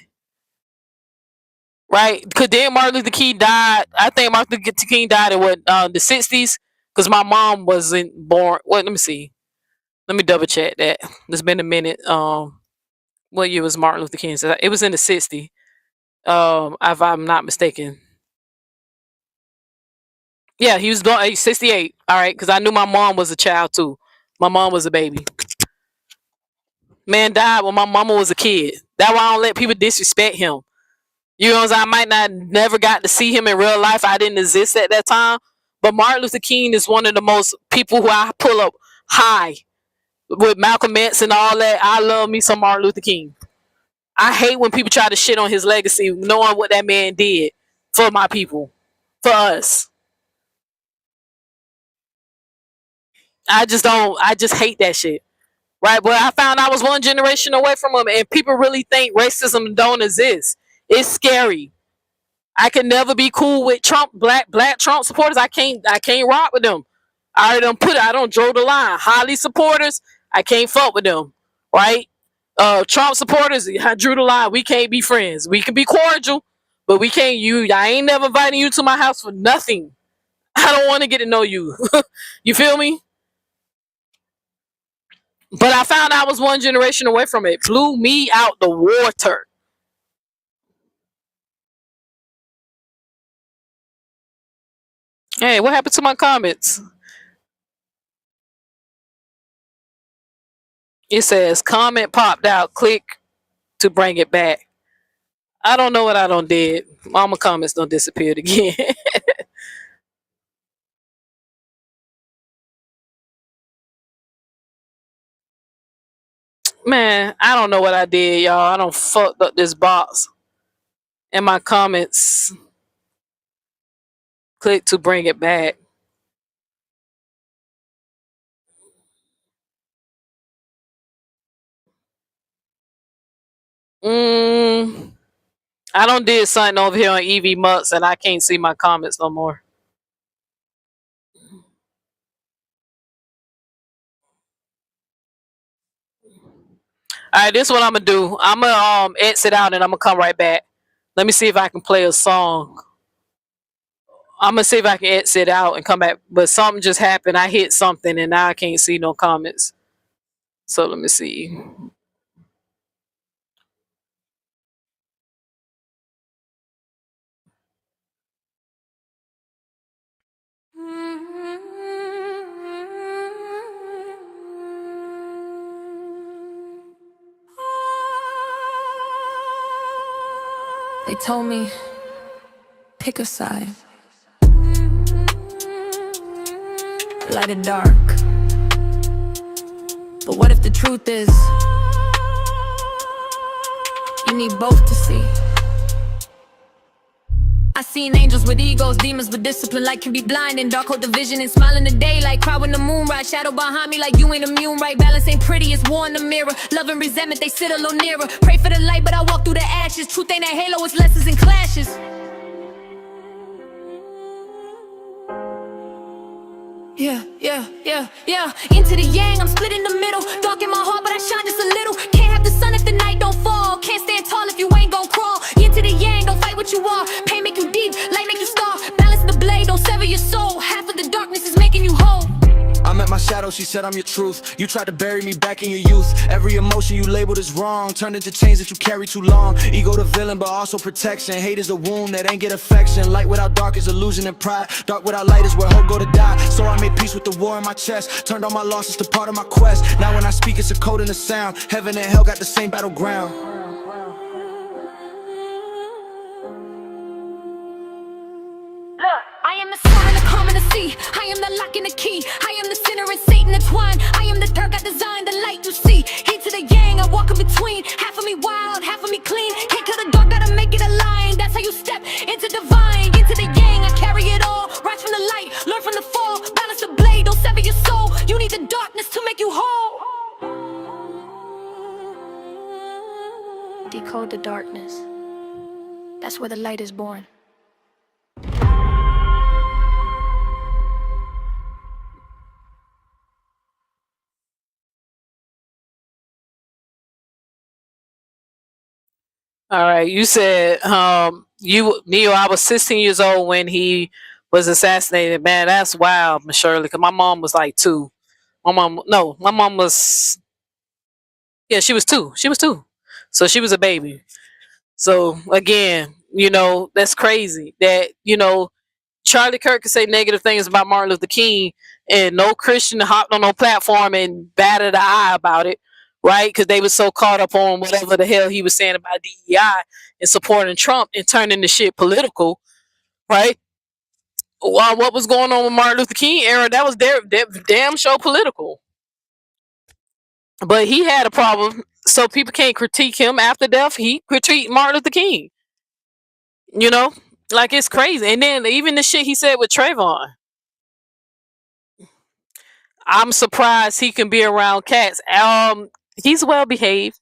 right? Because then Martin Luther King died. I think Martin Luther King died in the 60s. Because my mom wasn't born. What? Let me see. Let me double check that. It's been a minute. What year was Martin Luther King? It was in the 60s. If I'm not mistaken. Yeah, he was 68. All right, because I knew my mom was a child too. My mom was a baby. Man died when my mama was a kid. That's why I don't let people disrespect him. You know what I'm saying? I might not never got to see him in real life. I didn't exist at that time. But Martin Luther King is one of the most people who I pull up high with Malcolm X and all that. I love me some Martin Luther King. I hate when people try to shit on his legacy, knowing what that man did for my people, for us. I just hate that shit. Right? But I found I was one generation away from him, and people really think racism don't exist. It's scary. I can never be cool with Trump, black Trump supporters. I can't rock with them. I don't draw the line. Holly supporters, I can't fuck with them. Right? Trump supporters, I drew the line. We can't be friends. We can be cordial, but we can't I ain't never inviting you to my house for nothing. I don't want to get to know you. You feel me? But I found I was one generation away from it. Blew me out the water. Hey, what happened to my comments? It says comment popped out. Click to bring it back. I don't know what I done did. Mama comments done disappeared again. Man, I don't know what I did, y'all. I done fucked up this box. And my comments. Click to bring it back. I don't did something over here on EV Mux and I can't see my comments no more. All right, this is what I'm gonna do. I'm gonna exit out and I'm gonna come right back. Let me see if I can play a song. I'm gonna see if I can exit out and come back. But something just happened. I hit something and now I can't see no comments. So let me see. They told me, pick a side, light or dark. But what if the truth is, you need both to see? I seen angels with egos, demons with discipline, like can be blind and dark, hold the vision and smile in the daylight, cry when the moon rise, shadow behind me like you ain't immune, right? Balance ain't pretty, it's war in the mirror, love and resentment, they sit a little nearer, pray for the light, but I walk through the ashes, truth ain't a halo, it's lessons and clashes. Yeah. Into the yang, I'm split in the middle. Dark in my heart, but I shine just a little. Can't have the sun if the night don't fall. Can't stand tall if you ain't gon' crawl. Into the yang, don't fight what you are. Pain make you deep, light make you star. Balance the blade, don't sever your soul. Half of the darkness is making you whole. I'm at my shadow, she said I'm your truth. You tried to bury me back in your youth. Every emotion you labeled as wrong turned into chains that you carry too long. Ego the villain, but also protection. Hate is a wound that ain't get affection. Light without dark is illusion and pride. Dark without light is where hope go to die. So I made peace with the war in my chest. Turned all my losses to part of my quest. Now when I speak, it's a code and a sound. Heaven and hell got the same battleground. I am the storm and the calm and the sea. I am the lock and the key. I am the sinner and Satan entwined. I am the dirt, I designed the light you see. Heat to the yang, I walk in between. Half of me wild, half of me clean. Can't kill the dark, gotta make it a line. That's how you step into divine. Into the yang, I carry it all. Rise from the light, learn from the fall. Balance the blade, don't sever your soul. You need the darkness to make you whole. Decode the darkness. That's where the light is born. All right, you said you Neo, I was 16 years old when he was assassinated. Man, that's wild, Miss Shirley. Because my mom was like 2. My mom was, yeah, she was 2. She was 2, so she was a baby. So again, that's crazy that Charlie Kirk could say negative things about Martin Luther King, and no Christian hopped on no platform and batted an eye about it, right? Because they were so caught up on whatever the hell he was saying about DEI and supporting Trump and turning the shit political, right? While what was going on with Martin Luther King era, that was their damn show political. But he had a problem, so people can't critique him after death. He critiqued Martin Luther King, you know? Like, it's crazy. And then even the shit he said with Trayvon. I'm surprised he can be around cats. He's well behaved.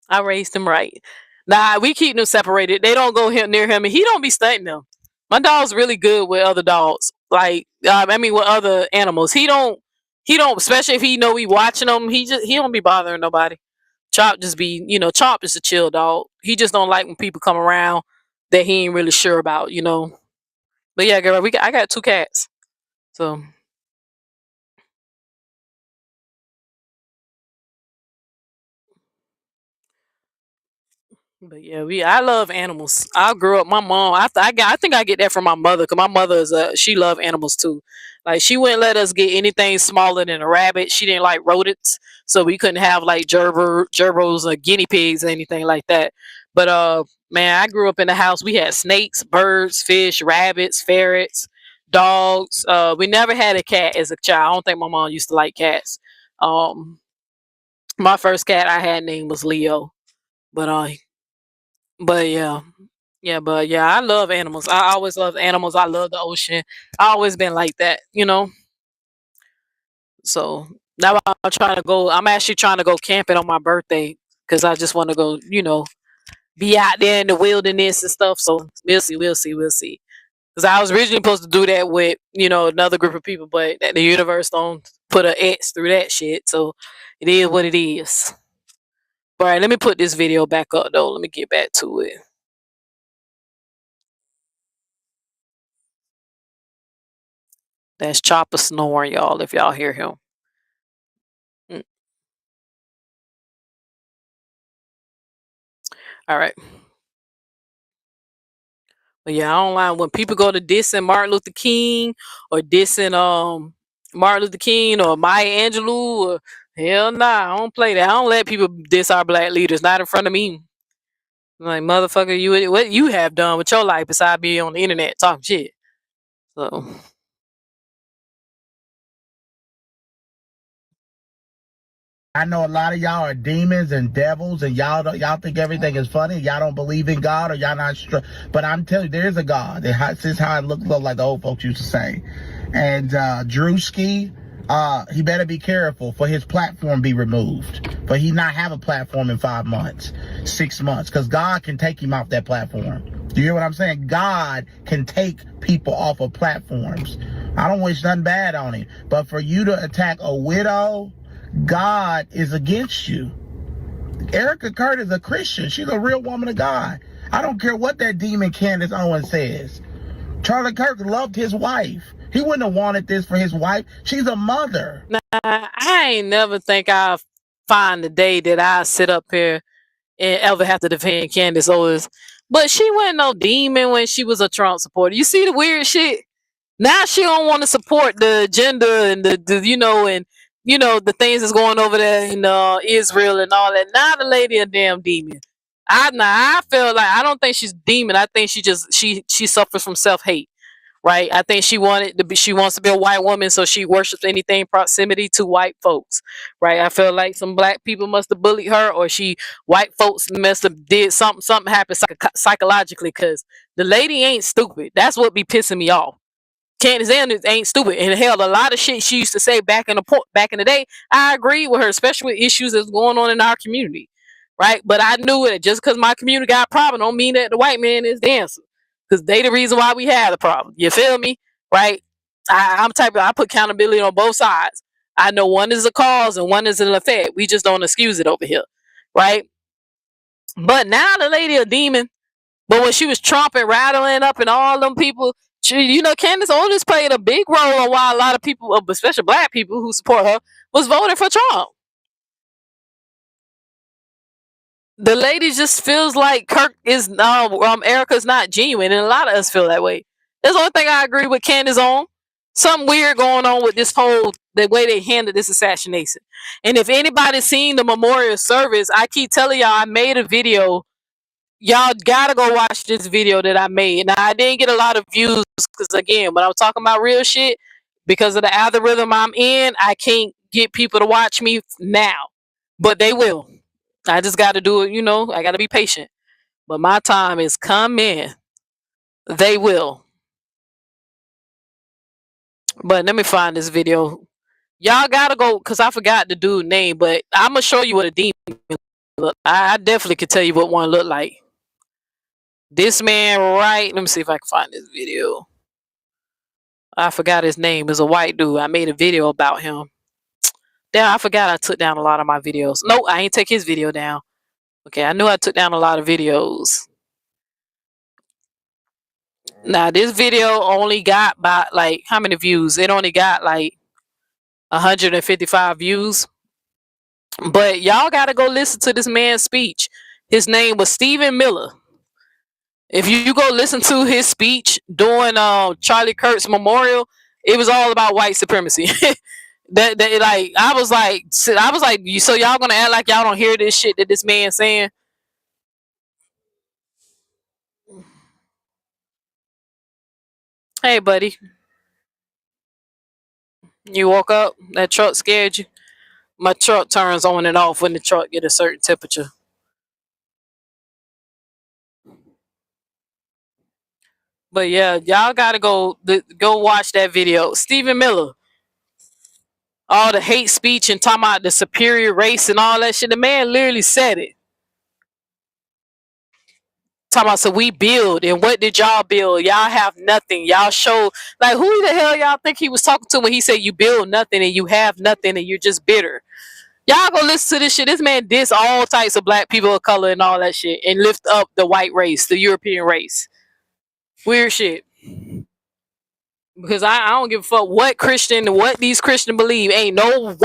I raised him right. Nah, we keep them separated. They don't go near him, and he don't be stunting them. My dog's really good with other dogs. Like, with other animals. He don't. Especially if he know we watching them. He don't be bothering nobody. Chop just be, Chop is a chill dog. He just don't like when people come around that he ain't really sure about. But yeah, girl, I got 2 cats, so. But yeah, I love animals. I grew up. My mom. I think I get that from my mother, because my mother she loved animals too. Like, she wouldn't let us get anything smaller than a rabbit. She didn't like rodents, so we couldn't have like gerbils or guinea pigs or anything like that. But man, I grew up in the house. We had snakes, birds, fish, rabbits, ferrets, dogs. We never had a cat as a child. I don't think my mom used to like cats. My first cat I had named was Leo, but but yeah, I love animals. I always love animals. I love the ocean. I always been like that. So now I'm trying to go. I'm actually trying to go camping on my birthday, because I just want to go. be out there in the wilderness and stuff. So we'll see, we'll see, we'll see. Because I was originally supposed to do that with, you know, another group of people, but the universe don't put an X through that shit. So it is what it is. All right, let me put this video back up though. Let me get back to it. That's Chopper snoring, y'all, if y'all hear him. All right. But yeah, I don't like when people go to dissing Martin Luther King or dissing Martin Luther King or Maya Angelou or hell nah, I don't play that. I don't let people diss our black leaders, not in front of me. I'm like, motherfucker, you what you have done with your life besides being on the internet talking shit. So I know a lot of y'all are demons and devils, and y'all think everything is funny. Y'all don't believe in God, or y'all not but I'm telling you, there's a God. This is how it look like the old folks used to say. And Druski, he better be careful for his platform be removed. For he not have a platform in 5 months, 6 months, because God can take him off that platform. You hear what I'm saying? God can take people off of platforms. I don't wish nothing bad on him, but for you to attack a widow, God is against you. Erika Kirk is a Christian. She's a real woman of God. I don't care what that demon Candace Owens says. Charlie Kirk loved his wife. He wouldn't have wanted this for his wife. She's a mother. nah, I ain't never think I'll find the day that I sit up here and ever have to defend Candace Owens. But she wasn't no demon when she was a Trump supporter. You see the weird shit? Now she don't want to support the agenda and the you know, and you know the things that's going over there in Israel and all that. Now the lady a damn demon. I feel like I don't think she's demon. I think she suffers from self hate. Right? I think she wants to be a white woman, so she worships anything proximity to white folks. Right? I feel like some black people must have bullied her, or white folks must have did something happened psychologically, because the lady ain't stupid. That's what be pissing me off. Candace Owens ain't stupid, and hell, a lot of shit she used to say back in the day, I agree with her, especially with issues that's going on in our community, right? But I knew it just because my community got a problem, don't mean that the white man is the answer, because they the reason why we have the problem. You feel me, right? I put accountability on both sides. I know one is a cause and one is an effect. We just don't excuse it over here, right? But now the lady a demon. But when she was trumping, rattling up, and all them people, Candace Owens played a big role on why a lot of people, especially black people who support her, was voting for Trump. The lady just feels like Erika's not genuine, and a lot of us feel that way. That's the only thing I agree with Candace on. Something weird going on with the way they handled this assassination. And if anybody's seen the memorial service, I keep telling y'all, I made a video. Y'all gotta go watch this video that I made. Now I didn't get a lot of views because, again, when I was talking about real shit, because of the algorithm I'm in, I can't get people to watch me now, but they will. I just got to do it. I got to be patient. But my time is coming. They will. But let me find this video. Y'all gotta go, because I forgot the dude's name, but I'm gonna show you what a demon look. I definitely could tell you what one looked like. This man, right? Let me see if I can find this video. I forgot his name. It's a white dude. I made a video about him. Damn, I forgot I took down a lot of my videos. No, I ain't take his video down. Okay, I knew I took down a lot of videos. Now, this video only got about, like, how many views? It only got, like, 155 views. But y'all got to go listen to this man's speech. His name was Stephen Miller. If you go listen to his speech during Charlie Kirk's memorial, it was all about white supremacy. I was like, so y'all gonna act like y'all don't hear this shit that this man saying? Hey, buddy, you woke up? That truck scared you? My truck turns on and off when the truck get a certain temperature. But yeah, y'all gotta go watch that video. Stephen Miller, all the hate speech and talking about the superior race and all that shit. The man literally said it. Talking about, so we build, and what did y'all build? Y'all have nothing. Y'all show, like, who the hell y'all think he was talking to when he said you build nothing and you have nothing and you're just bitter? Y'all go listen to this shit. This man diss all types of black people of color and all that shit and lift up the white race, the European race. Weird shit. Because I don't give a fuck what these Christian believe. Ain't no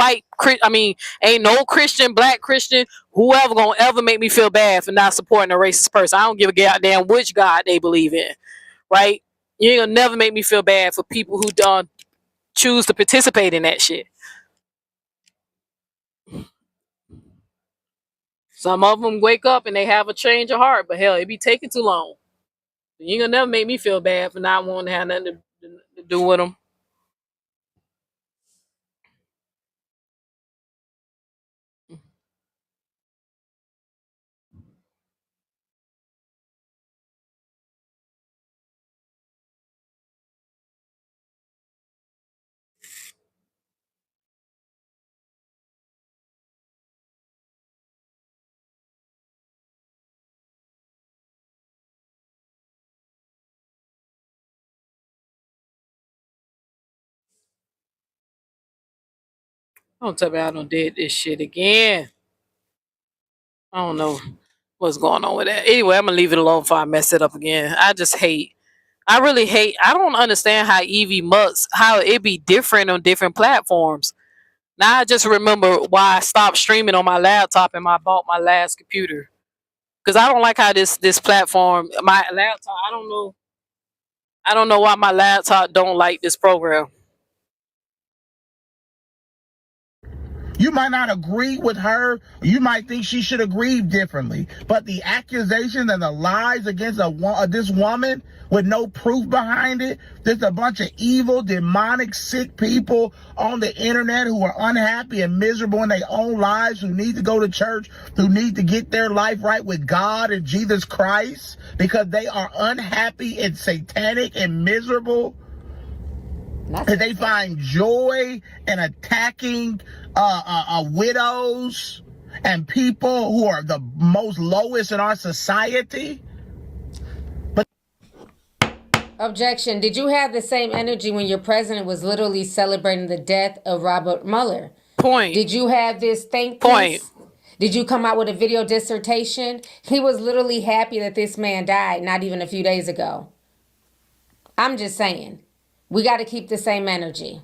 ain't no Christian, black Christian, whoever gonna ever make me feel bad for not supporting a racist person. I don't give a goddamn which God they believe in, right? You ain't gonna never make me feel bad for people who don't choose to participate in that shit. Some of them wake up and they have a change of heart, but hell, it be taking too long. You ain't gonna never make me feel bad for not wanting to have nothing to do with them. Don't tell me I done did this shit again. I don't know what's going on with that. Anyway, I'm gonna leave it alone before I mess it up again. I really hate. I don't understand how Evie Mux, how it be different on different platforms. Now I just remember why I stopped streaming on my laptop and I bought my last computer. Because I don't like how this platform, my laptop, I don't know why my laptop don't like this program. You might not agree with her. You might think she should agree differently. But the accusations and the lies against this woman with no proof behind it, there's a bunch of evil, demonic, sick people on the internet who are unhappy and miserable in their own lives, who need to go to church, who need to get their life right with God and Jesus Christ because they are unhappy and satanic and miserable. And they find joy in attacking widows and people who are the most lowest in our society. But Objection. Did you have the same energy when your president was literally celebrating the death of Robert Mueller? Point. Did you have this think Point. piece? Did you come out with a video dissertation? He was literally happy that this man died not even a few days ago. I'm just saying. We got to keep the same energy.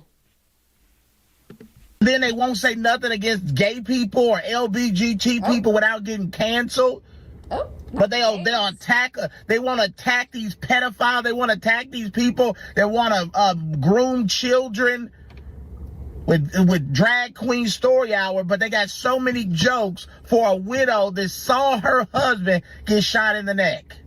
Then they won't say nothing against gay people or LGBT people without getting canceled. But they'll attack. They want to attack these pedophiles. They want to attack these people that want to groom children with drag queen story hour. But they got so many jokes for a widow that saw her husband get shot in the neck.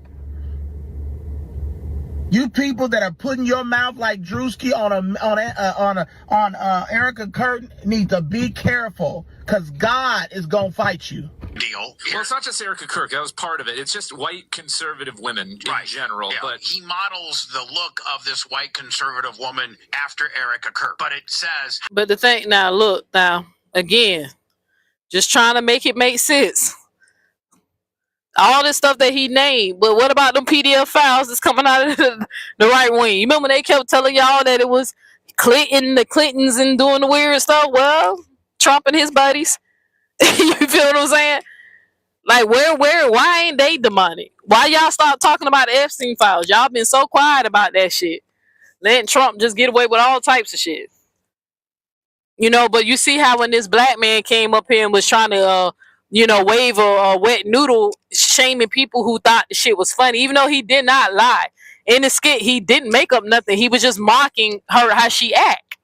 You people that are putting your mouth like Druski on Erika Kirk need to be careful, because God is gonna fight you. Deal. Well, it's not just Erika Kirk. That was part of it. It's just white conservative women in general. Yeah. But he models the look of this white conservative woman after Erika Kirk. But it says. But the thing now, again, just trying to make it make sense. All this stuff that he named, but what about them PDF files that's coming out of the right wing? You remember they kept telling y'all that it was the Clintons and doing the weird stuff? Well, Trump and his buddies. You feel what I'm saying? Like, why ain't they demonic? Why y'all stop talking about the Epstein files? Y'all been so quiet about that shit. Letting Trump just get away with all types of shit. But you see how when this black man came up here and was trying to wave a wet noodle, shaming people who thought the shit was funny, even though he did not lie. In the skit, he didn't make up nothing. He was just mocking her, how she act.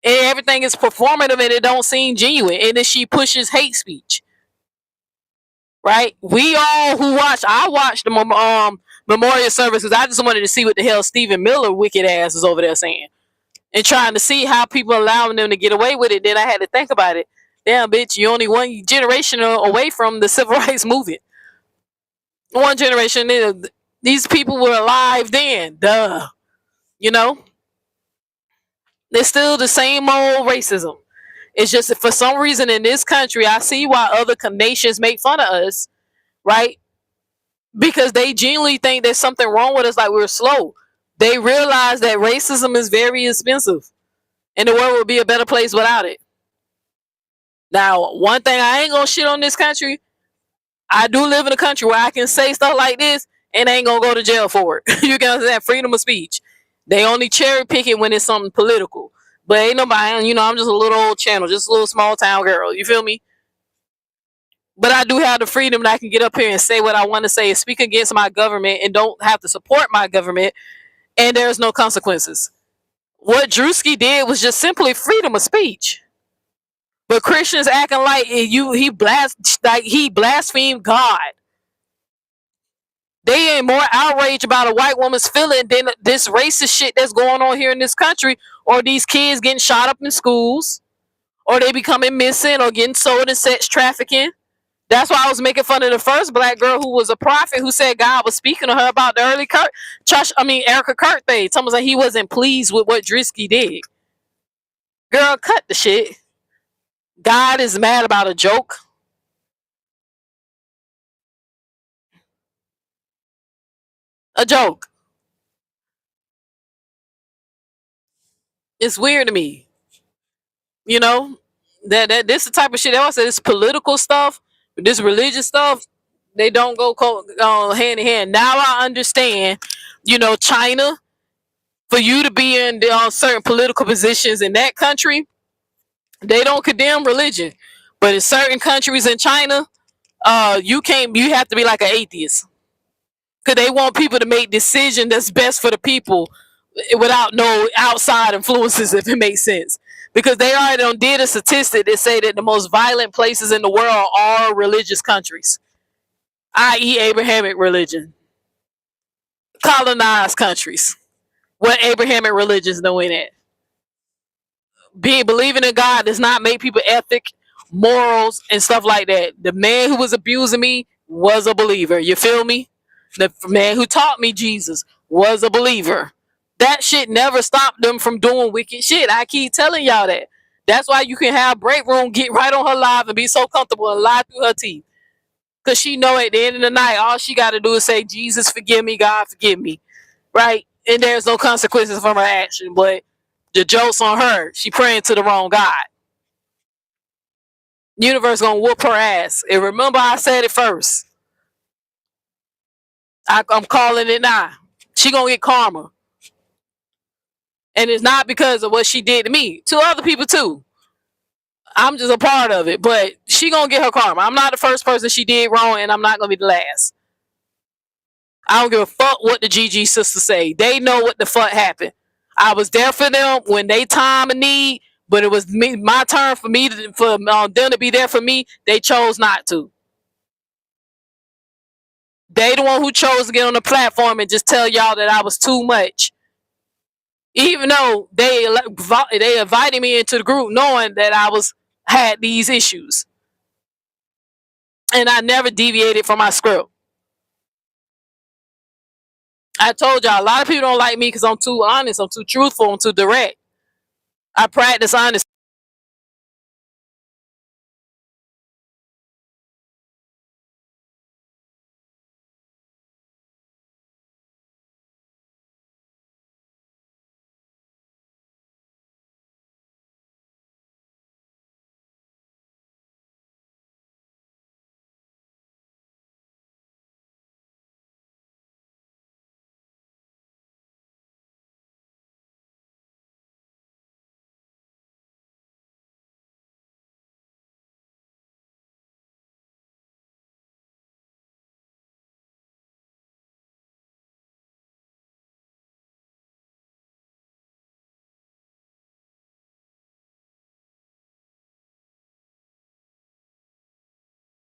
And everything is performative and it don't seem genuine. And then she pushes hate speech. Right? We all I watched the memorial services. I just wanted to see what the hell Stephen Miller wicked ass is over there saying. And trying to see how people allowing them to get away with it. Then I had to think about it. Damn, bitch, you're only one generation away from the civil rights movement. One generation, these people were alive then. Duh. It's still the same old racism. It's just that for some reason in this country, I see why other nations make fun of us, right? because they genuinely think there's something wrong with us, like we're slow. They realize that racism is very expensive and the world would be a better place without it. Now, one thing I ain't gonna shit on this country, I do live in a country where I can say stuff like this and I ain't gonna go to jail for it. You can understand freedom of speech. They only cherry pick it when it's something political. But ain't nobody, you know, I'm just a little old channel, just a little small town girl. You feel me? But I do have the freedom that I can get up here and say what I want to say and speak against my government and don't have to support my government, and there's no consequences. What Druski did was just simply freedom of speech. But Christians acting like he blasphemed God. They ain't more outraged about a white woman's feeling than this racist shit that's going on here in this country, or these kids getting shot up in schools, or they becoming missing or getting sold in sex trafficking. That's why I was making fun of the first black girl who was a prophet who said God was speaking to her about the early Erika Kirk thing. Someone said he wasn't pleased with what Druski did. Girl, cut the shit. God is mad about a joke. A joke. It's weird to me. You know? That this the type of shit. They always say this political stuff, this religious stuff, they don't go hand in hand. Now I understand, you know, China, for you to be in certain political positions in that country, they don't condemn religion. But in certain countries in China, you have to be like an atheist. Because they want people to make decisions that's best for the people without no outside influences, if it makes sense. Because they already did a statistic that say that the most violent places in the world are religious countries, i.e. Abrahamic religion. Colonized countries. What Abrahamic religions doing at? Believing in God does not make people ethic, morals, and stuff like that. The man who was abusing me was a believer. You feel me? The man who taught me Jesus was a believer. That shit never stopped them from doing wicked shit. I keep telling y'all that. That's why you can have Breakroom get right on her live and be so comfortable and lie through her teeth. Because she know at the end of the night, all she got to do is say, Jesus, forgive me, God, forgive me. Right? And there's no consequences from her action. But the joke's on her. She praying to the wrong God. Universe gonna whoop her ass. And remember, I said it first. I'm calling it now. She gonna get karma. And it's not because of what she did to me. To other people too. I'm just a part of it. But she gonna get her karma. I'm not the first person she did wrong, and I'm not gonna be the last. I don't give a fuck what the GG sisters say. They know what the fuck happened. I was there for them when they time of need, but it was my turn for them to be there for me. They chose not to. They the one who chose to get on the platform and just tell y'all that I was too much. Even though they invited me into the group knowing that I had these issues. And I never deviated from my script. I told y'all, a lot of people don't like me because I'm too honest, I'm too truthful, I'm too direct. I practice honesty.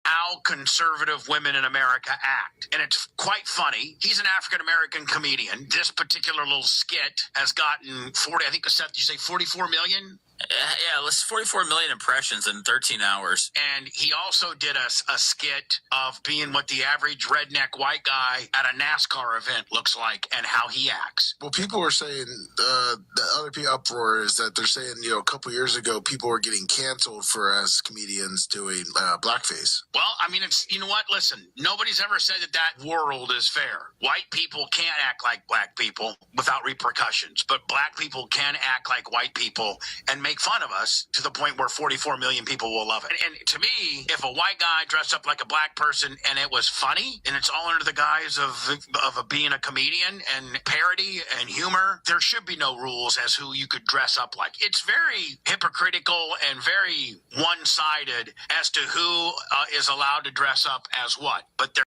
How conservative women in America act. And it's quite funny. He's an African-American comedian. This particular little skit has gotten 44 million Yeah, let's 44 million impressions in 13 hours. And he also did a skit of being what the average redneck white guy at a NASCAR event looks like and how he acts. Well, people are saying the other uproar is that they're saying, a couple years ago, people were getting canceled for as comedians doing blackface. Well, I mean, it's, you know what? Listen, nobody's ever said that world is fair. White people can't act like black people without repercussions, but black people can act like white people and make fun of us to the point where 44 million people will love it. And to me, if a white guy dressed up like a black person and it was funny, and it's all under the guise of being a comedian and parody and humor, there should be no rules as who you could dress up like. It's very hypocritical and very one-sided as to who is allowed to dress up as what. But there.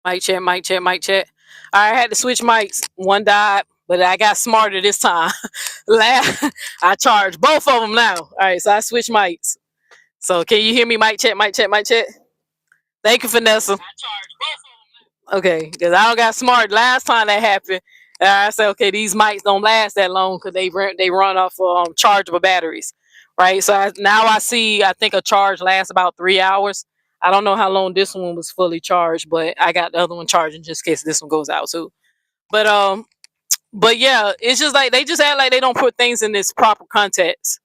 Mic check, mic check, mic check. I had to switch mics. One died, but I got smarter this time. I charged both of them now. All right, so I switched mics. So can you hear me? Mic check, mic check, mic check. Thank you, Vanessa. Okay, because I got smart last time that happened. I said, okay, these mics don't last that long because they run off chargeable batteries, right? So now I see. I think a charge lasts about 3 hours. I don't know how long this one was fully charged, but I got the other one charging just in case this one goes out too. But yeah, it's just like they just act like they don't put things in this proper context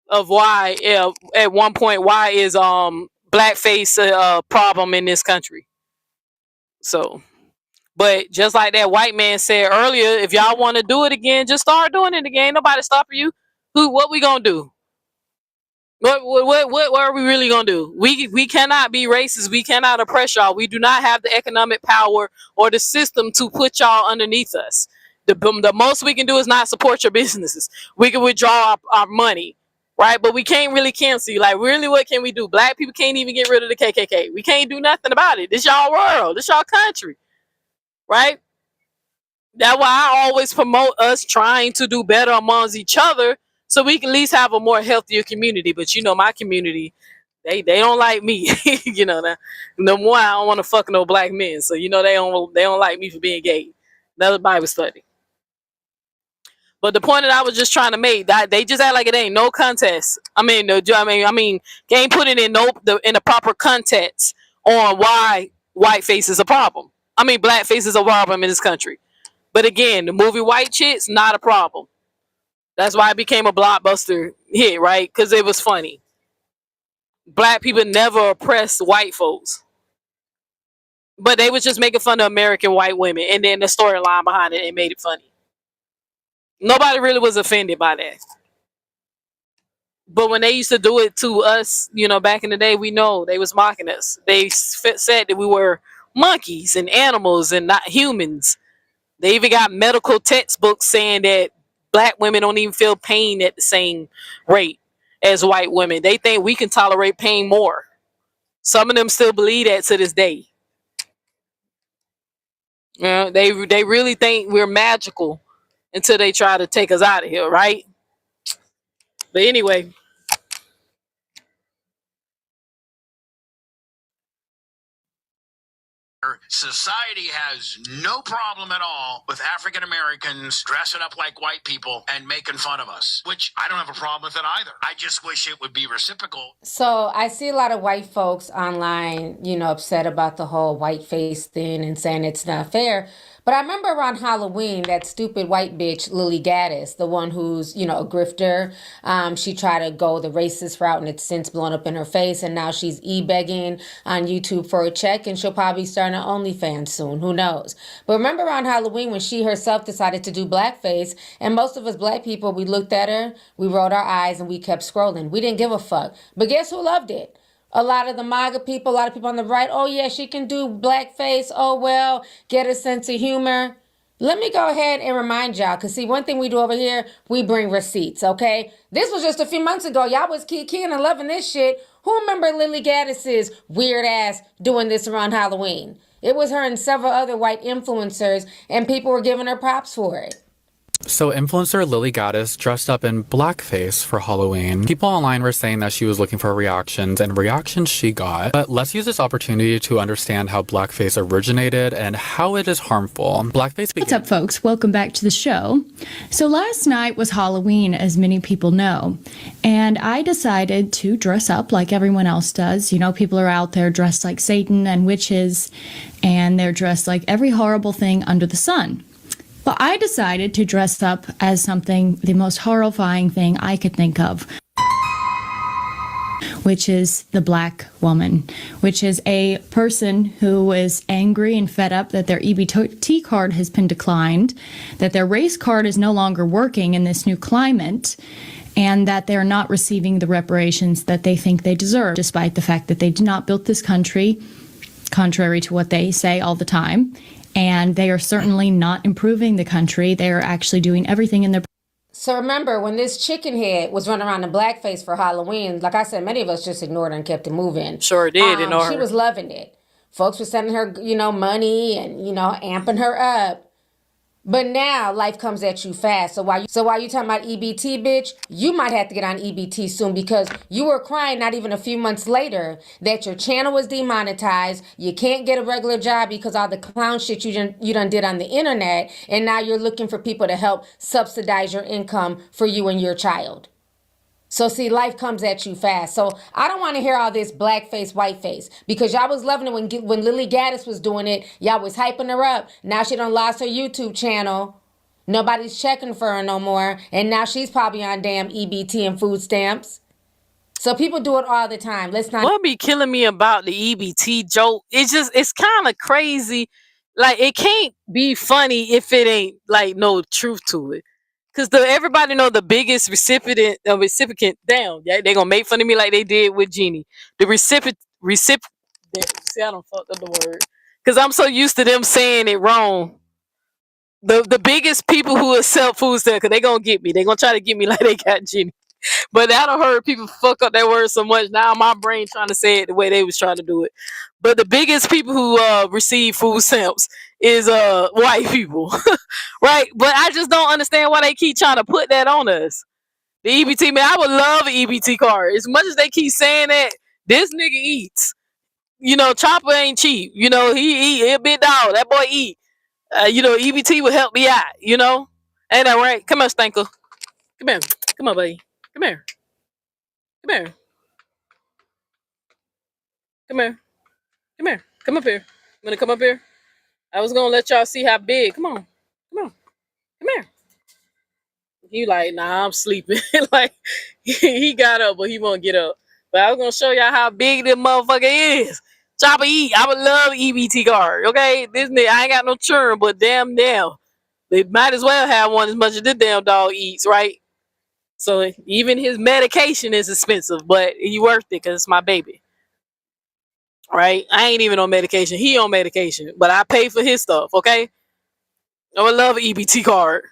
of why. Yeah, at one point, why is blackface a problem in this country? So. But just like that white man said earlier, if y'all want to do it again, just start doing it again. Nobody stopping you. What we gonna do? What are we really gonna do? We cannot be racist. We cannot oppress y'all. We do not have the economic power or the system to put y'all underneath us. The most we can do is not support your businesses. We can withdraw our money, right? But we can't really cancel you. Like, really, what can we do? Black people can't even get rid of the KKK. We can't do nothing about it. This y'all world. This y'all country, right? That's why I always promote us trying to do better amongst each other so we can at least have a more healthier community. But my community, they don't like me. No more. I don't want to fuck no black men. So they don't like me for being gay. Another Bible study. But the point that I was just trying to make, that they just act like it ain't no contest. Can't put it in in the proper context on why whiteface is a problem. Blackface is a problem in this country. But again, the movie White Chicks, not a problem. That's why it became a blockbuster hit, right? Because it was funny. Black people never oppressed white folks. But they was just making fun of American white women. And then the storyline behind it made it funny. Nobody really was offended by that. But when they used to do it to us, back in the day, we know they was mocking us. They said that we were monkeys and animals and not humans. They even got medical textbooks saying that black women don't even feel pain at the same rate as white women. They think we can tolerate pain more. Some of them still believe that to this day. They really think we're magical until they try to take us out of here, right? But anyway, Society has no problem at all with African Americans dressing up like white people and making fun of us, which I don't have a problem with it either. I just wish it would be reciprocal. So I see a lot of white folks online, upset about the whole white face thing and saying it's not fair. But I remember around Halloween, that stupid white bitch, Lily Gaddis, the one who's, a grifter, she tried to go the racist route and it's since blown up in her face. And now she's e-begging on YouTube for a check and she'll probably start an OnlyFans soon. Who knows? But remember around Halloween when she herself decided to do blackface and most of us black people, we looked at her, we rolled our eyes and we kept scrolling. We didn't give a fuck. But guess who loved it? A lot of the MAGA people, a lot of people on the right, oh yeah, she can do blackface, oh well, get a sense of humor. Let me go ahead and remind y'all, because see, one thing we do over here, we bring receipts, okay? This was just a few months ago. Y'all was keying and loving this shit. Who remember Lily Gaddis's weird ass doing this around Halloween? It was her and several other white influencers, and people were giving her props for it. So influencer Lily Gaddis dressed up in blackface for Halloween. People online were saying that she was looking for reactions, and reactions she got. But let's use this opportunity to understand how blackface originated and how it is harmful. Blackface What's up, folks? Welcome back to the show. So last night was Halloween, as many people know, and I decided to dress up like everyone else does. People are out there dressed like Satan and witches, and they're dressed like every horrible thing under the sun. Well, I decided to dress up as something, the most horrifying thing I could think of, which is the black woman, which is a person who is angry and fed up that their EBT card has been declined, that their race card is no longer working in this new climate, and that they're not receiving the reparations that they think they deserve, despite the fact that they did not build this country, contrary to what they say all the time. And they are certainly not improving the country. They are actually doing everything in their... So remember, when this chicken head was running around in blackface for Halloween, like I said, many of us just ignored her and kept it moving. Sure did, She was loving it. Folks were sending her, money and, amping her up. But now life comes at you fast. So while you talking about EBT, bitch, you might have to get on EBT soon because you were crying not even a few months later that your channel was demonetized. You can't get a regular job because all the clown shit you done did on the internet. And now you're looking for people to help subsidize your income for you and your child. So see, life comes at you fast. So I don't want to hear all this blackface, whiteface, because y'all was loving it when Lily Gaddis was doing it. Y'all was hyping her up. Now she done lost her YouTube channel. Nobody's checking for her no more. And now she's probably on damn EBT and food stamps. So people do it all the time. Let's not... What be killing me about the EBT joke? It's kind of crazy. Like, it can't be funny if it ain't, like, no truth to it. Because everybody know the biggest recipient, damn, yeah, they gonna make fun of me like they did with Jeannie. The recipient, see, I don't fuck up the word. Because I'm so used to them saying it wrong. The biggest people who will sell food stamps, because they gonna get me. They gonna try to get me like they got Jeannie. But I don't heard people fuck up that word so much. Now my brain trying to say it the way they was trying to do it. But the biggest people who receive food stamps is white people. Right? But I just don't understand why they keep trying to put that on us. The EBT, man, I would love an EBT card. As much as they keep saying that, this nigga eats. Chopper ain't cheap. He a big dog. That boy eat. EBT would help me out, Ain't that right? Come on, Stanker. Come here. Come on, buddy. Come here. Come here. Come here. Come here. Come up here. You wanna come up here? I was gonna let y'all see how big. Come on. Come on. Come here. He like, nah, I'm sleeping. Like, he got up, but he won't get up. But I was gonna show y'all how big this motherfucker is. Chopper eat. I would love EBT card. Okay, this nigga, I ain't got no churn, but damn. They might as well have one as much as this damn dog eats, right? So even his medication is expensive, but he worth it because it's my baby. right? I ain't even on medication. He on medication, but I pay for his stuff, okay? I would love an EBT card.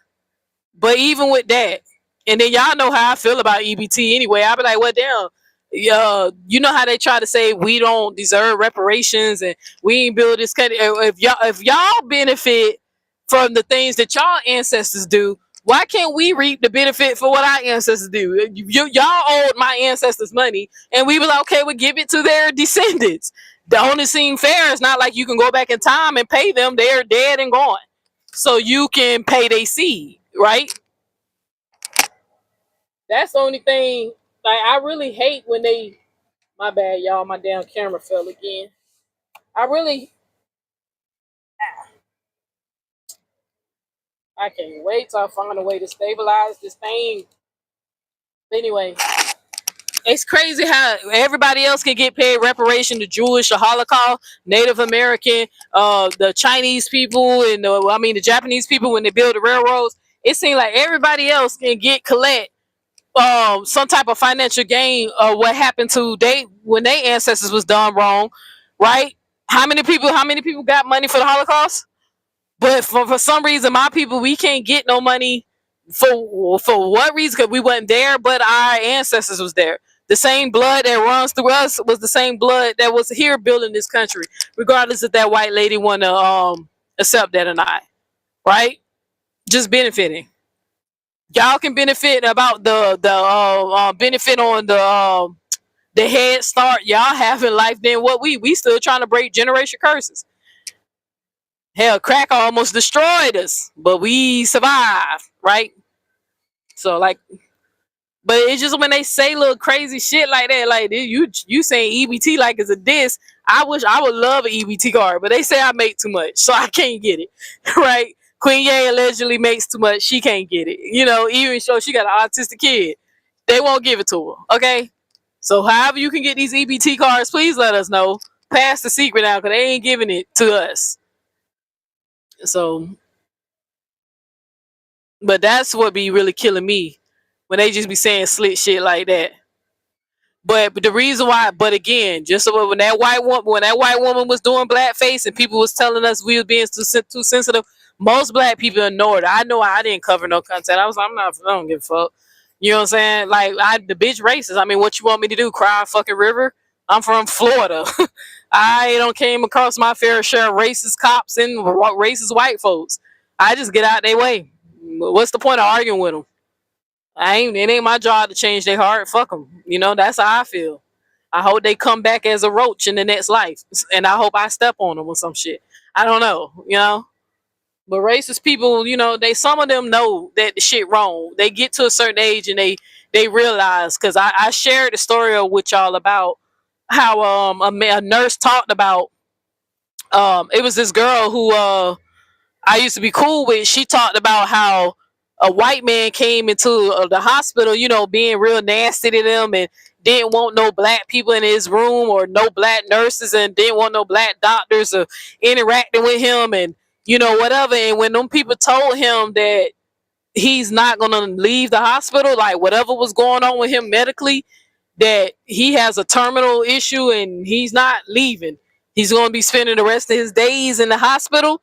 But even with that, and then y'all know how I feel about EBT anyway. I be like, well, damn, you know how they try to say we don't deserve reparations and we ain't build this country. If y'all benefit from the things that y'all ancestors do, why can't we reap the benefit for what our ancestors do? Y'all owed my ancestors money, and we was like, okay, we'll give it to their descendants. The only seem fair. It's not like you can go back in time and pay them. They're dead and gone. So you can pay their seed, right? That's the only thing. Like, I really hate when they. My bad, y'all. My damn camera fell again. I can't wait till I find a way to stabilize this thing. Anyway, it's crazy how everybody else can get paid reparation, the Jewish, the Holocaust, Native American, the Chinese people, and the Japanese people when they build the railroads. It seems like everybody else can collect some type of financial gain of what happened to when their ancestors was done wrong, right? How many people got money for the Holocaust? But for some reason, my people, we can't get no money for what reason? Because we wasn't there, but our ancestors was there. The same blood that runs through us was the same blood that was here building this country, regardless if that white lady want to accept that or not, right? Just benefiting. Y'all can benefit about the benefit on the head start y'all have in life than what we still trying to break generation curses. Hell, crack almost destroyed us, but we survived, right? So like, but it's just when they say little crazy shit like that, like you saying EBT like it's a diss. I would love an EBT card, but they say I make too much, so I can't get it, right? Queen Ye allegedly makes too much, she can't get it. Even though she got an autistic kid, they won't give it to her. Okay, so however you can get these EBT cards, please let us know. Pass the secret out, because they ain't giving it to us. So, but that's what be really killing me when they just be saying slick shit like that. But the reason why, but again, just so when that white woman was doing blackface and people was telling us we was being too sensitive, most black people ignored it. I know I didn't cover no content. I don't give a fuck. You know what I'm saying? Like, the bitch racist. I mean, what you want me to do? Cry a fucking river? I'm from Florida. I don't came across my fair share of racist cops and racist white folks. I just get out their way. What's the point of arguing with them? It ain't my job to change their heart. Fuck them. That's how I feel. I hope they come back as a roach in the next life, and I hope I step on them or some shit. I don't know. But racist people, some of them know that the shit wrong. They get to a certain age and they realize. Because I shared the story with y'all about how a nurse talked about. It was this girl who I used to be cool with. She talked about how a white man came into the hospital, being real nasty to them and didn't want no black people in his room or no black nurses and didn't want no black doctors or interacting with him and, whatever. And when them people told him that he's not going to leave the hospital, like whatever was going on with him medically, that he has a terminal issue and he's not leaving. He's going to be spending the rest of his days in the hospital.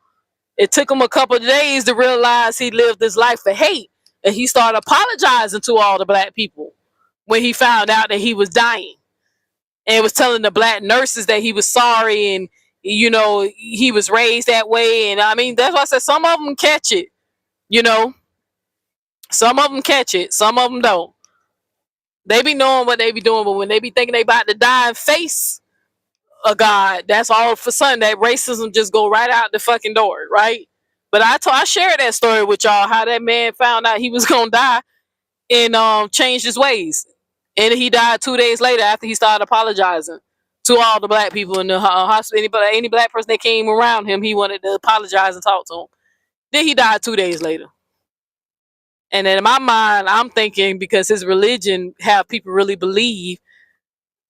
It took him a couple of days to realize he lived his life for hate. And he started apologizing to all the black people when he found out that he was dying. And was telling the black nurses that he was sorry and, he was raised that way. And I mean, that's why I said some of them catch it. Some of them catch it. Some of them don't. They be knowing what they be doing, but when they be thinking they about to die and face a God, that's all of a sudden that racism just go right out the fucking door, right? But I shared that story with y'all, how that man found out he was gonna die and changed his ways, and he died 2 days later after he started apologizing to all the black people in the hospital. Any black person that came around him, he wanted to apologize and talk to him. Then he died 2 days later. And then in my mind, I'm thinking because his religion have people really believe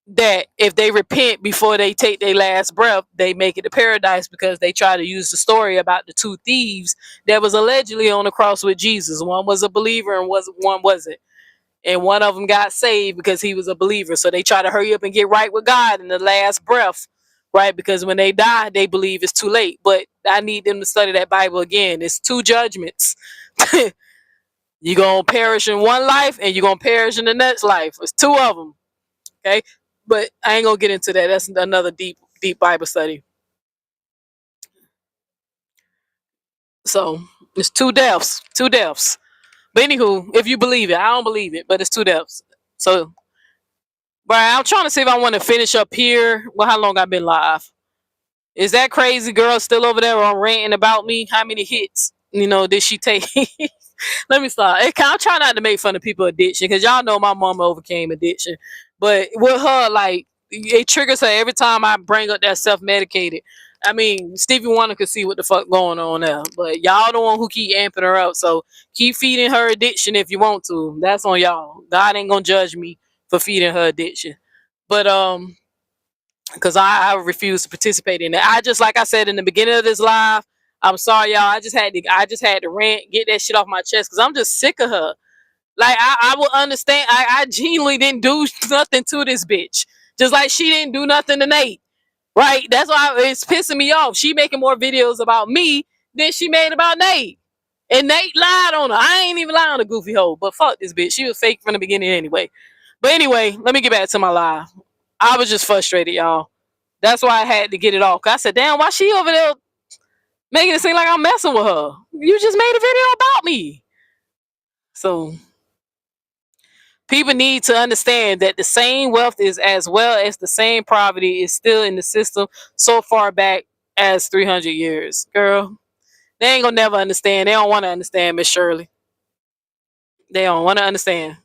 that if they repent before they take their last breath, they make it to paradise, because they try to use the story about the two thieves that was allegedly on the cross with Jesus. One was a believer and one wasn't. And one of them got saved because he was a believer. So they try to hurry up and get right with God in the last breath right? Because when they die, they believe it's too late. But I need them to study that Bible again. It's 2 judgments. You're going to perish in one life and you're going to perish in the next life. It's 2 of them. Okay. But I ain't going to get into that. That's another deep Bible study. So it's 2 deaths. 2 deaths. But anywho, if you believe it, I don't believe it, but it's 2 deaths. So, but I'm trying to see if I want to finish up here. Well, how long I've been live? Is that crazy girl still over there on ranting about me? How many hits, did she take? Let me stop. I'm trying not to make fun of people addiction because y'all know my mama overcame addiction. But with her, like, it triggers her every time I bring up that self-medicated. I mean, Stevie Wonder could see what the fuck going on there. But y'all the one who keep amping her up. So keep feeding her addiction if you want to. That's on y'all. God ain't gonna judge me for feeding her addiction. But because I refuse to participate in it. I just, like I said in the beginning of this live, I'm sorry, y'all. I just had to rant, get that shit off my chest because I'm just sick of her. Like, I will understand. I genuinely didn't do nothing to this bitch. Just like she didn't do nothing to Nate. Right? That's why it's pissing me off. She making more videos about me than she made about Nate. And Nate lied on her. I ain't even lying on a goofy hoe. But fuck this bitch. She was fake from the beginning anyway. But anyway, let me get back to my live. I was just frustrated, y'all. That's why I had to get it off. Cause I said, damn, why she over there making it seem like I'm messing with her? You just made a video about me. So people need to understand that the same wealth is as well as the same poverty is still in the system so far back as 300 years. Girl, they ain't gonna never understand. They don't want to understand, Miss Shirley. They don't want to understand.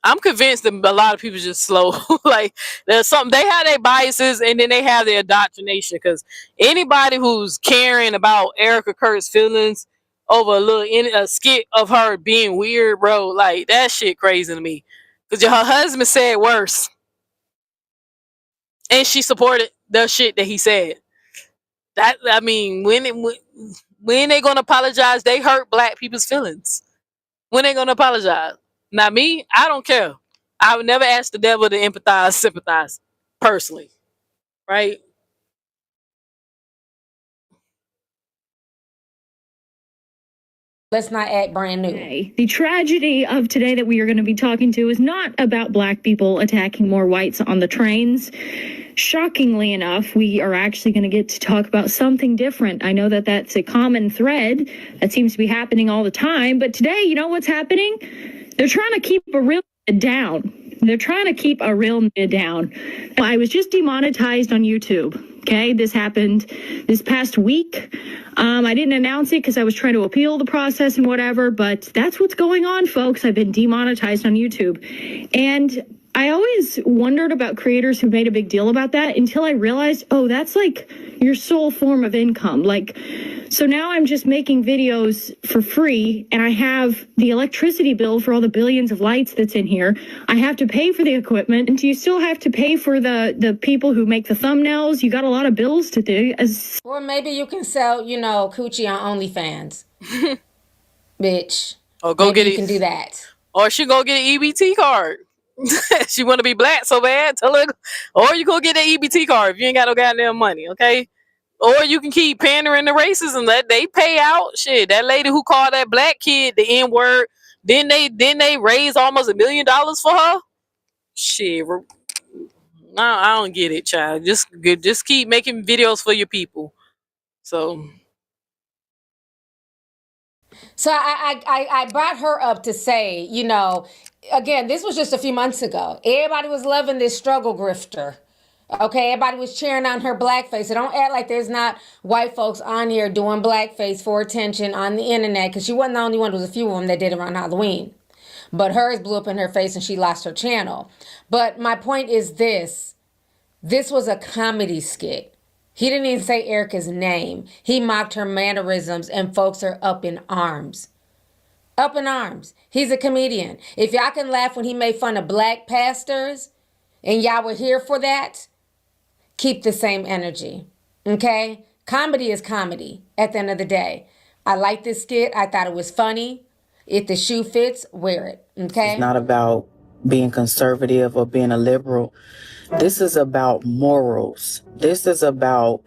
I'm convinced that a lot of people just slow. Like, there's something, they have their biases and then they have their indoctrination. Because anybody who's caring about Erika Kirk's feelings over a skit of her being weird, bro, like, that shit crazy to me. Because her husband said worse, and she supported the shit that he said. That, I mean, when they gonna apologize? They hurt black people's feelings. When they gonna apologize? Not me. I don't care. I would never ask the devil to empathize, sympathize, personally, right? Let's not act brand new. The tragedy of today that we are going to be talking to is not about black people attacking more whites on the trains. Shockingly enough, we are actually going to get to talk about something different. I know that that's a common thread that seems to be happening all the time, but today, you know what's happening? They're trying to keep a real down. They're trying to keep a real down. I was just demonetized on YouTube. Okay, this happened this past week. I didn't announce it because I was trying to appeal the process and whatever, but that's what's going on, folks. I've been demonetized on YouTube. And I always wondered about creators who made a big deal about that until I realized, oh, that's like your sole form of income. Like, so now I'm just making videos for free and I have the electricity bill for all the billions of lights that's in here. I have to pay for the equipment, and you still have to pay for the people who make the thumbnails. You got a lot of bills to do. Or maybe you can sell, coochie on OnlyFans. Bitch. Or go maybe get you can do that. Or she go get an EBT card. She want to be black so bad. Tell her. Or you go get an EBT card if you ain't got no goddamn money, okay? Or you can keep pandering to racism. That they pay out. Shit, that lady who called that black kid the N-word, then they raise almost $1 million for her. Shit, I don't get it, child. Just keep making videos for your people. So I brought her up to say, again, this was just a few months ago. Everybody was loving this struggle grifter. Okay, everybody was cheering on her blackface. So don't act like there's not white folks on here doing blackface for attention on the internet, because she wasn't the only one. There was a few of them that did it around Halloween. But hers blew up in her face and she lost her channel. But my point is this. This was a comedy skit. He didn't even say Erika's name. He mocked her mannerisms and folks are up in arms. Up in arms. He's a comedian. If y'all can laugh when he made fun of black pastors and y'all were here for that, keep the same energy. Okay? Comedy is comedy at the end of the day. I like this skit. I thought it was funny. If the shoe fits, wear it. Okay? It's not about being conservative or being a liberal. This is about morals. This is about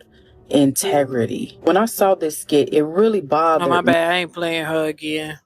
integrity. When I saw this skit, it really bothered Oh, my me. bad. I ain't playing her again.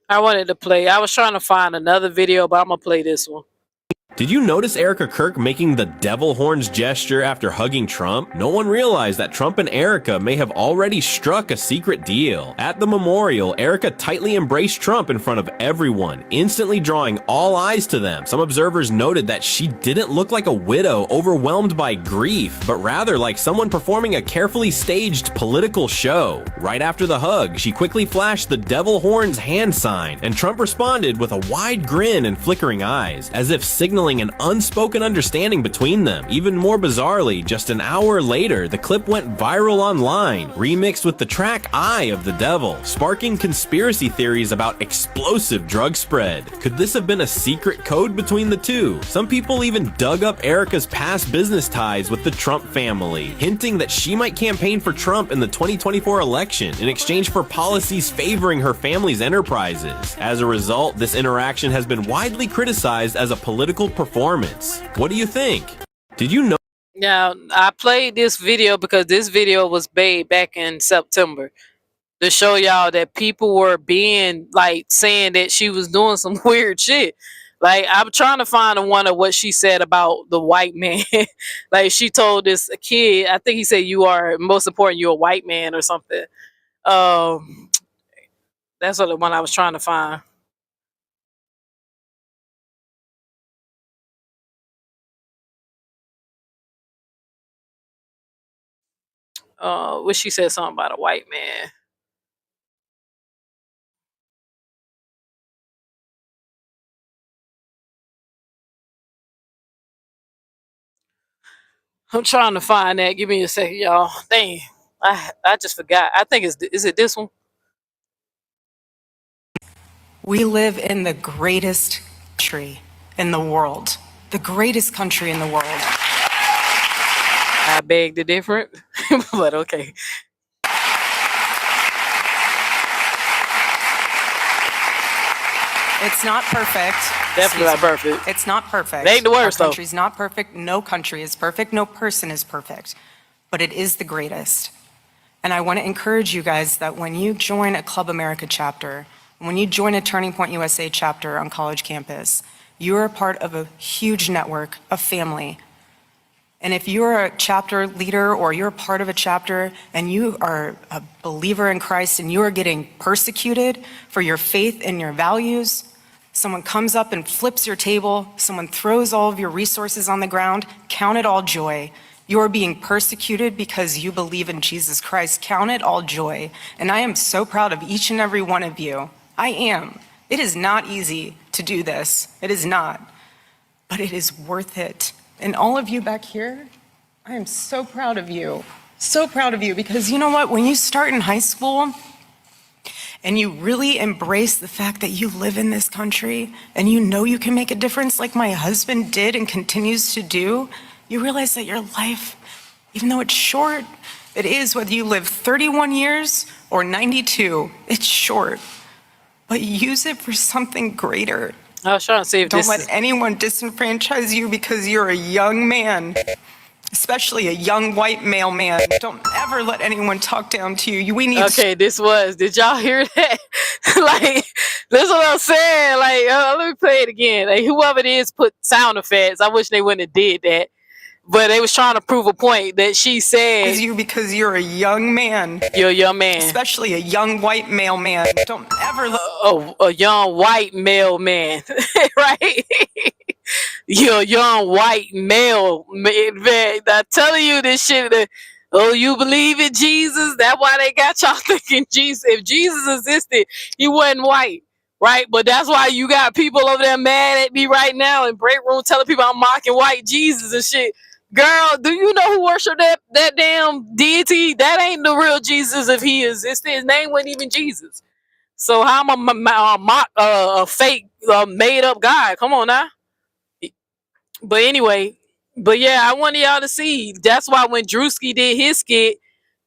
I wanted to play. I was trying to find another video, but I'm gonna play this one. Did you notice Erika Kirk making the devil horns gesture after hugging Trump? No one realized that Trump and Erika may have already struck a secret deal. At the memorial, Erika tightly embraced Trump in front of everyone, instantly drawing all eyes to them. Some observers noted that she didn't look like a widow overwhelmed by grief, but rather like someone performing a carefully staged political show. Right after the hug, she quickly flashed the devil horns hand sign, and Trump responded with a wide grin and flickering eyes, as if signaling an unspoken understanding between them. Even more bizarrely, just an hour later, the clip went viral online, remixed with the track Eye of the Devil, sparking conspiracy theories about explosive drug spread. Could this have been a secret code between the two? Some people even dug up Erika's past business ties with the Trump family, hinting that she might campaign for Trump in the 2024 election in exchange for policies favoring her family's enterprises. As a result, this interaction has been widely criticized as a political performance. What do you think? Did you know? Now, I played this video because this video was made back in September to show y'all that people were being like saying that she was doing some weird shit. Like, I'm trying to find the one of what she said about the white man. Like, she told this kid, I think he said, "You are most important, you're a white man," or something. That's what the one I was trying to find. What she said something about a white man. I'm trying to find that. Give me a second, y'all. Dang, I just forgot. I think is it this one? We live in the greatest country in the world. The greatest country in the world. I beg to differ, but okay. It's not perfect. Definitely not perfect. It's not perfect. It ain't the worst, Our though. country's not perfect. No country is perfect. No person is perfect. But it is the greatest. And I want to encourage you guys that when you join a Club America chapter, when you join a Turning Point USA chapter on college campus, you are a part of a huge network, a family. And if you're a chapter leader or you're a part of a chapter and you are a believer in Christ and you are getting persecuted for your faith and your values, someone comes up and flips your table, someone throws all of your resources on the ground, count it all joy. You are being persecuted because you believe in Jesus Christ. Count it all joy. And I am so proud of each and every one of you. I am. It is not easy to do this. It is not. But it is worth it. And all of you back here, I am so proud of you. So proud of you because you know what? When you start in high school and you really embrace the fact that you live in this country and you know you can make a difference like my husband did and continues to do, you realize that your life, even though it's short, it is whether you live 31 years or 92, it's short. But use it for something greater. I was trying to see if Don't let anyone disenfranchise you because you're a young man, especially a young white male man. Don't ever let anyone talk down to you. We need. Okay, did y'all hear that? Like, that's what I'm saying. Like, let me play it again. Like, whoever it is put sound effects. I wish they wouldn't have did that. But they was trying to prove a point that she said you because you're a young man. You're a young man. Especially a young white male man. Don't ever a young white male man. Right? You're a young white male man. I'm telling you this shit. Oh, you believe in Jesus? That's why they got y'all thinking Jesus. If Jesus existed, he wasn't white. Right? But that's why you got people over there mad at me right now in Breakroom telling people I'm mocking white Jesus and shit. Girl, do you know who worship that damn deity? That ain't the real Jesus if he existed. His name wasn't even Jesus. So how am I mock a fake made up guy? Come on now. But anyway, but yeah, I wanted y'all to see. That's why when Druski did his skit,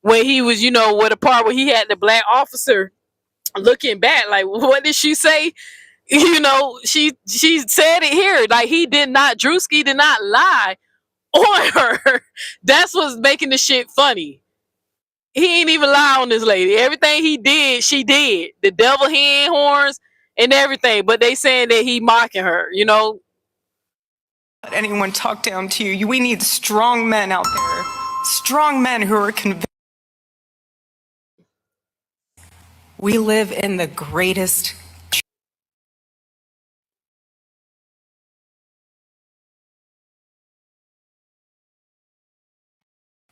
when he was, with a part where he had the black officer looking back, like, what did she say? She said it here. Like, Druski did not lie on her. That's what's making the shit funny. He ain't even lie on this lady. Everything he did, she did. The devil hen horns and everything. But they saying that he mocking her, let anyone talk down to you. We need strong men out there. Strong men who are convinced. We live in the greatest.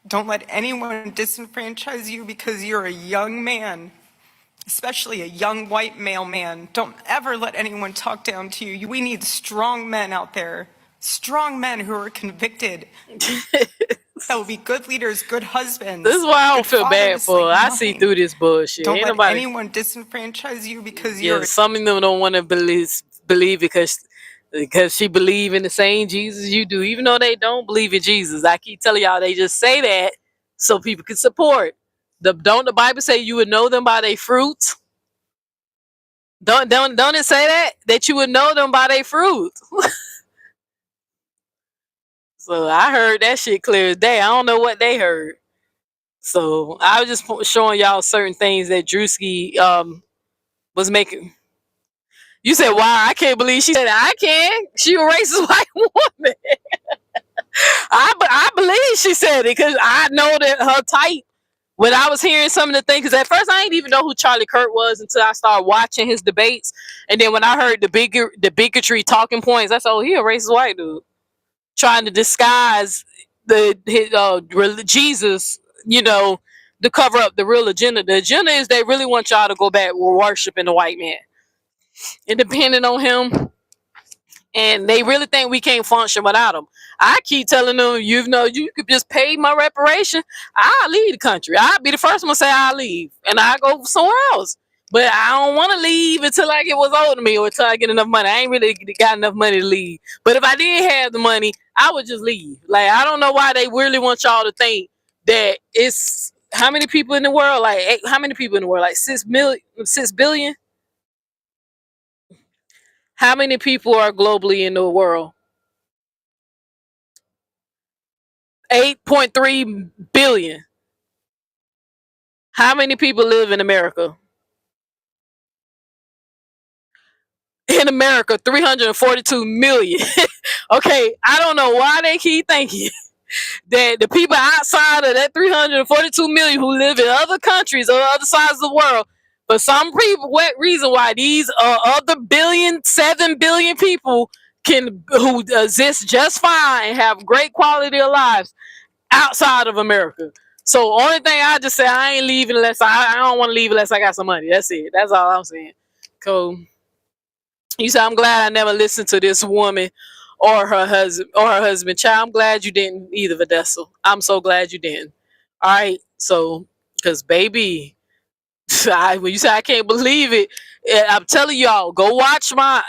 Don't let anyone disenfranchise you because you're a young man, especially a young white male man. Don't ever let anyone talk down to you. We need strong men out there. Strong men who are convicted. That will be good leaders, good husbands. This is why I don't feel bad for her. I see through this bullshit. Don't Ain't let nobody anyone disenfranchise you because Yeah, you're. some of them don't want to believe because she believe in the same Jesus you do, even though they don't believe in Jesus. I keep telling y'all, they just say that so people can support. Don't the Bible say you would know them by their fruits? Don't it say that you would know them by their fruit? So I heard that shit clear as day. I don't know what they heard. So I was just showing y'all certain things that Druski was making. You said, "Wow, I can't believe she said that." I can. She a racist white woman. I believe she said it because I know that her type. When I was hearing some of the things, because at first I didn't even know who Charlie Kirk was until I started watching his debates, and then when I heard the bigotry talking points, I said, "Oh, he a racist white dude trying to disguise Jesus, to cover up the real agenda. The agenda is they really want y'all to go back worshiping the white man and depending on him." And they really think we can't function without them. I keep telling them, you could just pay my reparation. I'll leave the country. I'll be the first one to say I'll leave. And I'll go somewhere else. But I don't want to leave until I get what's owed to me or until I get enough money. I ain't really got enough money to leave. But if I did have the money, I would just leave. Like, I don't know why they really want y'all to think that it's... How many people in the world? How many people in the world? Like 6 billion? How many people are globally in the world? 8.3 billion. How many people live in America? In America, 342 million. Okay, I don't know why they keep thinking that the people outside of that 342 million who live in other countries or other sides of the world, for some what reason why these other 7 billion people who exist just fine and have great quality of lives outside of America. So only thing I just say, I ain't leaving unless I don't want to leave unless I got some money. That's it. That's all I'm saying. Cool. You said, I'm glad I never listened to this woman or her husband. Child, I'm glad you didn't either, Vanessa. I'm so glad you didn't. All right. So, because baby, when you say I can't believe it, I'm telling y'all, go watch my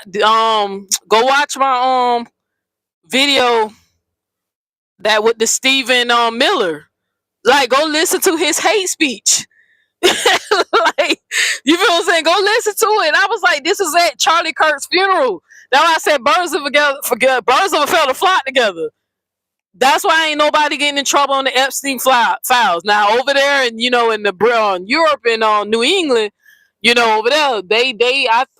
video that with the Stephen Miller. Like, go listen to his hate speech. Like, you feel what I'm saying? Go listen to it. And I was like, this is at Charlie Kirk's funeral. That's why I said birds of a feather flock together. That's why ain't nobody getting in trouble on the Epstein files. Now over there, and in the Europe and New England, over there,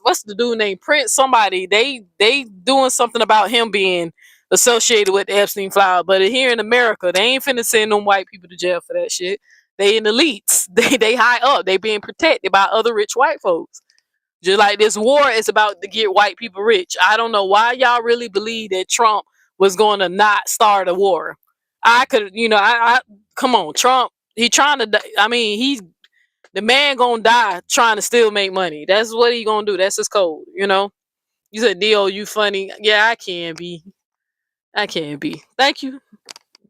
what's the dude named Prince? Somebody they doing something about him being associated with the Epstein file. But here in America, they ain't finna send them white people to jail for that shit. They in elites. They high up. They being protected by other rich white folks. Just like this war is about to get white people rich. I don't know why y'all really believe that Trump was going to not start a war. I could, I come on, Trump. He trying to. I mean, he's the man gonna die trying to still make money. That's what he gonna do. That's his code. You said, "Dio, you funny." Yeah, I can be. I can be. Thank you.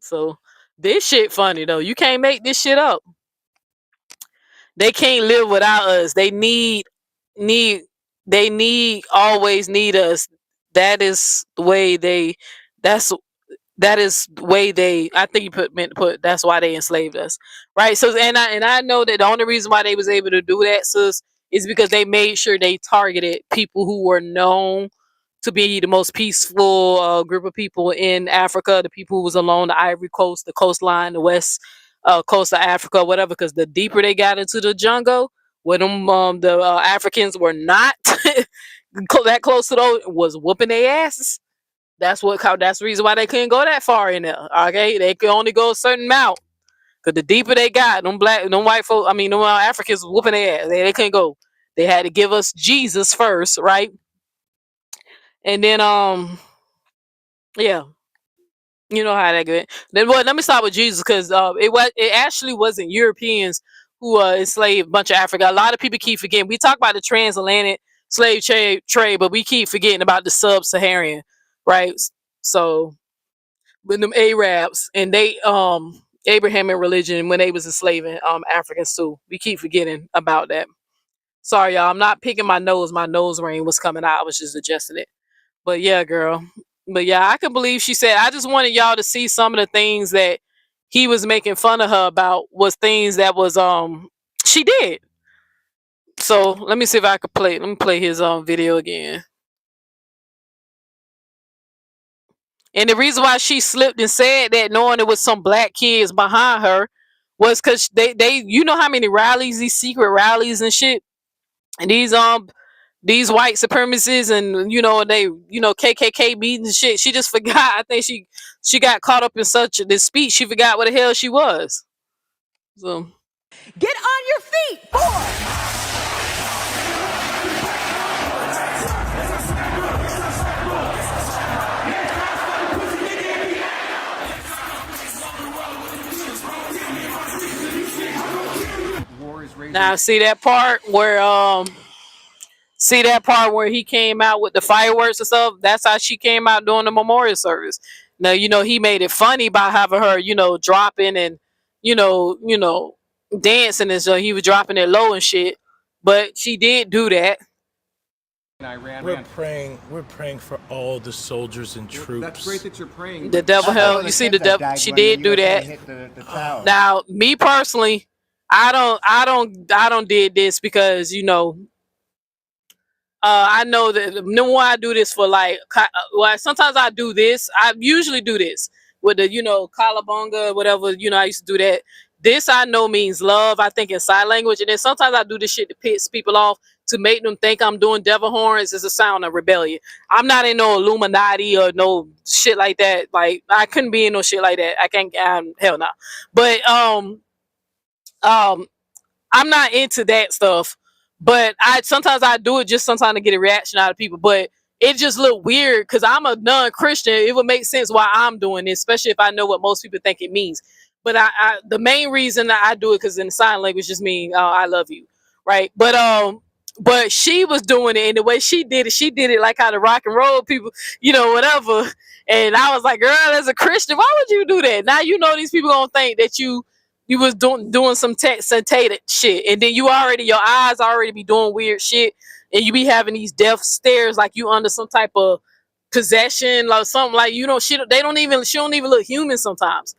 So this shit funny though. You can't make this shit up. They can't live without us. They always need us. That is the way they that is the way they I think you meant to put that's why they enslaved us. Right? So and I know that the only reason why they was able to do that, sis, is because they made sure they targeted people who were known to be the most peaceful group of people in Africa, the people who was along the Ivory Coast, the coastline, the west coast of Africa, whatever. Because the deeper they got into the jungle, where the Africans were not that close to those, was whooping their asses. That's the reason why they couldn't go that far in there. Okay, they could only go a certain amount. Cause the deeper they got, them white folk, them Africans whooping their ass. They couldn't go. They had to give us Jesus first, right? And then yeah, you know how that good. Then let me start with Jesus, because it actually wasn't Europeans who enslaved a bunch of Africa. A lot of people keep forgetting. We talk about the transatlantic slave trade, but we keep forgetting about the sub-Saharan, right? So with them Arabs and they Abrahamic religion, when they was enslaving Africans too. We keep forgetting about that. Sorry, y'all. I'm not picking my nose. My nose ring was coming out. I was just adjusting it. But yeah, girl. But yeah, I can believe she said, I just wanted y'all to see some of the things that he was making fun of her about was things that was she did. So let me see if I could play. Let me play his video again. And the reason why she slipped and said that, knowing there was some black kids behind her, was because they you know how many rallies, these secret rallies and shit, and these white supremacists and they KKK meetings and shit. She just forgot. I think she got caught up in such this speech, she forgot what the hell she was. So get on your feet, boy. Now see that part where he came out with the fireworks and stuff. That's how she came out during the memorial service. Now he made it funny by having her dropping and dancing, and so he was dropping it low and shit. But she did do that. We're praying for all the soldiers and troops. That's great that you're praying. The devil hell. You see the devil. She did do that. Now, me personally, I don't did this because I know that no one I do this for sometimes I do this. I usually do this with the kalabonga, whatever. I used to do that. This I know means love, I think, in sign language. And then sometimes I do this shit to piss people off, to make them think I'm doing devil horns. It's a sound of rebellion. I'm not in no Illuminati or no shit like that. Like, I couldn't be in no shit like that. I can't. Hell no. But I'm not into that stuff. But sometimes I do it just sometimes to get a reaction out of people. But it just look weird because I'm a non-Christian. It would make sense why I'm doing this, especially if I know what most people think it means. But the main reason that I do it, because in sign language just mean I love you, right? But she was doing it, and the way she did it like how the rock and roll people, whatever. And I was like, girl, as a Christian, why would you do that? Now these people gonna think that you was doing some satanic shit, and then your eyes already be doing weird shit, and you be having these death stares like you under some type of possession, like something like she don't even look human sometimes.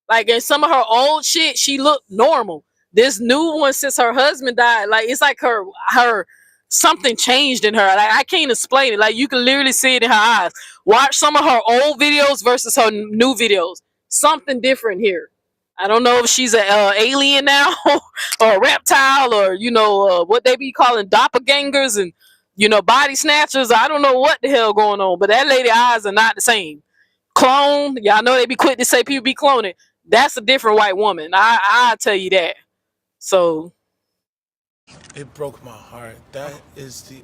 Like in some of her old shit, she looked normal. This new one, since her husband died, like it's like her something changed in her. Like I can't explain it. Like you can literally see it in her eyes. Watch some of her old videos versus her new videos. Something different here. I don't know if she's an alien now or a reptile or what they be calling doppelgangers and body snatchers. I don't know what the hell going on, but that lady eyes are not the same. clone. Y'all know they be quick to say people be cloning. That's a different white woman. I tell you that. So It broke my heart. That is the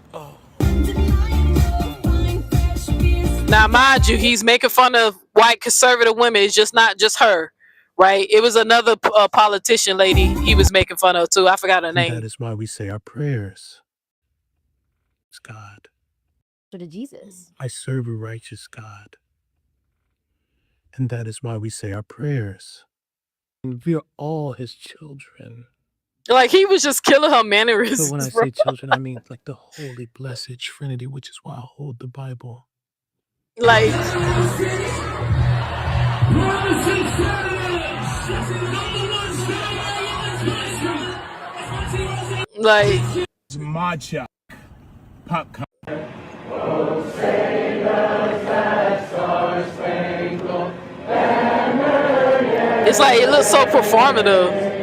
now, mind you, he's making fun of white conservative women. It's just not just her, right? It was another politician lady he was making fun of too. I forgot her name. That is why we say our prayers. It's God. So to Jesus. I serve a righteous God. And that is why we say our prayers. And we are all his children. Like, he was just killing her mannerisms. But when I say children, I mean like the holy, blessed Trinity, which is why I hold the Bible. Like, it's matcha popcorn. it's like it looks so performative.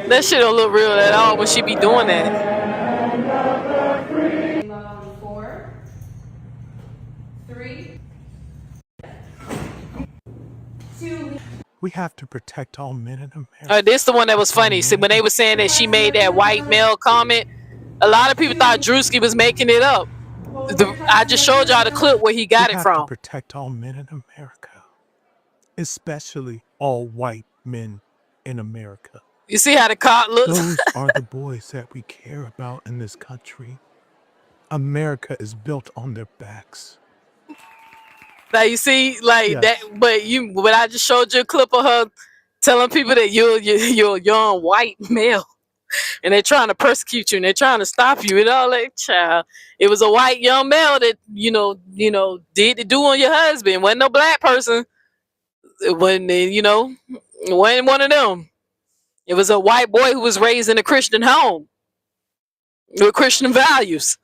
That shit don't look real at all when she be doing that. 4, 3, 2. We have to protect all men in America. This the one that was funny. See, when they were saying that she made that white male comment, a lot of people thought Druski was making it up. I just showed y'all the clip where he got it from. We have to protect all men in America, especially all white men in America. You see how the cop looks? Those are the boys that we care about in this country. America is built on their backs. Now you see, like Yes. that, but I just showed you a clip of her telling people that you're a young white male, and they're trying to persecute you and they're trying to stop you and all that. Child, it was a white young male that you know did the do on your husband. It wasn't no black person. It wasn't it wasn't one of them. It was a white boy who was raised in a Christian home with Christian values.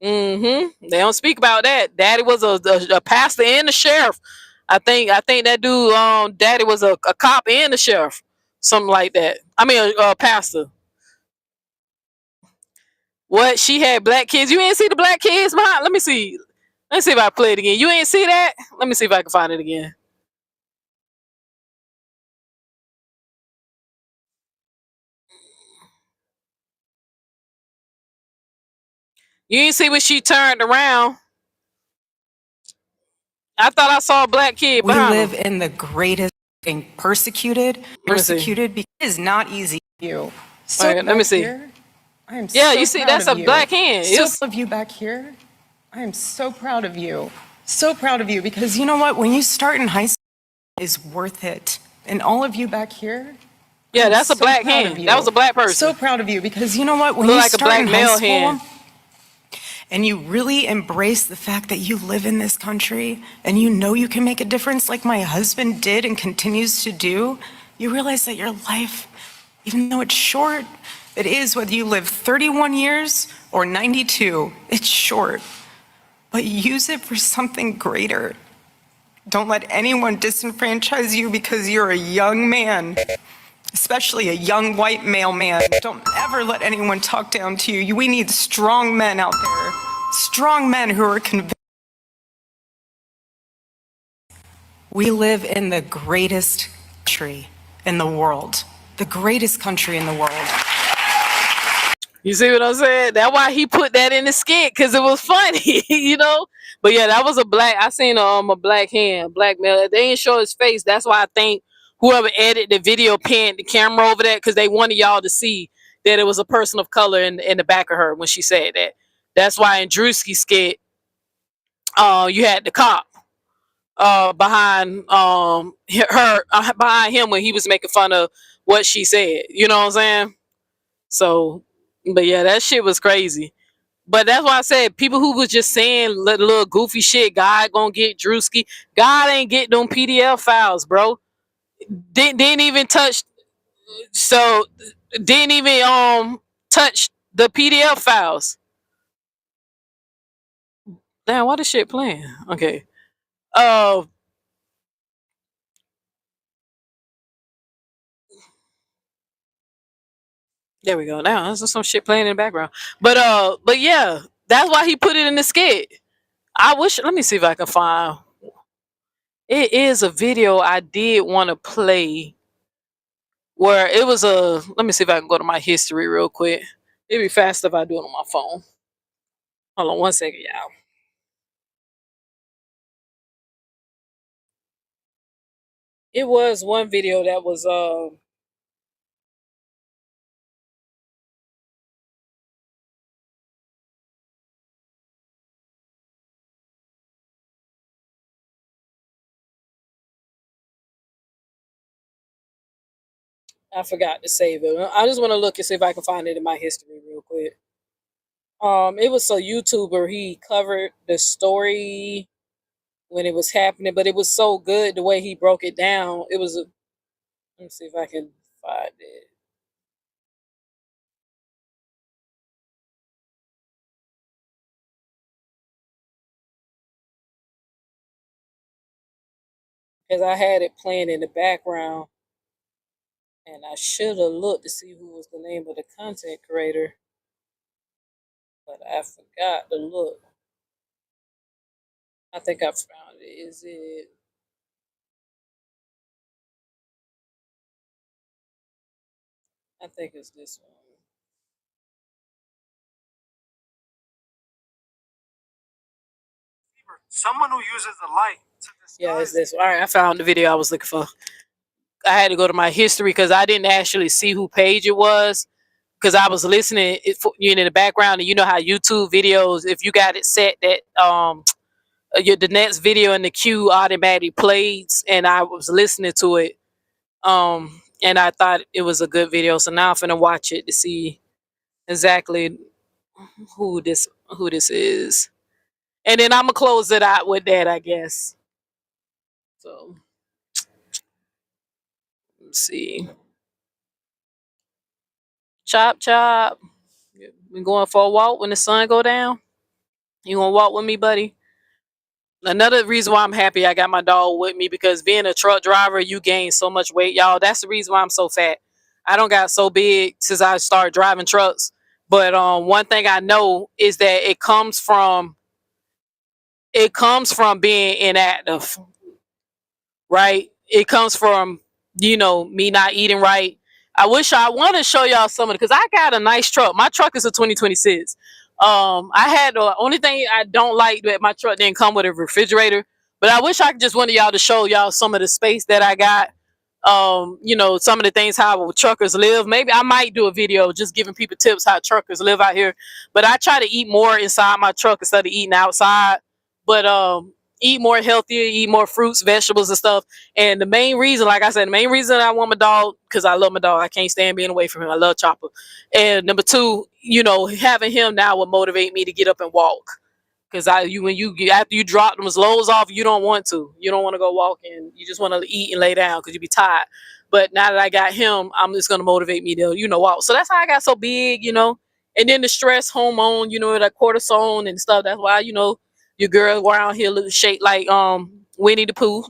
They don't speak about that. Daddy was a pastor and a sheriff. I think that dude, daddy was a cop and a sheriff, something like that. I mean, a pastor. What? She had black kids. You ain't see the black kids, man? Let me see. Let's see if I play it again. You ain't see that? Let me see if I can find it again. You ain't see when she turned around. I thought I saw a black kid We behind live him. in the greatest thing. Persecuted because it is not easy. You. So Alright, let me see. I am Yeah, so you see, proud that's of a you. black hand. So It's- of you back here. I am so proud of you. So proud of you because you know what? When you start in high school, is worth it. And all of you back here. Yeah, I'm that's a so black proud hand. of you. That was a black person. So proud of you because you know what? When Look you like a start black in high male school, hand. and you really embrace the fact that you live in this country and you know you can make a difference like my husband did and continues to do, you realize that your life, even though it's short, it is whether you live 31 years or 92, it's short. But use it for something greater. Don't let anyone disenfranchise you because you're a young man, especially a young white male man. Don't ever let anyone talk down to you. We need strong men out there, strong men who are convinced. We live in the greatest country in the world, the greatest country in the world. You see what I'm saying? That's why he put that in the skit, because it was funny, But yeah, that was a black. I seen a black hand, black male. They didn't show his face. That's why I think whoever edited the video panned the camera over that, because they wanted y'all to see that it was a person of color in the back of her when she said that. That's why in Druski's skit, you had the cop behind her behind him when he was making fun of what she said. You know what I'm saying? So, but yeah, that shit was crazy. But that's why I said people who was just saying little goofy shit, God gonna get Druski. God ain't get them PDF files, bro. Didn't even touch. So didn't even touch the PDF files. Damn, why this shit playing? Okay. There we go. Now there's some shit playing in the background. But yeah, that's why he put it in the skit. I wish. Let me see if I can find. It is a video I did want to play where it was a. Let me see if I can go to my history real quick. It'd be faster if I do it on my phone. Hold on one second, y'all. It was one video that was I forgot to save it. I just want to look and see if I can find it in my history real quick. It was a YouTuber. He covered the story when it was happening, but it was so good the way he broke it down. It was. Let me see if I can find it. Because I had it playing in the background, and I should have looked to see who was the name of the content creator, but I forgot to look. I think I found it. Is it? I think it's this one. Someone who uses the light to disguise. Yeah, it's this one. All right, I found the video I was looking for. I had to go to my history because I didn't actually see who page it was because I was listening in the background, and you know how YouTube videos, if you got it set that the next video in the queue automatically plays, and I was listening to it, and I thought it was a good video, so now I'm finna watch it to see exactly who this is, and then I'm gonna close it out with that, I guess. So let's see. Chop chop. We going for a walk when the sun go down? You gonna walk with me, buddy? Another reason why I'm happy I got my dog with me, because being a truck driver, you gain so much weight, y'all. That's the reason why I'm so fat. I don't got so big since I started driving trucks. But one thing I know is that it comes from being inactive, right? It comes from, me not eating right. I want to show y'all some of it because I got a nice truck. My truck is a 2026. I had the only thing I don't like that my truck didn't come with a refrigerator, but I wish I could just wanted y'all to show y'all some of the space that I got. Some of the things how truckers live. Maybe I might do a video just giving people tips how truckers live out here. But I try to eat more inside my truck instead of eating outside. But eat more healthier, eat more fruits, vegetables, and stuff. And the main reason, like I said, the main reason I want my dog, because I love my dog. I can't stand being away from him. I love Chopper. And number two, having him now will motivate me to get up and walk. Because after you drop them loads off, you don't want to. You don't want to go walking. You just want to eat and lay down because you be tired. But now that I got him, I'm just gonna motivate me to, walk. So that's how I got so big, And then the stress hormone, that cortisone and stuff. That's why, your girl around here look shaped like Winnie the Pooh,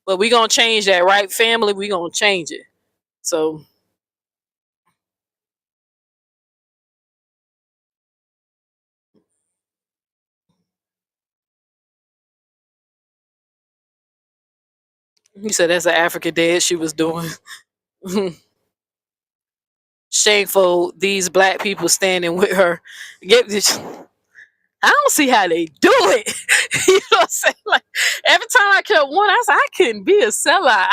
But we gonna change that, right, family? We gonna change it. So you said that's an African dance she was doing. Shameful, these black people standing with her. I don't see how they do it. You know what I'm saying? Like every time I kept one, I said I couldn't be a sellout.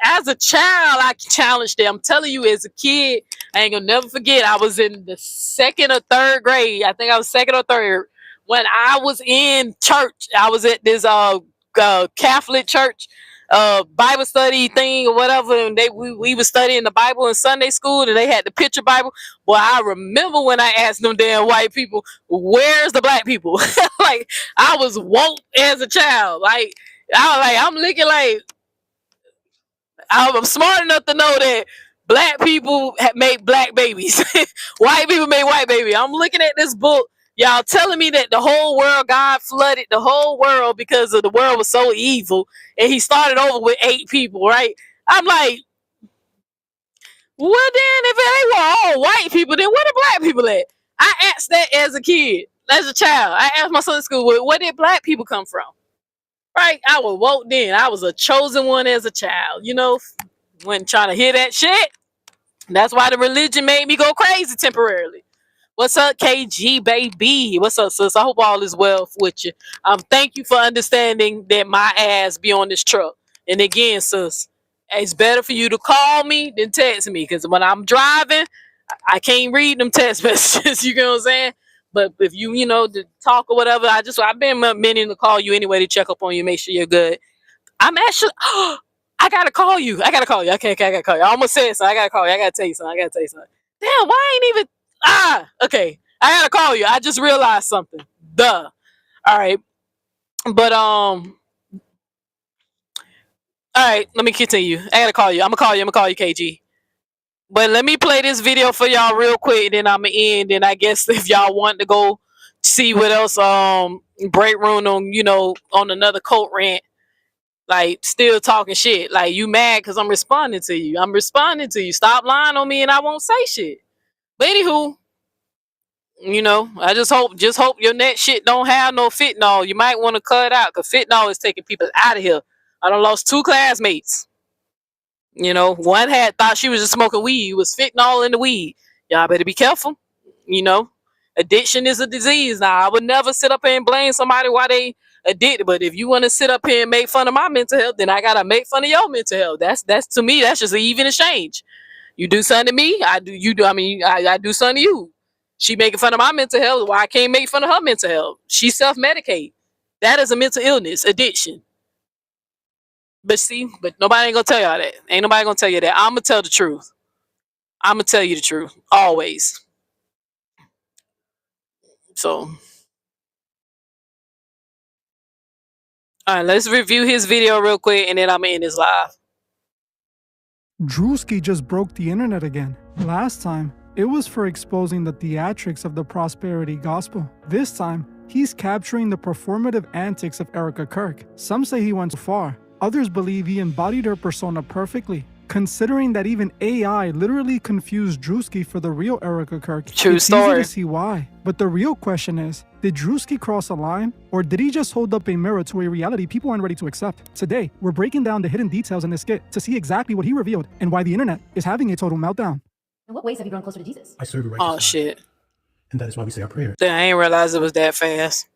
As a child, I challenged them. I'm telling you, as a kid, I ain't gonna never forget. I was in the second or third grade. I think I was second or third when I was in church. I was at this Catholic church Bible study thing or whatever, and we were studying the Bible in Sunday school, and they had the picture Bible. Well, I remember when I asked them damn white people, "Where's the black people?" Like I was woke as a child. Like I'm looking like I'm smart enough to know that black people make black babies, white people make white babies. I'm looking at this book. Y'all telling me that the whole world, God flooded the whole world because of the world was so evil, and He started over with 8 people, right? I'm like, well, then if they were all white people, then where the black people at? I asked that as a kid, as a child. I asked my son in school, where did black people come from? Right? I was woke then. I was a chosen one as a child. Wasn't trying to hear that shit. That's why the religion made me go crazy temporarily. What's up, KG baby? What's up, sis? I hope all is well with you. Thank you for understanding that my ass be on this truck. And again, sis, it's better for you to call me than text me, because when I'm driving, I can't read them text messages. You know what I'm saying? But if to talk or whatever, I've been meaning to call you anyway to check up on you, make sure you're good. I'm actually. I gotta call you. I gotta call you. Okay, I gotta call you. I almost said so. I gotta call you. I gotta tell you something. Damn, why ain't even okay. I gotta call you. I just realized something. Duh. All right. But alright, let me continue. I gotta call you. I'm gonna call you, KG. But let me play this video for y'all real quick, then I'ma end. And I guess if y'all want to go see what else Breakroom on another cult rant, like still talking shit. Like, you mad because I'm responding to you. Stop lying on me and I won't say shit. But anywho, I just hope your net shit don't have no fentanyl. You might want to cut it out, because fentanyl is taking people out of here. I done lost 2 classmates. One thought she was just smoking weed. It was fentanyl in the weed. Y'all better be careful. You know, Addiction is a disease. Now, I would never sit up here and blame somebody why they addicted. But if you want to sit up here and make fun of my mental health, then I gotta make fun of your mental health. That's to me, that's just an even exchange. You do something to me, I do you do. I mean, I do something to you. She making fun of my mental health. Why I can't make fun of her mental health? She self-medicate. That is a mental illness, addiction. But nobody ain't gonna tell y'all that. Ain't nobody gonna tell you that. I'm gonna tell the truth. I'm gonna tell you the truth always. So, all right, let's review his video real quick, and then I'm gonna end this live. Druski just broke the internet again. Last time, it was for exposing the theatrics of the prosperity gospel. This time, he's capturing the performative antics of Erika Kirk. Some say he went too far. Others believe he embodied her persona perfectly. Considering that even AI literally confused Druski for the real Erika Kirk, True it's story. easy to see why. But the real question is, did Druski cross a line, or did he just hold up a mirror to a reality people aren't ready to accept? Today, we're breaking down the hidden details in this skit to see exactly what he revealed and why the internet is having a total meltdown. In what ways have you grown closer to Jesus? I serve a righteous God, shit. and that is why we say our prayers. Damn, I ain't realize it was that fast.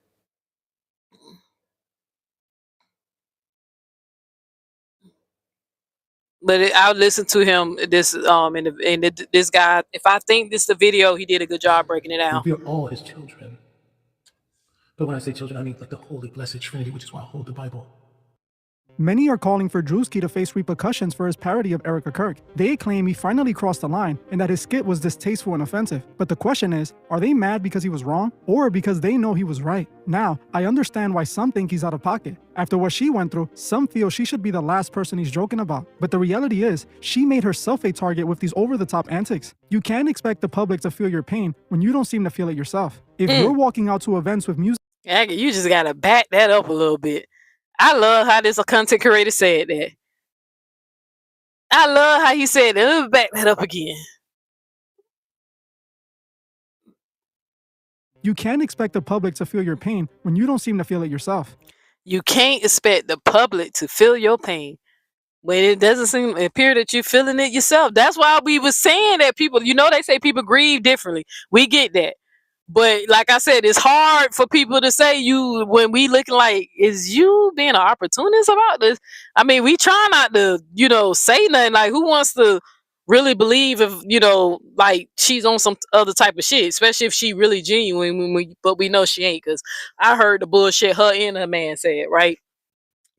But I'll listen to him. This this guy. If I think this is the video, he did a good job breaking it down. We are all his children. But when I say children, I mean like the holy, blessed Trinity, which is why I hold the Bible. Many are calling for Druski to face repercussions for his parody of Erika Kirk. They claim he finally crossed the line and that his skit was distasteful and offensive. But the question is, are they mad because he was wrong, or because they know he was right? Now, I understand why some think he's out of pocket. After what she went through, some feel she should be the last person he's joking about. But the reality is, she made herself a target with these over-the-top antics. You can't expect the public to feel your pain when you don't seem to feel it yourself. If you're walking out to events with music... You just gotta back that up a little bit. I love how this content creator said that. I love how he said that. Let me back that up again. You can't expect the public to feel your pain when you don't seem to feel it yourself. You can't expect the public to feel your pain when it doesn't appear that you're feeling it yourself. That's why we was saying that people, they say people grieve differently. We get that. But like I said, it's hard for people to say you when we looking like, is you being an opportunist about this? I mean, we try not to, say nothing. Like, who wants to really believe if, like she's on some other type of shit, especially if she really genuine, but we know she ain't, because I heard the bullshit her and her man said, right?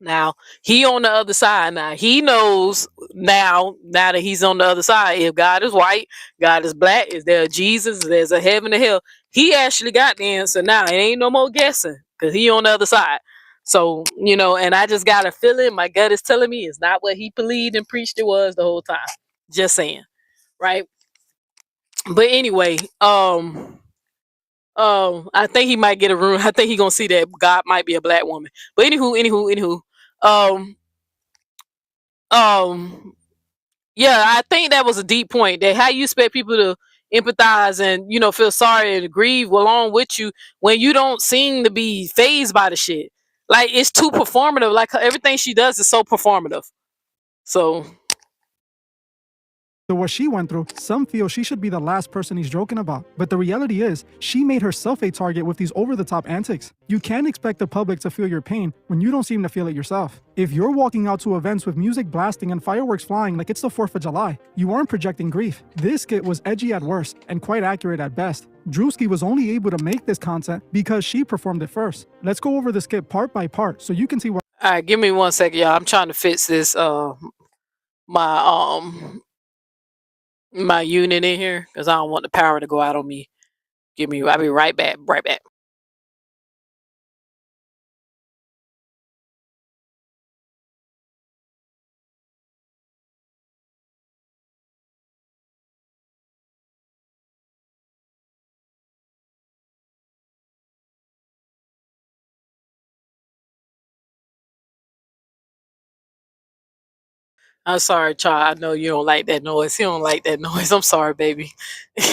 Now, he on the other side. Now, he knows now that he's on the other side. If God is white, God is black, is there a Jesus, there's a heaven and hell. He actually got the answer now. It ain't no more guessing, because he on the other side. So, and I just got a feeling, my gut is telling me it's not what he believed and preached it was the whole time. Just saying. Right? But anyway, I think he might get a room. I think he gonna see that God might be a black woman. But anywho. Yeah, I think that was a deep point. That how you expect people to empathize and feel sorry and grieve along with you when you don't seem to be fazed by the shit. Like it's too performative. Like everything she does is so performative. So what she went through, some feel she should be the last person he's joking about. But the reality is, she made herself a target with these over-the-top antics. You can't expect the public to feel your pain when you don't seem to feel it yourself. If you're walking out to events with music blasting and fireworks flying like it's the 4th of July, you aren't projecting grief. This skit was edgy at worst and quite accurate at best. Druski was only able to make this content because she performed it first. Let's go over the skit part by part so you can see what. all right, give me 1 second, y'all. I'm trying to fix this my my unit in here because I don't want the power to go out on me. I'll be right back. Right back. I'm sorry, child. I know you don't like that noise. He don't like that noise. I'm sorry, baby.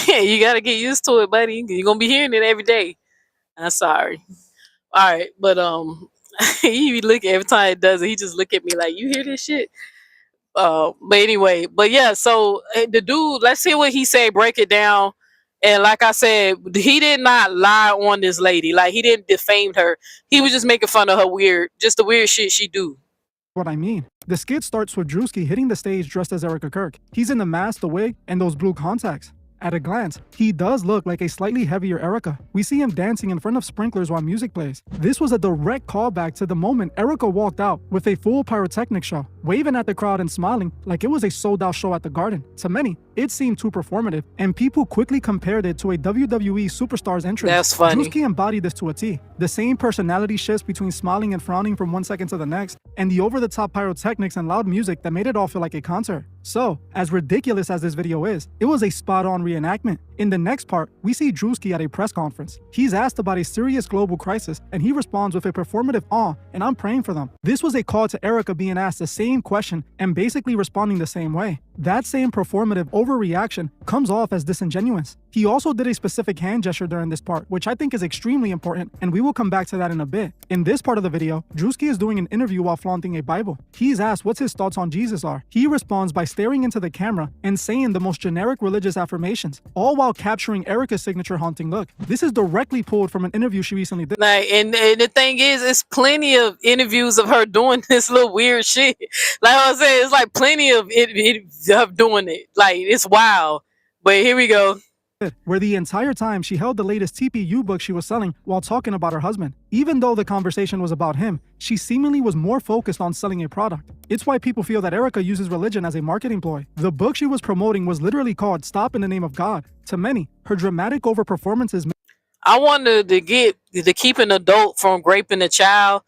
You gotta get used to it, buddy. You're gonna be hearing it every day. I'm sorry. All right, but he be looking every time it does it. He just look at me like, "You hear this shit?" But anyway, but yeah. So the dude, let's see what he said. Break it down. And like I said, he did not lie on this lady. Like he didn't defame her. He was just making fun of her just the weird shit she do. What I mean. The skit starts with Druski hitting the stage dressed as Erika Kirk. He's in the mask, the wig, and those blue contacts. At a glance, he does look like a slightly heavier Erika. We see him dancing in front of sprinklers while music plays. This was a direct callback to the moment Erika walked out with a full pyrotechnic show, waving at the crowd and smiling like it was a sold-out show at the Garden. To many, it seemed too performative, and people quickly compared it to a WWE superstar's entrance. That's funny. Druski embodied this to a T. The same personality shifts between smiling and frowning from 1 second to the next, and the over-the-top pyrotechnics and loud music that made it all feel like a concert. So, as ridiculous as this video is, it was a spot-on reenactment. In the next part, we see Druski at a press conference. He's asked about a serious global crisis, and he responds with a performative awe, and I'm praying for them. This was a call to Erika being asked the same question and basically responding the same way. That same performative overreaction comes off as disingenuous. He also did a specific hand gesture during this part, which I think is extremely important, and we will come back to that in a bit. In this part of the video, Druski is doing an interview while flaunting a Bible. He's asked what his thoughts on Jesus are. He responds by staring into the camera and saying the most generic religious affirmations, all while capturing Erika's signature haunting look. This is directly pulled from an interview she recently did. And the thing is, it's plenty of interviews of her doing this little weird shit. Like I was saying, it's like plenty of of doing it. Like it's wild. But here we go. Where the entire time she held the latest TPU book she was selling while talking about her husband. Even though the conversation was about him, she seemingly was more focused on selling a product. It's why people feel that Erika uses religion as a marketing ploy. The book she was promoting was literally called Stop in the Name of God. To many, her dramatic overperformances. I wanted to keep an adult from raping a child.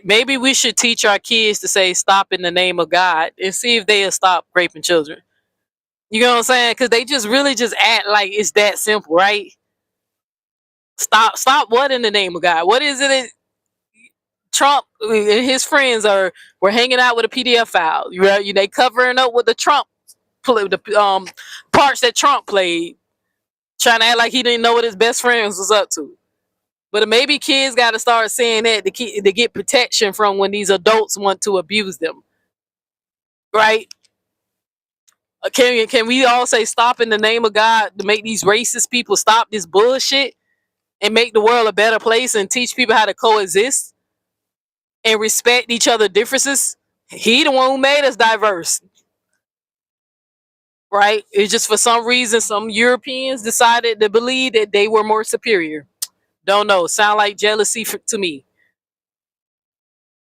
Maybe we should teach our kids to say stop in the name of God and see if they'll stop raping children. You know what I'm saying? Because they just really just act like it's that simple, right? Stop what in the name of God? What is it? Trump and his friends were hanging out with a PDF file. They covering up with the Trump parts that Trump played, trying to act like he didn't know what his best friends was up to. But maybe kids got to start saying that to get protection from when these adults want to abuse them, right? Can we all say stop in the name of God to make these racist people stop this bullshit and make the world a better place and teach people how to coexist and respect each other's differences? He the one who made us diverse, right? It's just for some reason some Europeans decided to believe that they were more superior. Don't know. Sound like jealousy to me.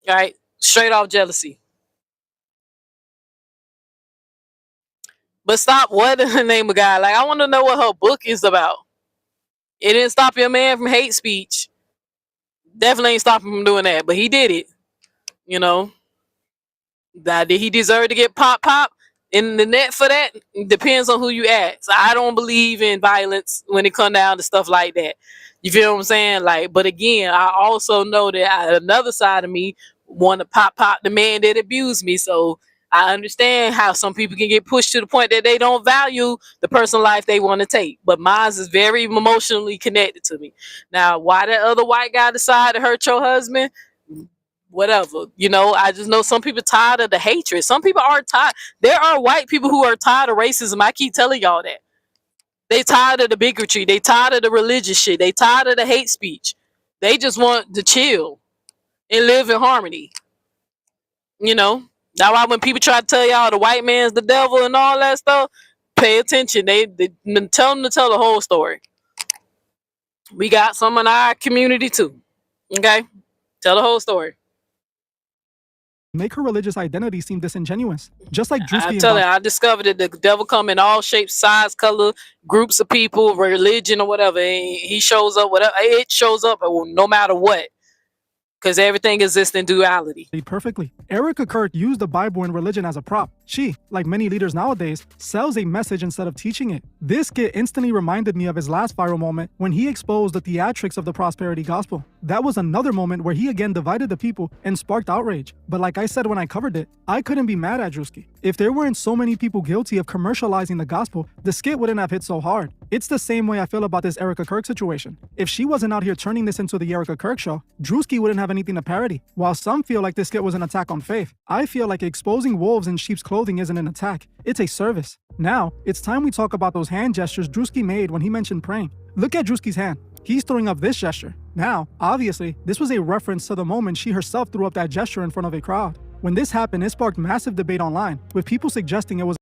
All right, straight off jealousy. But stop what in the name of God? Like I want to know what her book is about. It didn't stop your man from hate speech. Definitely ain't stop him from doing that, but he did it. You know, did he deserve to get pop in the net for that? Depends on who you ask. I don't believe in violence when it comes down to stuff like that. You feel what I'm saying? Like, but again, I also know that another side of me want to pop the man that abused me. So I understand how some people can get pushed to the point that they don't value the personal life they want to take. But mine is very emotionally connected to me. Now, why that other white guy decided to hurt your husband, whatever. I just know some people tired of the hatred. Some people are tired. There are white people who are tired of racism. I keep telling y'all that. They tired of the bigotry. They tired of the religious shit. They tired of the hate speech. They just want to chill and live in harmony. That's why when people try to tell y'all the white man's the devil and all that stuff, pay attention. They tell them to tell the whole story. We got some in our community too. Okay? Tell the whole story. Make her religious identity seem disingenuous. Just like Druski I tell you, I discovered that the devil come in all shapes, size, color, groups of people, religion, or whatever. He shows up, whatever. It shows up no matter what. Because everything exists in duality. Perfectly. Erika Kirk used the Bible and religion as a prop. She, like many leaders nowadays, sells a message instead of teaching it. This skit instantly reminded me of his last viral moment when he exposed the theatrics of the prosperity gospel. That was another moment where he again divided the people and sparked outrage. But like I said when I covered it, I couldn't be mad at Druski. If there weren't so many people guilty of commercializing the gospel, the skit wouldn't have hit so hard. It's the same way I feel about this Erika Kirk situation. If she wasn't out here turning this into the Erika Kirk show, Druski wouldn't have anything to parody. While some feel like this skit was an attack on faith, I feel like exposing wolves in sheep's clothing isn't an attack. It's a service. Now, it's time we talk about those hand gestures Druski made when he mentioned praying. Look at Druski's hand. He's throwing up this gesture. Now, obviously, this was a reference to the moment she herself threw up that gesture in front of a crowd. When this happened, it sparked massive debate online, with people suggesting it was...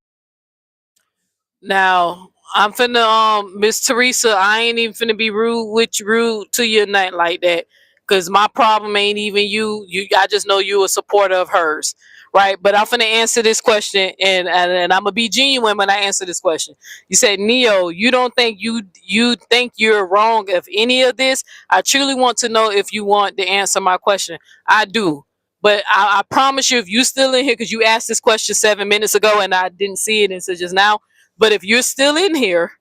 Now, I'm finna, Miss Teresa, I ain't even finna be rude to you night like that. Cause my problem ain't even you. I just know you a supporter of hers, right? But I'm finna answer this question, and I'm gonna be genuine when I answer this question. You said, Neo, you don't think you think you're wrong of any of this? I truly want to know if you want to answer my question. I do, but I promise you, if you still in here, because you asked this question 7 minutes ago and I didn't see it until just now. But if you're still in here,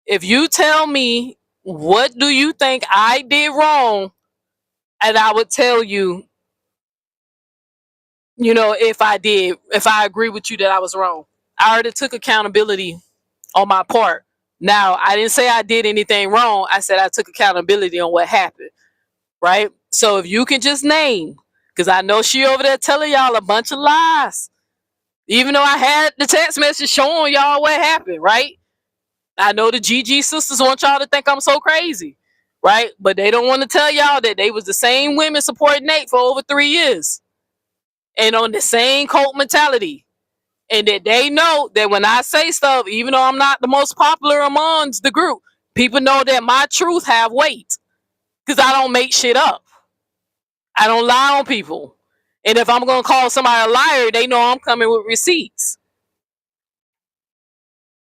if you tell me what do you think I did wrong, and I would tell you, if I agree with you that I was wrong. I already took accountability on my part. Now, I didn't say I did anything wrong. I said I took accountability on what happened, right? So if you can just name, because I know she over there telling y'all a bunch of lies. Even though I had the text message showing y'all what happened, right? I know the GG sisters want y'all to think I'm so crazy, right? But they don't want to tell y'all that they was the same women supporting Nate for over 3 years. And on the same cult mentality. And that they know that when I say stuff, even though I'm not the most popular amongst the group, people know that my truth have weight. Because I don't make shit up. I don't lie on people. And if I'm going to call somebody a liar, they know I'm coming with receipts.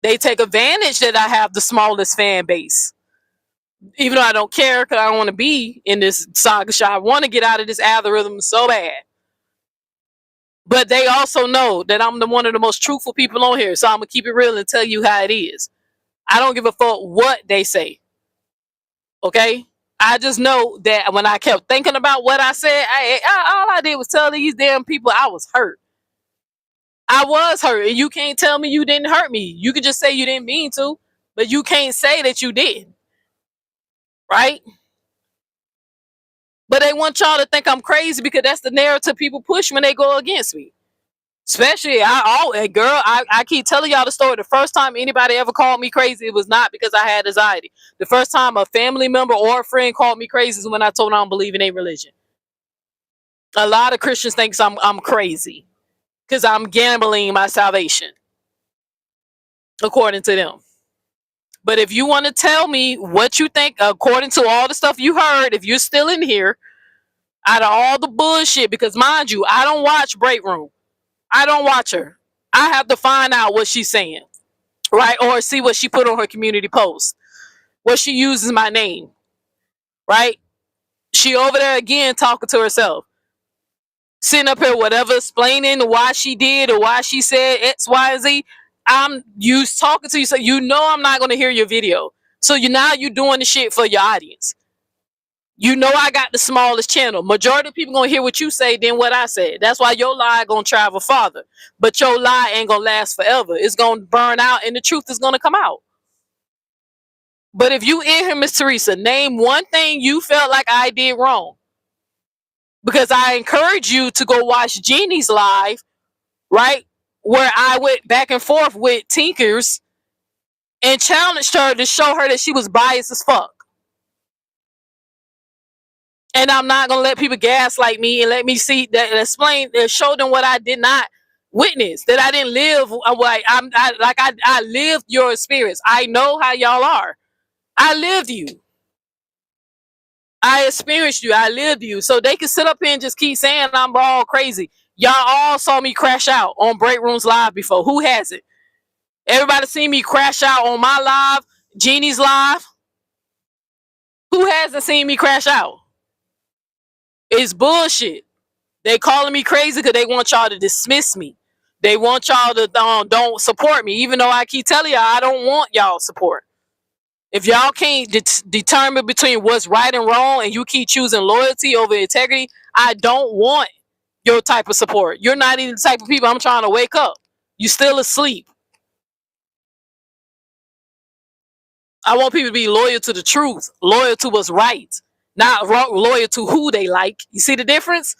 They take advantage that I have the smallest fan base. Even though I don't care because I don't want to be in this saga show. I want to get out of this algorithm so bad. But they also know that I'm one of the most truthful people on here. So I'm going to keep it real and tell you how it is. I don't give a fuck what they say. Okay? I just know that when I kept thinking about what I said, all I did was tell these damn people I was hurt. I was hurt. And you can't tell me you didn't hurt me. You can just say you didn't mean to. But you can't say that you did. Right? But they want y'all to think I'm crazy because that's the narrative people push when they go against me. Especially, I keep telling y'all the story. The first time anybody ever called me crazy, it was not because I had anxiety. The first time a family member or a friend called me crazy is when I told them I don't believe in a religion. A lot of Christians think I'm crazy because I'm gambling my salvation, according to them. But if you want to tell me what you think, according to all the stuff you heard, if you're still in here, out of all the bullshit, because mind you, I don't watch Breakroom. I don't watch her. I have to find out what she's saying, right? Or see what she put on her community post, where she uses my name, right? She over there again talking to herself, sitting up here, whatever, explaining why she did or why she said X, Y, and Z. I'm used talking to you, so you know I'm not going to hear your video. So you're doing the shit for your audience. You know I got the smallest channel. Majority of people gonna hear what you say than what I said. That's why your lie gonna travel farther. But your lie ain't gonna last forever. It's gonna burn out and the truth is gonna come out. But if you in here, Miss Teresa, name one thing you felt like I did wrong. because I encourage you to go watch Jeannie's live, right? Where I went back and forth with Tinkers and challenged her to show her that she was biased as fuck. And I'm not gonna let people gaslight me and let me see that explain and show them what I did not witness, that I didn't live. I lived your experience. I know how y'all are. I lived you. I experienced you. I lived you. So they can sit up here and just keep saying I'm all crazy. Y'all all saw me crash out on Breakrooms Live before. Who hasn't? Everybody seen me crash out on my live, Jeannie's live. Who hasn't seen me crash out? It's bullshit. They calling me crazy because they want y'all to dismiss me. They want y'all to don't support me, even though I keep telling y'all I don't want y'all support. If y'all can't determine between what's right and wrong and you keep choosing loyalty over integrity, I don't want your type of support. You're not even the type of people I'm trying to wake up. You still asleep. I want people to be loyal to the truth, loyal to what's right, not loyal to who they like. You see the difference?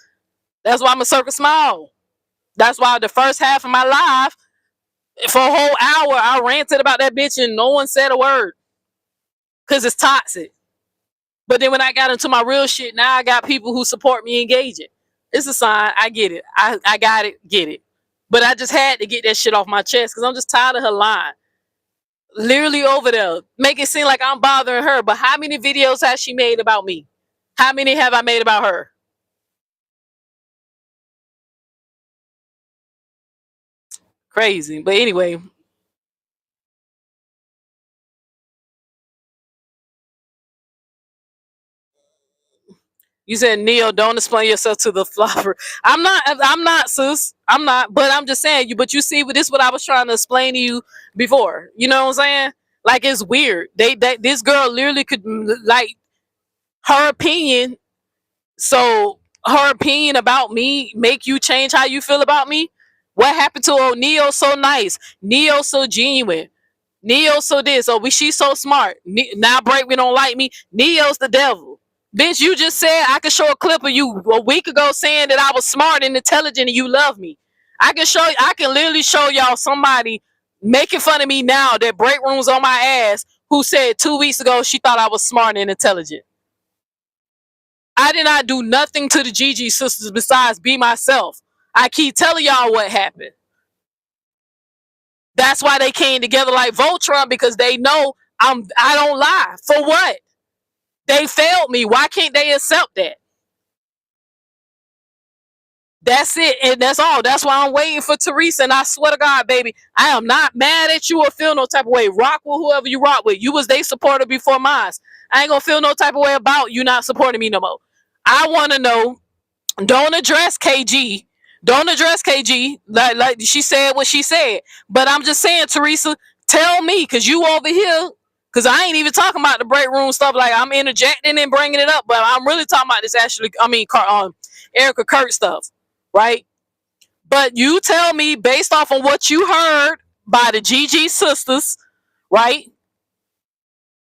That's why I'm a circle smile. That's why the first half of my life, for a whole hour, I ranted about that bitch and no one said a word. Because it's toxic. But then when I got into my real shit, now I got people who support me engaging. It's a sign. I get it. I got it. Get it. But I just had to get that shit off my chest because I'm just tired of her lying. Literally over there. Make it seem like I'm bothering her. But how many videos has she made about me? How many have I made about her? Crazy. But anyway. You said, Neil, don't explain yourself to the flopper. I'm not, sis. I'm not, but I'm just saying you, but you see, this is what I was trying to explain to you before. You know what I'm saying? Like, it's weird. This girl literally could, like, her opinion. So her opinion about me make you change how you feel about me? What happened to, oh, Neo so nice, Neo so genuine, Neo so this, oh, she's so smart. Now Break, we don't like me. Neo's the devil. Bitch, you just said I could show a clip of you a week ago saying that I was smart and intelligent and you love me. I can literally show y'all somebody making fun of me now that Breakroom's on my ass who said 2 weeks ago she thought I was smart and intelligent. I did not do nothing to the GG sisters besides be myself. I keep telling y'all what happened. That's why they came together like Voltron, because they know I don't lie. For what? They failed me. Why can't they accept that? That's it. And that's all. That's why I'm waiting for Teresa. And I swear to God, baby, I am not mad at you or feel no type of way. Rock with whoever you rock with. You was they supporter before mine. I ain't gonna feel no type of way about you not supporting me no more. I want to know. Don't address KG. Don't address KG. Like she said what she said. But I'm just saying, Teresa, tell me, because you over here, because I ain't even talking about the break room stuff. Like, I'm interjecting and bringing it up, but I'm really talking about this Erika Kirk stuff, right? But you tell me, based off on what you heard by the GG sisters, right?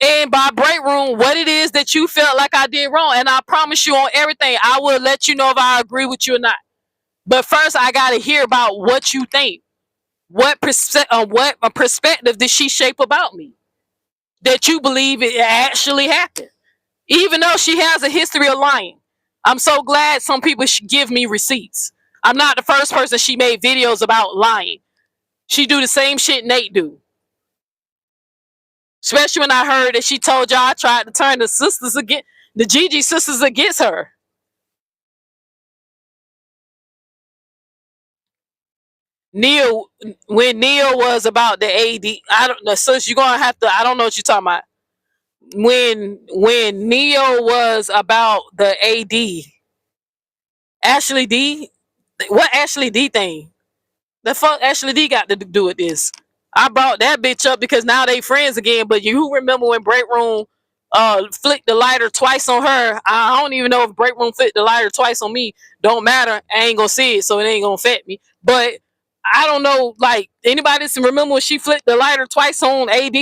And by break room, what it is that you felt like I did wrong. And I promise you on everything, I will let you know if I agree with you or not. But first, I gotta hear about what you think. What perspective did she shape about me that you believe it actually happened, even though she has a history of lying? I'm so glad some people should give me receipts. I'm not the first person she made videos about lying. She do the same shit Nate do. Especially when I heard that she told y'all I tried to turn the GG sisters against her. Neil, when Neil was about the AD, I don't know. Sis, you're gonna have to. I don't know what you're talking about. When Neil was about the AD, Ashley D, what Ashley D thing? The fuck Ashley D got to do with this? I brought that bitch up because now they friends again. But you remember when Breakroom flicked the lighter twice on her? I don't even know if Breakroom flicked the lighter twice on me. Don't matter. I ain't gonna see it, so it ain't gonna affect me. But I don't know, like, anybody remember when she flicked the lighter twice on AD?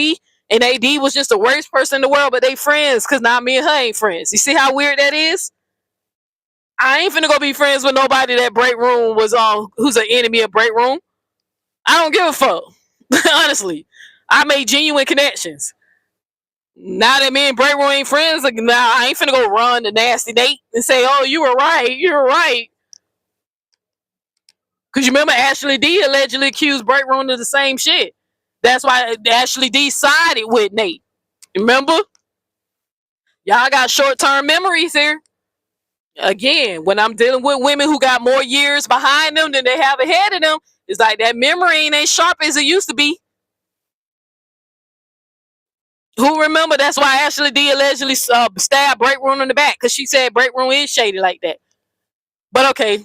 And AD was just the worst person in the world, but they friends because now me and her ain't friends. You see how weird that is? I ain't finna go be friends with nobody that Breakroom was on, who's an enemy of Breakroom. I don't give a fuck. Honestly, I made genuine connections. Now that me and Breakroom ain't friends, like, now I ain't finna go run the nasty date and say, "Oh, you were right. You were right." Because you remember Ashley D allegedly accused Breakroom of the same shit. That's why Ashley D sided with Nate. Remember? Y'all got short-term memories here. Again, when I'm dealing with women who got more years behind them than they have ahead of them, it's like that memory ain't as sharp as it used to be. Who remember? That's why Ashley D allegedly stabbed Breakroom in the back, because she said Breakroom is shady like that. But okay,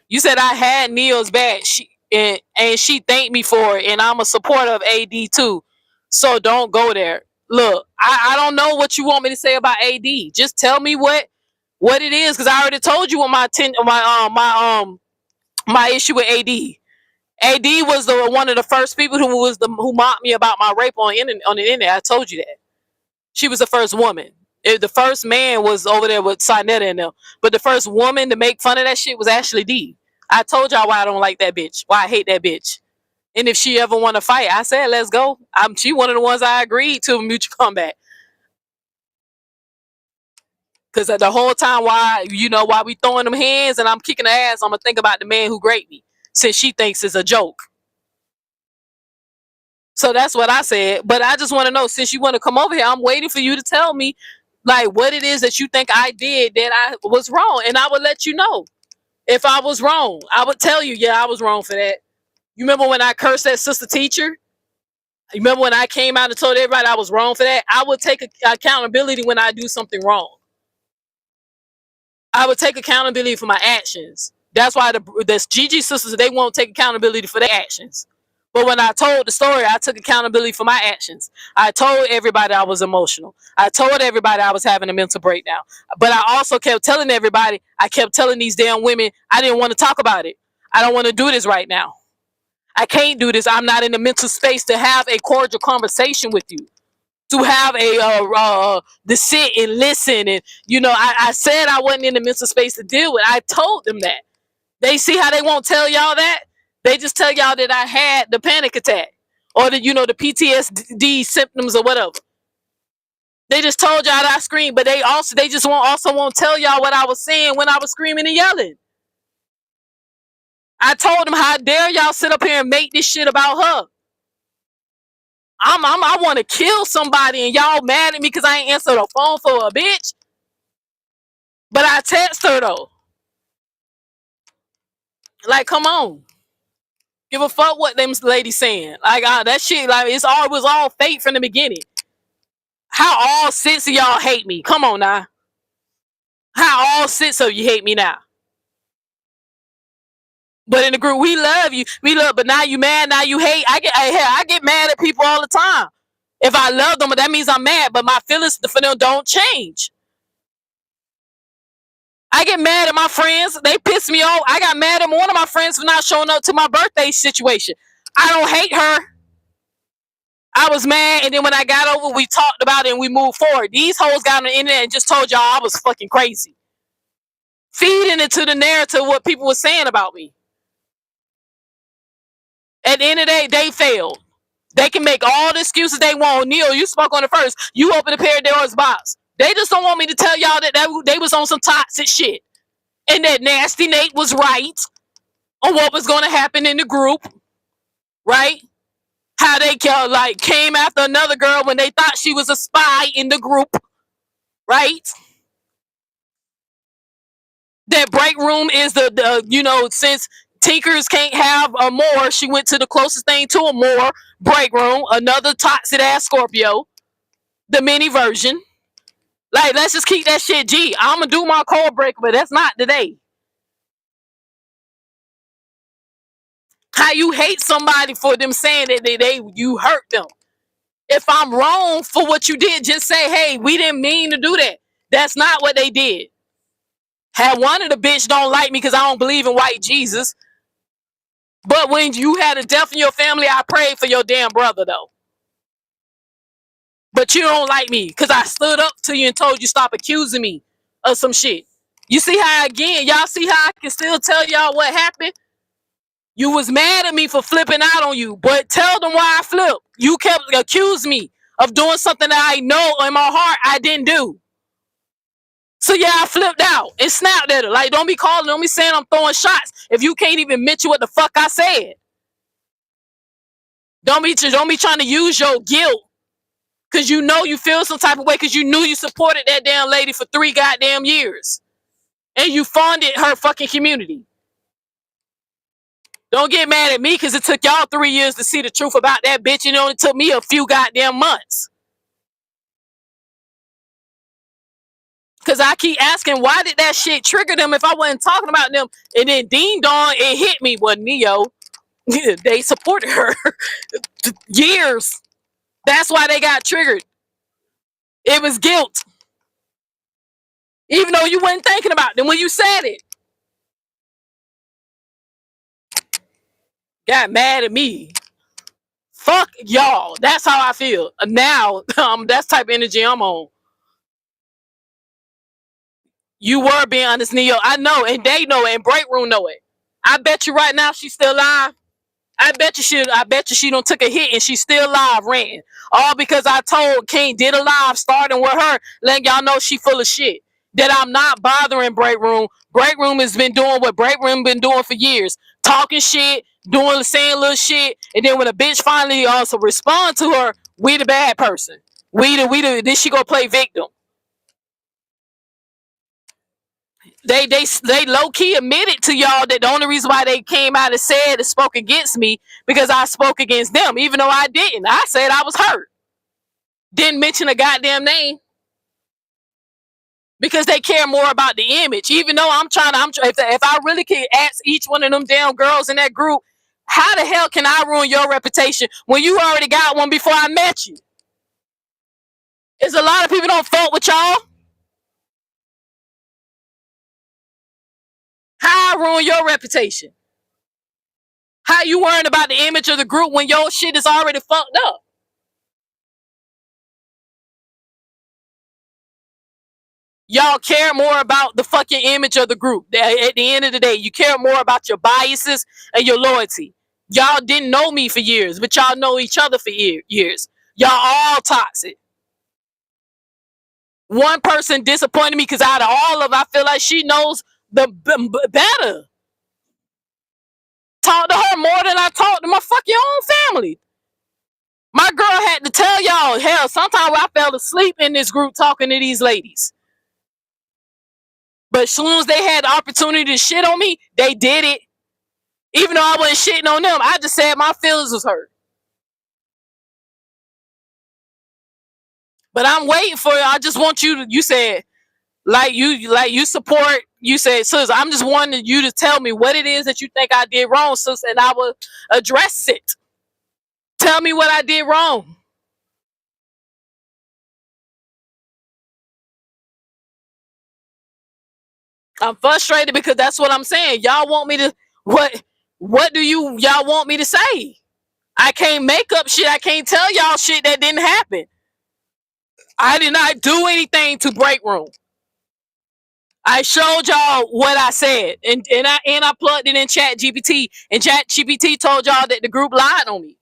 you said I had Neil's back, and she thanked me for it, and I'm a supporter of AD too. So don't go there. Look, I don't know what you want me to say about AD. Just tell me what it is, because I already told you what my issue with AD. AD was one of the first people who mocked me about my rape on the internet. I told you that. She was the first woman. The first man was over there with Sinetta and them, but the first woman to make fun of that shit was Ashley D. I told y'all why I don't like that bitch. Why I hate that bitch. And if she ever want to fight, I said let's go. She one of the ones I agreed to mutual combat. Cause the whole time while we throwing them hands and I'm kicking her ass, I'm gonna think about the man who raped me, since she thinks it's a joke. So that's what I said. But I just want to know, since you want to come over here, I'm waiting for you to tell me like what it is that you think I did that I was wrong, and I would let you know if I was wrong. I would tell you, yeah, I was wrong for that. You remember when I cursed that sister teacher? You remember when I came out and told everybody I was wrong for that? I would take accountability when I do something wrong. I would take accountability for my actions. That's why the Gigi sisters, they won't take accountability for their actions. But when I told the story, I took accountability for my actions. I told everybody I was emotional. I told everybody I was having a mental breakdown. But I also kept telling everybody, I kept telling these damn women, I didn't want to talk about it. I don't want to do this right now. I can't do this. I'm not in the mental space to have a cordial conversation with you. To have to sit and listen, and I said I wasn't in the mental space to deal with. I told them that. They see how they won't tell y'all that. They just tell y'all that I had the panic attack or the the PTSD symptoms or whatever. They just told y'all that I screamed, but they just won't tell y'all what I was saying when I was screaming and yelling. I told them, how dare y'all sit up here and make this shit about her? I want to kill somebody, and y'all mad at me because I ain't answered the phone for a bitch. But I text her though. Like, come on. Give a fuck what them ladies saying. Like, that shit, like, it was all fake from the beginning. How all six of y'all hate me? Come on now. How all six of you hate me now? But in the group, we love you. We love, but now you mad, now you hate. I get mad at people all the time. If I love them, that means I'm mad, but my feelings for them don't change. I get mad at my friends. They piss me off. I got mad at one of my friends for not showing up to my birthday situation. I don't hate her. I was mad, and then when I got over, we talked about it and we moved forward. These hoes got on the internet and just told y'all I was fucking crazy. Feeding into the narrative what people were saying about me. At the end of the day, they failed. They can make all the excuses they want. Neil, you spoke on it first. You opened the Pandora's box. They just don't want me to tell y'all that they was on some toxic shit. And that Nasty Nate was right on what was going to happen in the group. Right? How they came after another girl when they thought she was a spy in the group. Right? That Breakroom is the since Tinkers can't have a more, she went to the closest thing to a more. Breakroom, another toxic ass Scorpio, the mini version. Like, let's just keep that shit G. I'm gonna do my code breaker, but that's not today. How you hate somebody for them saying that you hurt them. If I'm wrong for what you did, just say, hey, we didn't mean to do that. That's not what they did. Had one of the bitch don't like me because I don't believe in white Jesus. But when you had a death in your family, I prayed for your damn brother, though. But you don't like me because I stood up to you and told you stop accusing me of some shit. You see how, again, y'all see how I can still tell y'all what happened? You was mad at me for flipping out on you, but tell them why I flipped. You kept accusing me of doing something that I know in my heart I didn't do. So yeah, I flipped out and snapped at her. Like, don't be saying I'm throwing shots if you can't even mention what the fuck I said. Don't be trying to use your guilt because you know you feel some type of way because you knew you supported that damn lady for 3 goddamn years. And you funded her fucking community. Don't get mad at me because it took y'all 3 years to see the truth about that bitch and it only took me a few goddamn months. Because I keep asking, why did that shit trigger them if I wasn't talking about them? And then ding dong, it hit me. Well, Neo, they supported her years. That's why they got triggered. It was guilt. Even though you weren't thinking about them when you said it. Got mad at me. Fuck y'all. That's how I feel. Now, that's type of energy I'm on. You were being honest, Neo. I know, and they know it, and Breakroom know it. I bet you right now she's still alive. I bet you she done took a hit and she's still alive ranting. All because I told King did a live starting with her, letting y'all know she full of shit. That I'm not bothering Breakroom. Breakroom has been doing what Breakroom been doing for years. Talking shit, saying little shit, and then when a bitch finally also respond to her, we the bad person. Then she go play victim. They low key admitted to y'all that the only reason why they came out and said and spoke against me because I spoke against them, even though I didn't. I said I was hurt. Didn't mention a goddamn name because they care more about the image. Even though if I really could ask each one of them damn girls in that group, how the hell can I ruin your reputation when you already got one before I met you? There's a lot of people don't fuck with y'all. How I ruin your reputation? How you worrying about the image of the group when your shit is already fucked up? Y'all care more about the fucking image of the group. At the end of the day, you care more about your biases and your loyalty. Y'all didn't know me for years, but y'all know each other for years. Y'all all toxic. One person disappointed me because out of all of them, I feel like she knows the better. Talk to her more than I talk to my fucking own family. My girl had to tell y'all, hell, sometimes I fell asleep in this group talking to these ladies. But as soon as they had the opportunity to shit on me, they did it. Even though I wasn't shitting on them, I just said my feelings was hurt. But I'm waiting for you. I just want you said, you support, you said, sis, I'm just wanting you to tell me what it is that you think I did wrong, sis, and I will address it. Tell me what I did wrong. I'm frustrated because that's what I'm saying. Y'all want me to, what do y'all want me to say? I can't make up shit. I can't tell y'all shit that didn't happen. I did not do anything to Breakroom. I showed y'all what I said, and I plugged it in Chat GPT, and Chat GPT told y'all that the group lied on me.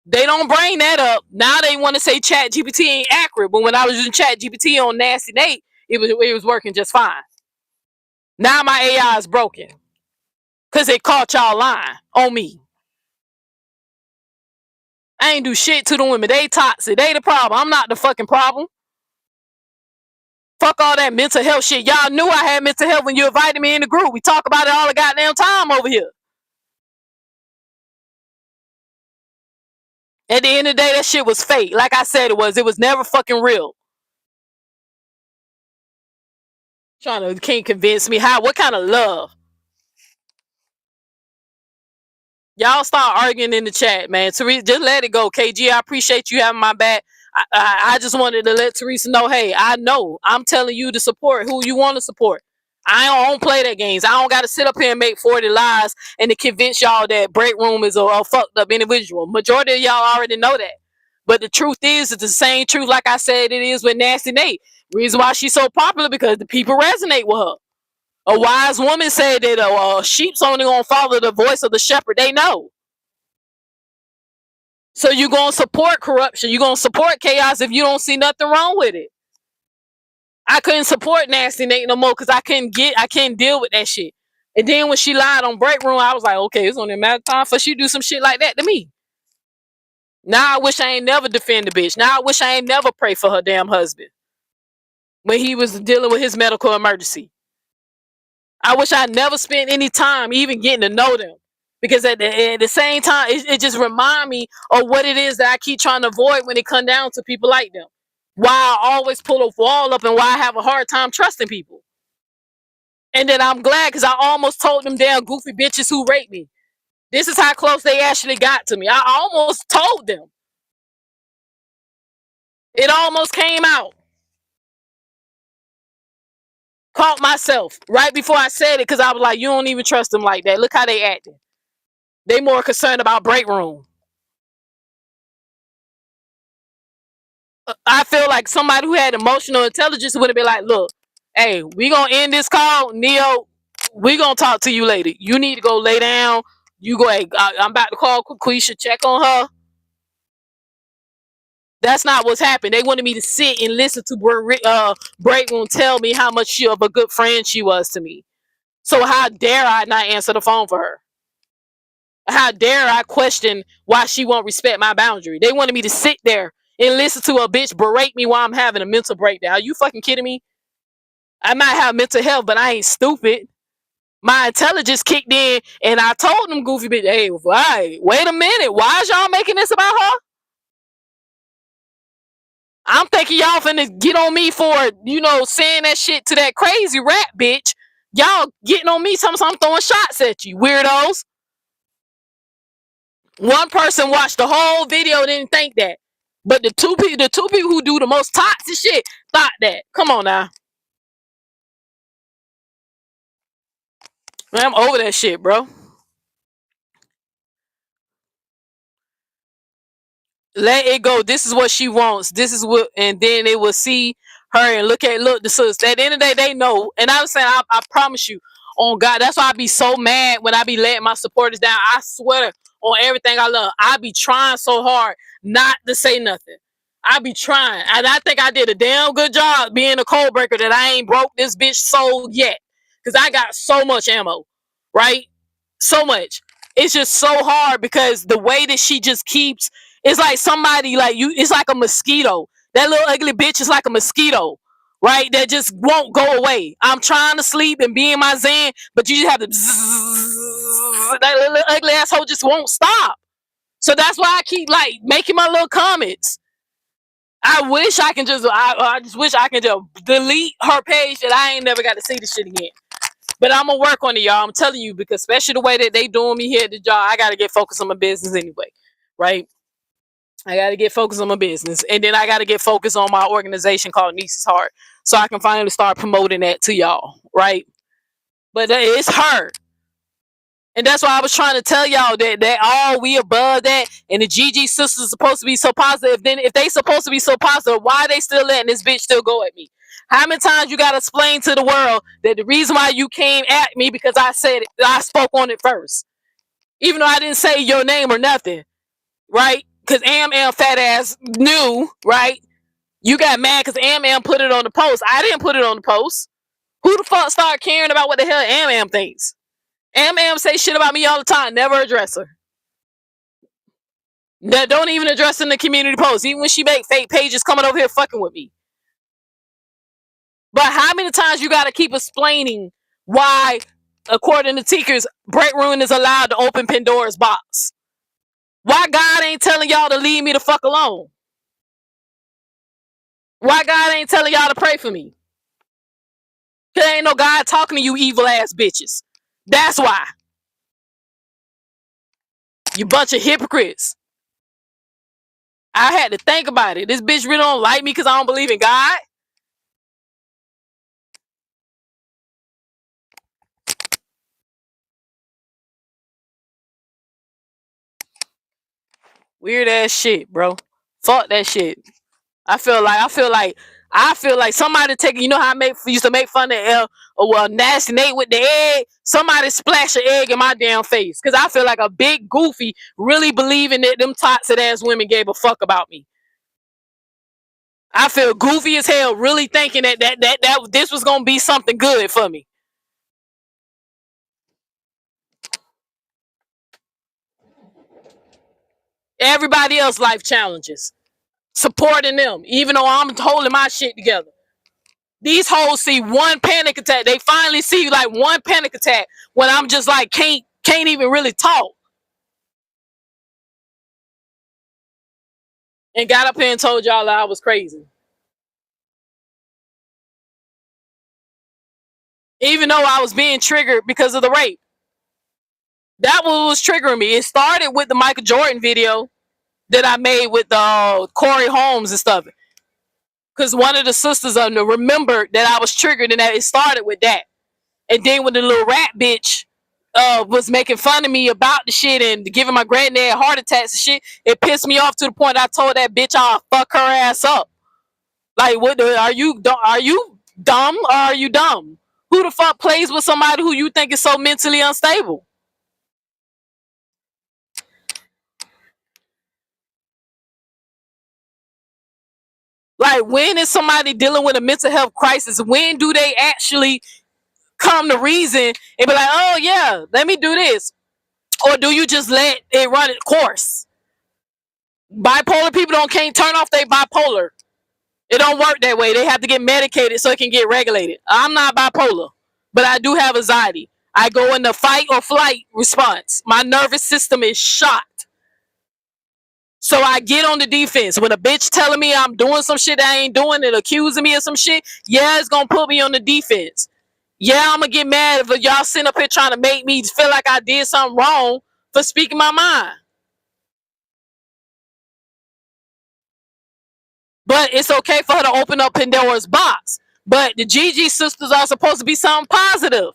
They don't bring that up. Now they want to say Chat GPT ain't accurate, but when I was using Chat GPT on Nasty Nate, it was working just fine. Now my AI is broken because it caught y'all lying on me. I ain't do shit to the women. They toxic. They the problem. I'm not the fucking problem. Fuck all that mental health shit. Y'all knew I had mental health when you invited me in the group. We talk about it all the goddamn time over here. At the end of the day, that shit was fake. Like I said it was. It was never fucking real. Can't convince me how. What kind of love? Y'all start arguing in the chat, man. Teresa, just let it go. KG, I appreciate you having my back. I just wanted to let Teresa know, hey, I know. I'm telling you to support who you want to support. I don't play that games. I don't got to sit up here and make 40 lies and to convince y'all that Breakroom is a fucked up individual. Majority of y'all already know that. But the truth is, it's the same truth like I said it is with Nasty Nate. Reason why she's so popular because the people resonate with her. A wise woman said that a sheep's only gonna follow the voice of the shepherd they know. So you're gonna support corruption. You're gonna support chaos if you don't see nothing wrong with it. I couldn't support Nasty Nate no more because I couldn't deal with that shit. And then when she lied on Breakroom, I was like, okay, it's only a matter of time for she do some shit like that to me. Now I wish I ain't never defend the bitch. Now I wish I ain't never pray for her damn husband when he was dealing with his medical emergency. I wish I never spent any time even getting to know them. Because at the same time, it just remind me of what it is that I keep trying to avoid when it come down to people like them. Why I always pull a wall up and why I have a hard time trusting people. And then I'm glad because I almost told them damn goofy bitches who raped me. This is how close they actually got to me. I almost told them. It almost came out. Caught myself right before I said it because I was like, you don't even trust them like that. Look how they acting. They more concerned about Breakroom. I feel like somebody who had emotional intelligence would have been like, look, hey, we gonna end this call. Neo, we gonna talk to you later. You need to go lay down. You go, hey, I'm about to call Quisha, check on her. That's not what's happened. They wanted me to sit and listen to Breakroom tell me how much of a good friend she was to me. So how dare I not answer the phone for her? How dare I question why she won't respect my boundary? They wanted me to sit there and listen to a bitch berate me while I'm having a mental breakdown. Are you fucking kidding me? I might have mental health, but I ain't stupid. My intelligence kicked in, and I told them goofy bitch, hey, wait a minute. Why is y'all making this about her? I'm thinking y'all finna get on me for, saying that shit to that crazy rap bitch. Y'all getting on me, sometimes I'm throwing shots at you, weirdos. One person watched the whole video, didn't think that. But the two people who do the most toxic shit thought that. Come on now. Man, I'm over that shit, bro. Let it go. This is what she wants. This is what, and then they will see her and look the sis. At the end of the day, they know. And I was saying, I promise you, on God, that's why I be so mad when I be letting my supporters down. I swear on everything I love, I be trying so hard not to say nothing. I be trying, and I think I did a damn good job being a code breaker that I ain't broke this bitch soul yet, because I got so much ammo, right? So much. It's just so hard because the way that she just keeps, it's like somebody like you, it's like a mosquito. That little ugly bitch is like a mosquito, right? That just won't go away. I'm trying to sleep and be in my zen, but you just have to that little ugly asshole just won't stop. So that's why I keep like making my little comments. I wish I can I just wish I can just delete her page that I ain't never got to see this shit again. But I'm gonna work on it, y'all. I'm telling you, because especially the way that they doing me here at the job, I gotta get focused on my business anyway, right? I gotta get focused on my business, and then I gotta get focused on my organization called Niece's Heart, so I can finally start promoting that to y'all, right? But it's her. And that's why I was trying to tell y'all that all we above that, and the GG sisters are supposed to be so positive. Then if they supposed to be so positive, why are they still letting this bitch still go at me? How many times you gotta explain to the world that the reason why you came at me because I said it, I spoke on it first, even though I didn't say your name or nothing, right? Because Am fat ass knew, right? You got mad because Am put it on the post. I didn't put it on the post. Who the fuck started caring about what the hell Am thinks? Am say shit about me all the time. Never address her. Don't even address in the community post. Even when she make fake pages coming over here fucking with me. But how many times you gotta keep explaining why, according to Teekers, Breakroom is allowed to open Pandora's box? Why God ain't telling y'all to leave me the fuck alone? Why God ain't telling y'all to pray for me? There ain't no God talking to you evil ass bitches. That's why. You bunch of hypocrites. I had to think about it. This bitch really don't like me because I don't believe in God. Weird ass shit, bro. Fuck that shit. I feel like I feel like somebody taking, you know how I used to make fun of Nasty Nate with the egg? Somebody splash an egg in my damn face. Because I feel like a big goofy really believing that them toxic ass women gave a fuck about me. I feel goofy as hell really thinking that this was going to be something good for me. Everybody else life challenges. Supporting them. Even though I'm holding my shit together. These hoes see one panic attack. They finally see like one panic attack when I'm just like can't even really talk. And got up here and told y'all that I was crazy. Even though I was being triggered because of the rape. That was triggering me. It started with the Michael Jordan video that I made with Corey Holmes and stuff. Because one of the sisters remembered that I was triggered and that it started with that. And then when the little rat bitch was making fun of me about the shit and giving my granddad heart attacks and shit, it pissed me off to the point I told that bitch I'll fuck her ass up. Like, are you dumb or are you dumb? Who the fuck plays with somebody who you think is so mentally unstable? Like, when is somebody dealing with a mental health crisis? When do they actually come to reason and be like, oh yeah, let me do this? Or do you just let it run its course? Bipolar people can't turn off their bipolar. It don't work that way. They have to get medicated so it can get regulated. I'm not bipolar, but I do have anxiety. I go into fight or flight response. My nervous system is shot. So I get on the defense. When a bitch telling me I'm doing some shit I ain't doing and accusing me of some shit, yeah, it's gonna put me on the defense. Yeah, I'm gonna get mad if y'all sitting up here trying to make me feel like I did something wrong for speaking my mind. But it's okay for her to open up Pandora's box. But the Gigi sisters are supposed to be something positive.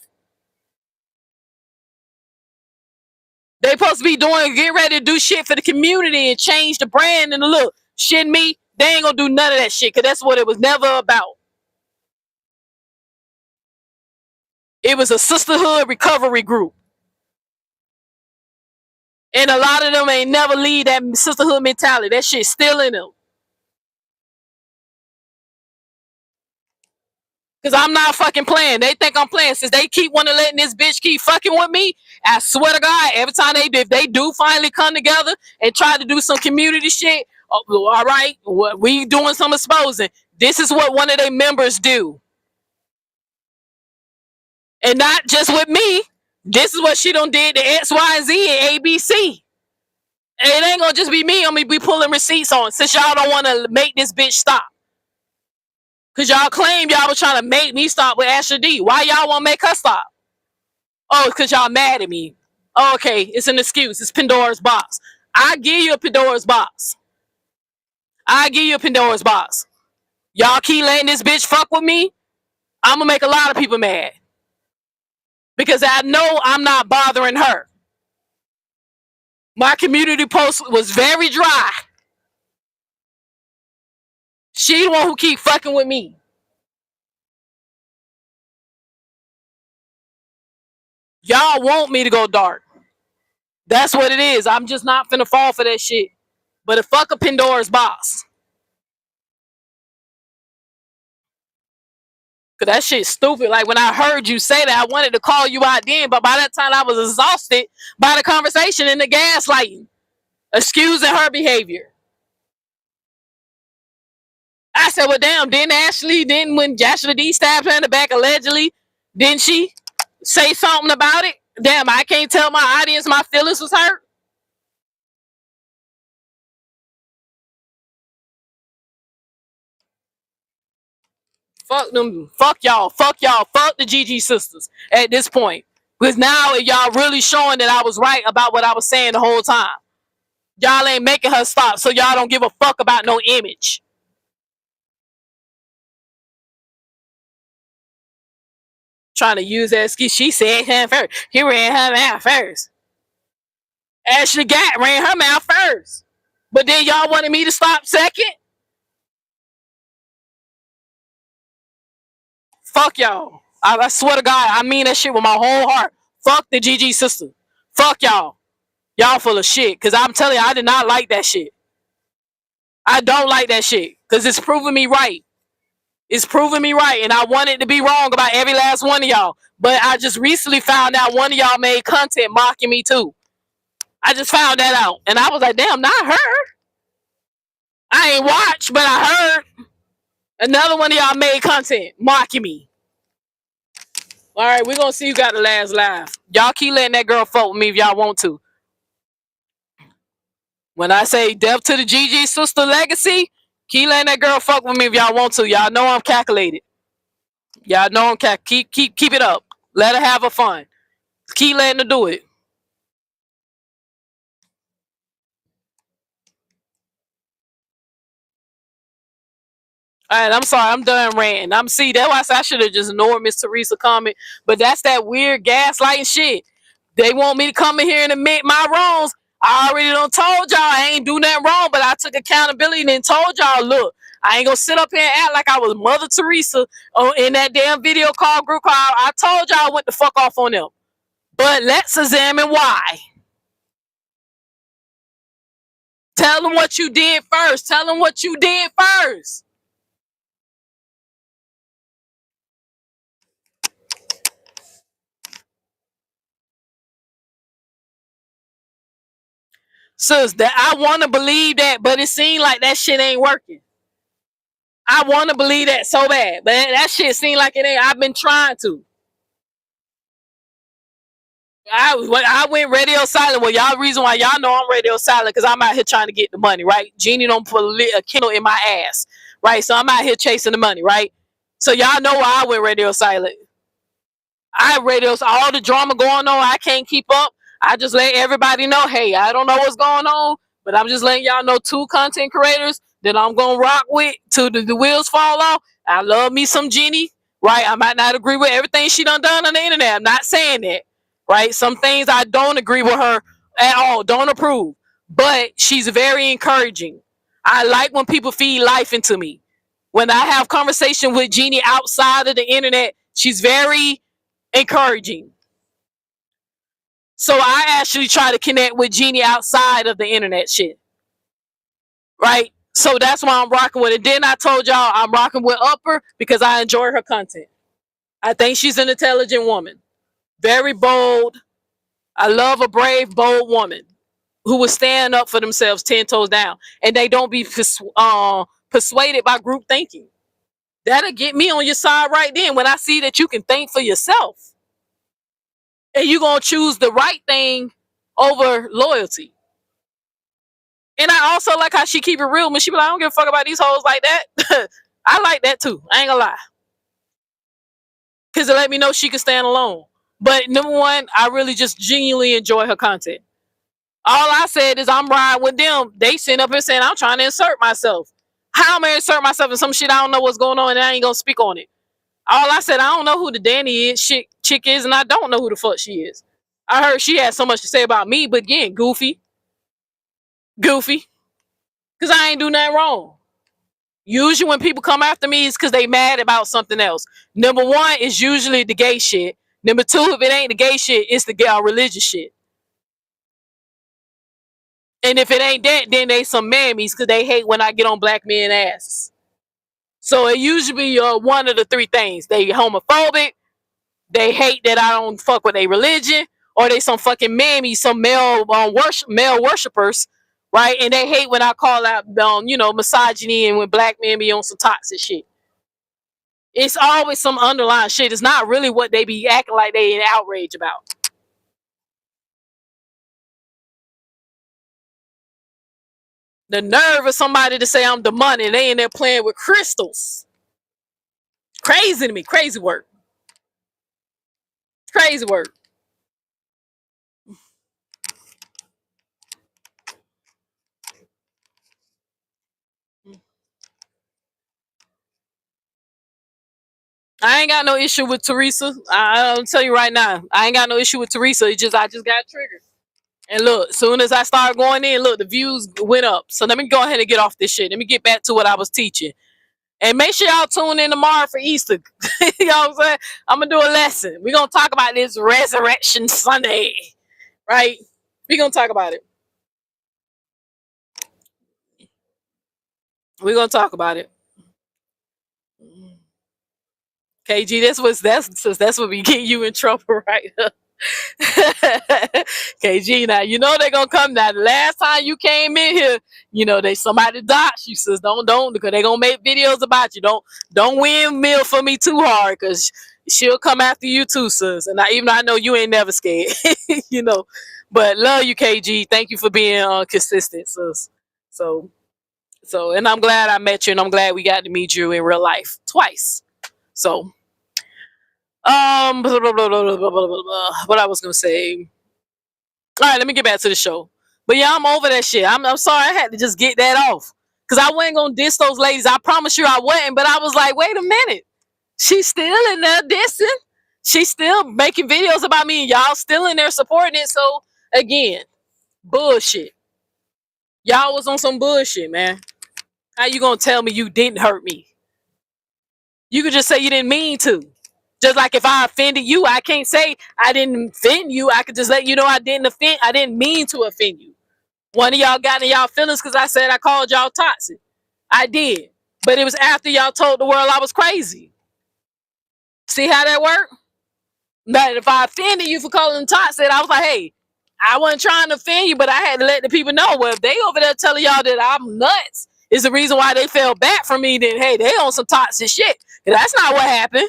They supposed to be get ready to do shit for the community and change the brand and the look. Shit me, they ain't gonna do none of that shit because that's what it was never about. It was a sisterhood recovery group. And a lot of them ain't never leave that sisterhood mentality. That shit's still in them. Because I'm not fucking playing. They think I'm playing. Since they keep wanting to letting this bitch keep fucking with me, I swear to God, every time if they do finally come together and try to do some community shit, all right, we doing some exposing. This is what one of their members do. And not just with me. This is what she done did to X, Y, and Z and ABC. And it ain't gonna just be me. I'm gonna be pulling receipts on since y'all don't want to make this bitch stop. Because y'all claim y'all was trying to make me stop with Ashley D. Why y'all want to make her stop? Oh, because y'all mad at me. Oh, okay, it's an excuse. It's Pandora's box. I give you a Pandora's box. I give you a Pandora's box. Y'all keep letting this bitch fuck with me, I'm going to make a lot of people mad. Because I know I'm not bothering her. My community post was very dry. She the one who keep fucking with me. Y'all want me to go dark. That's what it is. I'm just not finna fall for that shit. But fuck a Pandora's box. Cause that shit's stupid. Like when I heard you say that, I wanted to call you out then, but by that time I was exhausted by the conversation and the gaslighting, excusing her behavior. I said, well, damn, when Ashley D stabbed her in the back allegedly, didn't she say something about it? Damn, I can't tell my audience my feelings was hurt. Fuck them. Fuck y'all. Fuck y'all. Fuck the GG sisters at this point. Because now y'all really showing that I was right about what I was saying the whole time. Y'all ain't making her stop, so y'all don't give a fuck about no image. Trying to use that excuse. She said him first. He ran her mouth first. Ashley ran her mouth first. But then y'all wanted me to stop second? Fuck y'all. I swear to God, I mean that shit with my whole heart. Fuck the GG sister. Fuck y'all. Y'all full of shit. Cause I'm telling you, I did not like that shit. I don't like that shit. Cause it's proving me right. It's proving me right. And I wanted to be wrong about every last one of y'all. But I just recently found out one of y'all made content mocking me too. I just found that out. And I was like, damn, not her. I ain't watched, but I heard another one of y'all made content mocking me. All right, we're going to see who got the last laugh. Y'all keep letting that girl fuck with me if y'all want to. When I say death to the GG sister legacy, keep letting that girl fuck with me if y'all want to. Y'all know I'm calculated. Y'all know I'm keep it up. Let her have her fun. Keep letting her do it. All right, I'm sorry. I'm done ranting. That's why I said I should have just ignored Miss Teresa comment. But that's that weird gaslighting shit. They want me to come in here and admit my wrongs. I already done told y'all I ain't do nothing wrong, but I took accountability and then told y'all, look, I ain't gonna sit up here and act like I was Mother Teresa in that damn video call group call. I told y'all I went the fuck off on them. But let's examine why. Tell them what you did first. Tell them what you did first. Sis, that I want to believe that, but it seemed like that shit ain't working. I want to believe that so bad, but that shit seemed like it ain't. I've been trying to. I went radio silent. Well, y'all reason why y'all know I'm radio silent because I'm out here trying to get the money, right? Jeannie don't put a Kindle in my ass, right? So I'm out here chasing the money, right? So y'all know why I went radio silent. I radios all the drama going on. I can't keep up. I just let everybody know, hey, I don't know what's going on, but I'm just letting y'all know 2 content creators that I'm gonna rock with till the wheels fall off. I love me some Jeannie, right? I might not agree with everything she done on the internet. I'm not saying that, right? Some things I don't agree with her at all, don't approve, but she's very encouraging. I like when people feed life into me. When I have conversation with Jeannie outside of the internet, she's very encouraging. So I actually try to connect with Jeannie outside of the internet shit. Right? So that's why I'm rocking with it. Then I told y'all I'm rocking with Upper because I enjoy her content. I think she's an intelligent woman. Very bold. I love a brave, bold woman who will stand up for themselves 10 toes down. And they don't be persuaded by group thinking. That'll get me on your side right then when I see that you can think for yourself. And you're going to choose the right thing over loyalty. And I also like how she keep it real when she be like, I don't give a fuck about these hoes like that. I like that too. I ain't gonna lie. Because it let me know she can stand alone. But number one, I really just genuinely enjoy her content. All I said is I'm riding with them. They sitting up here saying I'm trying to insert myself. How am I insert myself in some shit I don't know what's going on and I ain't gonna speak on it? All I said, I don't know who the Danny is, chick is, and I don't know who the fuck she is. I heard she had so much to say about me, but again, goofy. Because I ain't do nothing wrong. Usually when people come after me, it's because they mad about something else. Number one is usually the gay shit. Number two, if it ain't the gay shit, it's the gay religious shit. And if it ain't that, then they some mammies because they hate when I get on black men asses. So it usually be one of the 3 things. They homophobic, they hate that I don't fuck with their religion, or they some fucking mammies, some male worshipers, right? And they hate when I call out, misogyny and when black men be on some toxic shit. It's always some underlying shit. It's not really what they be acting like they in outrage about. The nerve of somebody to say I'm the money and they in there playing with crystals. Crazy to me. Crazy work. Crazy work. I ain't got no issue with Teresa. I'll tell you right now. I ain't got no issue with Teresa. I just got triggered. And look, soon as I started going in, look, the views went up. So let me go ahead and get off this shit. Let me get back to what I was teaching. And make sure y'all tune in tomorrow for Easter. You know what I'm saying? I'm going to do a lesson. We're going to talk about this Resurrection Sunday, right? We're going to talk about it. We're going to talk about it. KG, that's what we get you in trouble, right? KG, now you know they're gonna come. Now the last time you came in here, you know somebody doxed you, sis. Don't because they gonna make videos about you. Don't windmill for me too hard, because she'll come after you too, sis. And even though I know you ain't never scared, you know. But love you, KG. Thank you for being consistent, sis. So and I'm glad I met you, and I'm glad we got to meet you in real life twice. So blah, blah, blah, blah, blah, blah, blah, what I was gonna say. All right, let me get back to the show. But yeah, I'm over that shit. I'm sorry, I had to just get that off. Cause I wasn't gonna diss those ladies. I promise you I wasn't, but I was like, wait a minute. She's still in there dissing. She's still making videos about me, and y'all still in there supporting it. So again, bullshit. Y'all was on some bullshit, man. How you gonna tell me you didn't hurt me? You could just say you didn't mean to. Just like if I offended you, I can't say I didn't offend you. I could just let you know I didn't mean to offend you. One of y'all got in y'all feelings because I said I called y'all toxic. I did. But it was after y'all told the world I was crazy. See how that worked? That if I offended you for calling them toxic, I was like, hey, I wasn't trying to offend you, but I had to let the people know. Well, if they over there telling y'all that I'm nuts is the reason why they fell back from me, then hey, they on some toxic shit. That's not what happened.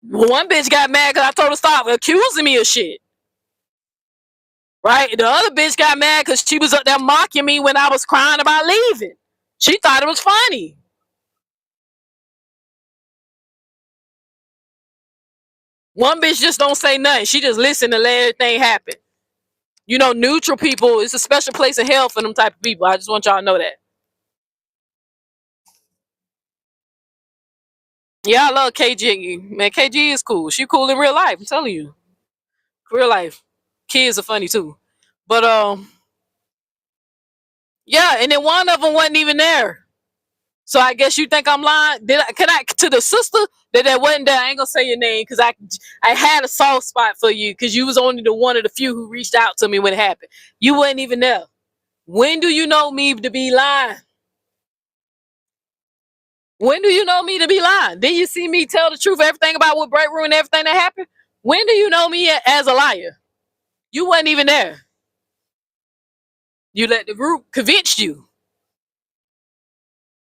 One bitch got mad because I told her to stop accusing me of shit. Right? The other bitch got mad because she was up there mocking me when I was crying about leaving. She thought it was funny. One bitch just don't say nothing. She just listen to let everything happen. You know, neutral people, it's a special place in hell for them type of people. I just want y'all to know that. Yeah, I love KG. Man, KG is cool. She cool in real life. I'm telling you. Real life. Kids are funny too. But yeah, and then one of them wasn't even there. So I guess you think I'm lying? Can I to the sister that wasn't there? I ain't gonna say your name because I had a soft spot for you because you was only the one of the few who reached out to me when it happened. You wasn't even there. When do you know me to be lying? When do you know me to be lying? Did you see me tell the truth, everything about what Breakroom and everything that happened? When do you know me as a liar? You wasn't even there. You let the group convince you.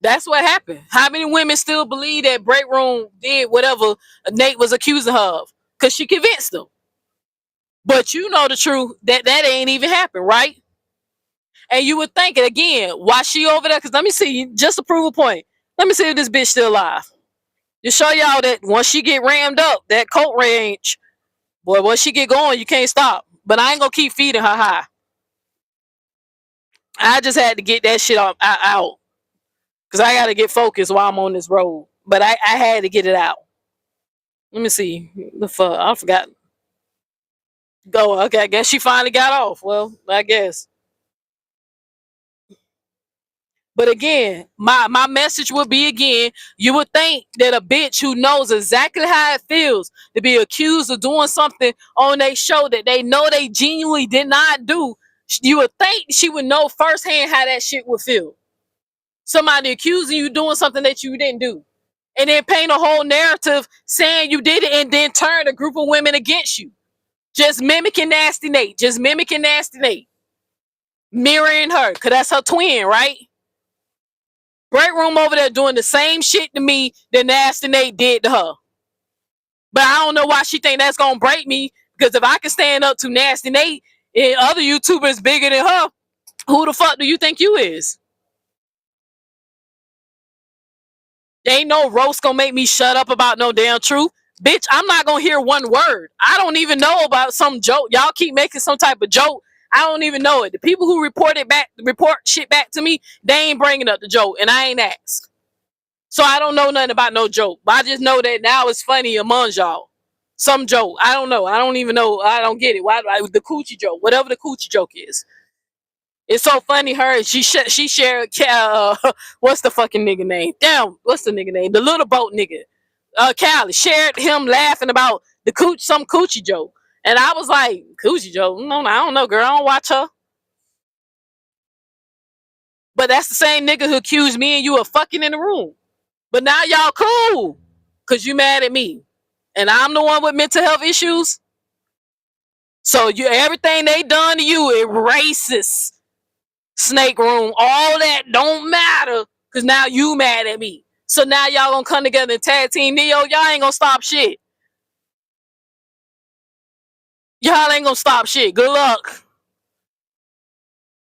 That's what happened. How many women still believe that Breakroom did whatever Nate was accusing her of? Because she convinced them. But you know the truth that ain't even happened, right? And you would think it again. Why she over there? Because let me see, just to prove a point. Let me see if this bitch still alive. To show y'all that once she get rammed up, that coat range, boy, once she get going, you can't stop. But I ain't gonna keep feeding her high. I just had to get that shit out. Because I got to get focused while I'm on this road. But I had to get it out. Let me see. The fuck? I forgot. Go. Okay, I guess she finally got off. Well, I guess. But again, my message would be again, you would think that a bitch who knows exactly how it feels to be accused of doing something on their show that they know they genuinely did not do, you would think she would know firsthand how that shit would feel. Somebody accusing you doing something that you didn't do. And then paint a whole narrative saying you did it and then turn a group of women against you. Just mimicking Nasty Nate. Just mimicking Nasty Nate. Mirroring her, because that's her twin, right? Breakroom over there doing the same shit to me that Nasty Nate did to her. But I don't know why she think that's going to break me, because if I can stand up to Nasty Nate and other YouTubers bigger than her, who the fuck do you think you is? There ain't no roast gonna make me shut up about no damn truth. Bitch, I'm not gonna hear one word. I don't even know about some joke. Y'all keep making some type of joke. I don't even know it. The people who report shit back to me, they ain't bringing up the joke, and I ain't asked. So I don't know nothing about no joke. But I just know that now it's funny among y'all. Some joke. I don't know. I don't even know. I don't get it. Why the coochie joke? Whatever the coochie joke is. It's so funny. She shared what's the fucking nigga name? Damn, what's the nigga name? The little boat nigga. Callie shared him laughing about some coochie joke, and I was like, coochie joke? No, I don't know, girl. I don't watch her. But that's the same nigga who accused me and you of fucking in the room. But now y'all cool, cause you mad at me, and I'm the one with mental health issues. So everything they done to you, it racist. Snake room, all that don't matter, cause now you mad at me. So now y'all gonna come together and tag team Neo. Y'all ain't gonna stop shit. Y'all ain't gonna stop shit. Good luck.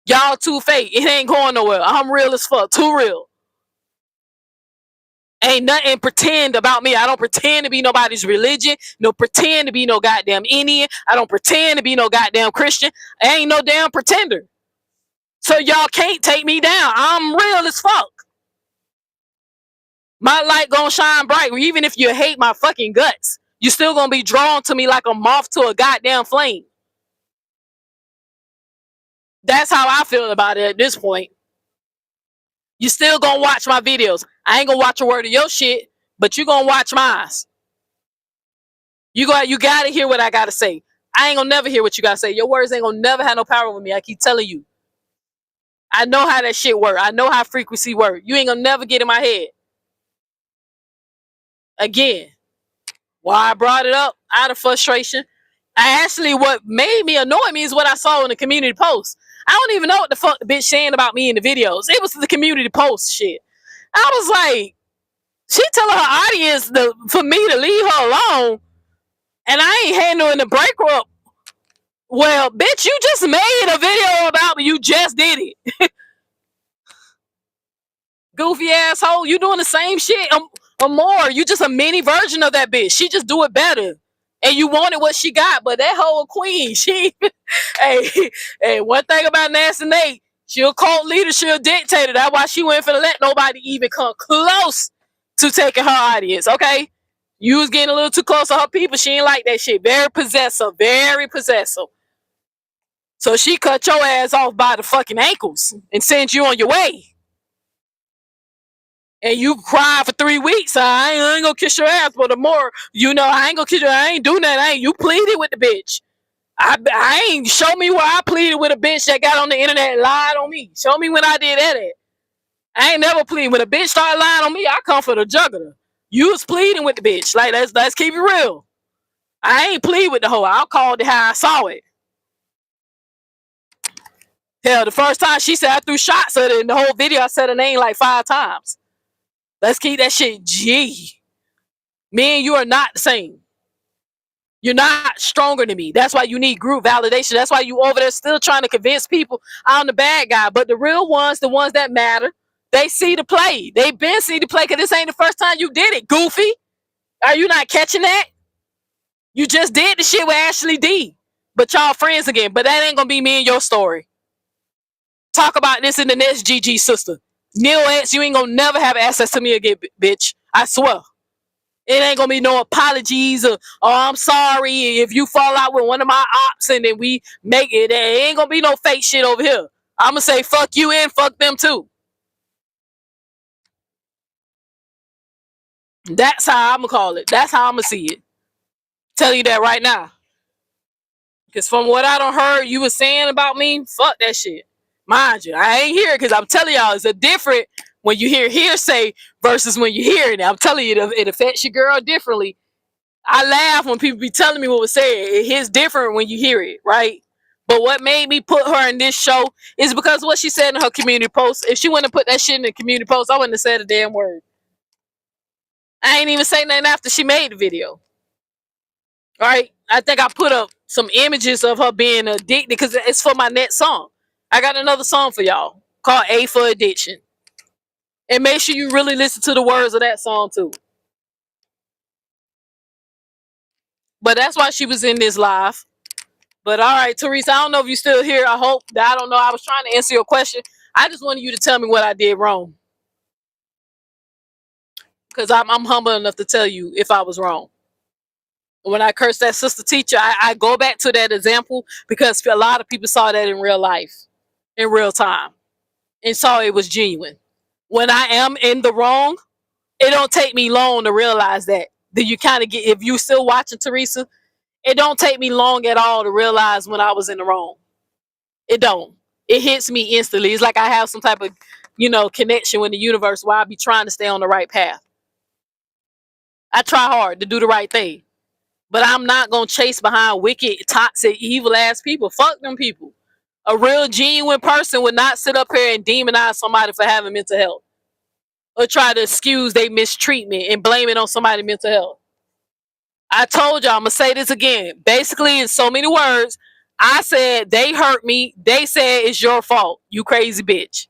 Y'all too fake. It ain't going nowhere. I'm real as fuck. Too real. Ain't nothing pretend about me. I don't pretend to be nobody's religion. No pretend to be no goddamn Indian. I don't pretend to be no goddamn Christian. I ain't no damn pretender. So y'all can't take me down. I'm real as fuck. My light gonna shine bright. Even if you hate my fucking guts, you still gonna be drawn to me like a moth to a goddamn flame. That's how I feel about it at this point. You still gonna watch my videos. I ain't gonna watch a word of your shit, but you gonna watch mine. You gotta hear what I gotta say. I ain't gonna never hear what you gotta say. Your words ain't gonna never have no power over me. I keep telling you. I know how that shit work. I know how frequency work. You ain't gonna never get in my head. Again, why I brought it up out of frustration. What made me annoy me is what I saw in the community post. I don't even know what the fuck the bitch saying about me in the videos. It was the community post shit. I was like, she telling her audience for me to leave her alone, and I ain't handling the Breakroom. Well, bitch, you just made a video about me. You just did it. Goofy asshole. You doing the same shit or more. You just a mini version of that bitch. She just do it better. And you wanted what she got, but that whole queen, hey, one thing about Nasty Nate, she a cult leader, she a dictator. That's why she went for to let nobody even come close to taking her audience, okay? You was getting a little too close to her people. She ain't like that shit. Very possessive, very possessive. So she cut your ass off by the fucking ankles and sent you on your way. And you cried for 3 weeks. I ain't gonna kiss your ass, but the more, I ain't gonna kiss your ass. I ain't doing that. You pleaded with the bitch. I ain't show me where I pleaded with a bitch that got on the internet and lied on me. Show me when I did that at. I ain't never pleaded. When a bitch started lying on me, I come for the jugular. You was pleading with the bitch. Like, let's keep it real. I ain't plead with the hoe. I'll call it how I saw it. Hell, the first time she said I threw shots at her in the whole video, I said her name like 5 times. Let's keep that shit G. Me and you are not the same. You're not stronger than me. That's why you need group validation. That's why you over there still trying to convince people I'm the bad guy. But the real ones, the ones that matter, they see the play. They been see the play because this ain't the first time you did it, goofy. Are you not catching that? You just did the shit with Ashley D. But y'all friends again. But that ain't going to be me and your story. Talk about this in the next GG, sister. Neil X, you ain't going to never have access to me again, bitch. I swear. It ain't gonna be no apologies or I'm sorry if you fall out with one of my ops and then we make it. There ain't gonna be no fake shit over here. I'm gonna say fuck you and fuck them too. That's how I'm gonna call it. That's how I'm gonna see it. Tell you that right now. Because from what I done heard you was saying about me, fuck that shit. Mind you, I ain't here because I'm telling y'all it's a different when you hear hearsay versus when you hear it. I'm telling you, it affects your girl differently. I laugh when people be telling me what was said. It hits different when you hear it, right? But what made me put her in this show is because of what she said in her community post. If she wouldn't have put that shit in the community post, I wouldn't have said a damn word. I ain't even say nothing after she made the video. Right? I think I put up some images of her being addicted because it's for my next song. I got another song for y'all called A for Addiction. And make sure you really listen to the words of that song too. But that's why she was in this live. But all right, Teresa, I don't know if you're still here. I hope that I don't know. I was trying to answer your question. I just wanted you to tell me what I did wrong. Because I'm humble enough to tell you if I was wrong. When I cursed that sister teacher, I go back to that example because a lot of people saw that in real life. in real time and saw it was genuine. When I am in the wrong, it don't take me long to realize that. Do you kind of get, if you still watching Teresa, it don't take me long at all to realize when I was in the wrong. It don't. It hits me instantly. It's like I have some type of, connection with the universe where I be trying to stay on the right path. I try hard to do the right thing. But I'm not going to chase behind wicked, toxic, evil ass people. Fuck them people. A real genuine person would not sit up here and demonize somebody for having mental health. Or try to excuse their mistreatment and blame it on somebody's mental health. I told y'all, I'm going to say this again. Basically, in so many words, I said they hurt me. They said it's your fault, you crazy bitch.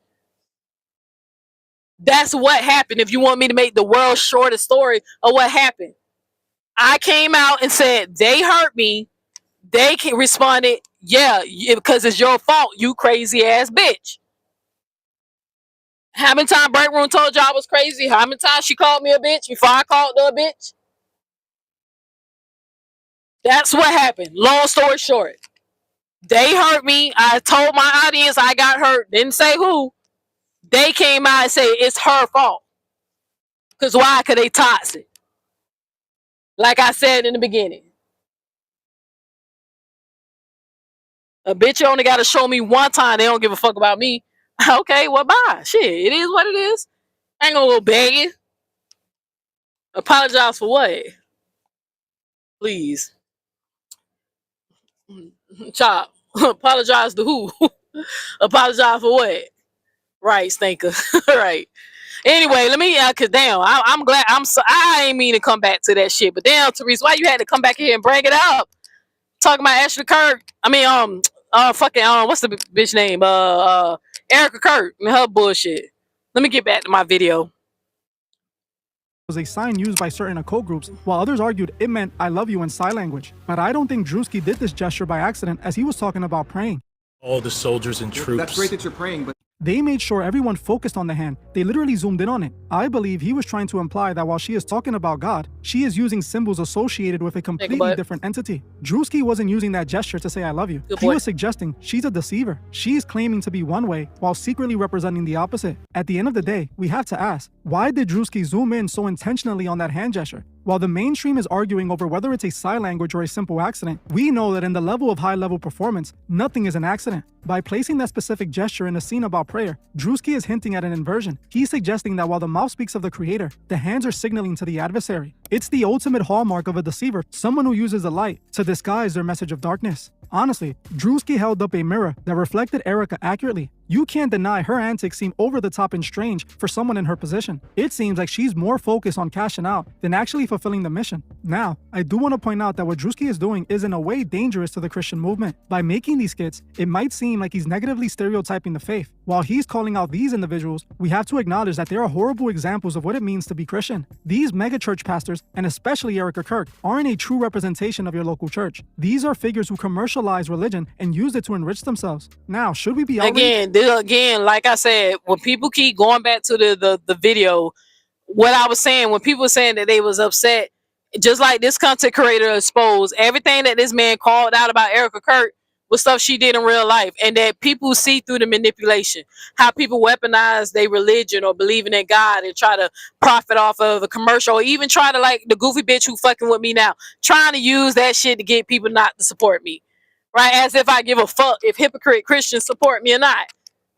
That's what happened. If you want me to make the world's shortest story of what happened, I came out and said they hurt me. They responded, yeah, because it's your fault, you crazy ass bitch. How many times Breakroom told y'all I was crazy? How many times she called me a bitch before I called her a bitch? That's what happened. Long story short, they hurt me. I told my audience I got hurt. Didn't say who. They came out and say it's her fault. Because why? Because they toxic. Like I said in the beginning. A bitch only got to show me one time they don't give a fuck about me. Okay, well, bye. Shit, it is what it is. I ain't gonna go begging. Apologize for what? Please. Chop. Apologize to who? Apologize for what? Right, stinker. Right. Anyway, let me, cause damn, I'm glad. I ain't mean to come back to that shit, but damn, Teresa, why you had to come back here and bring it up? Talking about Ashley Kirk. I mean, fucking, what's the bitch name? Erika Kirk and her bullshit. Let me get back to my video. Was a sign used by certain occult groups, while others argued it meant I love you in sign language. But I don't think Druski did this gesture by accident, as he was talking about praying. All the soldiers and troops. That's great that you're praying, but They made sure everyone focused on the hand. They literally zoomed in on it. I believe he was trying to imply that while she is talking about God, she is using symbols associated with a completely different entity. Druski wasn't using that gesture to say I love you. He was suggesting she's a deceiver. She's claiming to be one way while secretly representing the opposite. At the end of the day, we have to ask, why did Druski zoom in so intentionally on that hand gesture? While the mainstream is arguing over whether it's a sign language or a simple accident, we know that in the level of high-level performance, nothing is an accident. By placing that specific gesture in a scene about prayer, Druski is hinting at an inversion. He's suggesting that while the mouth speaks of the creator, the hands are signaling to the adversary. It's the ultimate hallmark of a deceiver, someone who uses the light to disguise their message of darkness. Honestly, Druski held up a mirror that reflected Erika accurately. You can't deny her antics seem over the top and strange for someone in her position. It seems like she's more focused on cashing out than actually fulfilling the mission. Now, I do want to point out that what Druski is doing is in a way dangerous to the Christian movement. By making these skits, it might seem like he's negatively stereotyping the faith. While he's calling out these individuals, we have to acknowledge that they are horrible examples of what it means to be Christian. These megachurch pastors, and especially Erika Kirk, aren't a true representation of your local church. These are figures who commercialize religion and use it to enrich themselves. Now, should we be outraged? Again, like I said, when people keep going back to the video, what I was saying, when people were saying that they was upset, just like this content creator exposed, everything that this man called out about Erika Kirk was stuff she did in real life, and that people see through the manipulation, how people weaponize their religion or believing in God and try to profit off of a commercial, or even try to, like the goofy bitch who fucking with me now, trying to use that shit to get people not to support me, right? As if I give a fuck if hypocrite Christians support me or not.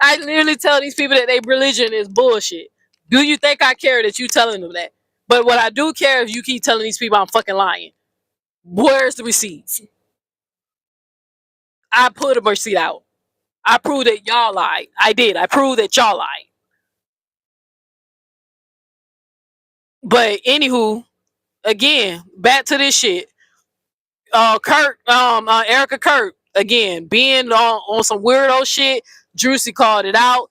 I literally tell these people that their religion is bullshit. Do you think I care that you telling them that? But what I do care is you keep telling these people I'm fucking lying. Where's the receipts? I put a receipt out. I proved that y'all lied. I did. I proved that y'all lied. But anywho, again, back to this shit. Erika Kirk, again, being on some weirdo shit. Druski called it out.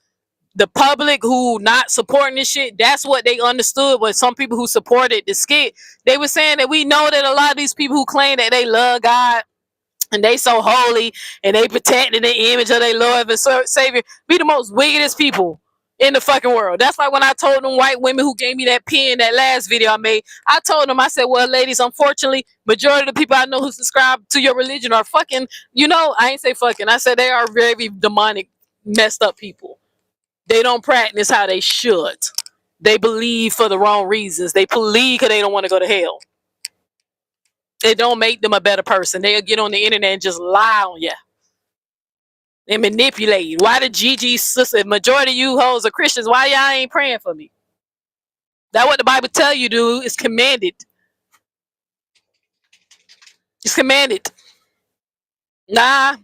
The public who not supporting this shit, that's what they understood. When some people who supported the skit, they were saying that we know that a lot of these people who claim that they love God and they so holy and they protecting the image of their Lord and Savior be the most wickedest people in the fucking world. That's like when I told them white women who gave me that pin, that last video I made, I told them, I said, well, ladies, unfortunately, majority of the people I know who subscribe to your religion are fucking, I ain't say fucking, I said they are very demonic messed up people. They don't practice how they should. They believe for the wrong reasons. They believe because they don't want to go to hell. It don't make them a better person. They'll get on the internet and just lie on you and manipulate. Why the GG sister, majority of you hoes are Christians, why y'all ain't praying for me? That what the Bible tell you do. It's commanded. It's commanded. Nah.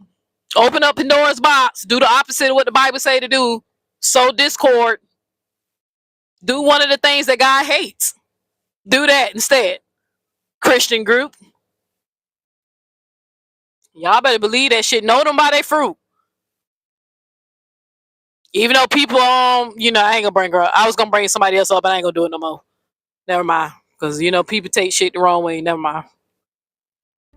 Open up Pandora's box. Do the opposite of what the Bible say to do. Sow discord. Do one of the things that God hates. Do that instead. Christian group. Y'all better believe that shit. Know them by their fruit. Even though people, you know, I ain't gonna bring her up. I was gonna bring somebody else up, but I ain't gonna do it no more. Never mind. Because, you know, people take shit the wrong way. Never mind.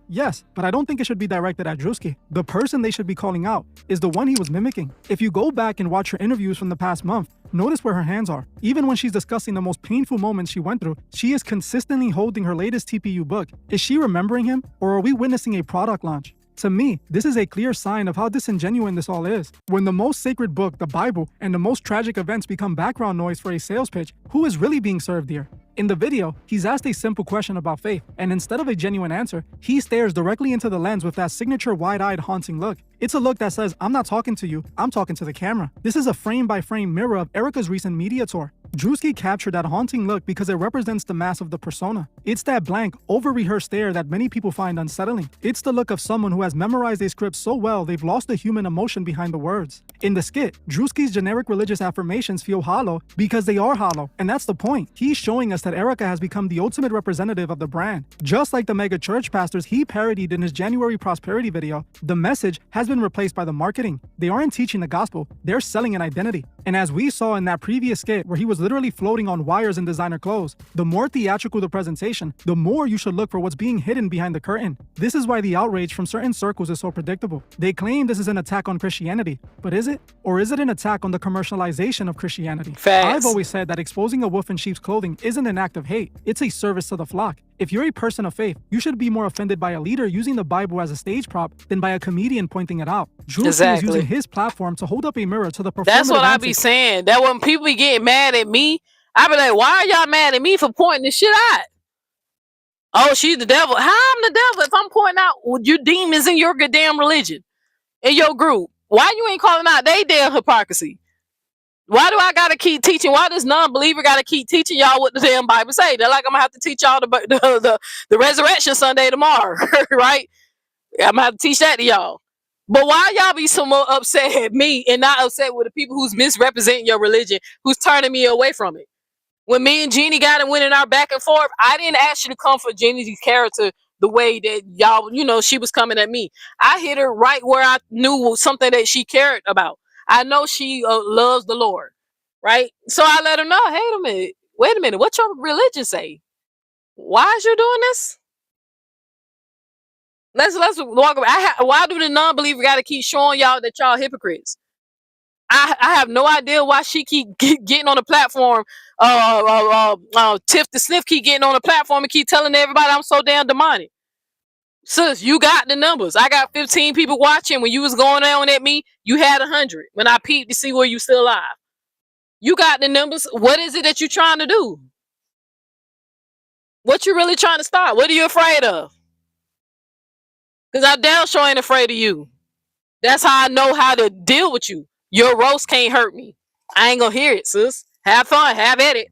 Yes, but I don't think it should be directed at Druski. The person they should be calling out is the one he was mimicking. If you go back and watch her interviews from the past month, notice where her hands are. Even when she's discussing the most painful moments she went through, she is consistently holding her latest TPU book. Is she remembering him, or are we witnessing a product launch? To me, this is a clear sign of how disingenuous this all is. When the most sacred book, the Bible, and the most tragic events become background noise for a sales pitch, who is really being served here? In the video, he's asked a simple question about faith, and instead of a genuine answer, he stares directly into the lens with that signature wide-eyed haunting look. It's a look that says, I'm not talking to you, I'm talking to the camera. This is a frame-by-frame mirror of Erika's recent media tour. Druski captured that haunting look because it represents the mass of the persona. It's that blank, over-rehearsed stare that many people find unsettling. It's the look of someone who has memorized a script so well they've lost the human emotion behind the words. In the skit, Druski's generic religious affirmations feel hollow because they are hollow, and that's the point. He's showing us that Erika has become the ultimate representative of the brand. Just like the mega church pastors he parodied in his January prosperity video, the message has been replaced by the marketing. They aren't teaching the gospel, they're selling an identity. And as we saw in that previous skit where he was literally floating on wires in designer clothes, the more theatrical the presentation, the more you should look for what's being hidden behind the curtain. This is why the outrage from certain circles is so predictable. They claim this is an attack on Christianity, but is it? Or is it an attack on the commercialization of Christianity? Facts. I've always said that exposing a wolf in sheep's clothing isn't an act of hate, it's a service to the flock. If you're a person of faith, you should be more offended by a leader using the Bible as a stage prop than by a comedian pointing it out. Druski is using his platform to hold up a mirror to the performative. That's what I be saying. That when people be getting mad at me, I be like, why are y'all mad at me for pointing this shit out? Oh, she's the devil. How I'm the devil if I'm pointing out your demons in your goddamn religion, in your group? Why you ain't calling out they damn hypocrisy? Why do I gotta keep teaching? Why does non-believer gotta keep teaching y'all what the damn Bible say? They're like, I'm gonna have to teach y'all the resurrection Sunday tomorrow, right? I'm gonna have to teach that to y'all. But why y'all be so more upset at me and not upset with the people who's misrepresenting your religion, who's turning me away from it? When me and Jeannie got and went in our back and forth, I didn't ask you to come for Jeannie's character the way that y'all, you know, she was coming at me. I hit her right where I knew was something that she cared about. I know she loves the Lord, right? So I let her know, hey, wait a minute, what your religion say? Why is you doing this? Let's walk away. Why do the non-believer got to keep showing y'all that y'all hypocrites? I have no idea why she keep getting on the platform. Tiff the Sniff keep getting on the platform and keep telling everybody I'm so damn demonic. Sis, you got the numbers. I got 15 people watching. When you was going on at me, you had 100. When I peeped to see where you still alive, you got the numbers. What is it that you trying to do? What you really trying to start? What are you afraid of? Because I damn sure ain't afraid of you. That's how I know how to deal with you. Your roast can't hurt me. I ain't gonna hear it, sis. Have fun, have at it.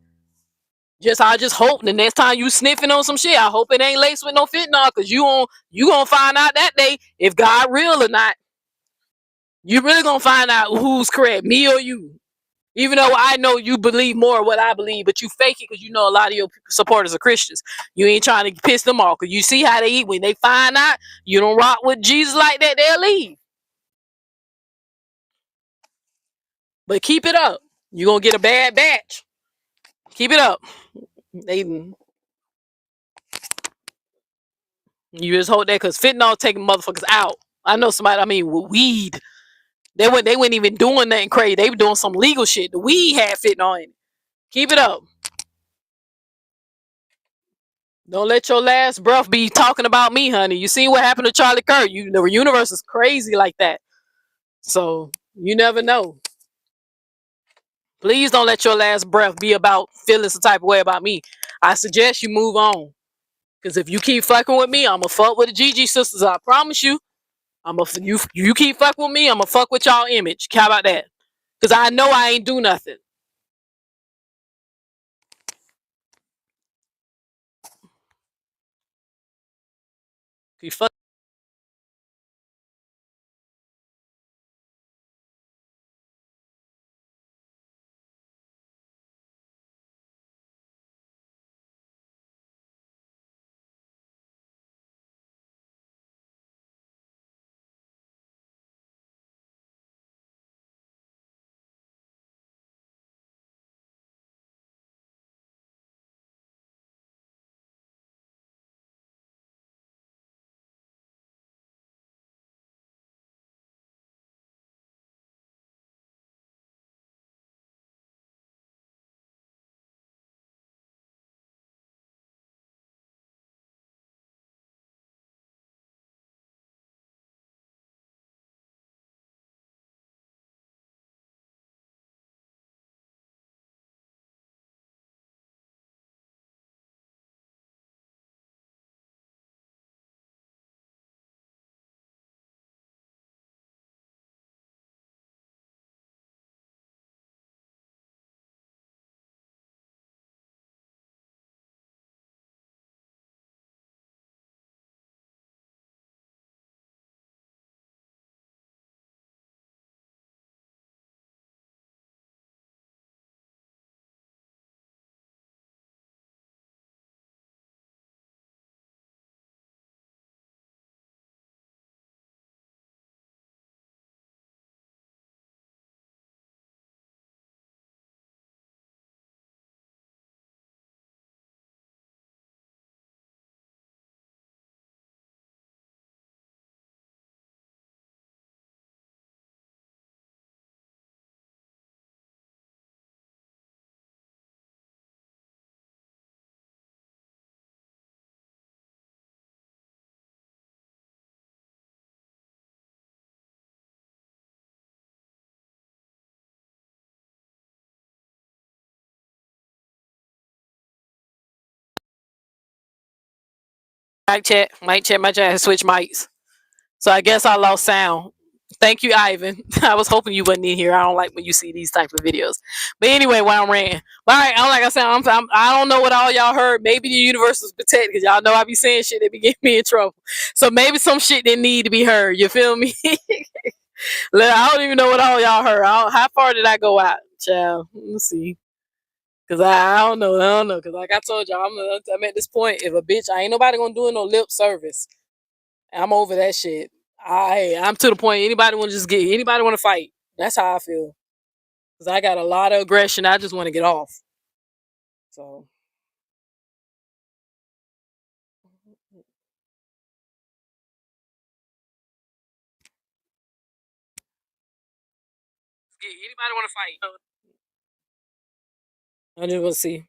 I just hope the next time you sniffing on some shit, I hope it ain't laced with no fentanyl, because you gonna find out that day if God real or not. You really gonna find out who's correct, me or you. Even though I know you believe more of what I believe, but you fake it because you know a lot of your supporters are Christians. You ain't trying to piss them off because you see how they eat. When they find out you don't rock with Jesus like that, they'll leave. But keep it up. You're going to get a bad batch. Keep it up. You just hold that because fentanyl taking motherfuckers out. I know somebody, with weed. They weren't even doing nothing crazy. They were doing some legal shit. The weed had fentanyl in it. Keep it up. Don't let your last breath be talking about me, honey. You see what happened to Charlie Kirk. The universe is crazy like that. So You never know. Please don't let your last breath be about feeling some type of way about me. I suggest you move on. Because if you keep fucking with me, I'm going to fuck with the GG sisters. I promise you. You keep fucking with me, I'm going to fuck with y'all image. How about that? Because I know I ain't do nothing. You fuck. Mic check, my chat. Switch mics. So I guess I lost sound. Thank you, Ivan. I was hoping you wasn't in here. I don't like when you see these type of videos. But anyway, while I'm ranting. All right, like I said, I don't know what all y'all heard. Maybe the universe was protected because y'all know I be saying shit that be getting me in trouble. So maybe some shit didn't need to be heard. You feel me? I don't even know what all y'all heard. How far did I go out, child? Let's see. Cause I don't know. Cause like I told y'all, I'm at this point. If a bitch, I ain't nobody gonna do no lip service. I'm over that shit. I'm to the point. Anybody want to fight? That's how I feel. Cause I got a lot of aggression. I just want to get off. So anybody want to fight? I just want to see.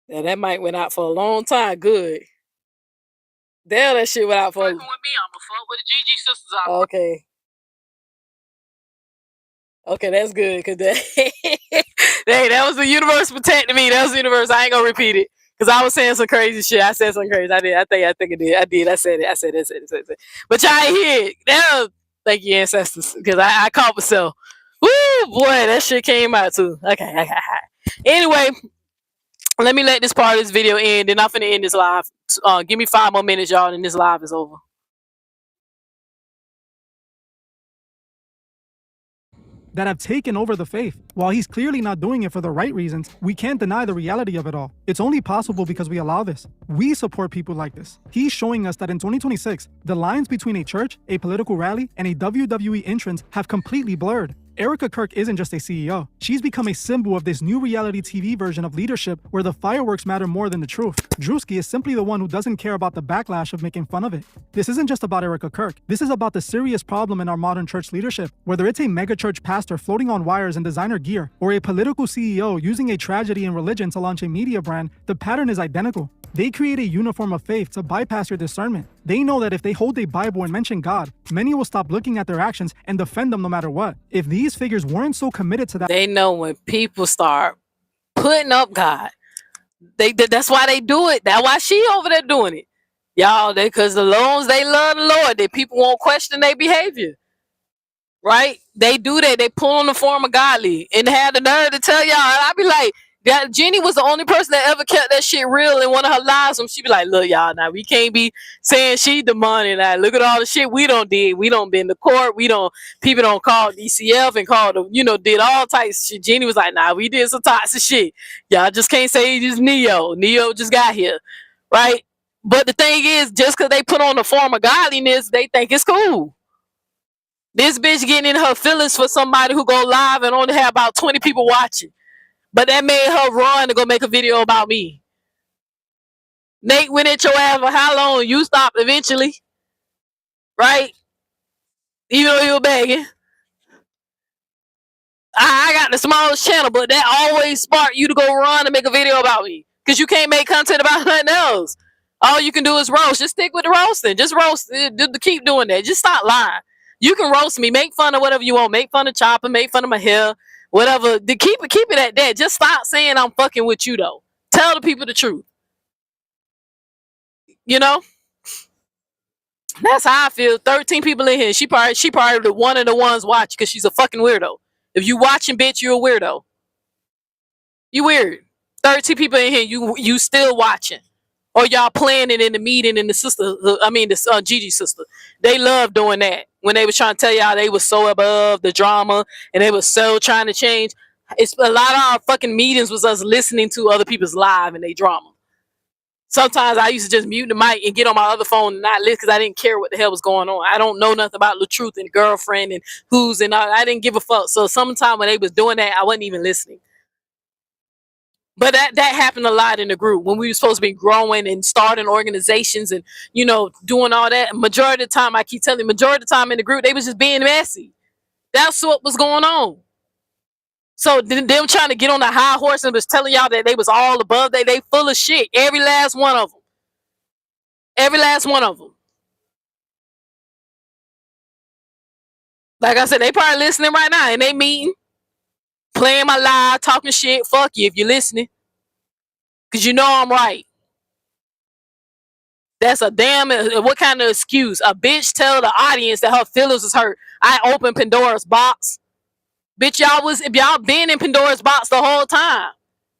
Yeah, that mic went out for a long time. Good. Damn, that shit went out for. With me, I'ma fuck with the GG sisters. Okay. Okay, that's good. Cause that was the universe protecting me. That was the universe. I ain't gonna repeat it. Cause I was saying some crazy shit. I said some crazy. I did. I think I did. I said it. I said it. But y'all ain't hear it. Now, thank you, ancestors. Cause I caught myself. Woo, boy, that shit came out too. Okay. Anyway, let me let this part of this video end. Then I'm finna end this live. Give me 5 more minutes, y'all, and this live is over. That have taken over the faith. While he's clearly not doing it for the right reasons, we can't deny the reality of it all. It's only possible because we allow this. We support people like this. He's showing us that in 2026, the lines between a church, a political rally, and a WWE entrance have completely blurred. Erika Kirk isn't just a CEO. She's become a symbol of this new reality TV version of leadership where the fireworks matter more than the truth. Druski is simply the one who doesn't care about the backlash of making fun of it. This isn't just about Erika Kirk. This is about the serious problem in our modern church leadership. Whether it's a megachurch pastor floating on wires in designer gear or a political CEO using a tragedy in religion to launch a media brand, the pattern is identical. They create a uniform of faith to bypass your discernment. They know that if they hold a Bible and mention God, many will stop looking at their actions and defend them no matter what. If these figures weren't so committed to that, They know when people start putting up God, that's why they do it. That's why she over there doing it. Y'all, because the loans they love the Lord, that people won't question their behavior. Right? They do that. They pull on the form of godly and have the nerve to tell y'all. And I be like, that Jenny was the only person that ever kept that shit real in one of her lives. When she be like, look, y'all, now we can't be saying she demanding that. Look at all the shit we don't did. We don't been to court. People don't call DCF and call the, did all types of shit. Jenny was like, nah, we did some toxic shit. Y'all just can't say it's Neo. Neo just got here. Right? But the thing is, just because they put on the form of godliness, they think it's cool. This bitch getting in her feelings for somebody who go live and only have about 20 people watching. But that made her run to go make a video about me. Nate went at your ass for how long? You stopped eventually. Right? Even though you were begging. I got the smallest channel, but that always sparked you to go run and make a video about me. Because you can't make content about nothing else. All you can do is roast. Just stick with the roasting. Just roast. Keep doing that. Just stop lying. You can roast me. Make fun of whatever you want. Make fun of Chopper. Make fun of my hair. Whatever. Keep it at that. Just stop saying I'm fucking with you, though. Tell the people the truth. You know? That's how I feel. 13 people in here. She probably the one of the ones watching because she's a fucking weirdo. If you watching, bitch, you're a weirdo. You weird. 13 people in here. You still watching. Or y'all playing it in the meeting and the sister, Gigi's sister. They love doing that. When they was trying to tell y'all they was so above the drama and they was so trying to change. It's a lot of our fucking meetings was us listening to other people's live and they drama. Sometimes I used to just mute the mic and get on my other phone and not listen because I didn't care what the hell was going on. I don't know nothing about the truth and girlfriend and who's and all. I didn't give a fuck. So sometimes when they was doing that, I wasn't even listening. But that happened a lot in the group when we were supposed to be growing and starting organizations and, doing all that. Majority of the time, I keep telling you, majority of the time in the group, they was just being messy. That's what was going on. So them trying to get on the high horse and was telling y'all that they was all above, they full of shit. Every last one of them. Every last one of them. Like I said, they probably listening right now and they meeting, playing my live, talking shit. Fuck you if you're listening. Because you know I'm right. That's a damn, what kind of excuse? A bitch tell the audience that her feelings was hurt. I opened Pandora's box. Bitch, y'all been in Pandora's box the whole time.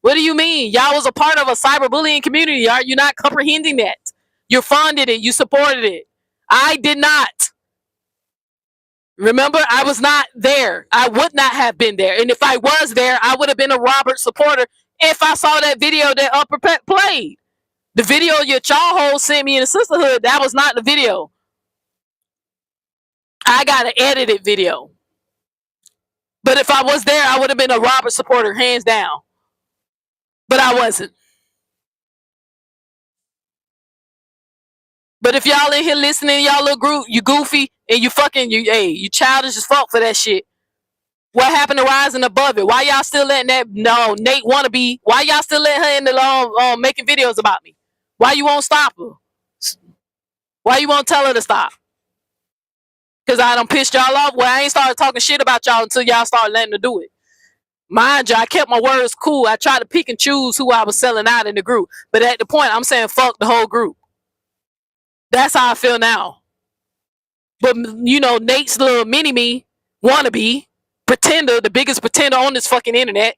What do you mean? Y'all was a part of a cyberbullying community. Are you not comprehending that? You funded it. You supported it. I did not. Remember, I was not there. I would not have been there. And if I was there, I would have been a Robert supporter if I saw that video that Upper Pet played. The video your childhood sent me in the sisterhood, that was not the video. I got an edited video. But if I was there, I would have been a Robert supporter, hands down. But I wasn't. But if y'all in here listening, y'all little group, you goofy, and you childish as fuck for that shit. What happened to rising above it? Why y'all still letting that Nate wannabe? Why y'all still letting her in the making videos about me? Why you won't stop her? Why you won't tell her to stop? Because I done pissed y'all off? Well, I ain't started talking shit about y'all until y'all started letting her do it. Mind you, I kept my words cool. I tried to pick and choose who I was selling out in the group. But at the point, I'm saying fuck the whole group. That's how I feel now. But, Nate's little mini-me, wannabe, pretender, the biggest pretender on this fucking internet.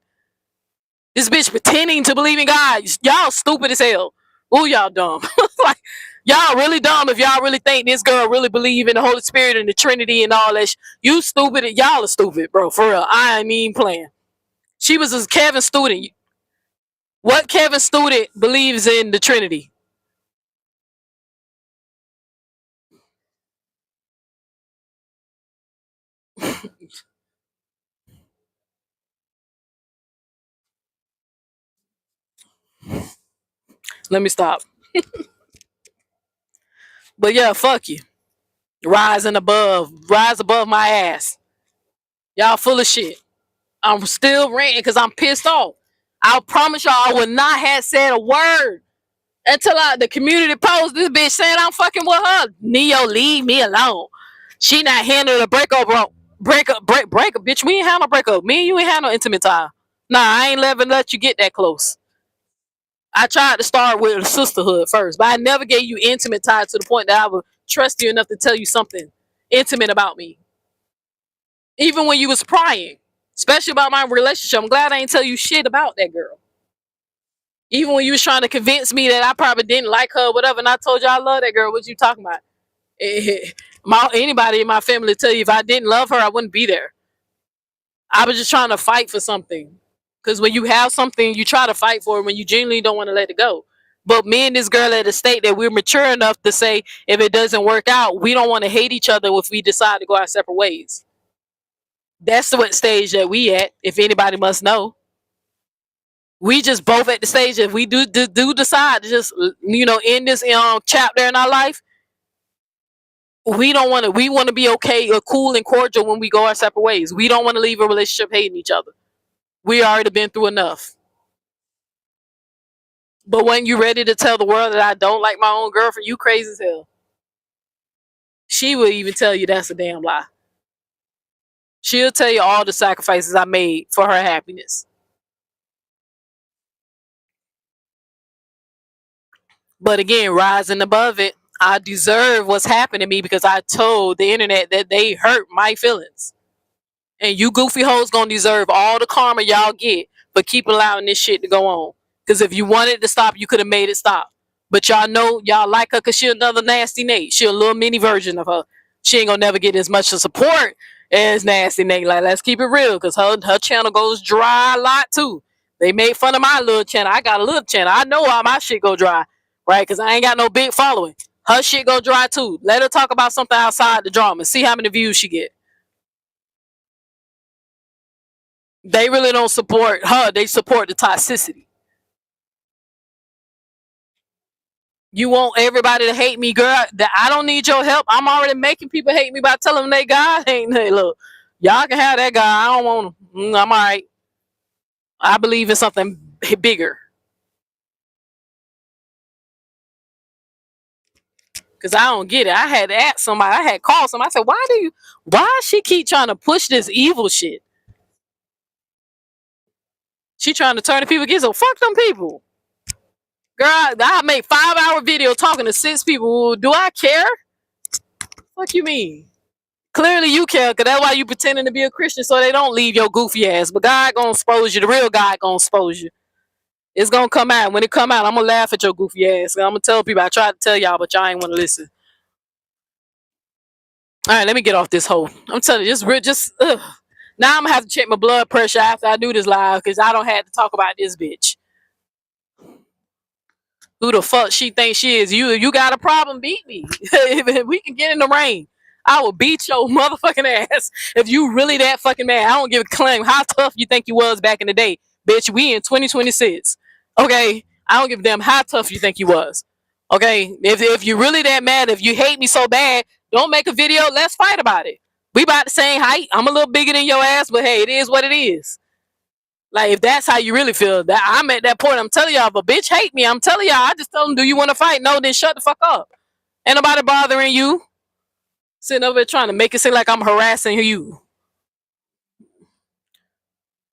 This bitch pretending to believe in God. Y'all stupid as hell. Ooh, y'all dumb. Like, y'all really dumb if y'all really think this girl really believe in the Holy Spirit and the Trinity and all that. You stupid. Y'all are stupid, bro. For real. I ain't even playing. She was a Kevin student. What Kevin student believes in the Trinity? Let me stop. But yeah, fuck you. Rise above my ass. Y'all full of shit. I'm still ranting because I'm pissed off. I promise y'all I would not have said a word Until the community post this bitch saying I'm fucking with her. Neo, leave me alone. She not handling a breakup, bro. Breakup, bitch. We ain't have no breakup. Me and you ain't have no intimate time. Nah, I ain't never let you get that close. I tried to start with a sisterhood first, but I never gave you intimate ties to the point that I would trust you enough to tell you something intimate about me. Even when you was prying, especially about my relationship, I'm glad I ain't tell you shit about that girl. Even when you was trying to convince me that I probably didn't like her or whatever, and I told you I love that girl, what you talking about? Anybody in my family tell you if I didn't love her, I wouldn't be there. I was just trying to fight for something. Because when you have something, you try to fight for it when you genuinely don't want to let it go. But me and this girl at a state that we're mature enough to say if it doesn't work out, we don't want to hate each other if we decide to go our separate ways. That's what stage that we at, if anybody must know. We just both at the stage if we do decide to just end this chapter in our life. We want to be okay or cool and cordial when we go our separate ways. We don't want to leave a relationship hating each other. We already been through enough. But when you ready to tell the world that I don't like my own girlfriend, you crazy as hell. She will even tell you that's a damn lie. She'll tell you all the sacrifices I made for her happiness. But again, rising above it, I deserve what's happened to me because I told the internet that they hurt my feelings. And you goofy hoes gonna deserve all the karma y'all get for keep allowing this shit to go on. Because if you wanted to stop, you could have made it stop. But y'all know y'all like her because she another nasty Nate. She a little mini version of her. She ain't gonna never get as much support as nasty Nate. Like, let's keep it real, because her channel goes dry a lot too. They made fun of my little channel. I got a little channel. I know how my shit go dry, right? Because I ain't got no big following. Her shit go dry too. Let her talk about something outside the drama. See how many views she get. They really don't support her. They support the toxicity. You want everybody to hate me, girl. I don't need your help. I'm already making people hate me by telling them they God ain't. Hey, look, y'all can have that guy. I don't want him. I'm all right. I believe in something bigger. Because I don't get it. I had to ask somebody. I had called somebody. I said, why she keep trying to push this evil shit? She trying to turn the people against her. Fuck them people. Girl, I made 5-hour video talking to 6 people. Do I care? What you mean? Clearly you care, because that's why you pretending to be a Christian so they don't leave your goofy ass. But God gonna expose you. The real God gonna expose you. It's gonna come out. When it come out, I'm gonna laugh at your goofy ass. I'm gonna tell people. I tried to tell y'all, but y'all ain't want to listen. All right, let me get off this hole. I'm telling you, now I'm gonna have to check my blood pressure after I do this live, because I don't have to talk about this bitch. Who the fuck she thinks she is? You got a problem? Beat me. If we can get in the ring, I will beat your motherfucking ass. If you really that fucking mad, I don't give a claim how tough you think you was back in the day, bitch. We in 2026. Okay, I don't give a damn how tough you think you was. Okay, if you really that mad, if you hate me so bad, don't make a video. Let's fight about it. We about the same height. I'm a little bigger than your ass, but hey, it is what it is. Like, if that's how you really feel, that I'm at that point. I'm telling y'all, if a bitch hate me, I'm telling y'all, I just tell them, do you want to fight? No, then shut the fuck up. Ain't nobody bothering you. Sitting over there trying to make it seem like I'm harassing you.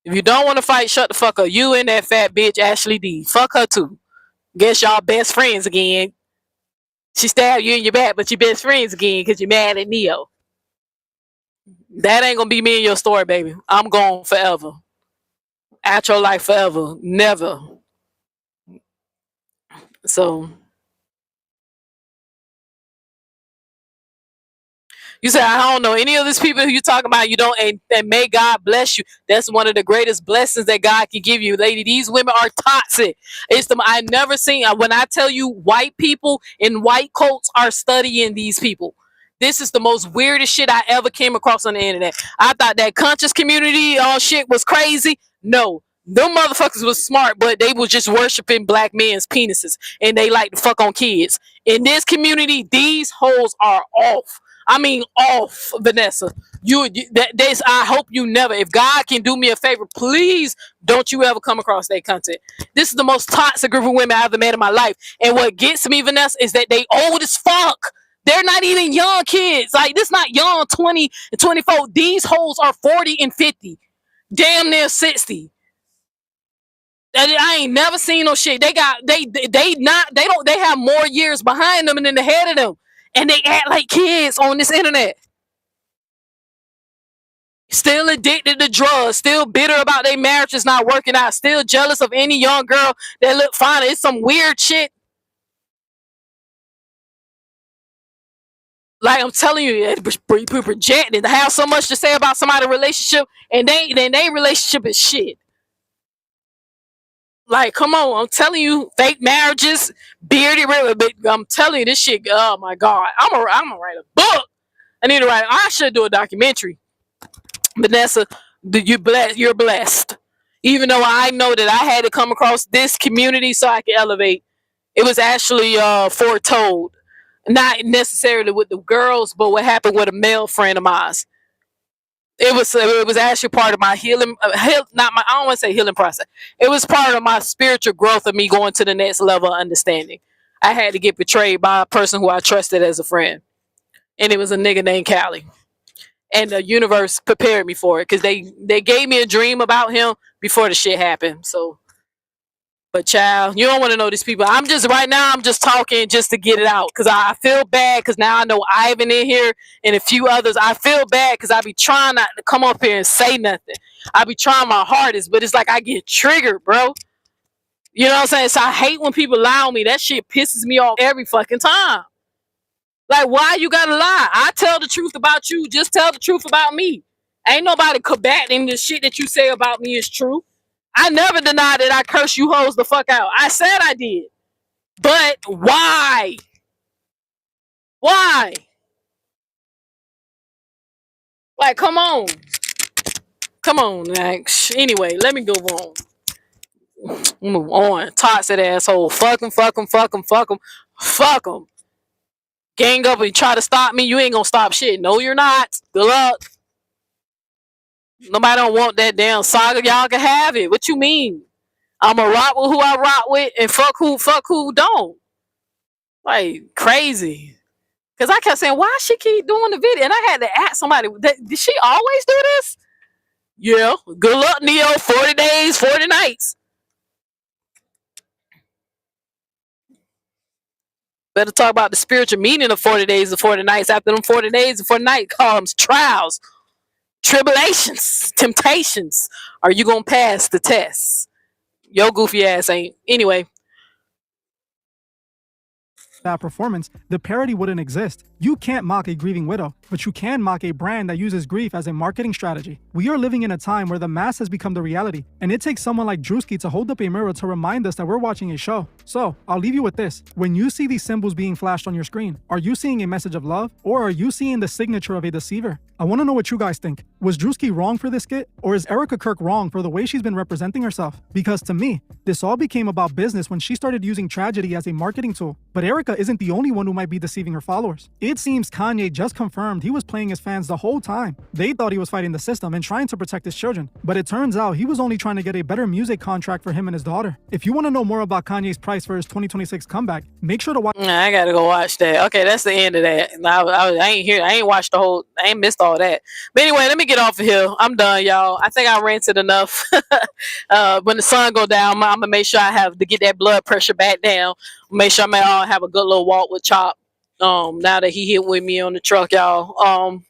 If you don't want to fight, shut the fuck up. You and that fat bitch, Ashley D. Fuck her too. Guess y'all best friends again. She stabbed you in your back, but you best friends again because you're mad at Neo. That ain't gonna be me and your story, baby. I'm gone forever. Out your life forever. Never. So you say, I don't know any of these people who you talking about. You don't, and may God bless you. That's one of the greatest blessings that God can give you, lady. These women are toxic. It's them. I never seen. When I tell you, white people in white coats are studying these people. This is the most weirdest shit I ever came across on the internet. I thought that conscious community shit was crazy. No, them motherfuckers was smart, but they was just worshiping black men's penises, and they like to fuck on kids. In this community, these hoes are off. I mean, off, Vanessa. I hope you never. If God can do me a favor, please don't you ever come across that content. This is the most toxic group of women I've ever met in my life. And what gets me, Vanessa, is that they old as fuck. They're not even young kids. Like, this not young 20 and 24. These hoes are 40 and 50. Damn near 60. I ain't never seen no shit. They have more years behind them than ahead of them. And they act like kids on this internet. Still addicted to drugs, still bitter about their marriages not working out, still jealous of any young girl that look fine. It's some weird shit. Like, I'm telling you, projecting to have so much to say about somebody's relationship, and they relationship is shit. Like, come on, I'm telling you, fake marriages, bearded, but I'm telling you, this shit. Oh my god, I'm gonna write a book. I should do a documentary. Vanessa, you're blessed. Even though I know that I had to come across this community so I could elevate, it was actually foretold. Not necessarily with the girls, but what happened with a male friend of mine. It was actually part of my healing, I don't want to say healing process. It was part of my spiritual growth of me going to the next level of understanding. I had to get betrayed by a person who I trusted as a friend, and it was a nigga named Callie. And the universe prepared me for it because they gave me a dream about him before the shit happened. So, but child, you don't want to know these people. I'm just talking just to get it out because I feel bad because now I know Ivan in here and a few others. I feel bad because I be trying not to come up here and say nothing. I be trying my hardest, but it's like I get triggered, bro. You know what I'm saying? So I hate when people lie on me. That shit pisses me off every fucking time. Like, why you gotta lie? I tell the truth about you. Just tell the truth about me. Ain't nobody combating the shit that you say about me is true. I never denied that I curse you hoes the fuck out. I said I did. But why? Why? Like, come on. Come on. Like, anyway, let me go on. Move on. Toxic asshole. Fuck him, fuck him, fuck him, fuck him. Fuck him. Gang up and try to stop me. You ain't gonna stop shit. No, you're not. Good luck. Nobody don't want that damn saga. Y'all can have it. What you mean? I'ma rock with who I rock with and fuck who don't. Like, crazy. Cause I kept saying, why she keep doing the video? And I had to ask somebody, did she always do this? Yeah. Good luck, Neo. 40 days, 40 nights. Better talk about the spiritual meaning of 40 days and 40 nights. After them 40 days and 40 nights comes trials, tribulations, temptations. Are you gonna pass the test? Yo goofy ass ain't. Anyway. That performance, the parody wouldn't exist. You can't mock a grieving widow, but you can mock a brand that uses grief as a marketing strategy. We are living in a time where the mass has become the reality, and it takes someone like Druski to hold up a mirror to remind us that we're watching a show. So, I'll leave you with this. When you see these symbols being flashed on your screen, are you seeing a message of love, or are you seeing the signature of a deceiver? I want to know what you guys think. Was Druski wrong for this skit, or is Erika Kirk wrong for the way she's been representing herself? Because to me, this all became about business when she started using tragedy as a marketing tool. But Erika isn't the only one who might be deceiving her followers. It seems Kanye just confirmed he was playing his fans the whole time. They thought he was fighting the system and trying to protect his children, but it turns out he was only trying to get a better music contract for him and his daughter. If you want to know more about Kanye's price for his 2026 comeback, make sure to watch. I gotta go watch that. Okay, that's the end of that. I ain't here. I ain't watched the whole. I ain't missed all that. But anyway, let me get off of here. I'm done, y'all. I think I ranted enough. When the sun go down, I'm gonna make sure I have to get that blood pressure back down. Make sure I have a good little walk with Chop. Now that he hit with me on the truck, y'all.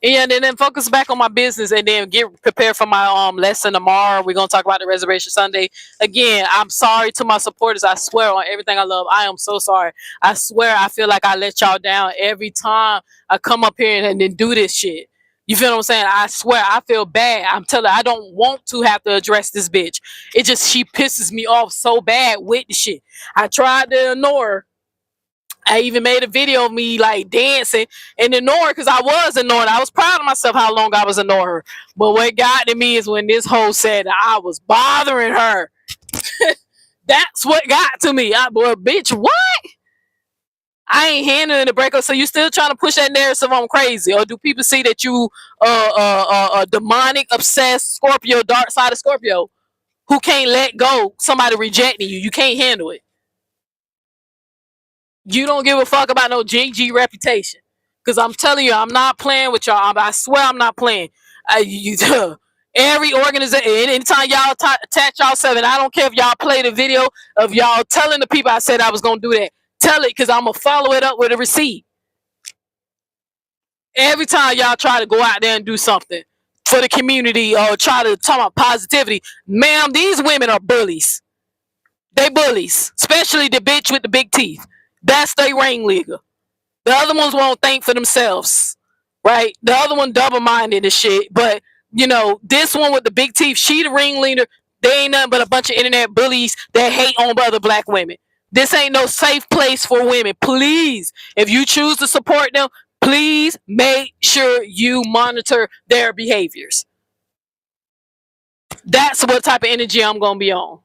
Yeah, and then focus back on my business and then get prepared for my lesson tomorrow. We're gonna talk about the Reservation Sunday. Again, I'm sorry to my supporters. I swear on everything I love. I am so sorry. I swear I feel like I let y'all down every time I come up here and then do this shit. You feel what I'm saying? I swear I feel bad. I'm telling you, I don't want to have to address this bitch. She pisses me off so bad with the shit. I tried to ignore her. I even made a video of me like dancing and ignoring because I was ignoring. I was proud of myself how long I was ignoring her. But what got to me is when this hoe said that I was bothering her. That's what got to me. Boy, bitch, what? I ain't handling the breakup, so you still trying to push that narrative I'm crazy, or do people see that you demonic, obsessed Scorpio, dark side of Scorpio, who can't let go somebody rejecting you? You can't handle it. You don't give a fuck about no GG reputation. Because I'm telling you, I'm not playing with y'all. I swear I'm not playing. Every organization, anytime y'all attach yourself, and I don't care if y'all play the video of y'all telling the people I said I was going to do that. Tell it, because I'm going to follow it up with a receipt. Every time y'all try to go out there and do something for the community or try to talk about positivity, ma'am, these women are bullies. They bullies, especially the bitch with the big teeth. That's their ringleader. The other ones won't think for themselves, right? The other one double-minded and shit. But, you know, this one with the big teeth, she the ringleader. They ain't nothing but a bunch of internet bullies that hate on other black women. This ain't no safe place for women. Please, if you choose to support them, please make sure you monitor their behaviors. That's what type of energy I'm going to be on.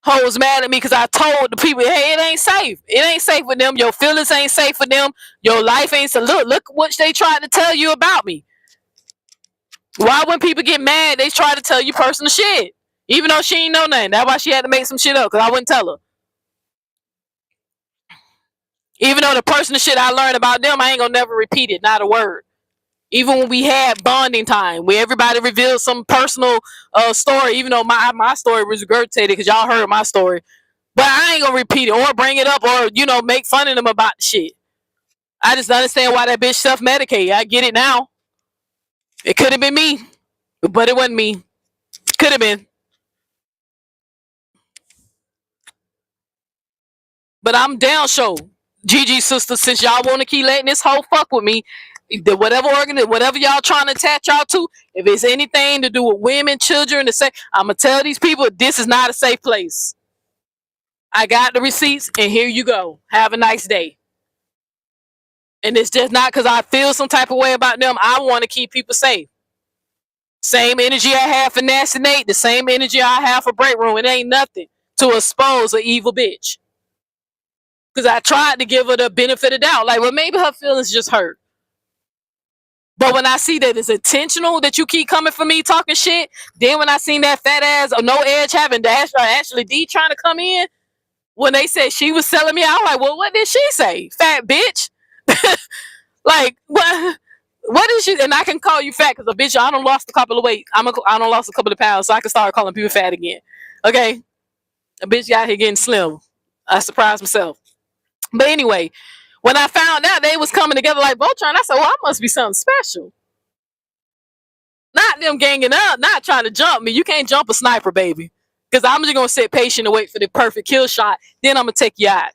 Hoes mad at me because I told the people, hey, it ain't safe. It ain't safe for them. Your feelings ain't safe for them. Your life ain't safe. Look what they tried to tell you about me. Why when people get mad, they try to tell you personal shit? Even though she ain't know nothing. That's why she had to make some shit up, because I wouldn't tell her. Even though the personal shit I learned about them, I ain't gonna never repeat it, not a word. Even when we had bonding time, where everybody revealed some personal story, even though my story was regurgitated, because y'all heard my story. But I ain't gonna repeat it or bring it up or, you know, make fun of them about the shit. I just understand why that bitch self-medicated. I get it now. It could have been me, but it wasn't me. Could have been. But I'm down show. GG sister, since y'all want to keep letting this hoe fuck with me, whatever y'all trying to attach y'all to, if it's anything to do with women, children, I'm gonna tell these people this is not a safe place. I got the receipts, and here you go. Have a nice day. And it's just not because I feel some type of way about them. I want to keep people safe. Same energy I have for Nasty Nate, the same energy I have for Breakroom. It ain't nothing to expose an evil bitch. Because I tried to give her the benefit of doubt. Like, well, maybe her feelings just hurt. But when I see that it's intentional that you keep coming for me talking shit, then when I seen that fat ass or no edge having Ashley D trying to come in, when they said she was selling me, I'm like, well, what did she say? Fat bitch? Like, what is she? And I can call you fat because a bitch, I done lost a couple of weight. I done lost a couple of pounds, so I can start calling people fat again. Okay? A bitch out here getting slim. I surprised myself. But anyway, when I found out they was coming together like Voltron, I said, well, I must be something special. Not them ganging up, not trying to jump me. You can't jump a sniper, baby. Because I'm just going to sit patient and wait for the perfect kill shot. Then I'm going to take you out.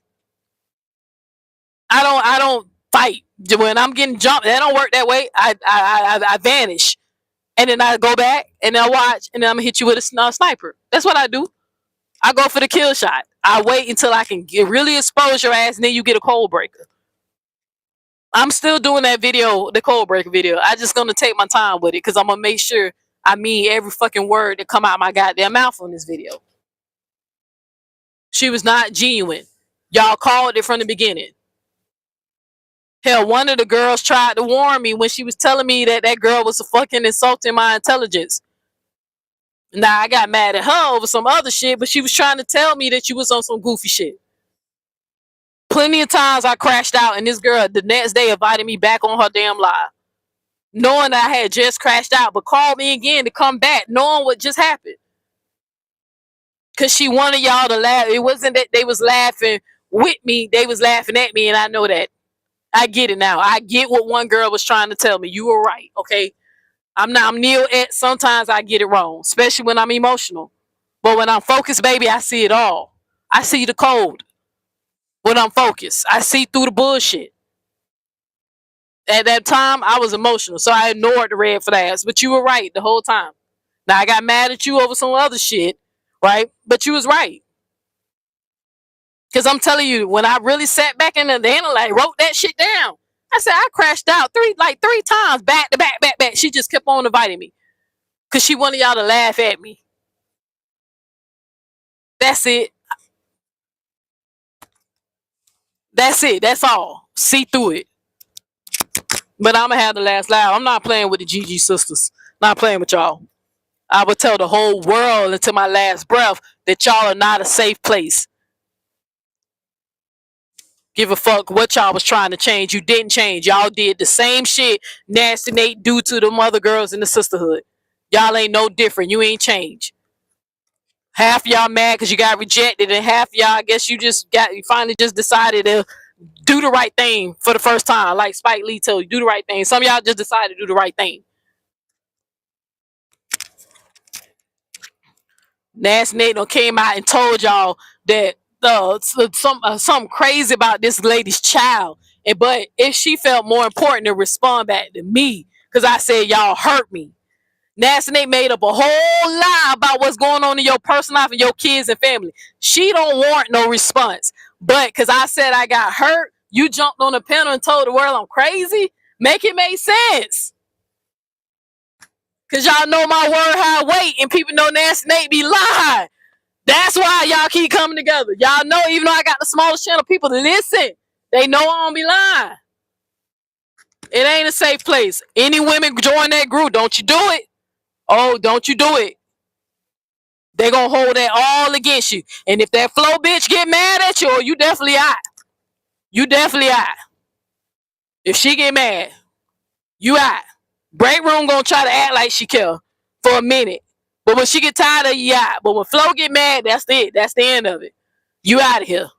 I don't fight. When I'm getting jumped, that don't work that way. I vanish. And then I go back and I watch and then I'm going to hit you with a sniper. That's what I do. I go for the kill shot. I wait until I can really expose your ass and then you get a cold breaker. I'm still doing that video, the cold breaker video. I just gonna take my time with it because I'm gonna make sure I mean every fucking word that come out my goddamn mouth on this video. She was not genuine. Y'all called it from the beginning. Hell, one of the girls tried to warn me when she was telling me that that girl was fucking insulting my intelligence. Now, I got mad at her over some other shit, but she was trying to tell me that she was on some goofy shit. Plenty of times I crashed out, and this girl the next day invited me back on her damn live. Knowing I had just crashed out, but called me again to come back, knowing what just happened. Because she wanted y'all to laugh. It wasn't that they was laughing with me, they was laughing at me, and I know that. I get it now. I get what one girl was trying to tell me. You were right, okay? I'm Neil at sometimes I get it wrong, especially when I'm emotional. But when I'm focused, baby, I see it all. I see the code. When I'm focused, I see through the bullshit. At that time, I was emotional, so I ignored the red flags. But you were right the whole time. Now, I got mad at you over some other shit, right? But you was right. Because I'm telling you, when I really sat back in the analyze, wrote that shit down, I said, I crashed out three times, back to back. She just kept on inviting me. Because she wanted y'all to laugh at me. That's it. That's it. That's all. See through it. But I'm gonna have the last laugh. I'm not playing with the GG sisters. Not playing with y'all. I would tell the whole world until my last breath that y'all are not a safe place. Give a fuck what y'all was trying to change. You didn't change. Y'all did the same shit Nasty Nate do to them other girls in the sisterhood. Y'all ain't no different. You ain't changed. Half y'all mad because you got rejected, and half y'all, I guess you finally just decided to do the right thing for the first time. Like Spike Lee told you, do the right thing. Some of y'all just decided to do the right thing. Nasty Nate done came out and told y'all that something crazy about this lady's child. But if she felt more important to respond back to me, because I said y'all hurt me. Nasty Nate made up a whole lie about what's going on in your personal life and your kids and family. She don't want no response. But because I said I got hurt, you jumped on the panel and told the world I'm crazy? Make it make sense. Because y'all know my word how I wait, and people know Nasty Nate be lying. That's why y'all keep coming together. Y'all know, even though I got the smallest channel, people listen. They know I don't be lying. It ain't a safe place. Any women join that group, don't you do it. Oh, don't you do it. They gonna hold that all against you. And if that flow bitch get mad at you, oh, you definitely out. You definitely out. If she get mad, you out. Breakroom gonna try to act like she care for a minute. But when she get tired of you, out. But when Flo get mad, that's it. That's the end of it. You out of here.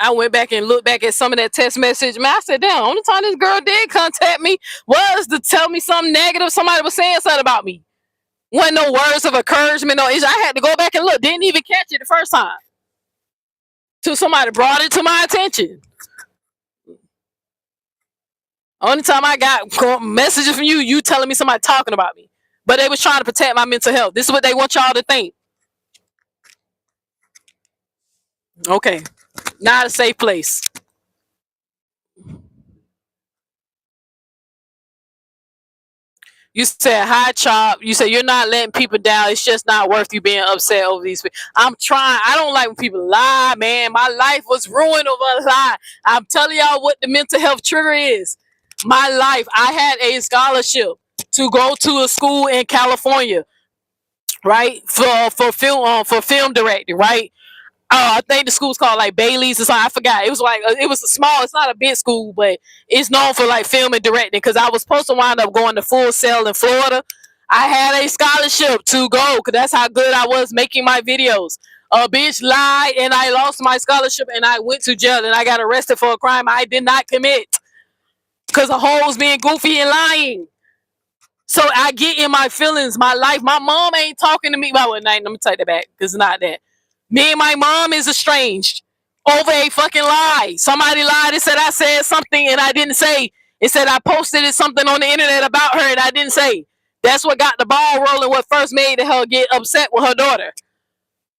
I went back and looked back at some of that text message. Man, I said, damn, only time this girl did contact me was to tell me something negative. Somebody was saying something about me. Wasn't no words of encouragement. No, I had to go back and look. Didn't even catch it the first time. Till somebody brought it to my attention. Only time I got messages from you telling me somebody talking about me. But they was trying to protect my mental health. This is what they want y'all to think. Okay. Not a safe place. You said, hi, Chop. You said, you're not letting people down. It's just not worth you being upset over these people. I'm trying. I don't like when people lie, man. My life was ruined over a lie. I'm telling y'all what the mental health trigger is. My life, I had a scholarship to go to a school in California, right? For film directing, right? I think the school's called like Bailey's or something. I forgot. It was like it was a small. It's not a big school, but it's known for like film and directing. Because I was supposed to wind up going to Full Sail in Florida. I had a scholarship to go because that's how good I was making my videos. A bitch lied and I lost my scholarship and I went to jail and I got arrested for a crime I did not commit because a hoe was being goofy and lying. So I get in my feelings, my life. My mom ain't talking to me about what night. Let me take that back because it's not that. Me and my mom is estranged over a fucking lie. Somebody lied and said I said something and I didn't say. It said I posted something on the internet about her and I didn't say. That's what got the ball rolling. What first made her get upset with her daughter.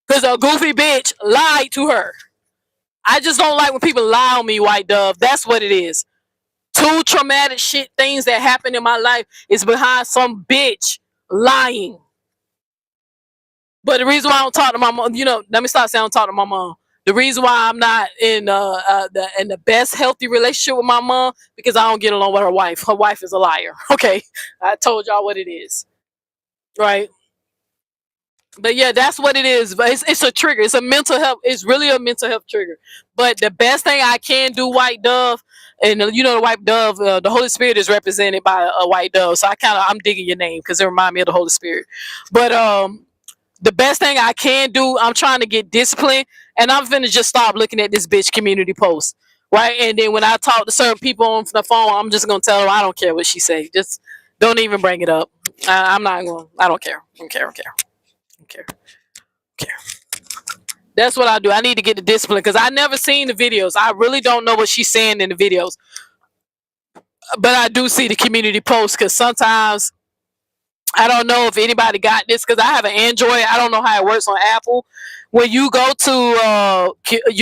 Because a goofy bitch lied to her. I just don't like when people lie on me, White Dove. That's what it is. 2 traumatic shit things that happened in my life is behind some bitch lying. But the reason why I don't talk to my mom, let me stop saying I don't talk to my mom. The reason why I'm not in the best healthy relationship with my mom because I don't get along with her wife. Her wife is a liar. Okay, I told y'all what it is, right? But yeah, that's what it is. But it's a trigger. It's a mental health. It's really a mental health trigger. But the best thing I can do, White Dove, and the White Dove, the Holy Spirit is represented by a white dove. So I'm digging your name because it reminds me of the Holy Spirit. But the best thing I can do, I'm trying to get disciplined, and I'm finna just stop looking at this bitch community post, right? And then when I talk to certain people on the phone, I'm just gonna tell them I don't care what she say. Just don't even bring it up. I'm not going. I don't care. I don't care. I don't care. I don't care. I don't care. That's what I do. I need to get the discipline because I never seen the videos. I really don't know what she's saying in the videos, but I do see the community posts because sometimes. I don't know if anybody got this because I have an Android. I don't know how it works on Apple. When you go to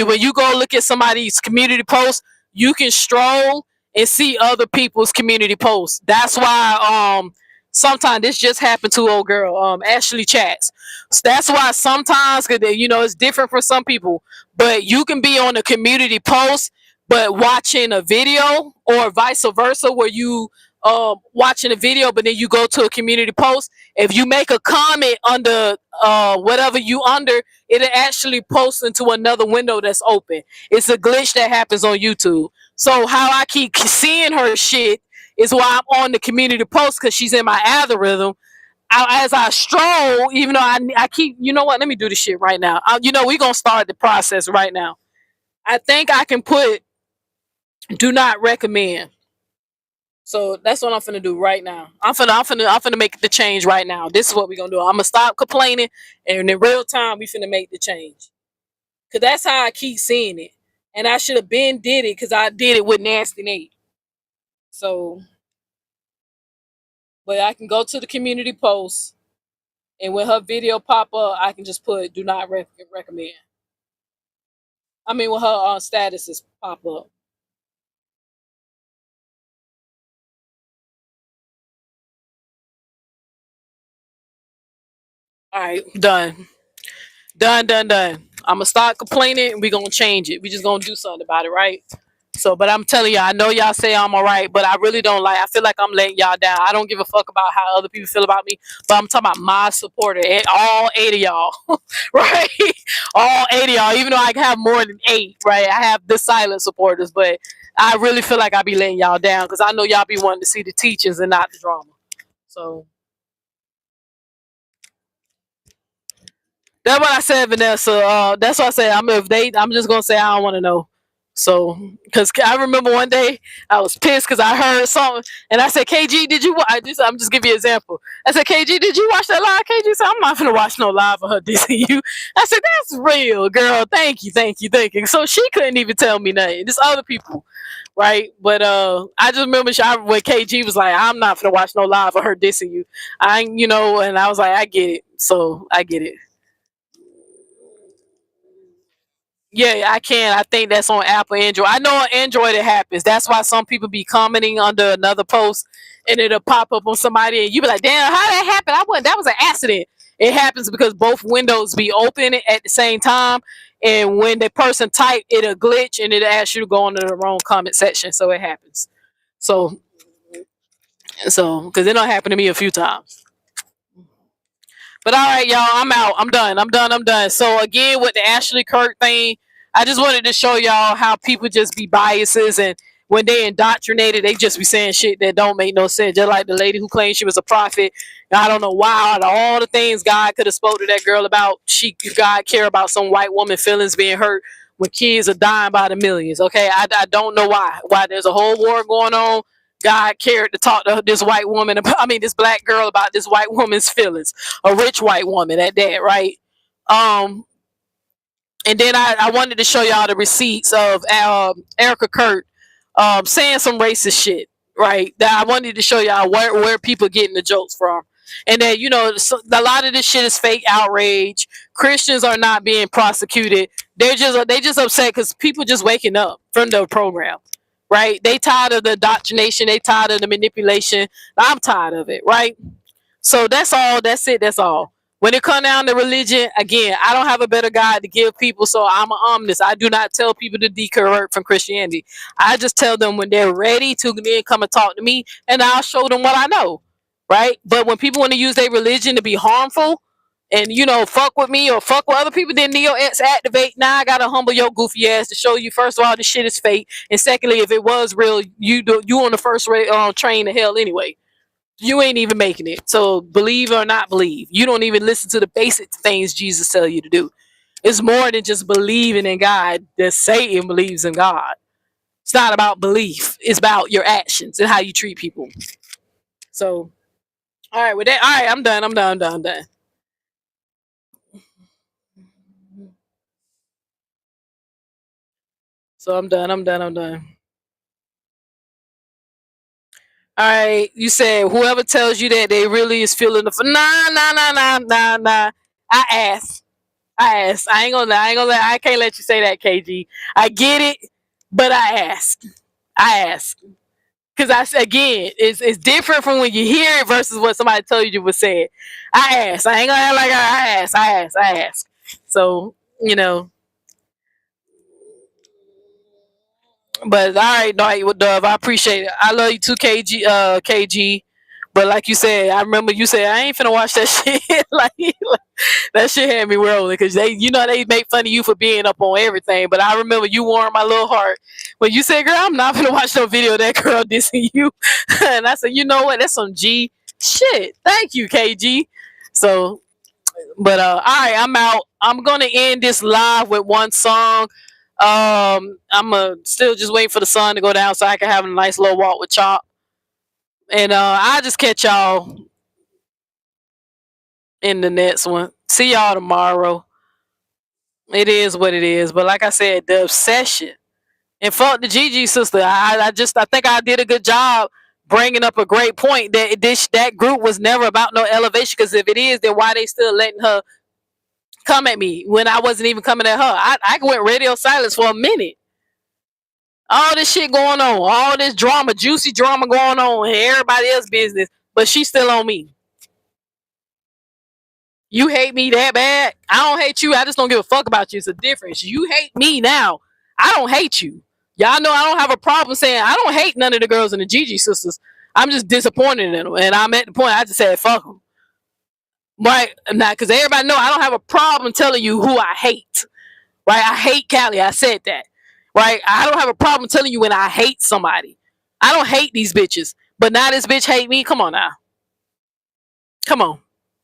when you go look at somebody's community post, you can stroll and see other people's community posts. That's why sometimes this just happened to old girl, Ashley Chats. So that's why sometimes, cause it's different for some people. But you can be on a community post, but watching a video, or vice versa, where you watching a video, but then you go to a community post. If you make a comment under whatever you under, it'll actually post into another window that's open. It's a glitch that happens on YouTube. So how I keep seeing her shit is why I'm on the community post, because she's in my algorithm. As I stroll, even though I keep, you know what? Let me do this shit right now. We're gonna start the process right now. I think I can put do not recommend. So that's what I'm finna do right now. I'm finna make the change right now. This is what we're gonna do. I'm gonna stop complaining, and in real time, we finna make the change. Cause that's how I keep seeing it, and I should have been did it, cause I did it with Nasty Nate. So, but I can go to the community post, and when her video pop up, I can just put do not recommend. I mean, when her statuses pop up. All right, done. Done. I'm gonna start complaining, and we gonna change it. We just gonna do something about it, right? So, but I'm telling y'all, I know y'all say I'm all right, but I really don't I feel like I'm letting y'all down. I don't give a fuck about how other people feel about me, but I'm talking about my supporter, all 8 of y'all, right? All 8 of y'all, even though I have more than 8, right? I have the silent supporters, but I really feel like I be letting y'all down, because I know y'all be wanting to see the teachings and not the drama. So that's what I said, Vanessa. That's what I said. I'm just gonna say I don't want to know. So, because I remember one day I was pissed because I heard something, and I said, "KG, did you?" I'm just giving you an example. I said, "KG, did you watch that live?" KG said, "I'm not gonna watch no live of her dissing you." I said, "That's real, girl. Thank you." So she couldn't even tell me nothing. Just other people, right? But I just remember when KG was like, "I'm not gonna watch no live of her dissing you." And I was like, "I get it." So I get it. Yeah, I can. I think that's on Apple, Android. I know on Android it happens. That's why some people be commenting under another post, and it'll pop up on somebody, and you be like, "Damn, how that happened? I wasn't. That was an accident." It happens because both windows be open at the same time, and when the person type, it'll glitch and it'll ask you to go into the wrong comment section. So it happens. So, because it don't happen to me a few times. But all right, y'all, I'm out. I'm done. So again, with the Ashley Kirk thing, I just wanted to show y'all how people just be biases, and when they indoctrinated, they just be saying shit that don't make no sense. Just like the lady who claimed she was a prophet. I don't know why, out of all the things God could have spoke to that girl about, God care about some white woman feelings being hurt when kids are dying by the millions. Okay, I don't know why there's a whole war going on. God cared to talk to this white woman about, this black girl about this white woman's feelings, a rich white woman at that, right? And then I wanted to show y'all the receipts of Erika Kirk saying some racist shit, right? That I wanted to show y'all where people getting the jokes from. And that, a lot of this shit is fake outrage. Christians are not being prosecuted. They just upset because people just waking up from the program, right? They tired of the indoctrination. They tired of the manipulation. I'm tired of it, right? So that's all. That's it. That's all. When it come down to religion, again, I don't have a better guide to give people, so I'm an omnist. I do not tell people to deconvert from Christianity. I just tell them when they're ready to then come and talk to me, and I'll show them what I know, right? But when people want to use their religion to be harmful, and fuck with me or fuck with other people, then Neo X activate. Now I gotta humble your goofy ass to show you, first of all, this shit is fake, and secondly, if it was real, you on the first train to hell anyway. You ain't even making it. So believe or not believe. You don't even listen to the basic things Jesus tell you to do. It's more than just believing in God. That Satan believes in God. It's not about belief. It's about your actions and how you treat people. So, all right, with that, all right, I'm done. I'm done. So I'm done. All right, you said whoever tells you that they really is feeling the nah. I asked. I ain't gonna lie. I can't let you say that, KG. I get it, but I ask. Because again, it's different from when you hear it versus what somebody told you was said. I asked. I ain't gonna act like I asked. So, you know. But all right, no, Dove, I appreciate it. I love you too, KG. But like you said, I remember you said I ain't finna watch that shit. like that shit had me rolling because they make fun of you for being up on everything. But I remember you warmed my little heart when you said, "Girl, I'm not gonna watch no video of that girl dissing you." And I said, "You know what? That's some G shit." Thank you, KG. So, but all right, I'm out. I'm gonna end this live with one song. I'm still just waiting for the sun to go down so I can have a nice little walk with Chop. And I'll just catch y'all in the next one. See y'all tomorrow. It is what it is. But like I said, the obsession. And fuck the Gigi sister. I think I did a good job bringing up a great point that group was never about no elevation. Because if it is, then why they still letting her come at me when I wasn't even coming at her? I went radio silence for a minute. All this shit going on, all this drama, juicy drama going on, and everybody else's business, but she's still on me. You hate me that bad? I don't hate you. I just don't give a fuck about you. It's a difference. You hate me now. I don't hate you. Y'all know I don't have a problem saying I don't hate none of the girls in the Gigi sisters. I'm just disappointed in them, and I'm at the point I just said fuck them. Right? Now, because everybody know I don't have a problem telling you who I hate. Right? I hate Callie. I said that. Right? I don't have a problem telling you when I hate somebody. I don't hate these bitches. But now this bitch hate me? Come on now. Come on.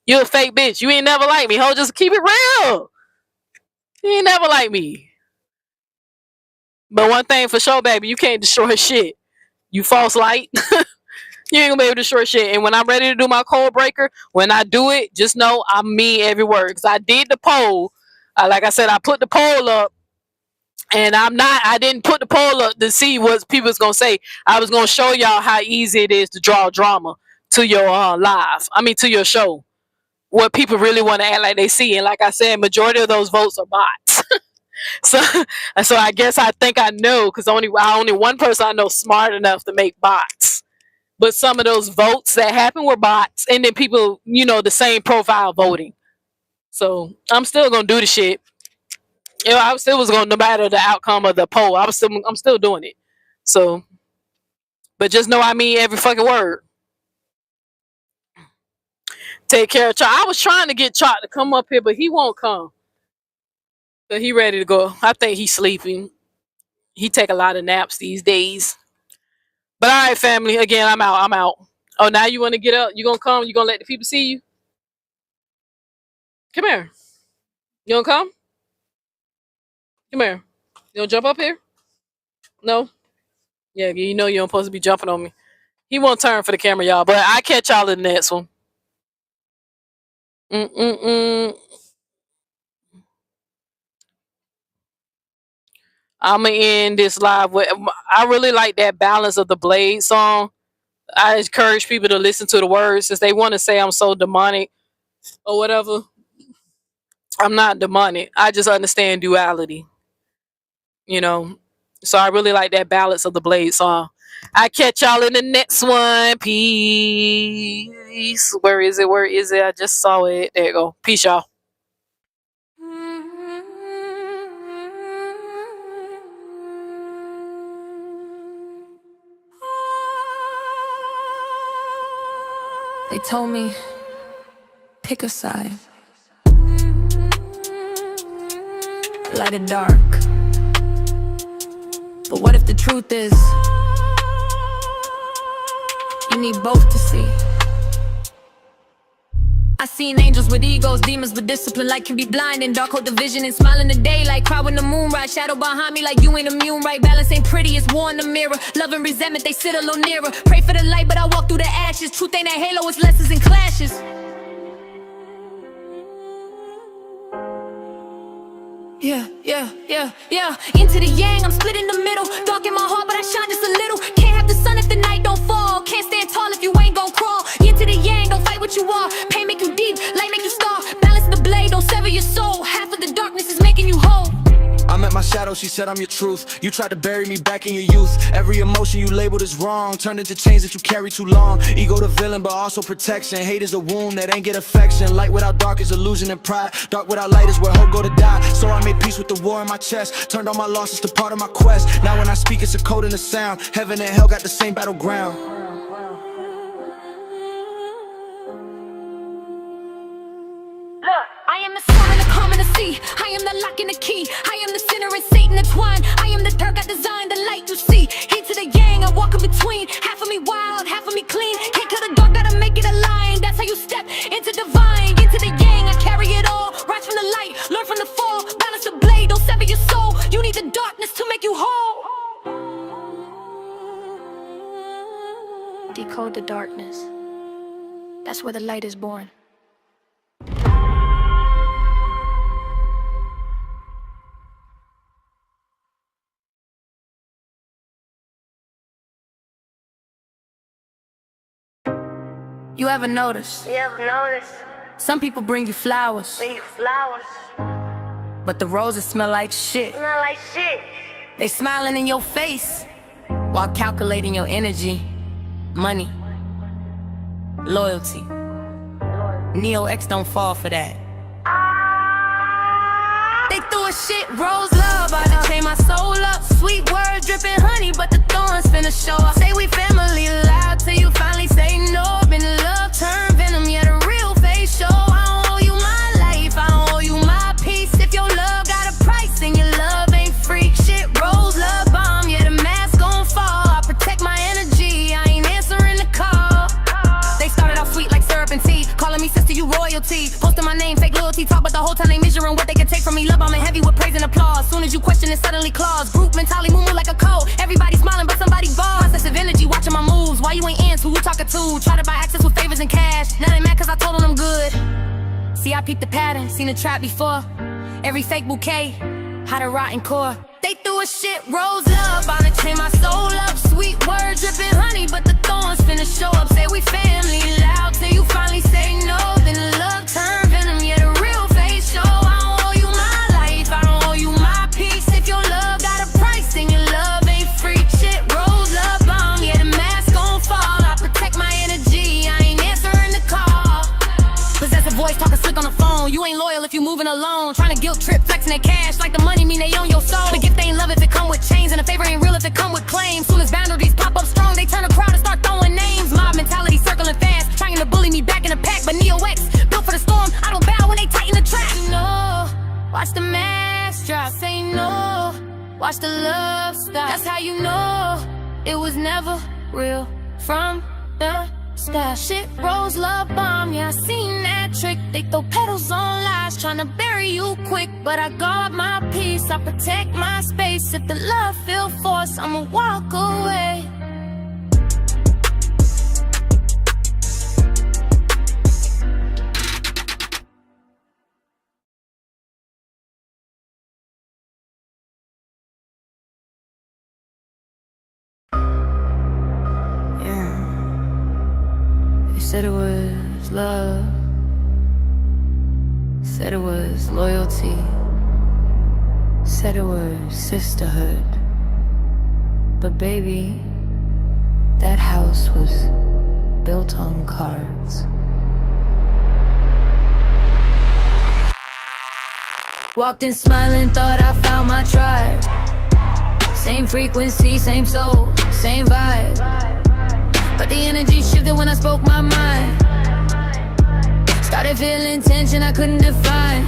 You a fake bitch. You ain't never like me. Ho, just keep it real. You ain't never like me. But one thing for sure, baby, you can't destroy shit. You false light. You ain't gonna be able to destroy shit. And when I'm ready to do my code breaker, when I do it, just know I mean every word. Because I did the poll. Like I said, I put the poll up. And I didn't put the poll up to see what people was going to say. I was going to show y'all how easy it is to draw drama to your to your show. What people really want to act like they see. And like I said, majority of those votes are bots. so I guess I think I know because only one person I know smart enough to make bots. But some of those votes that happened were bots. And then people, the same profile voting. So I'm still going to do the shit. I still was going, no matter the outcome of the poll, I'm still doing it. So, but just know I mean every fucking word. Take care of Chalk. I was trying to get Chalk to come up here, but he won't come. So he ready to go. I think he's sleeping. He take a lot of naps these days. But all right, family. Again, I'm out. Oh, now you want to get up? You gonna come? You gonna let the people see you? Come here. You gonna come? Come here. You gonna jump up here? No? Yeah, you know you don't supposed to be jumping on me. He won't turn for the camera, y'all, but I catch y'all in the next one. I'm gonna end this live with. I really like that balance of the Blade song. I encourage people to listen to the words since they want to say I'm so demonic or whatever. I'm not demonic. I just understand duality. So I really like that balance of the Blade song. I catch y'all in the next one. Peace. Where is it? I just saw it. There you go. Peace, y'all. They told me, pick a side. Light or dark. But what if the truth is, you need both to see? I seen angels with egos, demons with discipline, like can be blind and dark, hold the vision and smile in the daylight, cry when the moon rise, shadow behind me like you ain't immune, right? Balance ain't pretty, it's war in the mirror, love and resentment, they sit a little nearer, pray for the light, but I walk through the ashes, truth ain't a halo, it's lessons and clashes. Yeah. Into the yang, I'm split in the middle, dark in my heart, but I shine just a little, can't have the sun if the night don't fall, can't stand tall if you ain't gon' crawl, into the yang, don't fight what you are, pain make you deep, light make you star, balance the blade, don't sever your soul, half of the darkness is making you whole. I'm at my shadow she said I'm your truth. You tried to bury me back in your youth. Every emotion you labeled as wrong turned into chains that you carry too long. Ego the villain, but also protection. Hate is a wound that ain't get affection. Light without dark is illusion and pride. Dark without light is where hope go to die. So I made peace with the war in my chest. Turned all my losses to part of my quest. Now when I speak, it's a code and a sound. Heaven and hell got the same battleground. I am the storm and the calm and the sea. I am the lock and the key. I am the sinner and Satan entwined. I am the dirt God designed, the light you see. Heat to the yang, I walk in between. Half of me wild, half of me clean. Can't kill the dark, gotta make it a line. That's how you step into divine, into the yang. I carry it all. Rise from the light, learn from the fall. Balance the blade, don't sever your soul. You need the darkness to make you whole. Decode the darkness. That's where the light is born. You ever notice? Some people bring you flowers. But the roses smell like shit. They smiling in your face while calculating your energy, money, loyalty. Neo X don't fall for that. They threw a shit, rose love, I done chain my soul up. Sweet words dripping honey, but the thorns finna show up. Say we family loud till you finally say no. Been in love, turn venom, yeah, the real face show. I don't owe you my life, I don't owe you my peace. If your love got a price, then your love ain't free. Shit, rose, love bomb, yeah, the mask gon' fall. I protect my energy, I ain't answering the call. They started off sweet like syrup and tea, calling me sister, you royalty. Posting my name, fake loyalty talk, but the whole time they measuring what they can take from me. Love bombing heavy with praise and applause. Soon as you question it, suddenly claws. Group mentality, moo like a code. Everybody smiling, but somebody bald. Possessive energy, watching my moves. Why you ain't answer? Who you talking to? Try to buy access with favors and cash. Now they mad cause I told them I'm good. See, I peeped the pattern, seen the trap before. Every fake bouquet had a rotten core. They threw a shit, rose love, I done chain my soul up. Sweet words dripping honey, but the thorns finna show up. Say we family loud till you finally say no. Then love turn venom, yeah, the real face show. I don't owe you my life, I don't owe you my peace. If your love got a price, then your love ain't free. Shit, rose love bomb, yeah, the mask gon' fall. I protect my energy, I ain't answering the call. Possessive voice talking slick on the phone. You ain't loyal if you moving alone. Trying to guilt trip, flexing that cash like the money mean they own your soul. The gift ain't love if it come with chains, and the favor ain't real if it come with claims. Soon as boundaries pop up strong, they turn a crowd and start throwing names. Mob mentality circling fast, trying to bully me back in the pack. But Neo X, built for the storm, I don't bow when they tighten the trap. No, watch the mask drop. Say no, watch the love stop. That's how you know it was never real from the start. Shit, rose love bomb, yeah, I seen that trick. They throw petals on lies, trying to bury you quick. But I guard my peace, I protect my space. If the love feel forced, I'ma walk away. Said it was love, said it was loyalty, said it was sisterhood. But baby, that house was built on cards. Walked in smiling, thought I found my tribe. Same frequency, same soul, same vibe. But the energy shifted when I spoke my mind. Started feeling tension I couldn't define.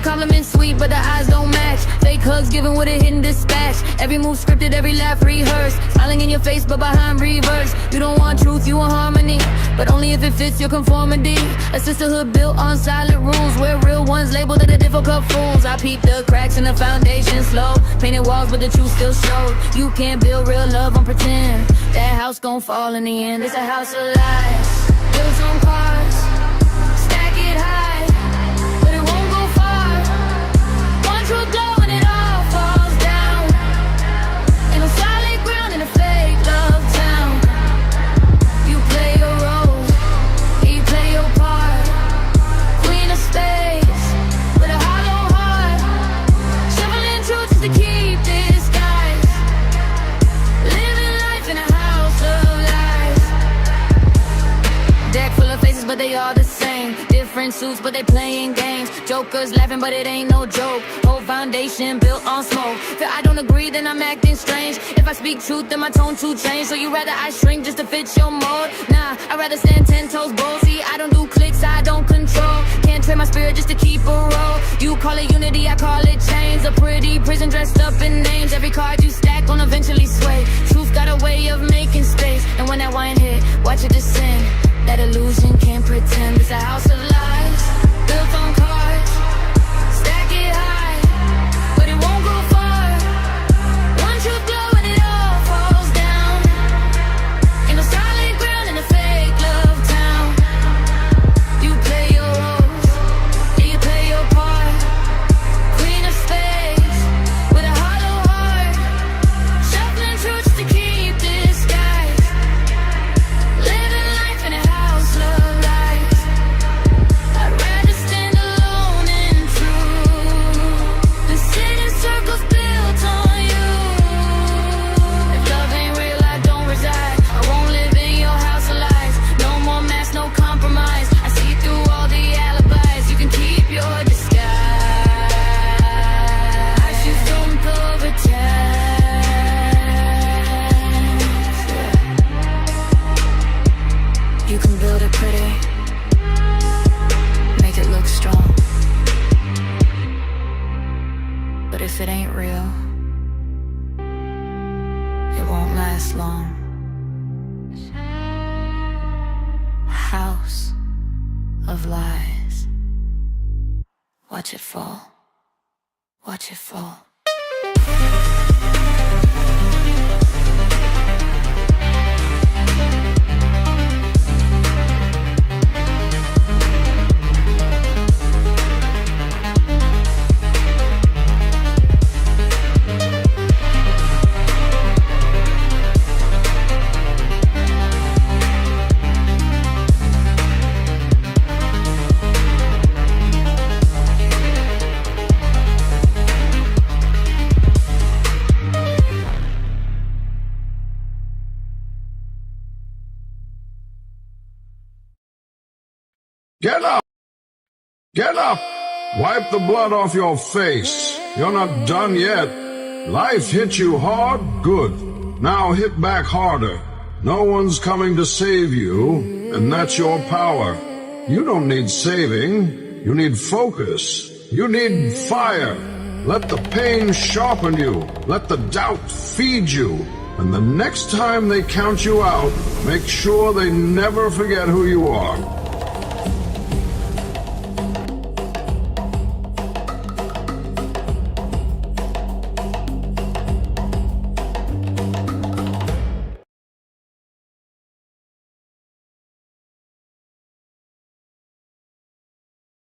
Compliments sweet, but the eyes don't match. Fake hugs given with a hidden dispatch. Every move scripted, every laugh rehearsed. Smiling in your face, but behind reverse. You don't want truth, you want harmony, but only if it fits your conformity. A sisterhood built on silent rules, where real ones labeled as the difficult fools. I peeped the cracks in the foundation slow. Painted walls, but the truth still showed. You can't build real love on pretend. That house gon' fall in the end. It's a house of lies, built on cards. Stack it high, but it won't go far. One true glow and it all falls down. Ain't no solid ground in a fake love town. You play your role, he play your part. Queen of spades with a hollow heart. they all the same. Different suits, but they playing games. Jokers laughing, but it ain't no joke. Whole foundation built on smoke. If I don't agree, then I'm acting strange. If I speak truth, then my tone to change. So you rather I shrink just to fit your mold? Nah, I'd rather stand 10 toes bold. See, I don't do clicks, I don't control. Can't trade my spirit just to keep a roll. You call it unity, I call it chains. A pretty prison dressed up in names. Every card you stack gon' eventually sway. Truth got a way of making space. And when that wine hit, watch it descend. That illusion can't pretend. It's a house of lies, built on cards. Stack it high, but it won't go far. One truth glow and it all falls down. Ain't no solid ground in a fake love town. You play your roles, yeah, you play your part. Queen of space, with a hollow heart. Shuffling truths to keep disguise. Living life in a house of lies. I'd rather stand alone in truth. The city circles built on you. If love ain't real, I don't reside. I won't live in your house of lies. No more masks, no compromise. I see through all the alibis. You can keep your disguise. You don't You can build it pretty, make it look strong. But if it ain't real, it won't last long. House of lies. Watch it fall. Watch it fall. Get up! Get up! Wipe the blood off your face. You're not done yet. Life hit you hard? Good. Now hit back harder. No one's coming to save you, and that's your power. You don't need saving. You need focus. You need fire. Let the pain sharpen you. Let the doubt feed you. And the next time they count you out, make sure they never forget who you are.